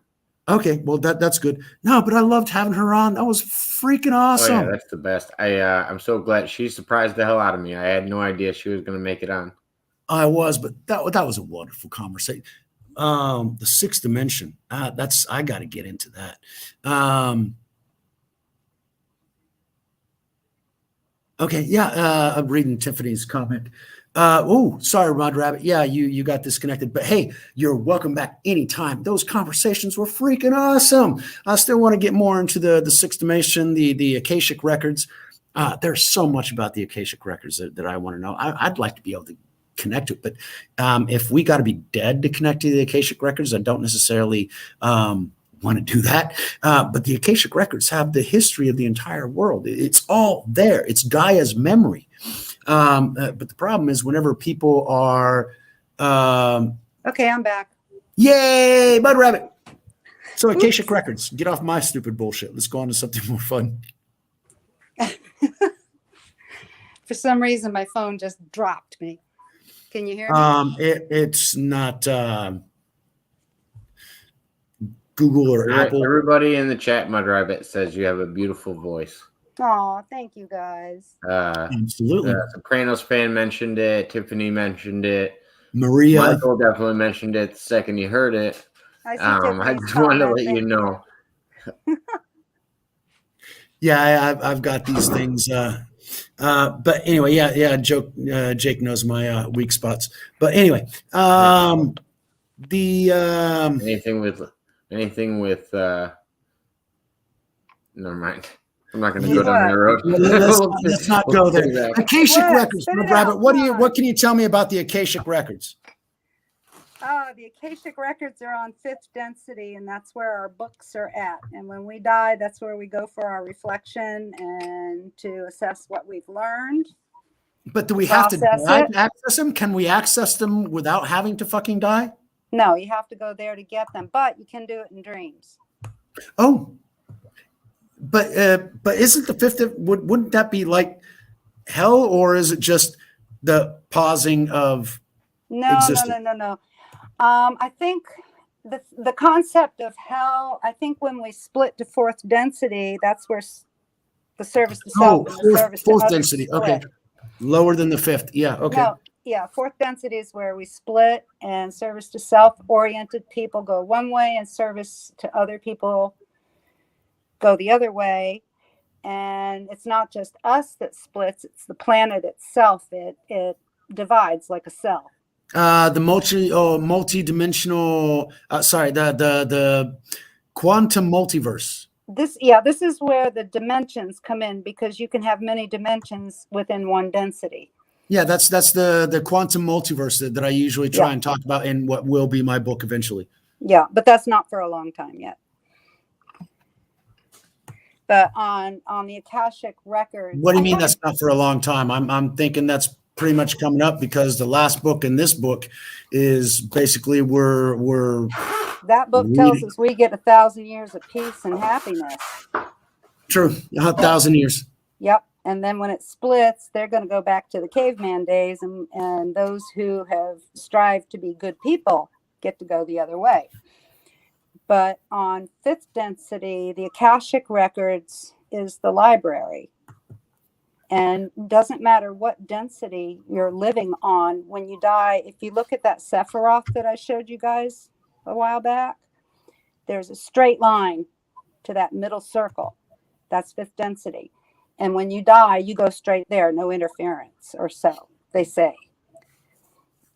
Okay, well that's good. No, but I loved having her on. That was freaking awesome. Oh yeah, that's the best. I'm so glad she surprised the hell out of me. I had no idea she was going to make it on. I was, but that was a wonderful conversation. The sixth dimension. I got to get into that. Okay, yeah. I'm reading Tiffany's comment. Sorry, Rod Rabbit. Yeah, you got disconnected, but hey, you're welcome back anytime. Those conversations were freaking awesome. I still want to get more into the sixth dimension, the Akashic records. There's so much about the Akashic records that I want to know. I'd like to be able to connect to it, but if we got to be dead to connect to the Akashic records, I don't necessarily want to do that. But the Akashic records have the history of the entire world. It's all there. It's Gaia's memory. But the problem is whenever people are okay, I'm back. Yay, Mud Rabbit. So Akashic records, get off my stupid bullshit. Let's go on to something more fun. For some reason my phone just dropped me. Can you hear me? It's not Google or Apple. Everybody in the chat, Mud Rabbit, says you have a beautiful voice. Oh, thank you guys. Absolutely. Sopranos fan mentioned it. Tiffany mentioned it. Maria. Michael definitely mentioned it the second you heard it. I just wanted to let you know. Yeah, I've got these things. But anyway, yeah. Jake knows my weak spots. But anyway, anything with. Never mind. I'm not going to go down that road. Let's not go there. Akashic records, Rabbit. What can you tell me about the Akashic records? The Akashic records are on fifth density, and that's where our books are at. And when we die, that's where we go for our reflection and to assess what we've learned. But do we have to die to access them? Can we access them without having to fucking die? No, you have to go there to get them, but you can do it in dreams. Oh. But isn't the fifth? Wouldn't that be like hell, or is it just the pausing of existence? No. I think the concept of hell. I think when we split to fourth density, that's where The service to self and the service to fourth others density. split. Okay. Lower than the fifth. Yeah. Okay. No, yeah, fourth density is where we split, and service to self-oriented people go one way and service to other people go the other way. And it's not just us that splits, it's the planet itself. It divides like a cell. The multi-dimensional, the quantum multiverse. This is where the dimensions come in, because you can have many dimensions within one density. Yeah, that's the quantum multiverse that I usually try and talk about in what will be my book eventually. Yeah, but that's not for a long time yet. But on the Akashic records. What do you mean that's not for a long time? I'm thinking that's pretty much coming up, because the last book in this book is basically we're that book tells us we get 1,000 years of peace and happiness. True, 1,000 years. Yep. And then when it splits, they're going to go back to the caveman days, and those who have strived to be good people get to go the other way. But on fifth density, the Akashic records is the library. And doesn't matter what density you're living on, when you die, if you look at that Sephiroth that I showed you guys a while back, there's a straight line to that middle circle. That's fifth density. And when you die, you go straight there, no interference, or so they say.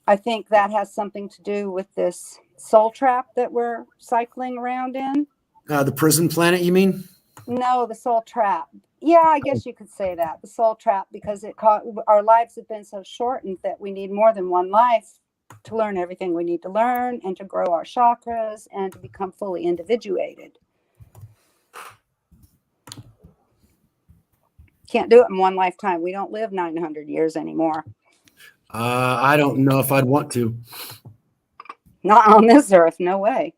I think that has something to do with this soul trap that we're cycling around in. The prison planet, you mean? No, the soul trap. Yeah, I guess you could say that. The soul trap, because our lives have been so shortened that we need more than one life to learn everything we need to learn, and to grow our chakras, and to become fully individuated. Can't do it in one lifetime. We don't live 900 years anymore. I don't know if I'd want to. Not on this earth, no way.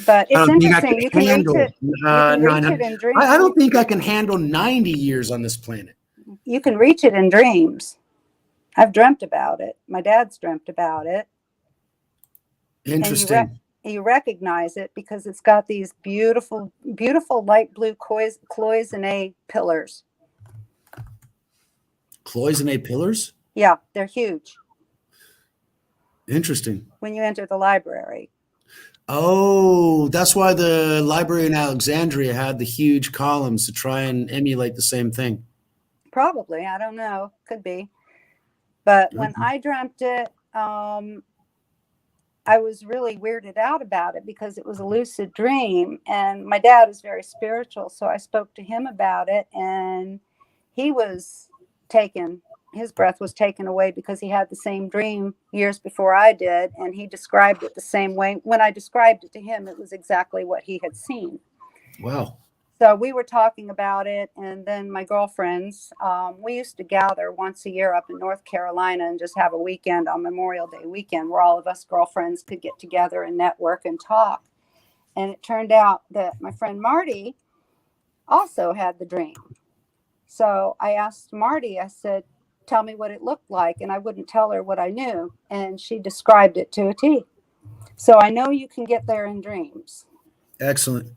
But it's interesting. You can reach it. You can reach it in dreams. I don't think I can handle 90 years on this planet. You can reach it in dreams. I've dreamt about it. My dad's dreamt about it. Interesting. You recognize it because it's got these beautiful, beautiful light blue cloisonne pillars. Cloisonne pillars? Yeah, they're huge. Interesting. When you enter the library. Oh, that's why the library in Alexandria had the huge columns to try and emulate the same thing. Probably. I don't know. Could be. But when I dreamt it, I was really weirded out about it because it was a lucid dream. And my dad is very spiritual, so I spoke to him about it, and he was taken. His breath was taken away because he had the same dream years before I did, and he described it the same way. When I described it to him, it was exactly what he had seen. Wow. So we were talking about it, and then my girlfriends, we used to gather once a year up in North Carolina and just have a weekend on Memorial Day weekend where all of us girlfriends could get together and network and talk. And it turned out that my friend Marty also had the dream. So I asked Marty, I said, tell me what it looked like. And I wouldn't tell her what I knew. And she described it to a T. So I know you can get there in dreams. Excellent.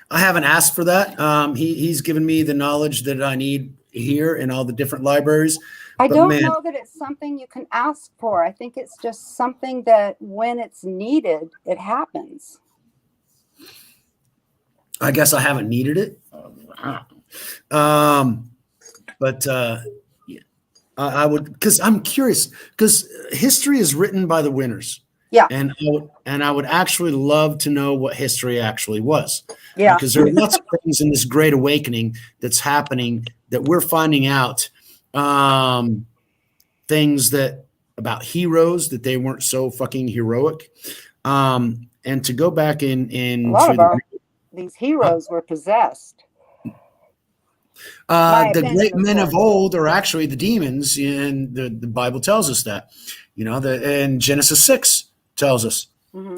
I haven't asked for that. He's given me the knowledge that I need here in all the different libraries. I don't know that it's something you can ask for. I think it's just something that when it's needed, it happens. I guess I haven't needed it. I would, because I'm curious, because history is written by the winners. Yeah. And I would actually love to know what history actually was. Yeah. Because there are lots of things in this great awakening that's happening that we're finding out, things that about heroes that they weren't so fucking heroic. And to go back in a lot of these heroes were possessed. The great men of old are actually the demons, and the Bible tells us that. And Genesis 6 tells us. Mm-hmm.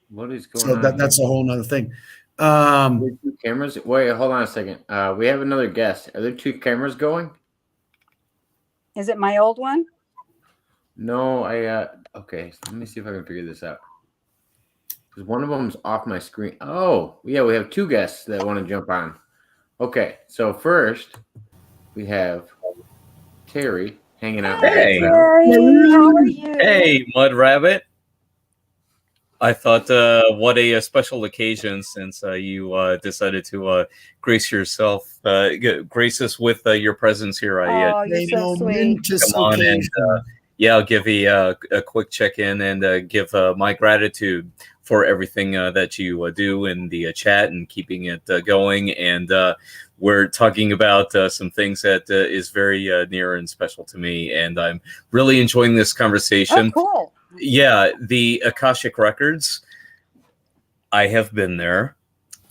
What is going on? So that's a whole nother thing. Two cameras. Wait, hold on a second. We have another guest. Are there two cameras going? Is it my old one? No, okay. Let me see if I can figure this out. because one of them's off my screen. Oh, yeah, we have two guests that want to jump on. Okay, so first we have Terry hanging out. Hey. Terry, how are you? Hey, Mud Rabbit. I thought, what a special occasion since you decided to grace yourself, grace us with your presence here. Oh, you're so sweet. Come on and I'll give a quick check-in and give my gratitude for everything that you do in the chat and keeping it going. And we're talking about some things that is very near and special to me. And I'm really enjoying this conversation. Oh, cool. Yeah, the Akashic Records. I have been there.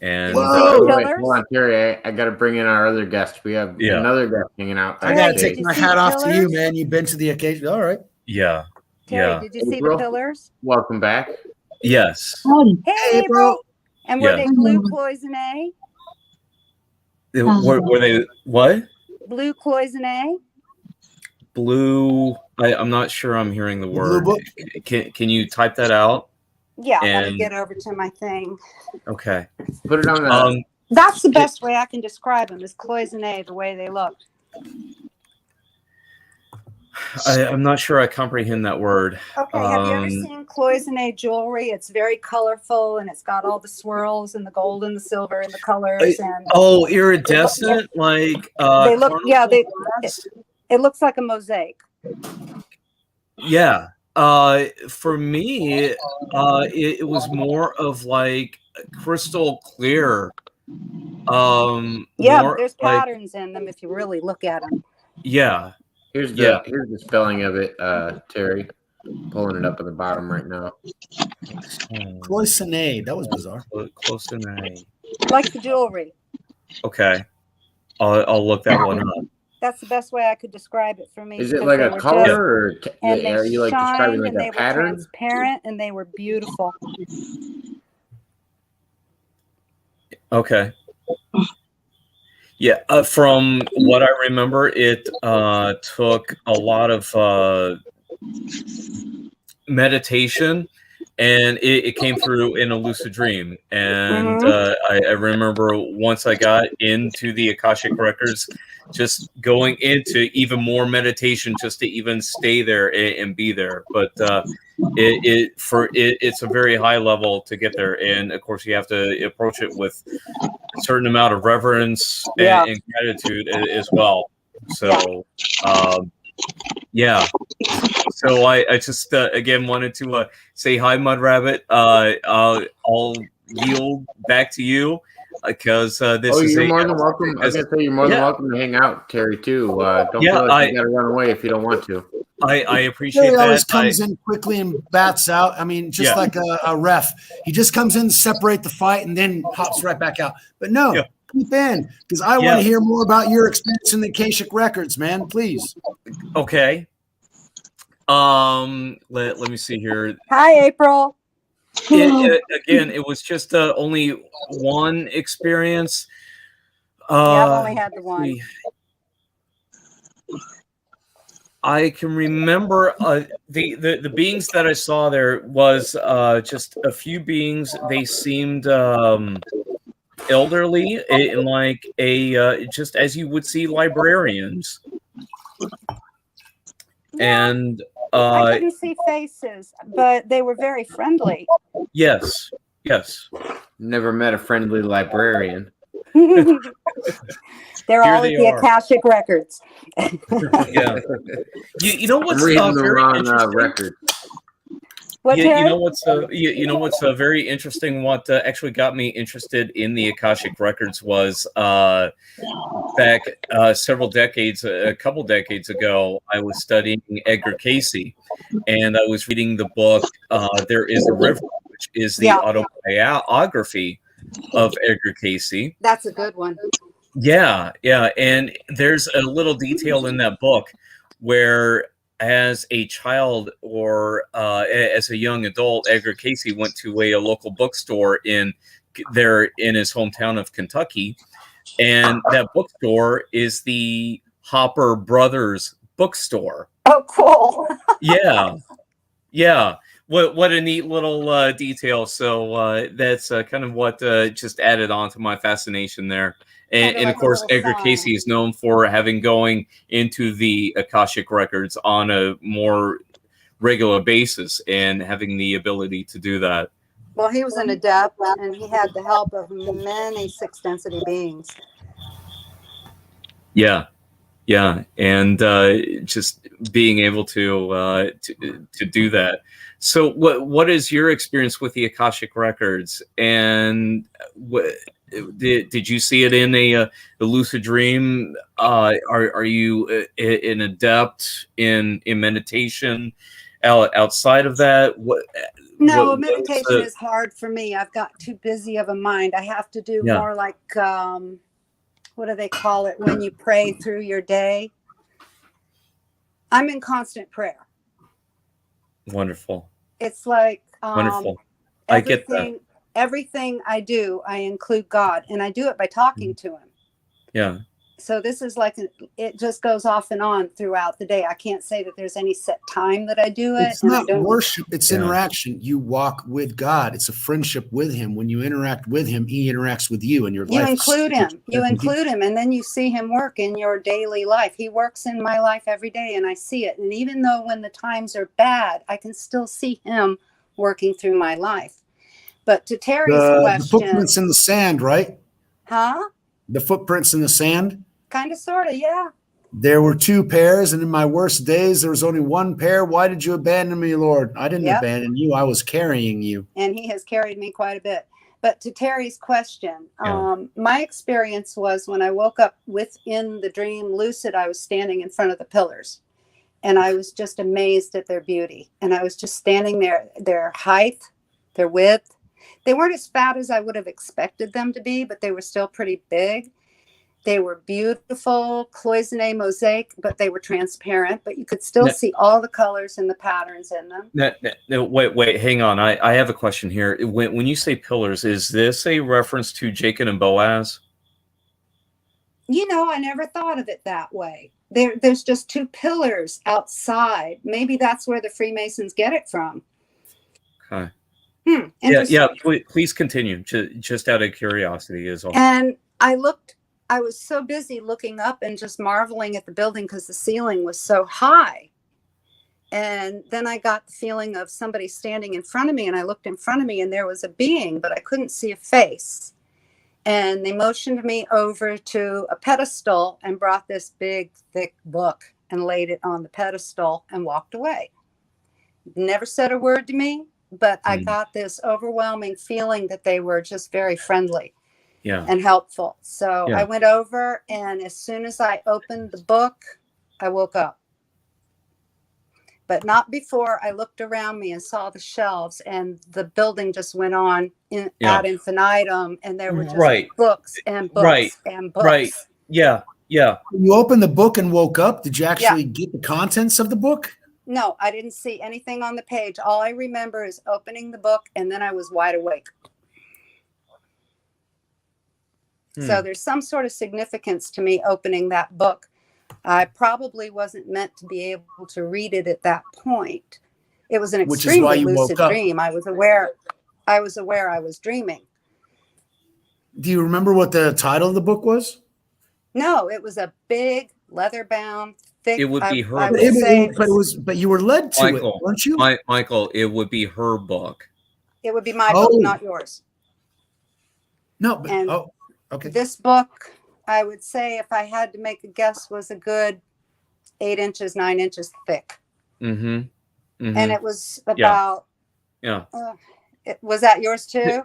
And wait, hold on, Terry. I got to bring in our other guest. We have another guest hanging out. I got to take my hat off to you, man. You've been to the occasion. All right. Yeah. Terry, did you see the pillars? Welcome back. Yes. Hey, April. And were they blue cloisonne? Were they what? Blue cloisonne? Blue. I'm not sure I'm hearing the word. Can you type that out? Yeah, let me get over to my thing. Okay. Put it on the. That's the best way I can describe them is cloisonne, the way they look. I'm not sure I comprehend that word. Okay, have you ever seen cloisonne jewelry? It's very colorful and it's got all the swirls and the gold and the silver and the colors. Iridescent, like they look. Yeah, it looks like a mosaic. Yeah. For me, it was more of like crystal clear. There's patterns in them if you really look at them. Yeah. Here's the spelling of it, Terry. Pulling it up at the bottom right now. Cloisonne. That was bizarre. Cloisonne. Like the jewelry. Okay. I'll look that one up. That's the best way I could describe it for me. Is it like a color, or are you like describing like a pattern? They were transparent and they were beautiful. Okay. Yeah, from what I remember, it took a lot of meditation, and it came through in a lucid dream. And I remember once I got into the Akashic Records, just going into even more meditation just to even stay there and be there. But it's a very high level to get there, and of course you have to approach it with a certain amount of reverence and gratitude as well. So so I just again wanted to say hi, Mud Rabbit. I'll yield back to you because this is you're more than welcome. I was gonna say you're more than welcome to hang out, Terry, too. Don't feel like you gotta run away if you don't want to. I appreciate that. He always comes in quickly and bats out. I mean, just like a ref. He just comes in to separate the fight and then hops right back out. But no, keep in, because I want to hear more about your experience in the Akashic Records, man. Please. Okay. Let me see here. Hi, April. Again, it was just only one experience. I've only had the one. I can remember the beings that I saw there was just a few beings. They seemed elderly, like just as you would see librarians. And I didn't see faces, but they were very friendly. Yes. Never met a friendly librarian. They're all at the Akashic Records. Yeah. You know what's reading the very wrong interesting? record. You know what's very interesting. What actually got me interested in the Akashic Records was back a couple decades ago. I was studying Edgar Cayce, and I was reading the book "There Is a River," which is the autobiography of Edgar Cayce. That's a good one. Yeah, and there's a little detail in that book where, as a child or as a young adult, Edgar Cayce went to a local bookstore in his hometown of Kentucky, and that bookstore is the Hopper Brothers bookstore. Oh, cool. Yeah. What a neat little detail. So that's kind of what just added on to my fascination there. And of course, Edgar Cayce is known for having going into the Akashic records on a more regular basis and having the ability to do that. Well, he was an adept, and he had the help of many sixth density beings. Yeah, and just being able to do that. So, what is your experience with the Akashic records, and did you see it in a lucid dream? Are you an adept in meditation? Outside of that, No, meditation is hard for me. I've got too busy of a mind. I have to do more like what do they call it when you pray through your day? I'm in constant prayer. Wonderful. It's like wonderful. I get that. Everything I do, I include God, and I do it by talking to him. Yeah. So this is like, it just goes off and on throughout the day. I can't say that there's any set time that I do it. It's not worship. It's interaction. You walk with God. It's a friendship with him. When you interact with him, he interacts with you, and your life. You include him. You include him, and then you see him work in your daily life. He works in my life every day, and I see it. And even though when the times are bad, I can still see him working through my life. But to Terry's question, the footprints in the sand, right? Huh? The footprints in the sand. Kind of, sort of, yeah. There were two pairs, and in my worst days, there was only one pair. Why did you abandon me, Lord? I didn't abandon you. I was carrying you. And he has carried me quite a bit. But to Terry's question, my experience was when I woke up within the dream lucid, I was standing in front of the pillars. And I was just amazed at their beauty. And I was just standing there, their height, their width. They weren't as fat as I would have expected them to be, but they were still pretty big. They were beautiful, cloisonné mosaic, but they were transparent, but you could still see all the colors and the patterns in them. No, wait, hang on. I have a question here. When you say pillars, is this a reference to Jacob and Boaz? You know, I never thought of it that way. There's just two pillars outside. Maybe that's where the Freemasons get it from. Okay. Yeah, please continue. Just out of curiosity is all. And I was so busy looking up and just marveling at the building because the ceiling was so high. And then I got the feeling of somebody standing in front of me, and I looked in front of me and there was a being, but I couldn't see a face. And they motioned me over to a pedestal and brought this big, thick book and laid it on the pedestal and walked away. Never said a word to me, but I got this overwhelming feeling that they were just very friendly. And helpful. So I went over, and as soon as I opened the book, I woke up. But not before I looked around me and saw the shelves, and the building just went on ad infinitum, and there were just books and books and books. Right. Yeah. You opened the book and woke up. Did you actually get the contents of the book? No, I didn't see anything on the page. All I remember is opening the book, and then I was wide awake. So there's some sort of significance to me opening that book. I probably wasn't meant to be able to read it at that point. It was an extremely lucid dream. I was aware I was dreaming. Do you remember what the title of the book was? No, it was a big leather-bound, thick. It would be her book. But you were led to it, weren't you? Michael, it would be her book. It would be my book, not yours. No, but okay. This book, I would say, if I had to make a guess, was a good 8 inches, 9 inches thick. And it was about. Was that yours too?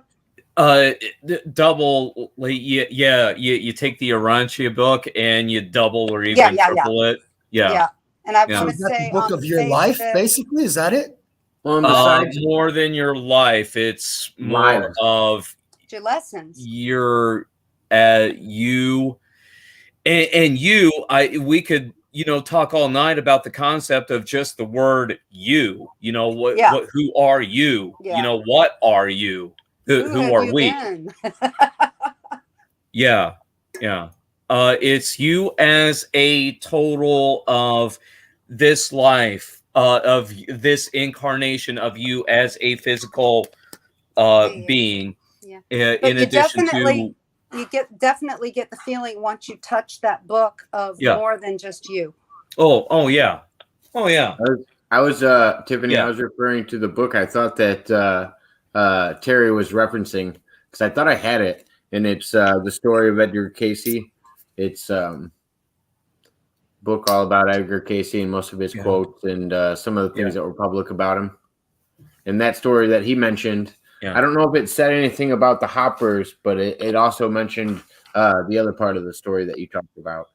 Double. You take the Arantia book and you double or even triple it. Yeah. And I want to say, the book of your life, basically, is that it? More than your life. It's more of your lessons. You and you. We could talk all night about the concept of just the word you. Who are you? What are you? Who are we? It's you as a total of this life of this incarnation of you as a physical being. Yeah. In addition to, you definitely get the feeling once you touch that book of more than just you. Oh yeah. I was Tiffany. I was referring to the book. I thought that Terry was referencing, because I thought I had it, and it's the story of Edgar Casey. It's book all about Edgar Casey and most of his quotes and some of the things that were public about him. And that story that he mentioned, I don't know if it said anything about the hoppers, but it also mentioned the other part of the story that you talked about.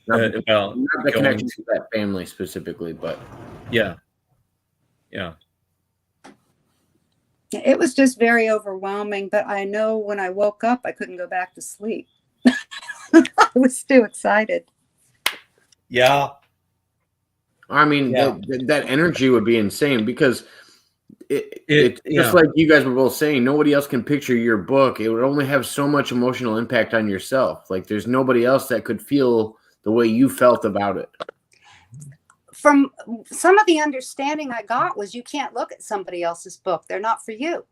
Not the connection to that family specifically, but yeah. It was just very overwhelming, but I know when I woke up, I couldn't go back to sleep. I was too excited. Yeah. I mean, that energy would be insane, because it's just like you guys were both saying, nobody else can picture your book. It would only have so much emotional impact on yourself. Like, there's nobody else that could feel the way you felt about it. From some of the understanding I got was you can't look at somebody else's book. They're not for you.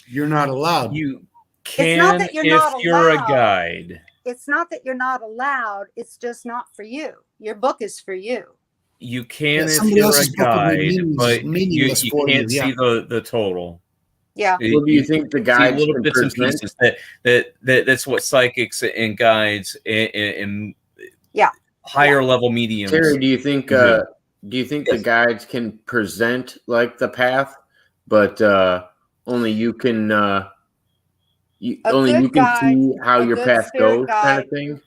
You're not allowed. You can if you're a guide. It's not that you're not allowed. It's just not for you. Your book is for you. You can if you're a guide, but you can't see the total. Yeah. Well, do you think the guides little bits and pieces that's what psychics and guides and higher level mediums. Terry, do you think the guides can present like the path, but only you can see how your path goes, kind of thing?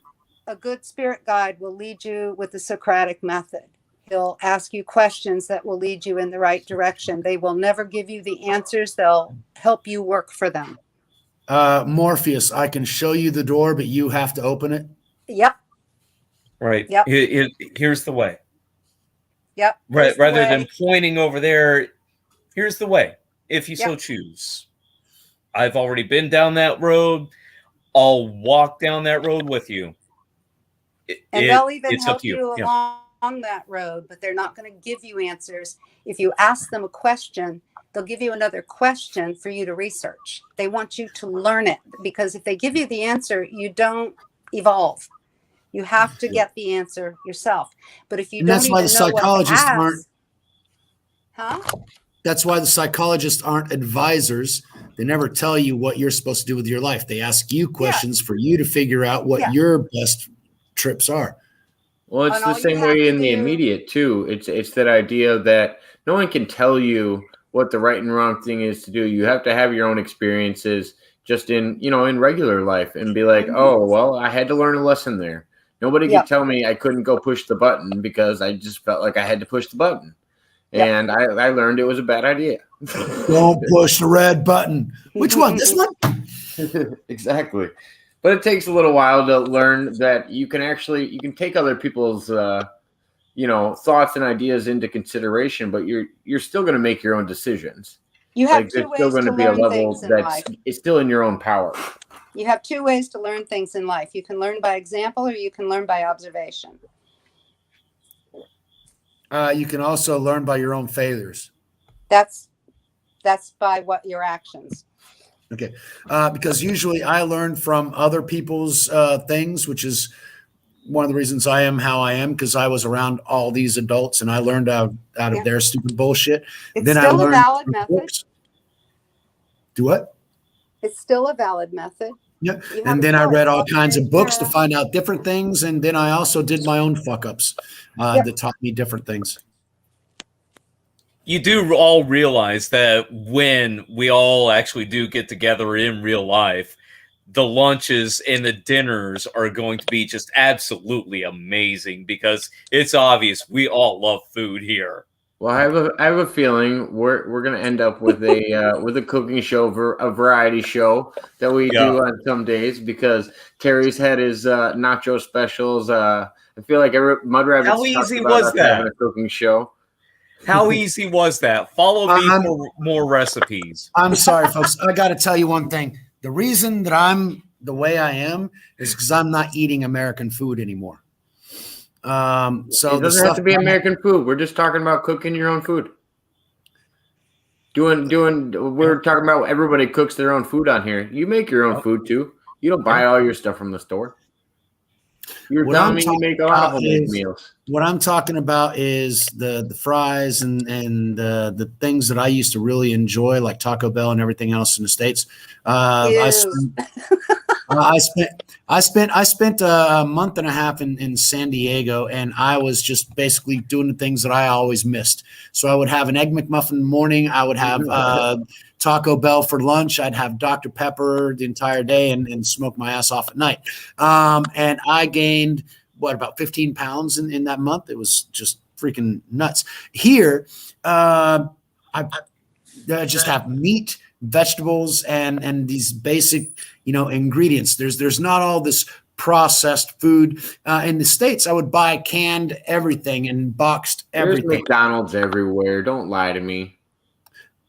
A good spirit guide will lead you with the Socratic method. He'll ask you questions that will lead you in the right direction. They will never give you the answers. They'll help you work for them. Morpheus, I can show you the door, but you have to open it. Yep. Right. Yep. Here's the way. Yep. Rather than pointing over there, here's the way, if you so choose. I've already been down that road. I'll walk down that road with you. And they'll even help you along that road, but they're not going to give you answers. If you ask them a question, they'll give you another question for you to research. They want you to learn it, because if they give you the answer, you don't evolve. You have to get the answer yourself. But if you don't even know what to ask, that's why the psychologists aren't advisors. They never tell you what you're supposed to do with your life. They ask you questions for you to figure out what your best trips are. Well, it's the same way in the immediate too. It's that idea that no one can tell you what the right and wrong thing is to do. You have to have your own experiences just in regular life and be like, oh, well, I had to learn a lesson there. Nobody could tell me I couldn't go push the button because I just felt like I had to push the button. And I learned it was a bad idea. Don't push the red button. Which one? This one? Exactly. But it takes a little while to learn that you can take other people's thoughts and ideas into consideration, but you're still going to make your own decisions. You have two ways to learn things in life. It's still in your own power. You have two ways to learn things in life. You can learn by example, or you can learn by observation. You can also learn by your own failures. That's by your actions. Okay. Because usually I learn from other people's things, which is one of the reasons I am how I am, because I was around all these adults and I learned out of their stupid bullshit. It's still a valid method. Do what? It's still a valid method. Yeah. And then I read all kinds of books to find out different things. And then I also did my own fuck ups that taught me different things. You do all realize that when we all actually do get together in real life, the lunches and the dinners are going to be just absolutely amazing, because it's obvious we all love food here. Well, I have a feeling we're gonna end up with a cooking show, a variety show that we do on some days, because Terry's had his nacho specials. I feel like Mud Rabbit's how easy was that? Having a cooking show. How easy was that? Follow me for more recipes. I'm sorry, folks. I got to tell you one thing. The reason that I'm the way I am is because I'm not eating American food anymore. So it doesn't have to be American food. We're just talking about cooking your own food. We're talking about everybody cooks their own food on here. You make your own food too. You don't buy all your stuff from the store. You're telling me you make a lot of homemade meals. What I'm talking about is the fries and the things that I used to really enjoy, like Taco Bell and everything else in the States. I spent a month and a half in San Diego, and I was just basically doing the things that I always missed. So I would have an Egg McMuffin in the morning. I would have Taco Bell for lunch. I'd have Dr. Pepper the entire day and smoke my ass off at night. And I gained, about 15 pounds in that month. It was just freaking nuts. Here, I just have meat, vegetables, and these basic, ingredients. There's not all this processed food. In the States, I would buy canned everything and boxed everything. There's McDonald's everywhere. Don't lie to me.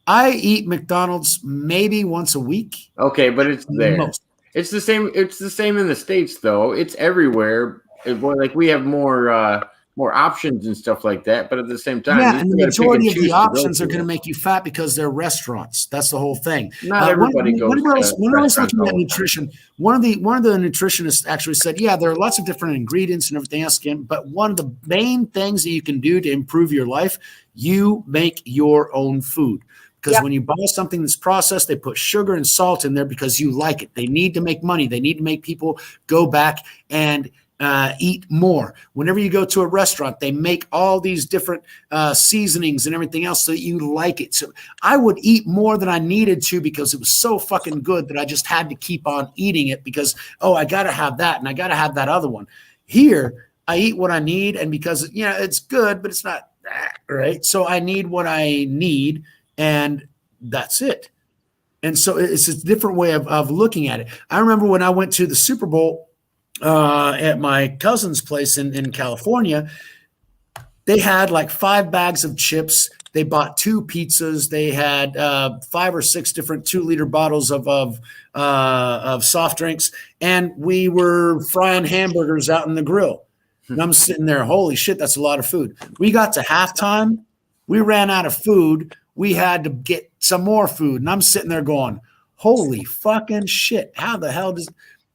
I eat McDonald's maybe once a week. Okay, but it's there. It's the same. It's the same in the States, though. It's everywhere. Like we have more options and stuff like that, but at the same time, and the majority of the options are going to make you fat because they're restaurants. That's the whole thing. Not everybody goes. When I was looking at nutrition, one of the nutritionists actually said, "Yeah, there are lots of different ingredients and everything else, but one of the main things that you can do to improve your life, you make your own food." Because when you buy something that's processed, they put sugar and salt in there because you like it. They need to make money. They need to make people go back and eat more. Whenever you go to a restaurant, they make all these different seasonings and everything else so that you like it. So I would eat more than I needed to because it was so fucking good that I just had to keep on eating it because, I got to have that and I got to have that other one. Here, I eat what I need, and because, it's good, but it's not that, right? So I need what I need, and that's it. And so it's a different way of looking at it. I remember when I went to the Super Bowl at my cousin's place in California, they had like 5 bags of chips. They bought 2 pizzas. They had 5 or 6 different 2-liter bottles of soft drinks, and we were frying hamburgers out in the grill. And I'm sitting there, holy shit, that's a lot of food. We got to halftime. We ran out of food. We had to get some more food. And I'm sitting there going, holy fucking shit. How the hell does...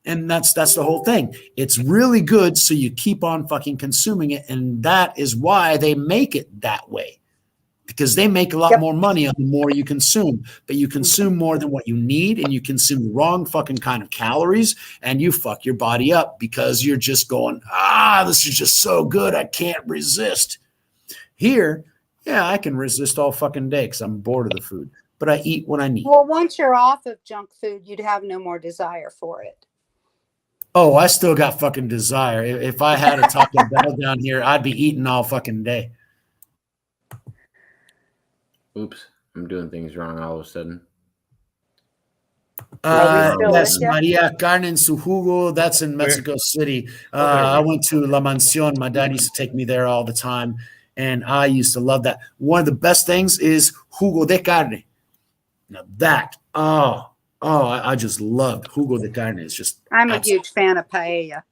And that's the whole thing. It's really good, so you keep on fucking consuming it. And that is why they make it that way. Because they make a lot more money on the more you consume. But you consume more than what you need, and you consume the wrong fucking kind of calories, and you fuck your body up because you're just going, this is just so good, I can't resist. Here, I can resist all fucking day because I'm bored of the food. But I eat what I need. Well, once you're off of junk food, you'd have no more desire for it. Oh, I still got fucking desire. If I had a Taco Bell down here, I'd be eating all fucking day. Oops, I'm doing things wrong all of a sudden. Yes, Maria Carne en su jugo. That's in Mexico City. I went to La Mansión. My dad used to take me there all the time, and I used to love that. One of the best things is jugo de carne. Now that, I just loved jugo de carne. It's just I'm a huge fan of paella.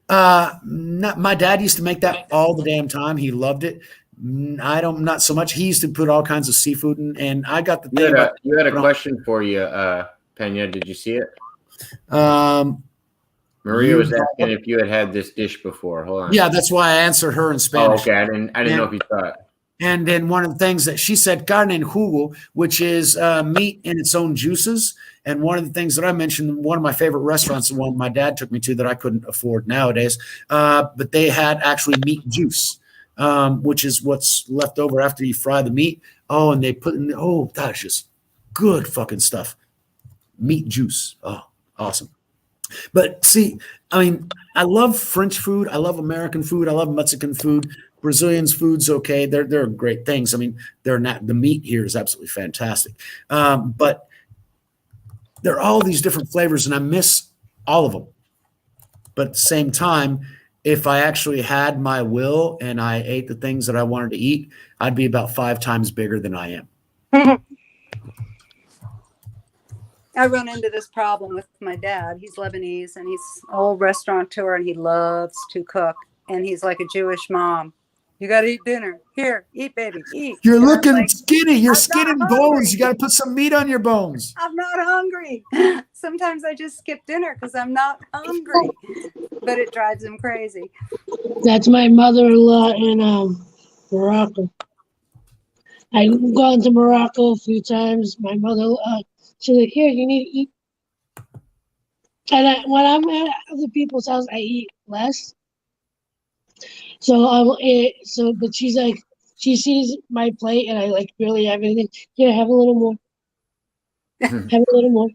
My dad used to make that all the damn time. He loved it. Not so much. He used to put all kinds of seafood in, and I got the thing. You had a question for you, Peña. Did you see it? Maria was asking if you had this dish before. Hold on. Yeah, that's why I answered her in Spanish. Oh, okay. I didn't know if you saw it. And then one of the things that she said, carne en jugo, which is meat in its own juices. And one of the things that I mentioned, one of my favorite restaurants, the one my dad took me to that I couldn't afford nowadays, but they had actually meat juice, which is what's left over after you fry the meat. Oh, and they put in, that's just good fucking stuff. Meat juice. Oh, awesome. But see, I mean, I love French food. I love American food. I love Mexican food. Brazilian's food's okay. They're great things. I mean, they're not, the meat here is absolutely fantastic. But there are all these different flavors, and I miss all of them. But at the same time, if I actually had my will and I ate the things that I wanted to eat, I'd be about 5 times bigger than I am. I run into this problem with my dad. He's Lebanese, and he's an old restaurateur, and he loves to cook. and he's like a Jewish mom. You got to eat dinner. Here, eat, baby, eat. You're And I'm looking like, skinny. You're I'm skin not and hungry. bones. You got to put some meat on your bones. I'm not hungry. Sometimes I just skip dinner because I'm not hungry, but it drives him crazy. That's my mother-in-law in Morocco. I've gone to Morocco a few times. My mother, she's like, here, you need to eat. And when I'm at other people's house, I eat less. But she's like, she sees my plate and I like barely have anything. Yeah, have a little more. Have a little more.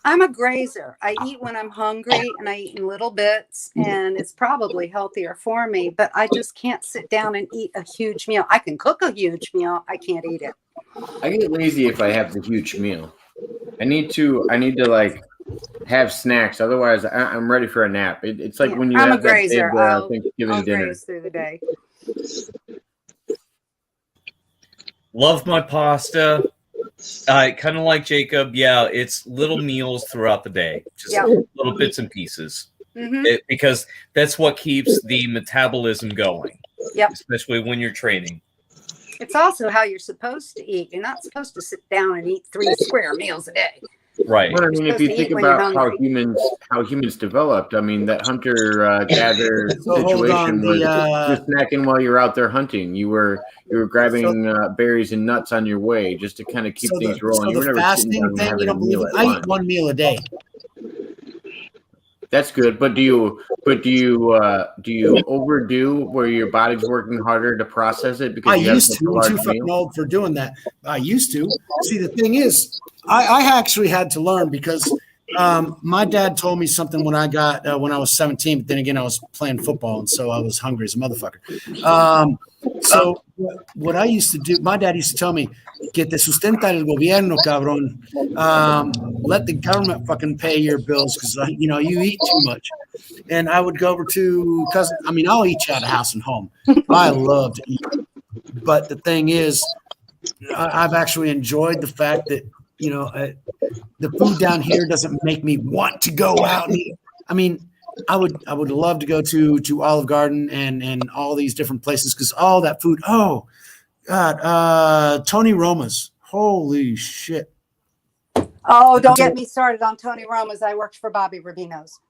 I'm a grazer. I eat when I'm hungry and I eat in little bits, and it's probably healthier for me, but I just can't sit down and eat a huge meal. I can cook a huge meal. I can't eat it. I get lazy if I have the huge meal. I need to like have snacks. Otherwise, I'm ready for a nap. It's like when you I'm have a that grazer. big Thanksgiving I'll dinner. graze through the day. Love my pasta. Kind of like Jacob. Yeah, it's little meals throughout the day, just little bits and pieces. Because that's what keeps the metabolism going. Yep. Especially when you're training. It's also how you're supposed to eat. You're not supposed to sit down and eat 3 square meals a day. Right. Well, I mean, if you think about how humans developed, I mean, that hunter-gatherer situation was you're snacking while you're out there hunting. You were grabbing berries and nuts on your way just to kind of keep things rolling. You were never sitting down and having a meal at lunch. I eat 1 meal a day. That's good, but do you overdo where your body's working harder to process it? Because I used to. I'm too fucking old for doing that. I used to. See, the thing is, I actually had to learn because my dad told me something when I was 17. But then again, I was playing football, and so I was hungry as a motherfucker. So what I used to do, my dad used to tell me, "Que te sustenta el gobierno, cabrón." Let the government fucking pay your bills because you eat too much. And I would go over to cousin. I mean, I'll eat you out of house and home. I love to eat, but the thing is, I've actually enjoyed the fact that the food down here doesn't make me want to go out and eat. I mean, I would love to go to Olive Garden and all these different places because all that food. Oh God, Tony Roma's. Holy shit. Oh, don't get me started on Tony Roma's. I worked for Bobby Rubino's.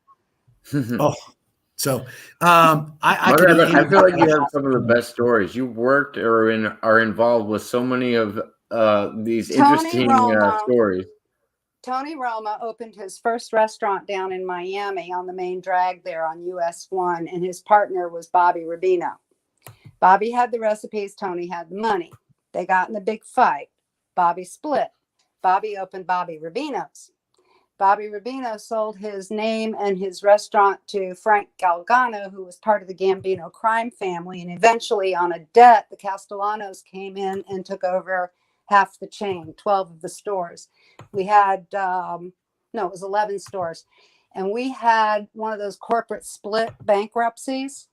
Oh, so I feel like you have some of the best stories. You worked or are involved with so many of these interesting stories. Tony Roma opened his first restaurant down in Miami on the main drag there on US 1, and his partner was Bobby Rubino. Bobby had the recipes, Tony had the money. They got in a big fight. Bobby split. Bobby opened Bobby Rubino's. Bobby Rubino sold his name and his restaurant to Frank Galgano, who was part of the Gambino crime family. And eventually, on a debt, the Castellanos came in and took over half the chain, 12 of the stores. We had, it was 11 stores. And we had one of those corporate split bankruptcies.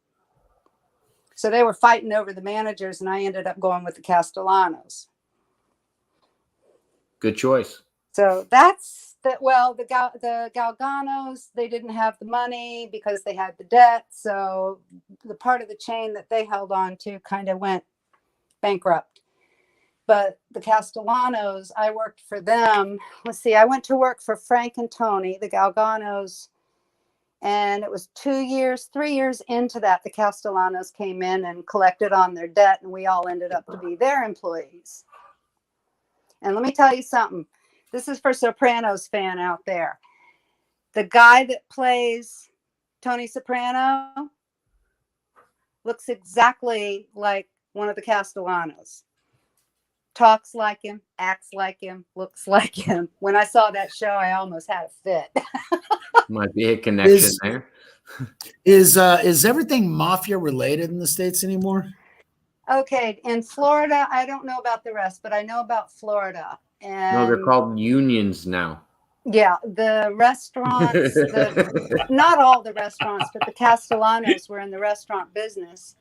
So they were fighting over the managers, and I ended up going with the Castellanos. Good choice. So that's the Galganos, they didn't have the money because they had the debt. So the part of the chain that they held on to kind of went bankrupt. But the Castellanos, I worked for them. Let's see, I went to work for Frank and Tony, the Galganos. And it was 3 years into that, the Castellanos came in and collected on their debt, and we all ended up to be their employees. And let me tell you something. This is for Sopranos fan out there. The guy that plays Tony Soprano looks exactly like one of the Castellanos. Talks like him, acts like him, looks like him. When I saw that show, I almost had a fit. Might be a connection there. Is everything mafia related in the States anymore? Okay, in Florida, I don't know about the rest, but I know about Florida. And no, they're called unions now. Yeah, the restaurants, not all the restaurants, but the Castellanos were in the restaurant business.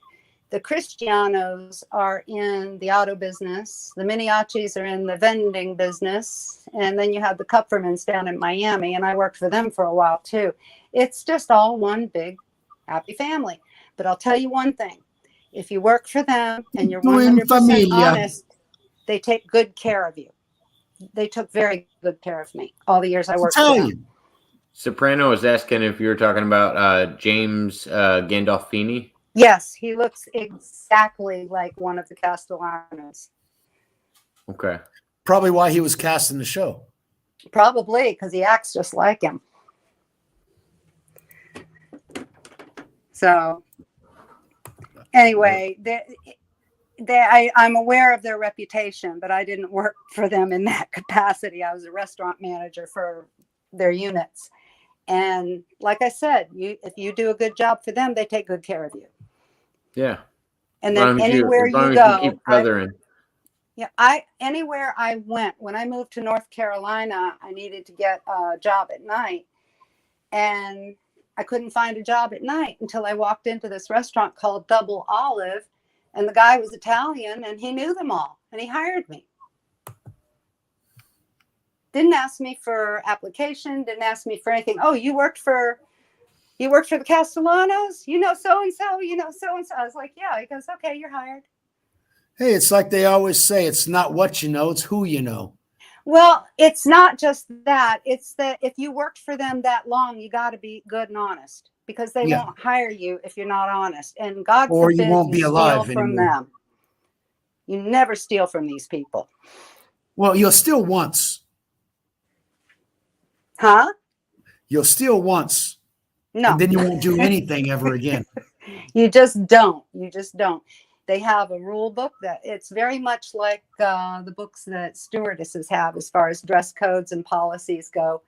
The Cristianos are in the auto business. The Miniachis are in the vending business. And then you have the Kupfermans down in Miami, and I worked for them for a while too. It's just all one big happy family. But I'll tell you one thing. If you work for them and you're Tu en 100% familia. honest, they take good care of you. They took very good care of me all the years I worked for them. Soprano is asking if you were talking about James Gandolfini. Yes, he looks exactly like one of the Castellanos. Okay. Probably why he was cast in the show. Probably because he acts just like him. So anyway, I'm aware of their reputation, but I didn't work for them in that capacity. I was a restaurant manager for their units. And like I said, if you do a good job for them, they take good care of you. Yeah. And then anywhere you go, anywhere I went, when I moved to North Carolina, I needed to get a job at night. And I couldn't find a job at night until I walked into this restaurant called Double Olive. And the guy was Italian and he knew them all and he hired me. Didn't ask me for application, didn't ask me for anything. Oh, you worked for the Castellanos? You know so-and-so, you know so-and-so. I was like, yeah. He goes, okay, you're hired. Hey, it's like they always say, it's not what you know, it's who you know. Well, it's not just that. It's that if you worked for them that long, you got to be good and honest because they won't hire you if you're not honest. And God forbid you won't be alive steal from anymore. them. You never steal from these people. Well, you'll steal once. Huh? You'll steal once. No. And then you won't do anything ever again. You just don't. You just don't. They have a rule book that it's very much like the books that stewardesses have as far as dress codes and policies go.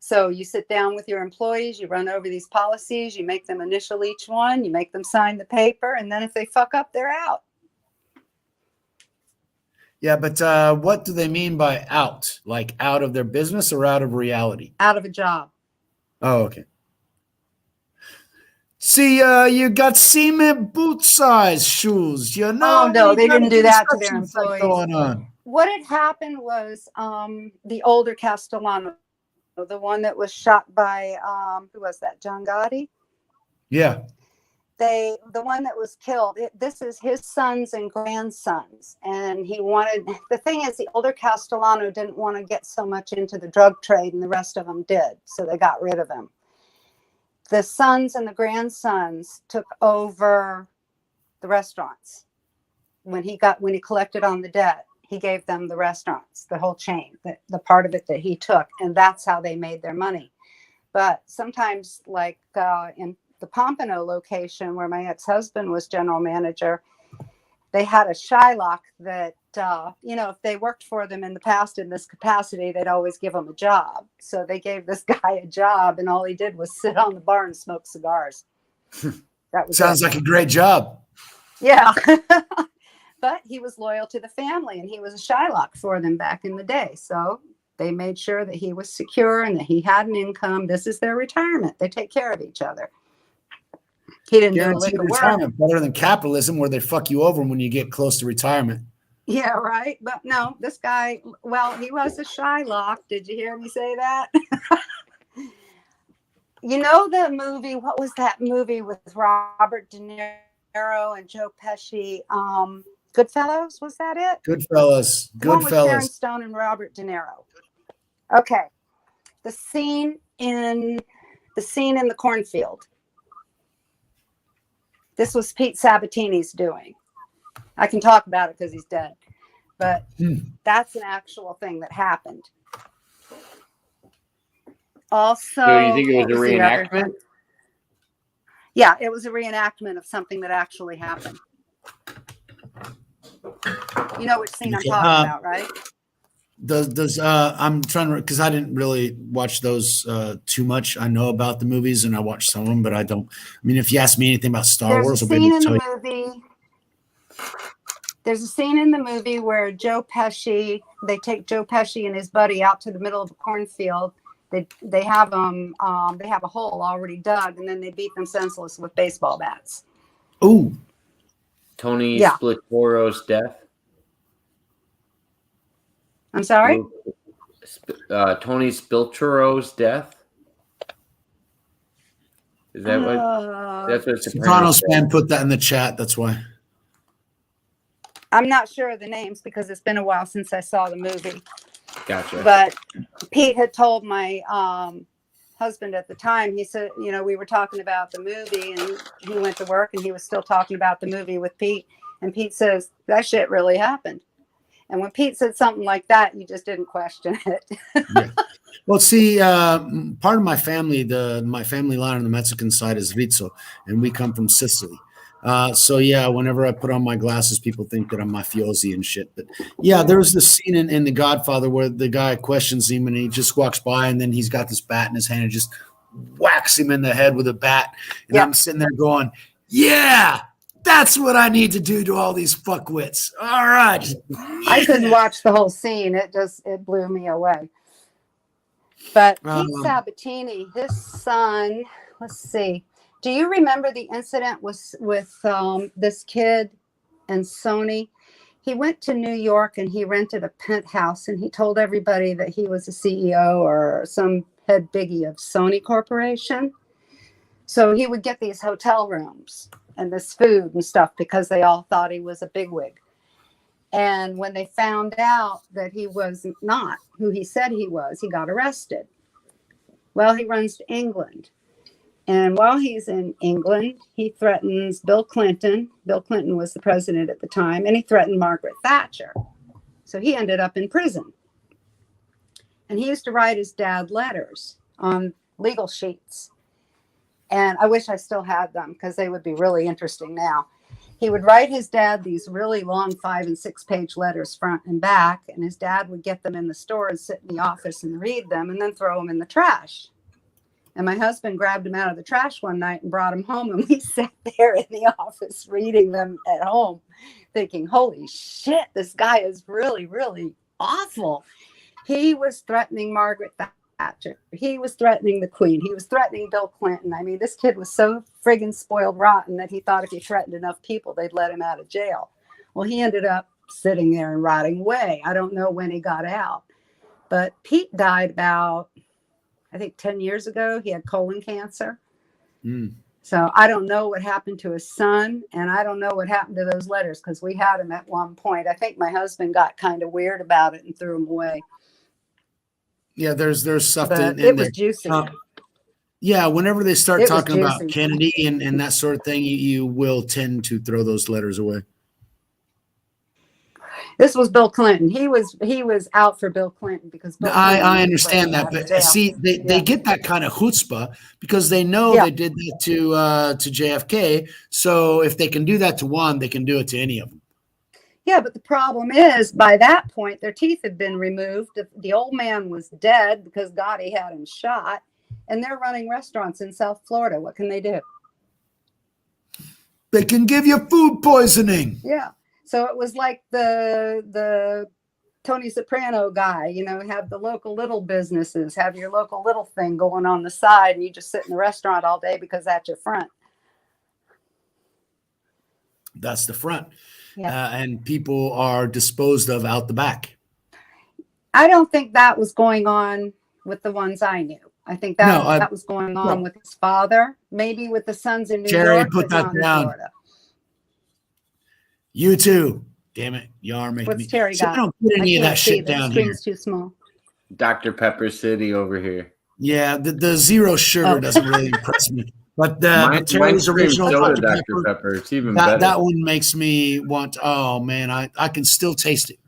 So you sit down with your employees, you run over these policies, you make them initial each one, you make them sign the paper, and then if they fuck up, they're out. Yeah, but what do they mean by out? Like out of their business or out of reality? Out of a job. Oh, okay. See, you got cement boot size shoes, you know? Oh, no, they didn't do that to their employees. Going on. What had happened was the older Castellano, the one that was shot by, who was that, John Gotti? Yeah. The one that was killed, this is his sons and grandsons. And the thing is, the older Castellano didn't want to get so much into the drug trade and the rest of them did. So they got rid of him. The sons and the grandsons took over the restaurants. When he collected on the debt, he gave them the restaurants, the whole chain, the part of it that he took. And that's how they made their money. But sometimes, like in the Pompano location where my ex-husband was general manager, they had a Shylock that, if they worked for them in the past in this capacity, they'd always give them a job. So they gave this guy a job and all he did was sit on the bar and smoke cigars. That was Sounds like a great job. Yeah. But he was loyal to the family and he was a Shylock for them back in the day. So they made sure that he was secure and that he had an income. This is their retirement. They take care of each other. He didn't do a lick of retirement work. Better than capitalism where they fuck you over when you get close to retirement. Yeah, right. But no, this guy, well, he was a Shylock. Did you hear me say that? You know the movie, what was that movie with Robert De Niro and Joe Pesci? Goodfellas, was that it? Goodfellas. One with Sharon Stone and Robert De Niro. Okay. The scene in the cornfield. This was Pete Sabatini's doing. I can talk about it because he's dead. But that's an actual thing that happened. Also, do you think it was a reenactment? Yeah, it was a reenactment of something that actually happened. You know which scene I'm talking about, right? I'm trying to, because I didn't really watch those too much. I know about the movies and I watched some of them, but I don't. I mean, if you ask me anything about Star Wars, I'll be able to tell you. There's a scene in the movie where they take Joe Pesci and his buddy out to the middle of the cornfield. They have a hole already dug, and then they beat them senseless with baseball bats. Ooh. Tony Splitoro's death. I'm sorry? Tony Spilturo's death. Is that that's what Sopranos fan put that in the chat. That's why. I'm not sure of the names because it's been a while since I saw the movie. Gotcha. But Pete had told my husband at the time, he said, you know, we were talking about the movie and he went to work and he was still talking about the movie with Pete. And Pete says, that shit really happened. And when Pete said something like that, you just didn't question it. Yeah. Well, see, part of my family, my family line on the Mexican side is Rizzo, and we come from Sicily. So yeah, whenever I put on my glasses, people think that I'm mafiosi and shit. But yeah, there was this scene in The Godfather where the guy questions him and he just walks by and then he's got this bat in his hand and just whacks him in the head with a bat. And Yep. I'm sitting there going, yeah, that's what I need to do to all these fuckwits. All right. I couldn't watch the whole scene. It blew me away. But Pete Sabatini, his son, let's see. Do you remember the incident with this kid and Sony? He went to New York and he rented a penthouse and he told everybody that he was a CEO or some head biggie of Sony Corporation. So he would get these hotel rooms and this food and stuff because they all thought he was a bigwig. And when they found out that he was not who he said he was, he got arrested. Well, he runs to England. And while he's in England, he threatens Bill Clinton. Bill Clinton was the president at the time, and he threatened Margaret Thatcher. So he ended up in prison. And he used to write his dad letters on legal sheets. And I wish I still had them because they would be really interesting now. He would write his dad these really long 5- and 6-page letters front and back, and his dad would get them in the store and sit in the office and read them and then throw them in the trash. And my husband grabbed him out of the trash one night and brought him home, and we sat there in the office reading them at home, thinking, holy shit, this guy is really, really awful. He was threatening Margaret Thatcher. He was threatening the Queen. He was threatening Bill Clinton. I mean, this kid was so friggin' spoiled rotten that he thought if he threatened enough people, they'd let him out of jail. Well, he ended up sitting there and rotting away. I don't know when he got out. But Pete died about, I think, 10 years ago. He had colon cancer. So I don't know what happened to his son, and I don't know what happened to those letters because we had them at one point. I think my husband got kind of weird about it and threw them away. Yeah, there's stuff in it was there. juicy. Yeah, whenever they start talking about juicy. Kennedy and that sort of thing, you will tend to throw those letters away. This was Bill Clinton. He was out for Bill Clinton because Bill I understand that, but see, they get that kind of chutzpah because they know they did that to JFK. So if they can do that to one, they can do it to any of them. Yeah, but the problem is, by that point, their teeth had been removed. The old man was dead because Gotti had him shot, and they're running restaurants in South Florida. What can they do? They can give you food poisoning. Yeah. So it was like the Tony Soprano guy, you know, have the local little businesses, have your local little thing going on the side, and you just sit in the restaurant all day because that's your front. That's the front. Yeah. And people are disposed of out the back. I don't think that was going on with the ones I knew. I think that was going on with his father, maybe with the sons in New Jerry, York. put that down. Florida. You too. Damn it. You are making What's me. Terry got? I don't put any of that shit down here. The screen's too small. Dr. Pepper City over here. Yeah, the zero sugar doesn't really impress me. But Terry's original Dr. Pepper. It's even better. That one makes me want. Oh man, I can still taste it.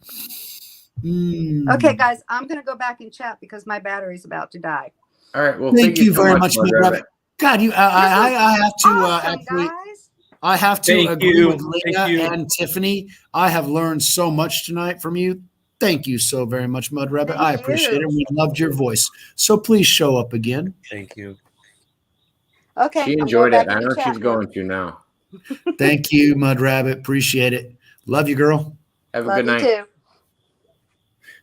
Okay, guys, I'm gonna go back and chat because my battery's about to die. All right. Well, thank you very much, Mud Rabbit. God, I have to awesome, I have to agree with Lena and Tiffany. I have learned so much tonight from you. Thank you so very much, Mud Rabbit. I appreciate it. We loved your voice. So please show up again. Thank you. Okay. She enjoyed it. I know she's going to now. Thank you, Mud Rabbit. Appreciate it. Love you, girl. Have a good night. Too.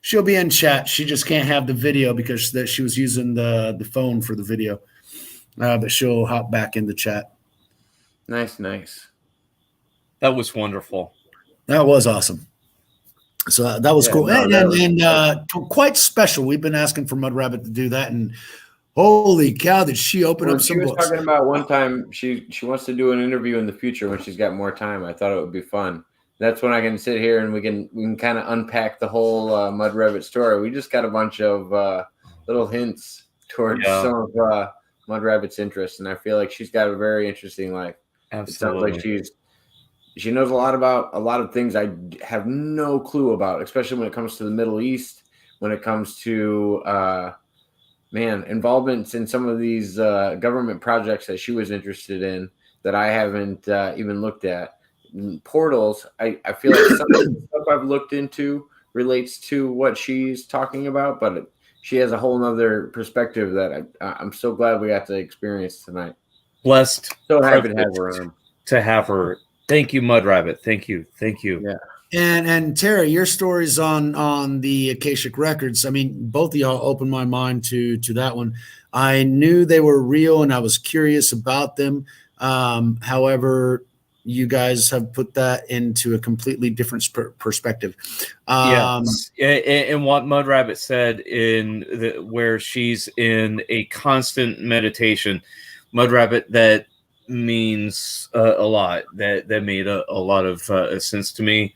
She'll be in chat. She just can't have the video because she was using the phone for the video. But she'll hop back in the chat. Nice. That was wonderful. That was awesome. So that was cool. And quite special. We've been asking for Mud Rabbit to do that. And Holy cow! Did she open up She some was books? talking about one time she wants to do an interview in the future when she's got more time. I thought it would be fun. That's when I can sit here and we can kind of unpack the whole Mud Rabbit story. We just got a bunch of little hints towards some of Mud Rabbit's interests, and I feel like she's got a very interesting life. Absolutely. It sounds like she knows a lot about a lot of things I have no clue about, especially when it comes to the Middle East, when it comes to involvements in some of these government projects that she was interested in that I haven't even looked at. Portals, I feel like some of the stuff I've looked into relates to what she's talking about, but she has a whole nother perspective that I'm so glad we got to experience tonight. Blessed. So happy to have her on. To have her. Thank you, Mud Rabbit. Thank you. Yeah. And Terry, your stories on the Akashic Records, I mean, both of y'all opened my mind to that one. I knew they were real and I was curious about them. However, you guys have put that into a completely different perspective. Yes. And what Mud Rabbit said where she's in a constant meditation, Mud Rabbit, that means a lot. That made a lot of sense to me.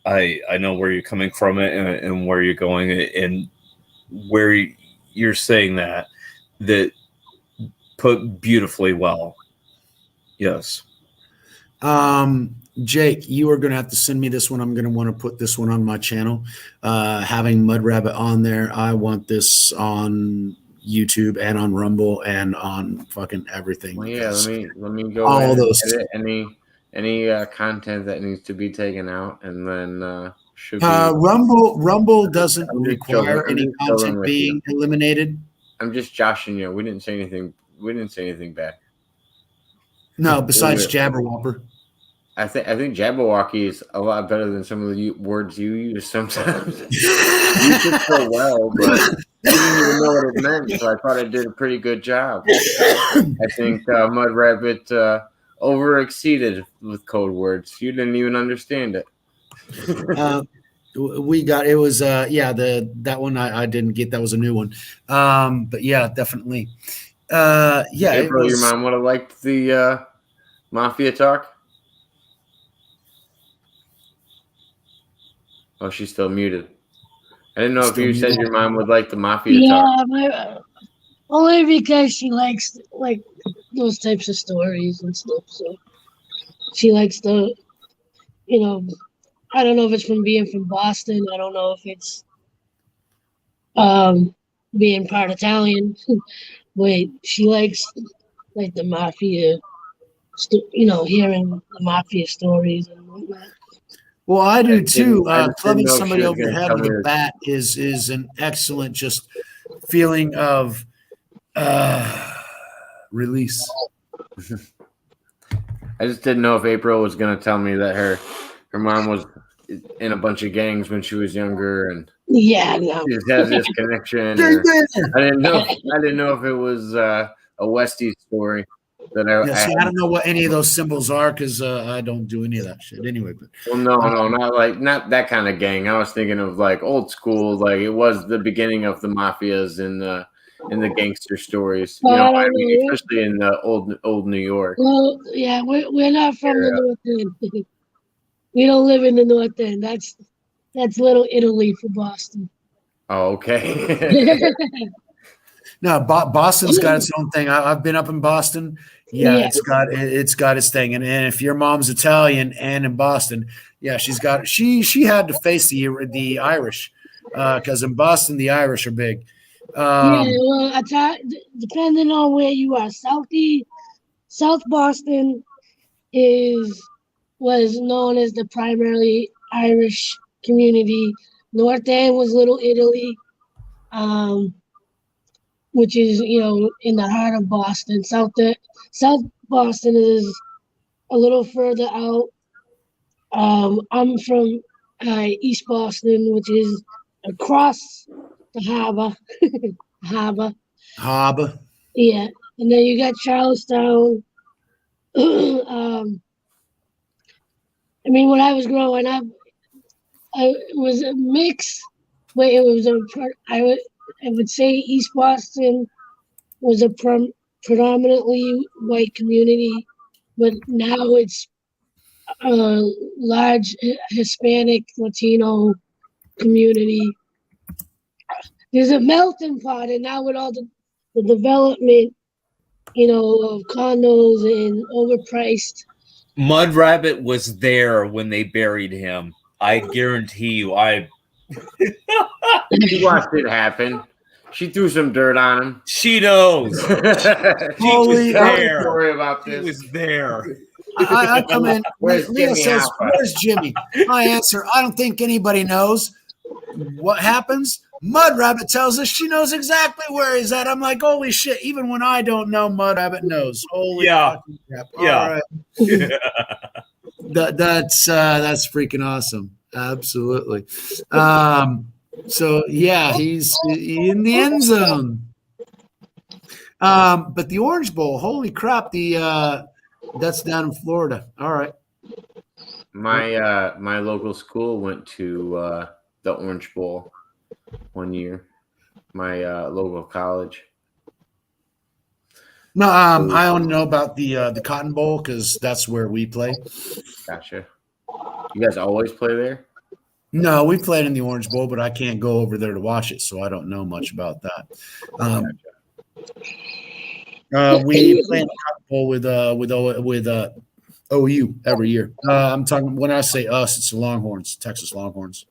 I know where you're coming from and where you're going and where you're saying that put beautifully well. Yes. Jake, you are going to have to send me this one. I'm going to want to put this one on my channel. Having Mud Rabbit on there, I want this on YouTube and on Rumble and on fucking everything. Well, yeah, let me go all those edit any content that needs to be taken out, and then should be Rumble doesn't require any content being eliminated. I'm just joshing you. We didn't say anything. We didn't say anything bad. No, besides Jabberwhopper. I think Jabberwocky is a lot better than some of the words you use sometimes. You did so well, but you didn't even know what it meant, so I thought I did a pretty good job. I think Mud Rabbit over-exceeded with code words. You didn't even understand it. We got it was that one I didn't get. That was a new one. But yeah, definitely. April, your mom would have liked the mafia talk. Oh, she's still muted. I didn't know if you said your mom would like the mafia talk. Yeah, only because she likes like those types of stories and stuff. So she likes the, I don't know if it's from being from Boston. I don't know if it's being part Italian. But she likes like the mafia, hearing the mafia stories and whatnot. Well, I do too. Clubbing somebody over the head with a bat is an excellent just feeling of release. I just didn't know if April was going to tell me that her mom was in a bunch of gangs when she was younger, and she just has this connection. I didn't know if it was a Westie story. I don't know what any of those symbols are because I don't do any of that shit anyway. But not that kind of gang. I was thinking of like old school, like it was the beginning of the mafias in the gangster stories. Especially in the old New York. Well, yeah, we're not from the North End. We don't live in the North End. That's Little Italy for Boston. Oh, okay. No, Boston's got its own thing. I've been up in Boston. Yeah, it's got its thing. And if your mom's Italian and in Boston, yeah, she had to face the Irish because in Boston the Irish are big. Depending on where you are, South Boston was known as the primarily Irish community. North End was Little Italy. Which is, in the heart of Boston. South Boston is a little further out. I'm from East Boston, which is across the harbor. Harbor. Yeah, and then you got Charlestown. When I was growing up, it was a mix, but it was I would say East Boston was a predominantly white community, but now it's a large Hispanic, Latino community. There's a melting pot, and now with all the development, of condos and overpriced. Mud Rabbit was there when they buried him. I guarantee you. She watched it happen. She threw some dirt on him. She knows. She was there. Don't worry about this. She was there. I come in. Where's Leah Jimmy says, Alpha? "Where's Jimmy?" My answer: I don't think anybody knows what happens. Mud Rabbit tells us she knows exactly where he's at. I'm like, holy shit! Even when I don't know, Mud Rabbit knows. Holy fucking crap! Yeah. All right. That's freaking awesome. Absolutely. So yeah, he's in the end zone. But the Orange Bowl, holy crap! That's down in Florida. All right. My local school went to the Orange Bowl one year. My local college. No, I only know about the Cotton Bowl because that's where we play. Gotcha. You guys always play there? No, we played in the Orange Bowl, but I can't go over there to watch it, so I don't know much about that. We play in the Cotton Bowl with OU every year. I'm talking when I say us, it's the Longhorns, Texas Longhorns.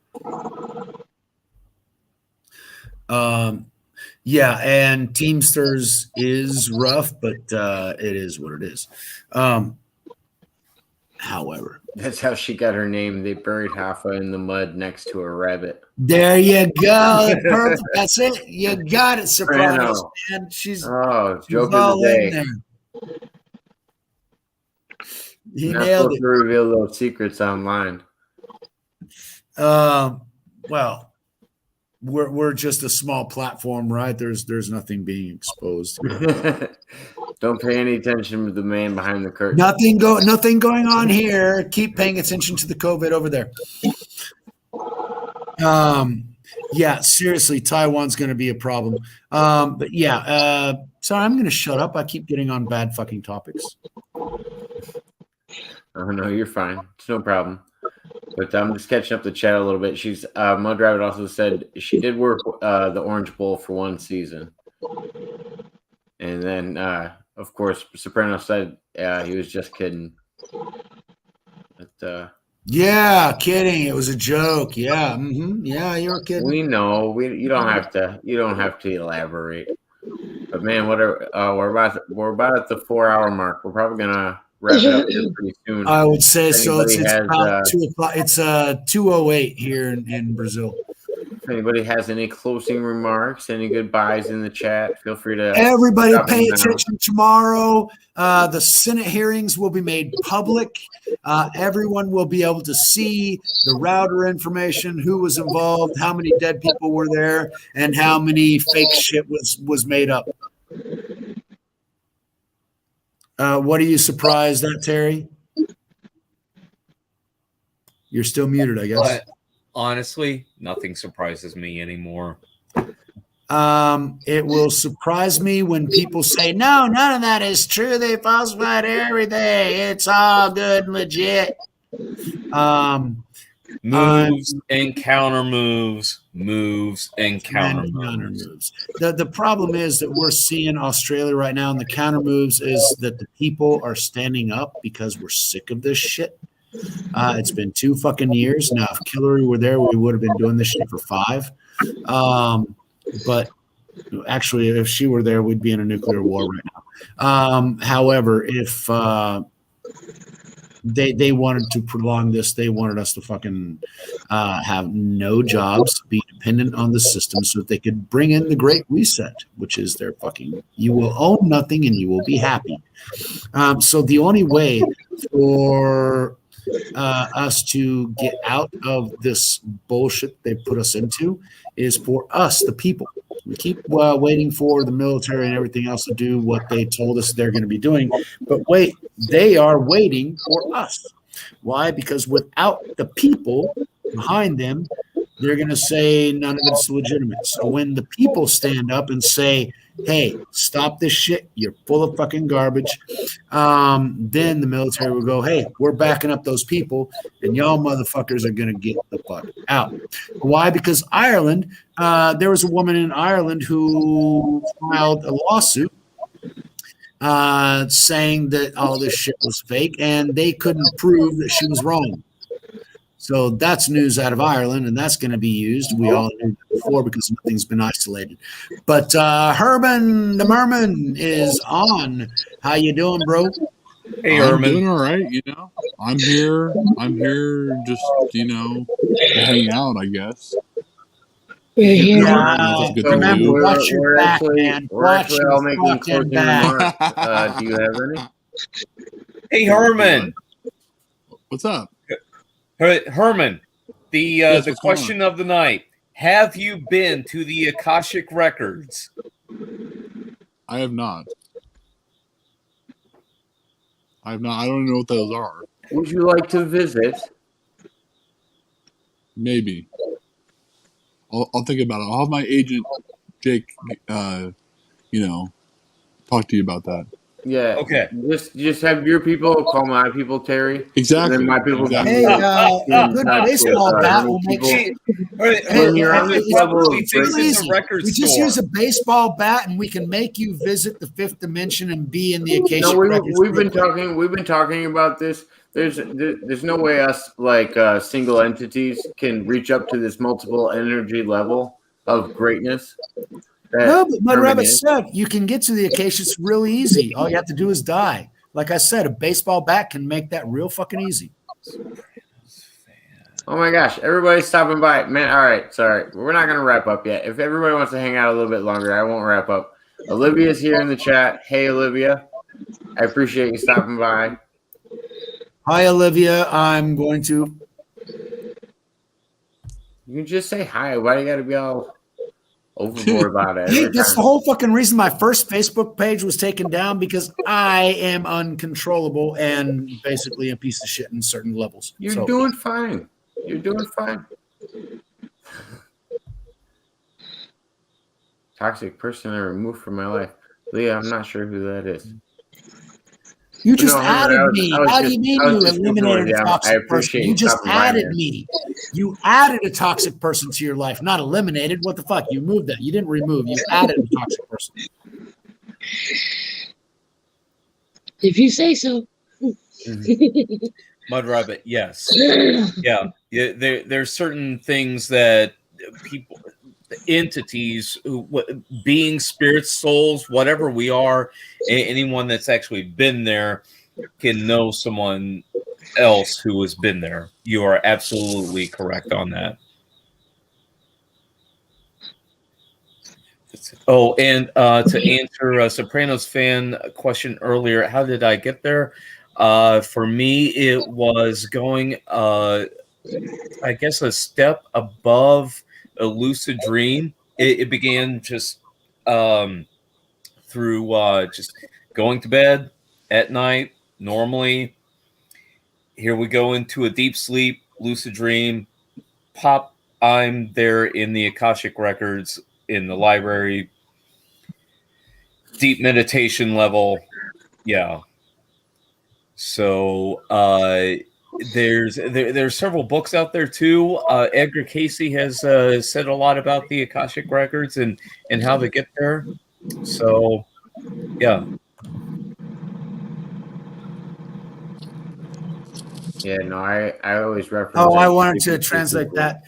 Yeah, and Teamsters is rough, but it is what it is. However, that's how she got her name. They buried Hoffa in the mud next to a rabbit. There you go. Perfect. That's it. You got it. Surprise, man. She's joke of the day. He nailed it. To reveal those secrets online. Well, we're just a small platform, right? There's nothing being exposed. Don't pay any attention to the man behind the curtain. Nothing going on here. Keep paying attention to the COVID over there. Yeah, seriously, Taiwan's going to be a problem. But yeah, sorry, I'm going to shut up. I keep getting on bad fucking topics. Oh no, you're fine. It's no problem. But I'm just catching up the chat a little bit. She's Mud Rabbit also said she did work the Orange Bowl for one season, and then of course Soprano said he was just kidding. But yeah, kidding. It was a joke. Yeah, yeah, you were kidding. We know. You don't have to elaborate. But man, whatever. We're about at the 4-hour mark. We're probably gonna wrap it up pretty soon. I would say so. It's about 2 o'clock. It's 2:08 here in Brazil. If anybody has any closing remarks, any goodbyes in the chat, feel free to. Everybody pay attention tomorrow. The Senate hearings will be made public. Everyone will be able to see the router information, who was involved, how many dead people were there, and how many fake shit was made up. What are you surprised at, Terry? You're still muted, I guess. But honestly, nothing surprises me anymore. It will surprise me when people say, no, none of that is true. They falsified everything. It's all good and legit. Moves and counter moves, moves and counter moves. The problem is that we're seeing Australia right now, and the counter moves is that the people are standing up because we're sick of this shit. It's been 2 fucking years now. If Hillary were there, we would have been doing this shit for 5. But actually, if she were there, we'd be in a nuclear war right now. However, if they wanted to prolong this, they wanted us to fucking have no jobs, be dependent on the system so that they could bring in the Great Reset, which is their fucking, you will own nothing and you will be happy. So the only way for us to get out of this bullshit they put us into is for us, the people. We keep waiting for the military and everything else to do what they told us they're going to be doing. But wait, they are waiting for us. Why? Because without the people behind them, they're going to say none of it's legitimate. So when the people stand up and say, hey, stop this shit. You're full of fucking garbage. Then the military will go, hey, we're backing up those people, and y'all motherfuckers are going to get the fuck out. Why? Because Ireland, there was a woman in Ireland who filed a lawsuit saying that all this shit was fake, and they couldn't prove that she was wrong. So that's news out of Ireland, and that's going to be used. We all knew that before because nothing's been isolated. But Herman the Merman is on. How you doing, bro? Hey, I'm Herman. doing all right. I'm here just to hang out, I guess. We're here. That's a good thing to do. Watch your back, man. We're Watch actually your all making fucking closing back. remarks. Do you have any? Hey, Herman. What's up? Herman, Yes, the what's going question of the night. Have you been to the Akashic Records? I have not. I don't even know what those are. Would you like to visit? Maybe. I'll think about it. I'll have my agent, Jake, talk to you about that. Yeah. Okay. Just have your people call my people, Terry. Exactly. And then my people. Exactly. Hey, a good baseball bat will make Hey, When you're on this level of it's a record we just store. use a baseball bat and we can make you visit the fifth dimension and be in the Akashic No, Records. we've been talking about this. There's no way us like single entities can reach up to this multiple energy level of greatness. No, but Mud Rabbit said you can get to the Acacias real easy. All you have to do is die. Like I said, a baseball bat can make that real fucking easy. Oh my gosh, everybody's stopping by. Man, all right, sorry. We're not going to wrap up yet. If everybody wants to hang out a little bit longer, I won't wrap up. Olivia's here in the chat. Hey, Olivia. I appreciate you stopping by. Hi, Olivia. I'm going to. You can just say hi. Why do you got to be all overboard about it? Hey, that's the whole fucking reason my first Facebook page was taken down, because I am uncontrollable and basically a piece of shit in certain levels. You're doing fine. You're doing fine. Toxic person I removed from my life. Leah, I'm not sure who that is. You just added me. How do you mean you eliminated a toxic person? You just added me. You added a toxic person to your life, not eliminated. What the fuck? You moved that. You didn't remove. You added a toxic person. If you say so. Mud Rabbit, yes. Yeah. There's certain things that people, entities, beings, spirits, souls, whatever we are, anyone that's actually been there can know someone else who has been there. You are absolutely correct on that. Oh, and to answer a Sopranos fan question earlier, how did I get there? For me, it was going, I guess, a step above a lucid dream. It began just through just going to bed at night normally. Here we go into a deep sleep, lucid dream. Pop, I'm there in the Akashic Records in the library. Deep meditation level. Yeah. So there's several books out there too. Edgar Casey has said a lot about the Akashic Records and how they get there. So yeah. Yeah, no, I always reference. Oh, I wanted to translate that.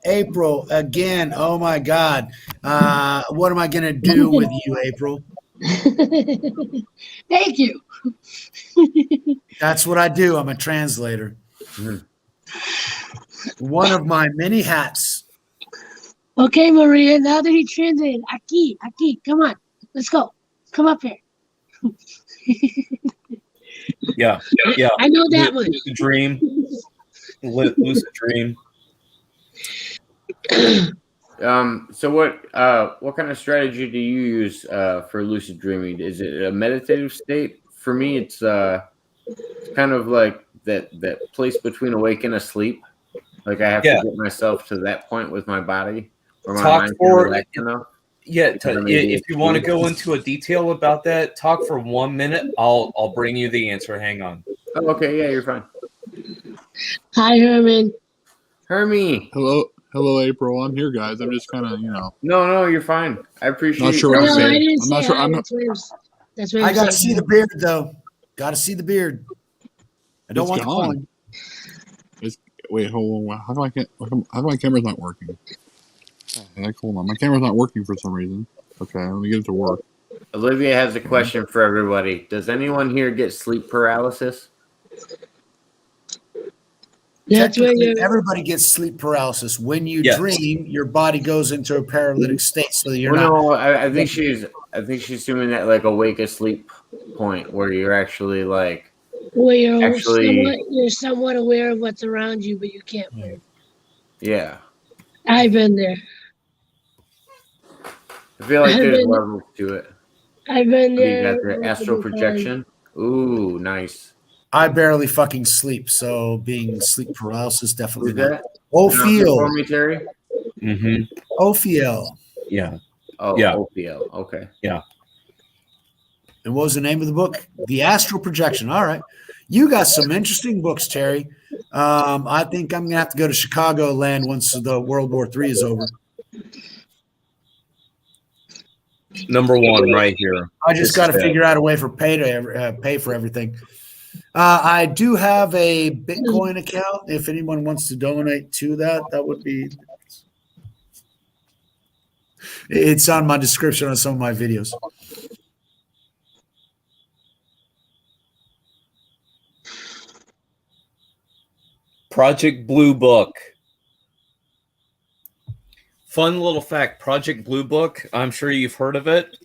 April, again, oh my God. What am I going to do with you, April? Thank you. That's what I do. I'm a translator. One of my many hats. Okay, Maria, now that he translated, Aki, come on. Let's go. Come up here. Yeah. I know that one. Lucid dream. Lucid dream. So what kind of strategy do you use for lucid dreaming? Is it a meditative state? For me, it's kind of like that place between awake and asleep. Like I have to get myself to that point with my body or my mind can relax enough. if you want to go into a detail about that, talk for 1 minute. I'll bring you the answer. Hang on. Oh, okay. Yeah, you're fine. Hi, Herman. Hermie. Hello, April. I'm here, guys. I'm just kind of, No, you're fine. I appreciate. Not sure what I'm saying. I didn't I'm not say sure. hi. I'm not. That's what I I'm got to saying. see the beard, though. Got to see the beard. I don't It's want the gone. coin. Wait, hold on. How come my camera's not working? Hold on. My camera's not working for some reason. Okay, let me get it to work. Olivia has a question for everybody. Does anyone here get sleep paralysis? That's where Technically, you're. everybody gets sleep paralysis. When you Yes. dream, your body goes into a paralytic state, so you're Well, not. no, I think she's assuming that like awake asleep point where you're actually like Where Actually- you're somewhat aware of what's around you, but you can't move. yeah. I've been there. I feel like I've there's been- levels to it. I've been What do you there. got there? Astral multiple projection. Ooh, nice. I barely fucking sleep, so being sleep paralysis definitely Who's not. that? Pronounce it for Ophiel. me, Terry. Mm-hmm. Ophiel. Yeah. Oh, Yeah. OPL. Okay. And what was the name of the book? The Astral Projection. All right. You got some interesting books, Terry. I think I'm going to have to go to Chicago land once the World War III is over. Number one right here. I just This got to is it. figure out a way for pay for everything. I do have a Bitcoin account. If anyone wants to donate to that, that would be. It's on my description on some of my videos. Project Blue Book. Fun little fact, Project Blue Book, I'm sure you've heard of it,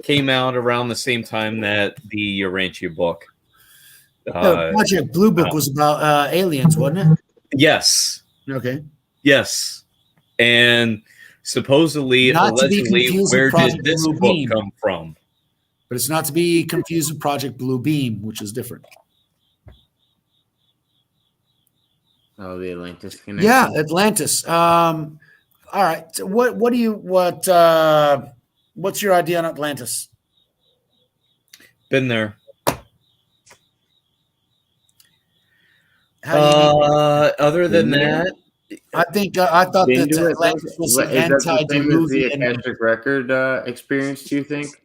came out around the same time that the Urantia book. Project Blue Book was about aliens, wasn't Yes. it? Okay. Yes. And supposedly, Not to be allegedly, confused with where did Project this Blue book Beam. come from? But it's not to be confused with Project Blue Beam, which is different. Oh, the Atlantis connection. Yeah, Atlantis. All right. So what's your idea on Atlantis? Been there. How do you mean? Other than that, I think I thought Been that to it, Atlantis was the is that the same as the antediluvian. Akashic Record experience, do you think?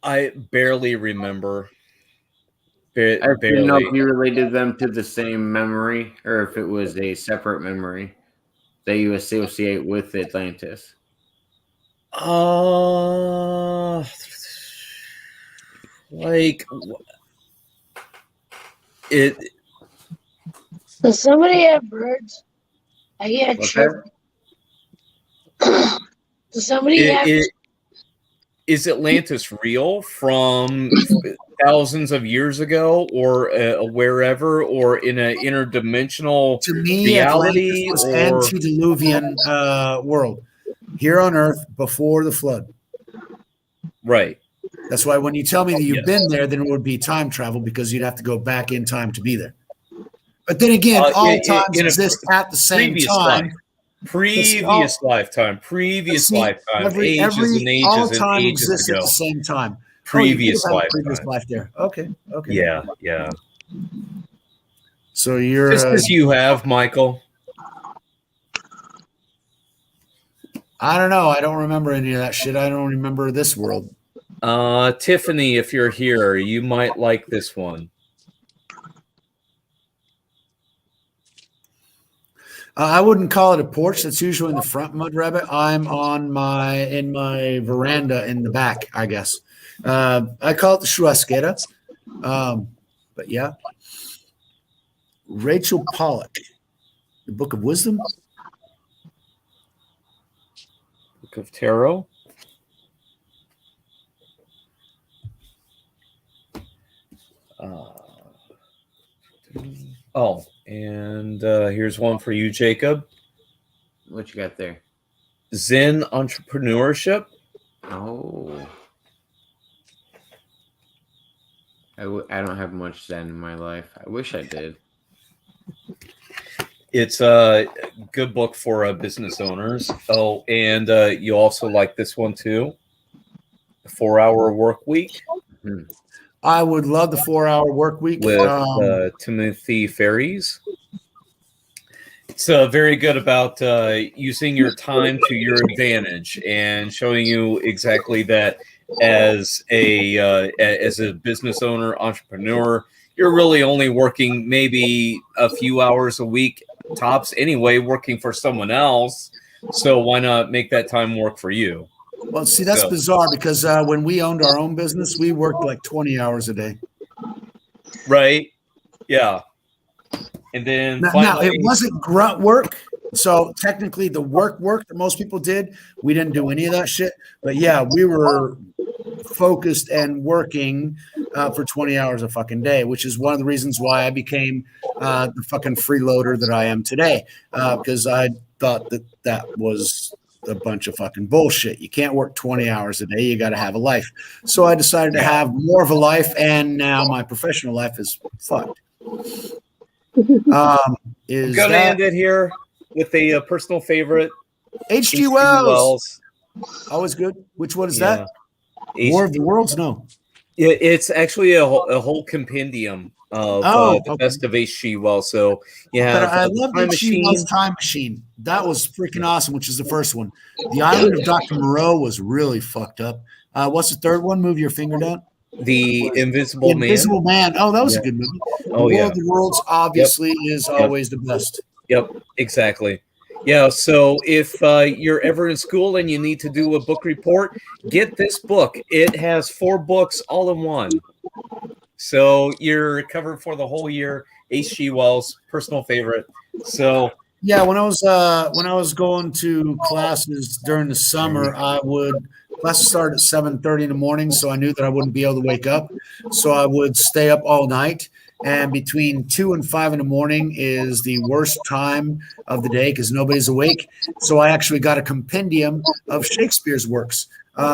I barely remember. I didn't know Barely. if you related them to the same memory or if it was a separate memory that you associate with Atlantis. Like it. Does somebody have birds? I hear What's chirp. Does somebody have? Is Atlantis real from thousands of years ago, or wherever, or in an interdimensional To me, reality, Atlantis was or antediluvian world here on Earth before the flood. right? That's why when you tell me that you've Yes. been there, then it would be time travel because you'd have to go back in time to be there. But then again, all times in a exist at the same previous time. life. Previous lifetime, See, lifetime, every ages and all ages and time ages exists at ago. the same time. Previous you could have had a previous lifetime. life there. Okay. Yeah. So you're Just as you have, Michael. I don't know. I don't remember any of that shit. I don't remember this world. Tiffany, if you're here, you might like this one. I wouldn't call it a porch. That's usually in the front, Mud Rabbit. I'm in my veranda in the back, I guess. I call it the churrasquera. But yeah. Rachel Pollack, the Book of Wisdom. Book of Tarot. And here's one for you, Jacob. What you got there? Zen entrepreneurship. Oh. I don't have much Zen in my life. I wish I did. It's a good book for business owners. Oh, and you also like this one too, The 4-Hour Work Week. I would love the 4-Hour Work Week with Timothy Ferries. It's very good about using your time to your advantage and showing you exactly that as a business owner, entrepreneur, you're really only working maybe a few hours a week tops anyway, working for someone else. So why not make that time work for you? Well, see, that's bizarre because when we owned our own business, we worked like 20 hours a day. Right. Yeah. And then now it wasn't grunt work. So technically the work that most people did, we didn't do any of that shit. But yeah, we were focused and working for 20 hours a fucking day, which is one of the reasons why I became the fucking freeloader that I am today. Because I thought that was a bunch of fucking bullshit. You can't work 20 hours a day. You got to have a life. So I decided to have more of a life, and now my professional life is fucked. I'm gonna end it here with a personal favorite. H.G. Wells. Always good. Which one is that? War of the Worlds? No. Yeah, it's actually a whole compendium of the best of H.G. Wells. So yeah, but I love H.G. Wells' Time Machine. That was freaking awesome, which is the first one. The Island of Dr. Moreau was really fucked up. What's the third one? Move your finger down. The Invisible Man. Invisible Man. Oh, that was a good movie. War of the Worlds obviously is always the best. Yep, exactly. Yeah, so if you're ever in school and you need to do a book report, get this book. It has 4 books all in one. So you're covered for the whole year. H.G. Wells, personal favorite. So yeah, when I was going to classes during the summer, classes started at 7:30 in the morning, so I knew that I wouldn't be able to wake up. So I would stay up all night. And between 2 and 5 in the morning is the worst time of the day because nobody's awake. So I actually got a compendium of Shakespeare's works.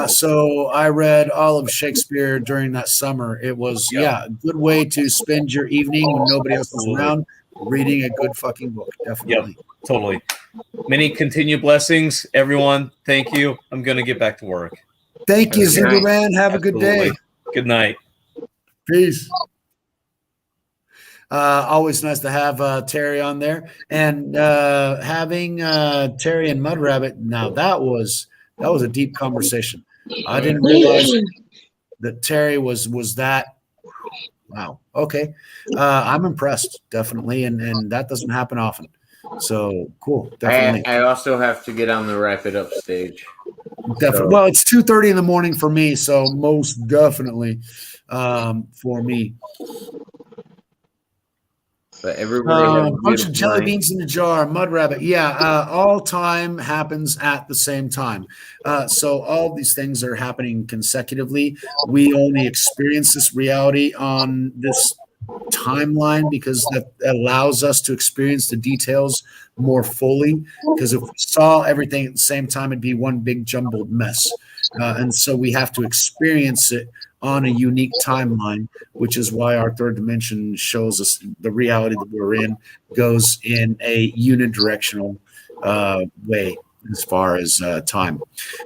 So I read all of Shakespeare during that summer. It was, a good way to spend your evening when nobody else is around, reading a good fucking book. Definitely. Yep, totally. Many continued blessings, everyone. Thank you. I'm going to get back to work. Thank you, Zingaran. Have a good day. Good night. Peace. Always nice to have Terry on there, and having Terry and Mud Rabbit. Now that was a deep conversation. I didn't realize that Terry was that. Wow. Okay. I'm impressed, definitely, and that doesn't happen often. So cool. Definitely. I also have to get on the wrap it up stage. Definitely. So. Well, it's 2:30 in the morning for me, so most definitely for me. But everybody bunch of jelly beans in the jar, Mud Rabbit. Yeah, all time happens at the same time. So all these things are happening consecutively. We only experience this reality on this timeline because that allows us to experience the details more fully. Because if we saw everything at the same time, it'd be one big jumbled mess. And so we have to experience it on a unique timeline, which is why our third dimension shows us the reality that we're in goes in a unidirectional way as far as time.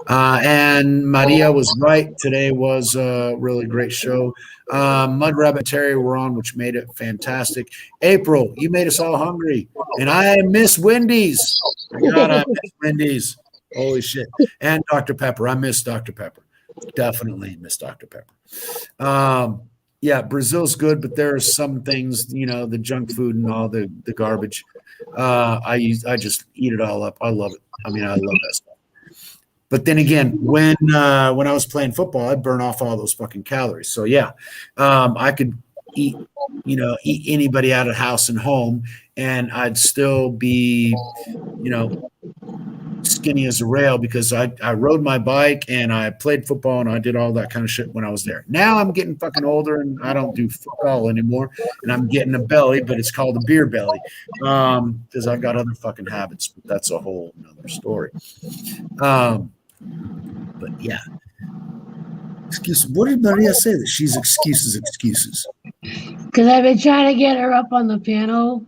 And Maria was right. Today was a really great show. Mud Rabbit and Terry were on, which made it fantastic. April, you made us all hungry. And I miss Wendy's. God, I miss Wendy's. Holy shit. And Dr. Pepper. I miss Dr. Pepper. Definitely miss Dr. Pepper. Yeah, Brazil's good, but there are some things, the junk food and all the garbage. I just eat it all up. I love it. I love that stuff. But then again, when I was playing football, I'd burn off all those fucking calories. So yeah, I could eat anybody out of house and home, and I'd still be, skinny as a rail because I rode my bike and I played football and I did all that kind of shit when I was there. Now I'm getting fucking older and I don't do football anymore, and I'm getting a belly, but it's called a beer belly because I've got other fucking habits, but that's a whole nother story. But yeah. Excuse. What did Maria say that she's excuses? Because I've been trying to get her up on the panel.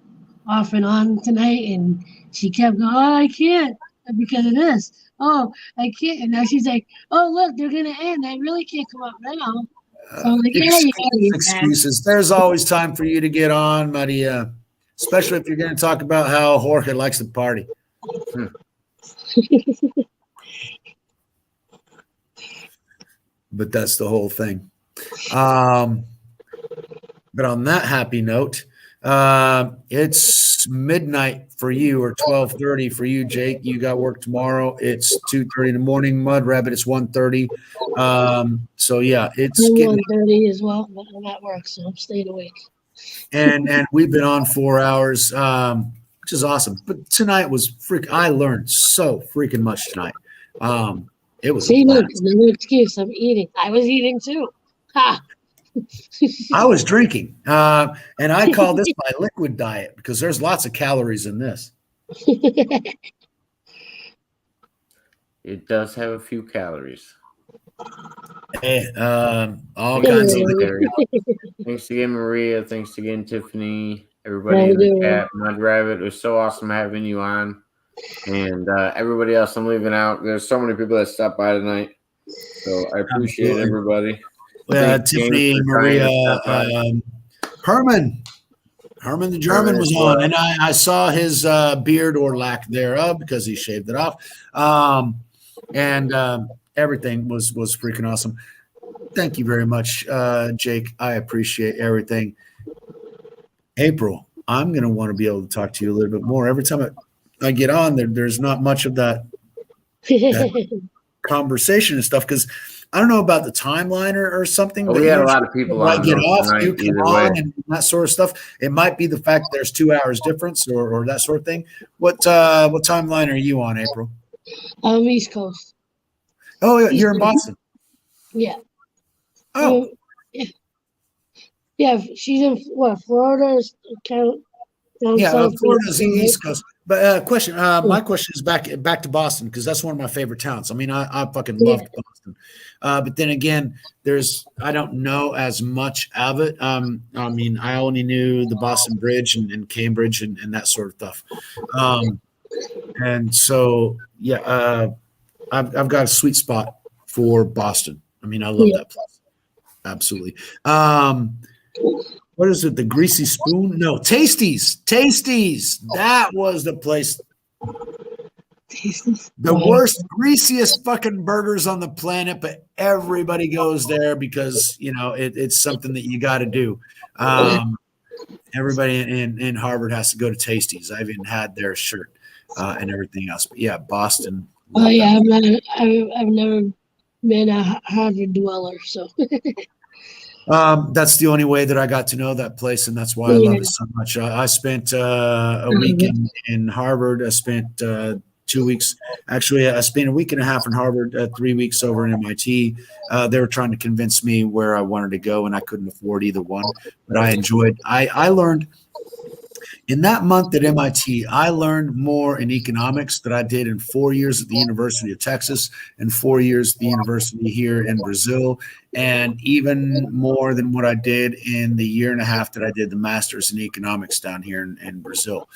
off and on tonight, and she kept going, "Oh, I can't because of this. Oh, I can't." And now she's like, "Oh, look, they're gonna end. I really can't come up now." So I'm like, "Yeah, you gotta get back." Excuses. There's always time for you to get on, Maria, especially if you're going to talk about how Jorge likes to party. But that's the whole thing. But on that happy note, it's midnight for you, or 12:30 for you, Jake. You got work tomorrow. It's 2:30 in the morning. Mud Rabbit, it's 1:30. So yeah, it's 1:30 as well, but I'm at work, so I'm staying awake. And we've been on 4 hours, which is awesome. But tonight was I learned so freaking much tonight. It was no excuse. I'm eating. I was eating too. Ha. I was drinking, and I call this my liquid diet because there's lots of calories in this. It does have a few calories. Hey, all kinds of. Thanks again, Maria. Thanks again, Tiffany. Everybody in the chat. Mud Rabbit, it was so awesome having you on. And everybody else I'm leaving out. There's so many people that stopped by tonight. So I appreciate everybody. Tiffany, Maria, Herman the German was on, and I saw his beard or lack thereof because he shaved it off. And everything was freaking awesome. Thank you very much, Jake. I appreciate everything. April, I'm going to want to be able to talk to you a little bit more. Every time I get on, there's not much of that conversation and stuff because I don't know about the timeline or something. Well, we had a lot of people on. Get off, you come on, and that sort of stuff. It might be the fact there's 2 hours difference or that sort of thing. What timeline are you on, April? East Coast. Oh, yeah, you're in Boston. Yeah. Oh. Yeah, she's in Florida? Florida's the East Coast. But question, my question is back to Boston because that's one of my favorite towns. I mean, I fucking love Boston. But then again, I don't know as much of it. I mean, I only knew the Boston Bridge and Cambridge and that sort of stuff. And so, yeah, I've got a sweet spot for Boston. I mean, I love that place. Absolutely. What is it? The Greasy Spoon? No, Tasties. That was the place. The worst, greasiest fucking burgers on the planet, but everybody goes there because it's something that you got to do. Everybody in Harvard has to go to Tasties. I've even had their shirt and everything else. But yeah, Boston. Oh yeah, I've never been a Harvard dweller, so. That's the only way that I got to know that place, and that's why I love it so much. I spent a week in Harvard. I spent 2 weeks. Actually, I spent a week and a half in Harvard, 3 weeks over in MIT. They were trying to convince me where I wanted to go, and I couldn't afford either one. But I enjoyed. I learned in that month at MIT. I learned more in economics than I did in 4 years at the University of Texas and 4 years at the university here in Brazil, and even more than what I did in the year and a half that I did the master's in economics down here in Brazil.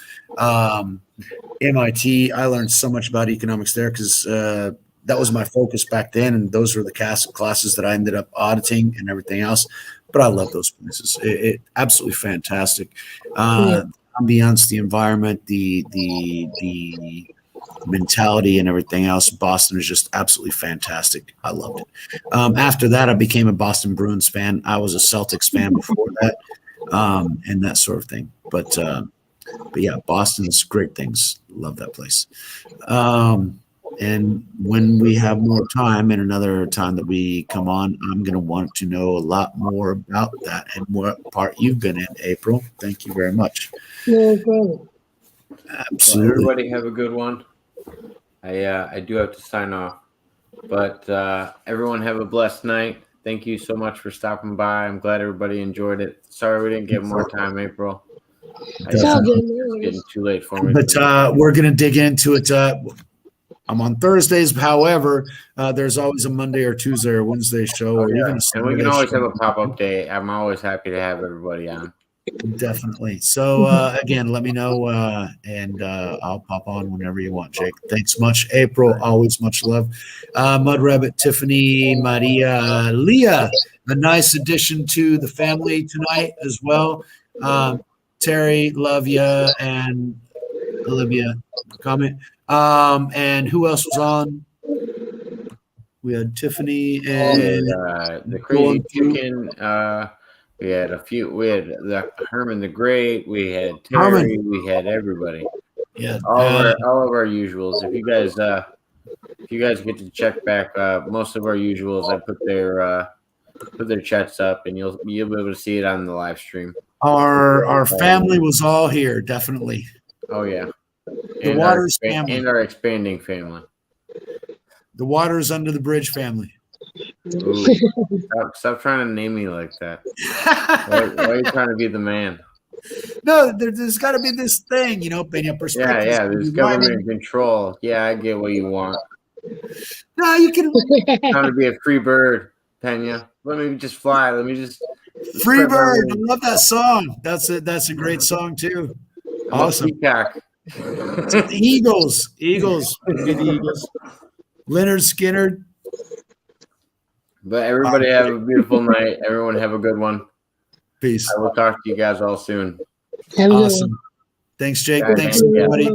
MIT, I learned so much about economics there because that was my focus back then, and those were the classes that I ended up auditing and everything else. But I love those places. It absolutely fantastic. Ambiance, the environment, the mentality and everything else. Boston is just absolutely fantastic. I loved it. After that, I became a Boston Bruins fan. I was a Celtics fan before that, and that sort of thing. But yeah, Boston's great things. Love that place. And when we have more time and another time that we come on, I'm going to want to know a lot more about that and what part you've been in, April. Thank you very much. No problem. Absolutely. Well, everybody have a good one. I do have to sign off, but everyone have a blessed night. Thank you so much for stopping by. I'm glad everybody enjoyed it. Sorry we didn't get more time, April. It's all good. It's getting too late for me. But we're going to dig into it. I'm on Thursdays. However, there's always a Monday or Tuesday or Wednesday show, or even a and we can always have a pop-up day. I'm always happy to have everybody on. Definitely. So again, let me know, and I'll pop on whenever you want, Jake. Thanks much, April. Always much love. Mud Rabbit, Tiffany, Maria, Leah. A nice addition to the family tonight as well. Terry, love you, and Olivia, comment. And who else was on? We had Tiffany and the Crazy Chicken. We had a few. We had the Herman the Great. We had Terry. Herman. We had everybody. Yeah, all of our usuals. If you guys get to check back, most of our usuals, I put their chats up, and you'll be able to see it on the live stream. Our family was all here, definitely. Oh yeah, The Waters family and our expanding family. The Waters Under the Bridge family. Ooh, stop trying to name me like that. Why are you trying to be the man? No, there's got to be this thing, Peña Perspective. Yeah, there's government control. Yeah, I get what you want. No, you can. Trying to be a free bird, Peña. Let me just fly. Let me just. Free bird. I love that song. That's a great song too. Awesome. Peacock. The Eagles. The Eagles. Leonard Skinner. But everybody have a beautiful night. Everyone have a good one. Peace. I will talk to you guys all soon. Awesome. Thanks, Jake. Thanks, everybody.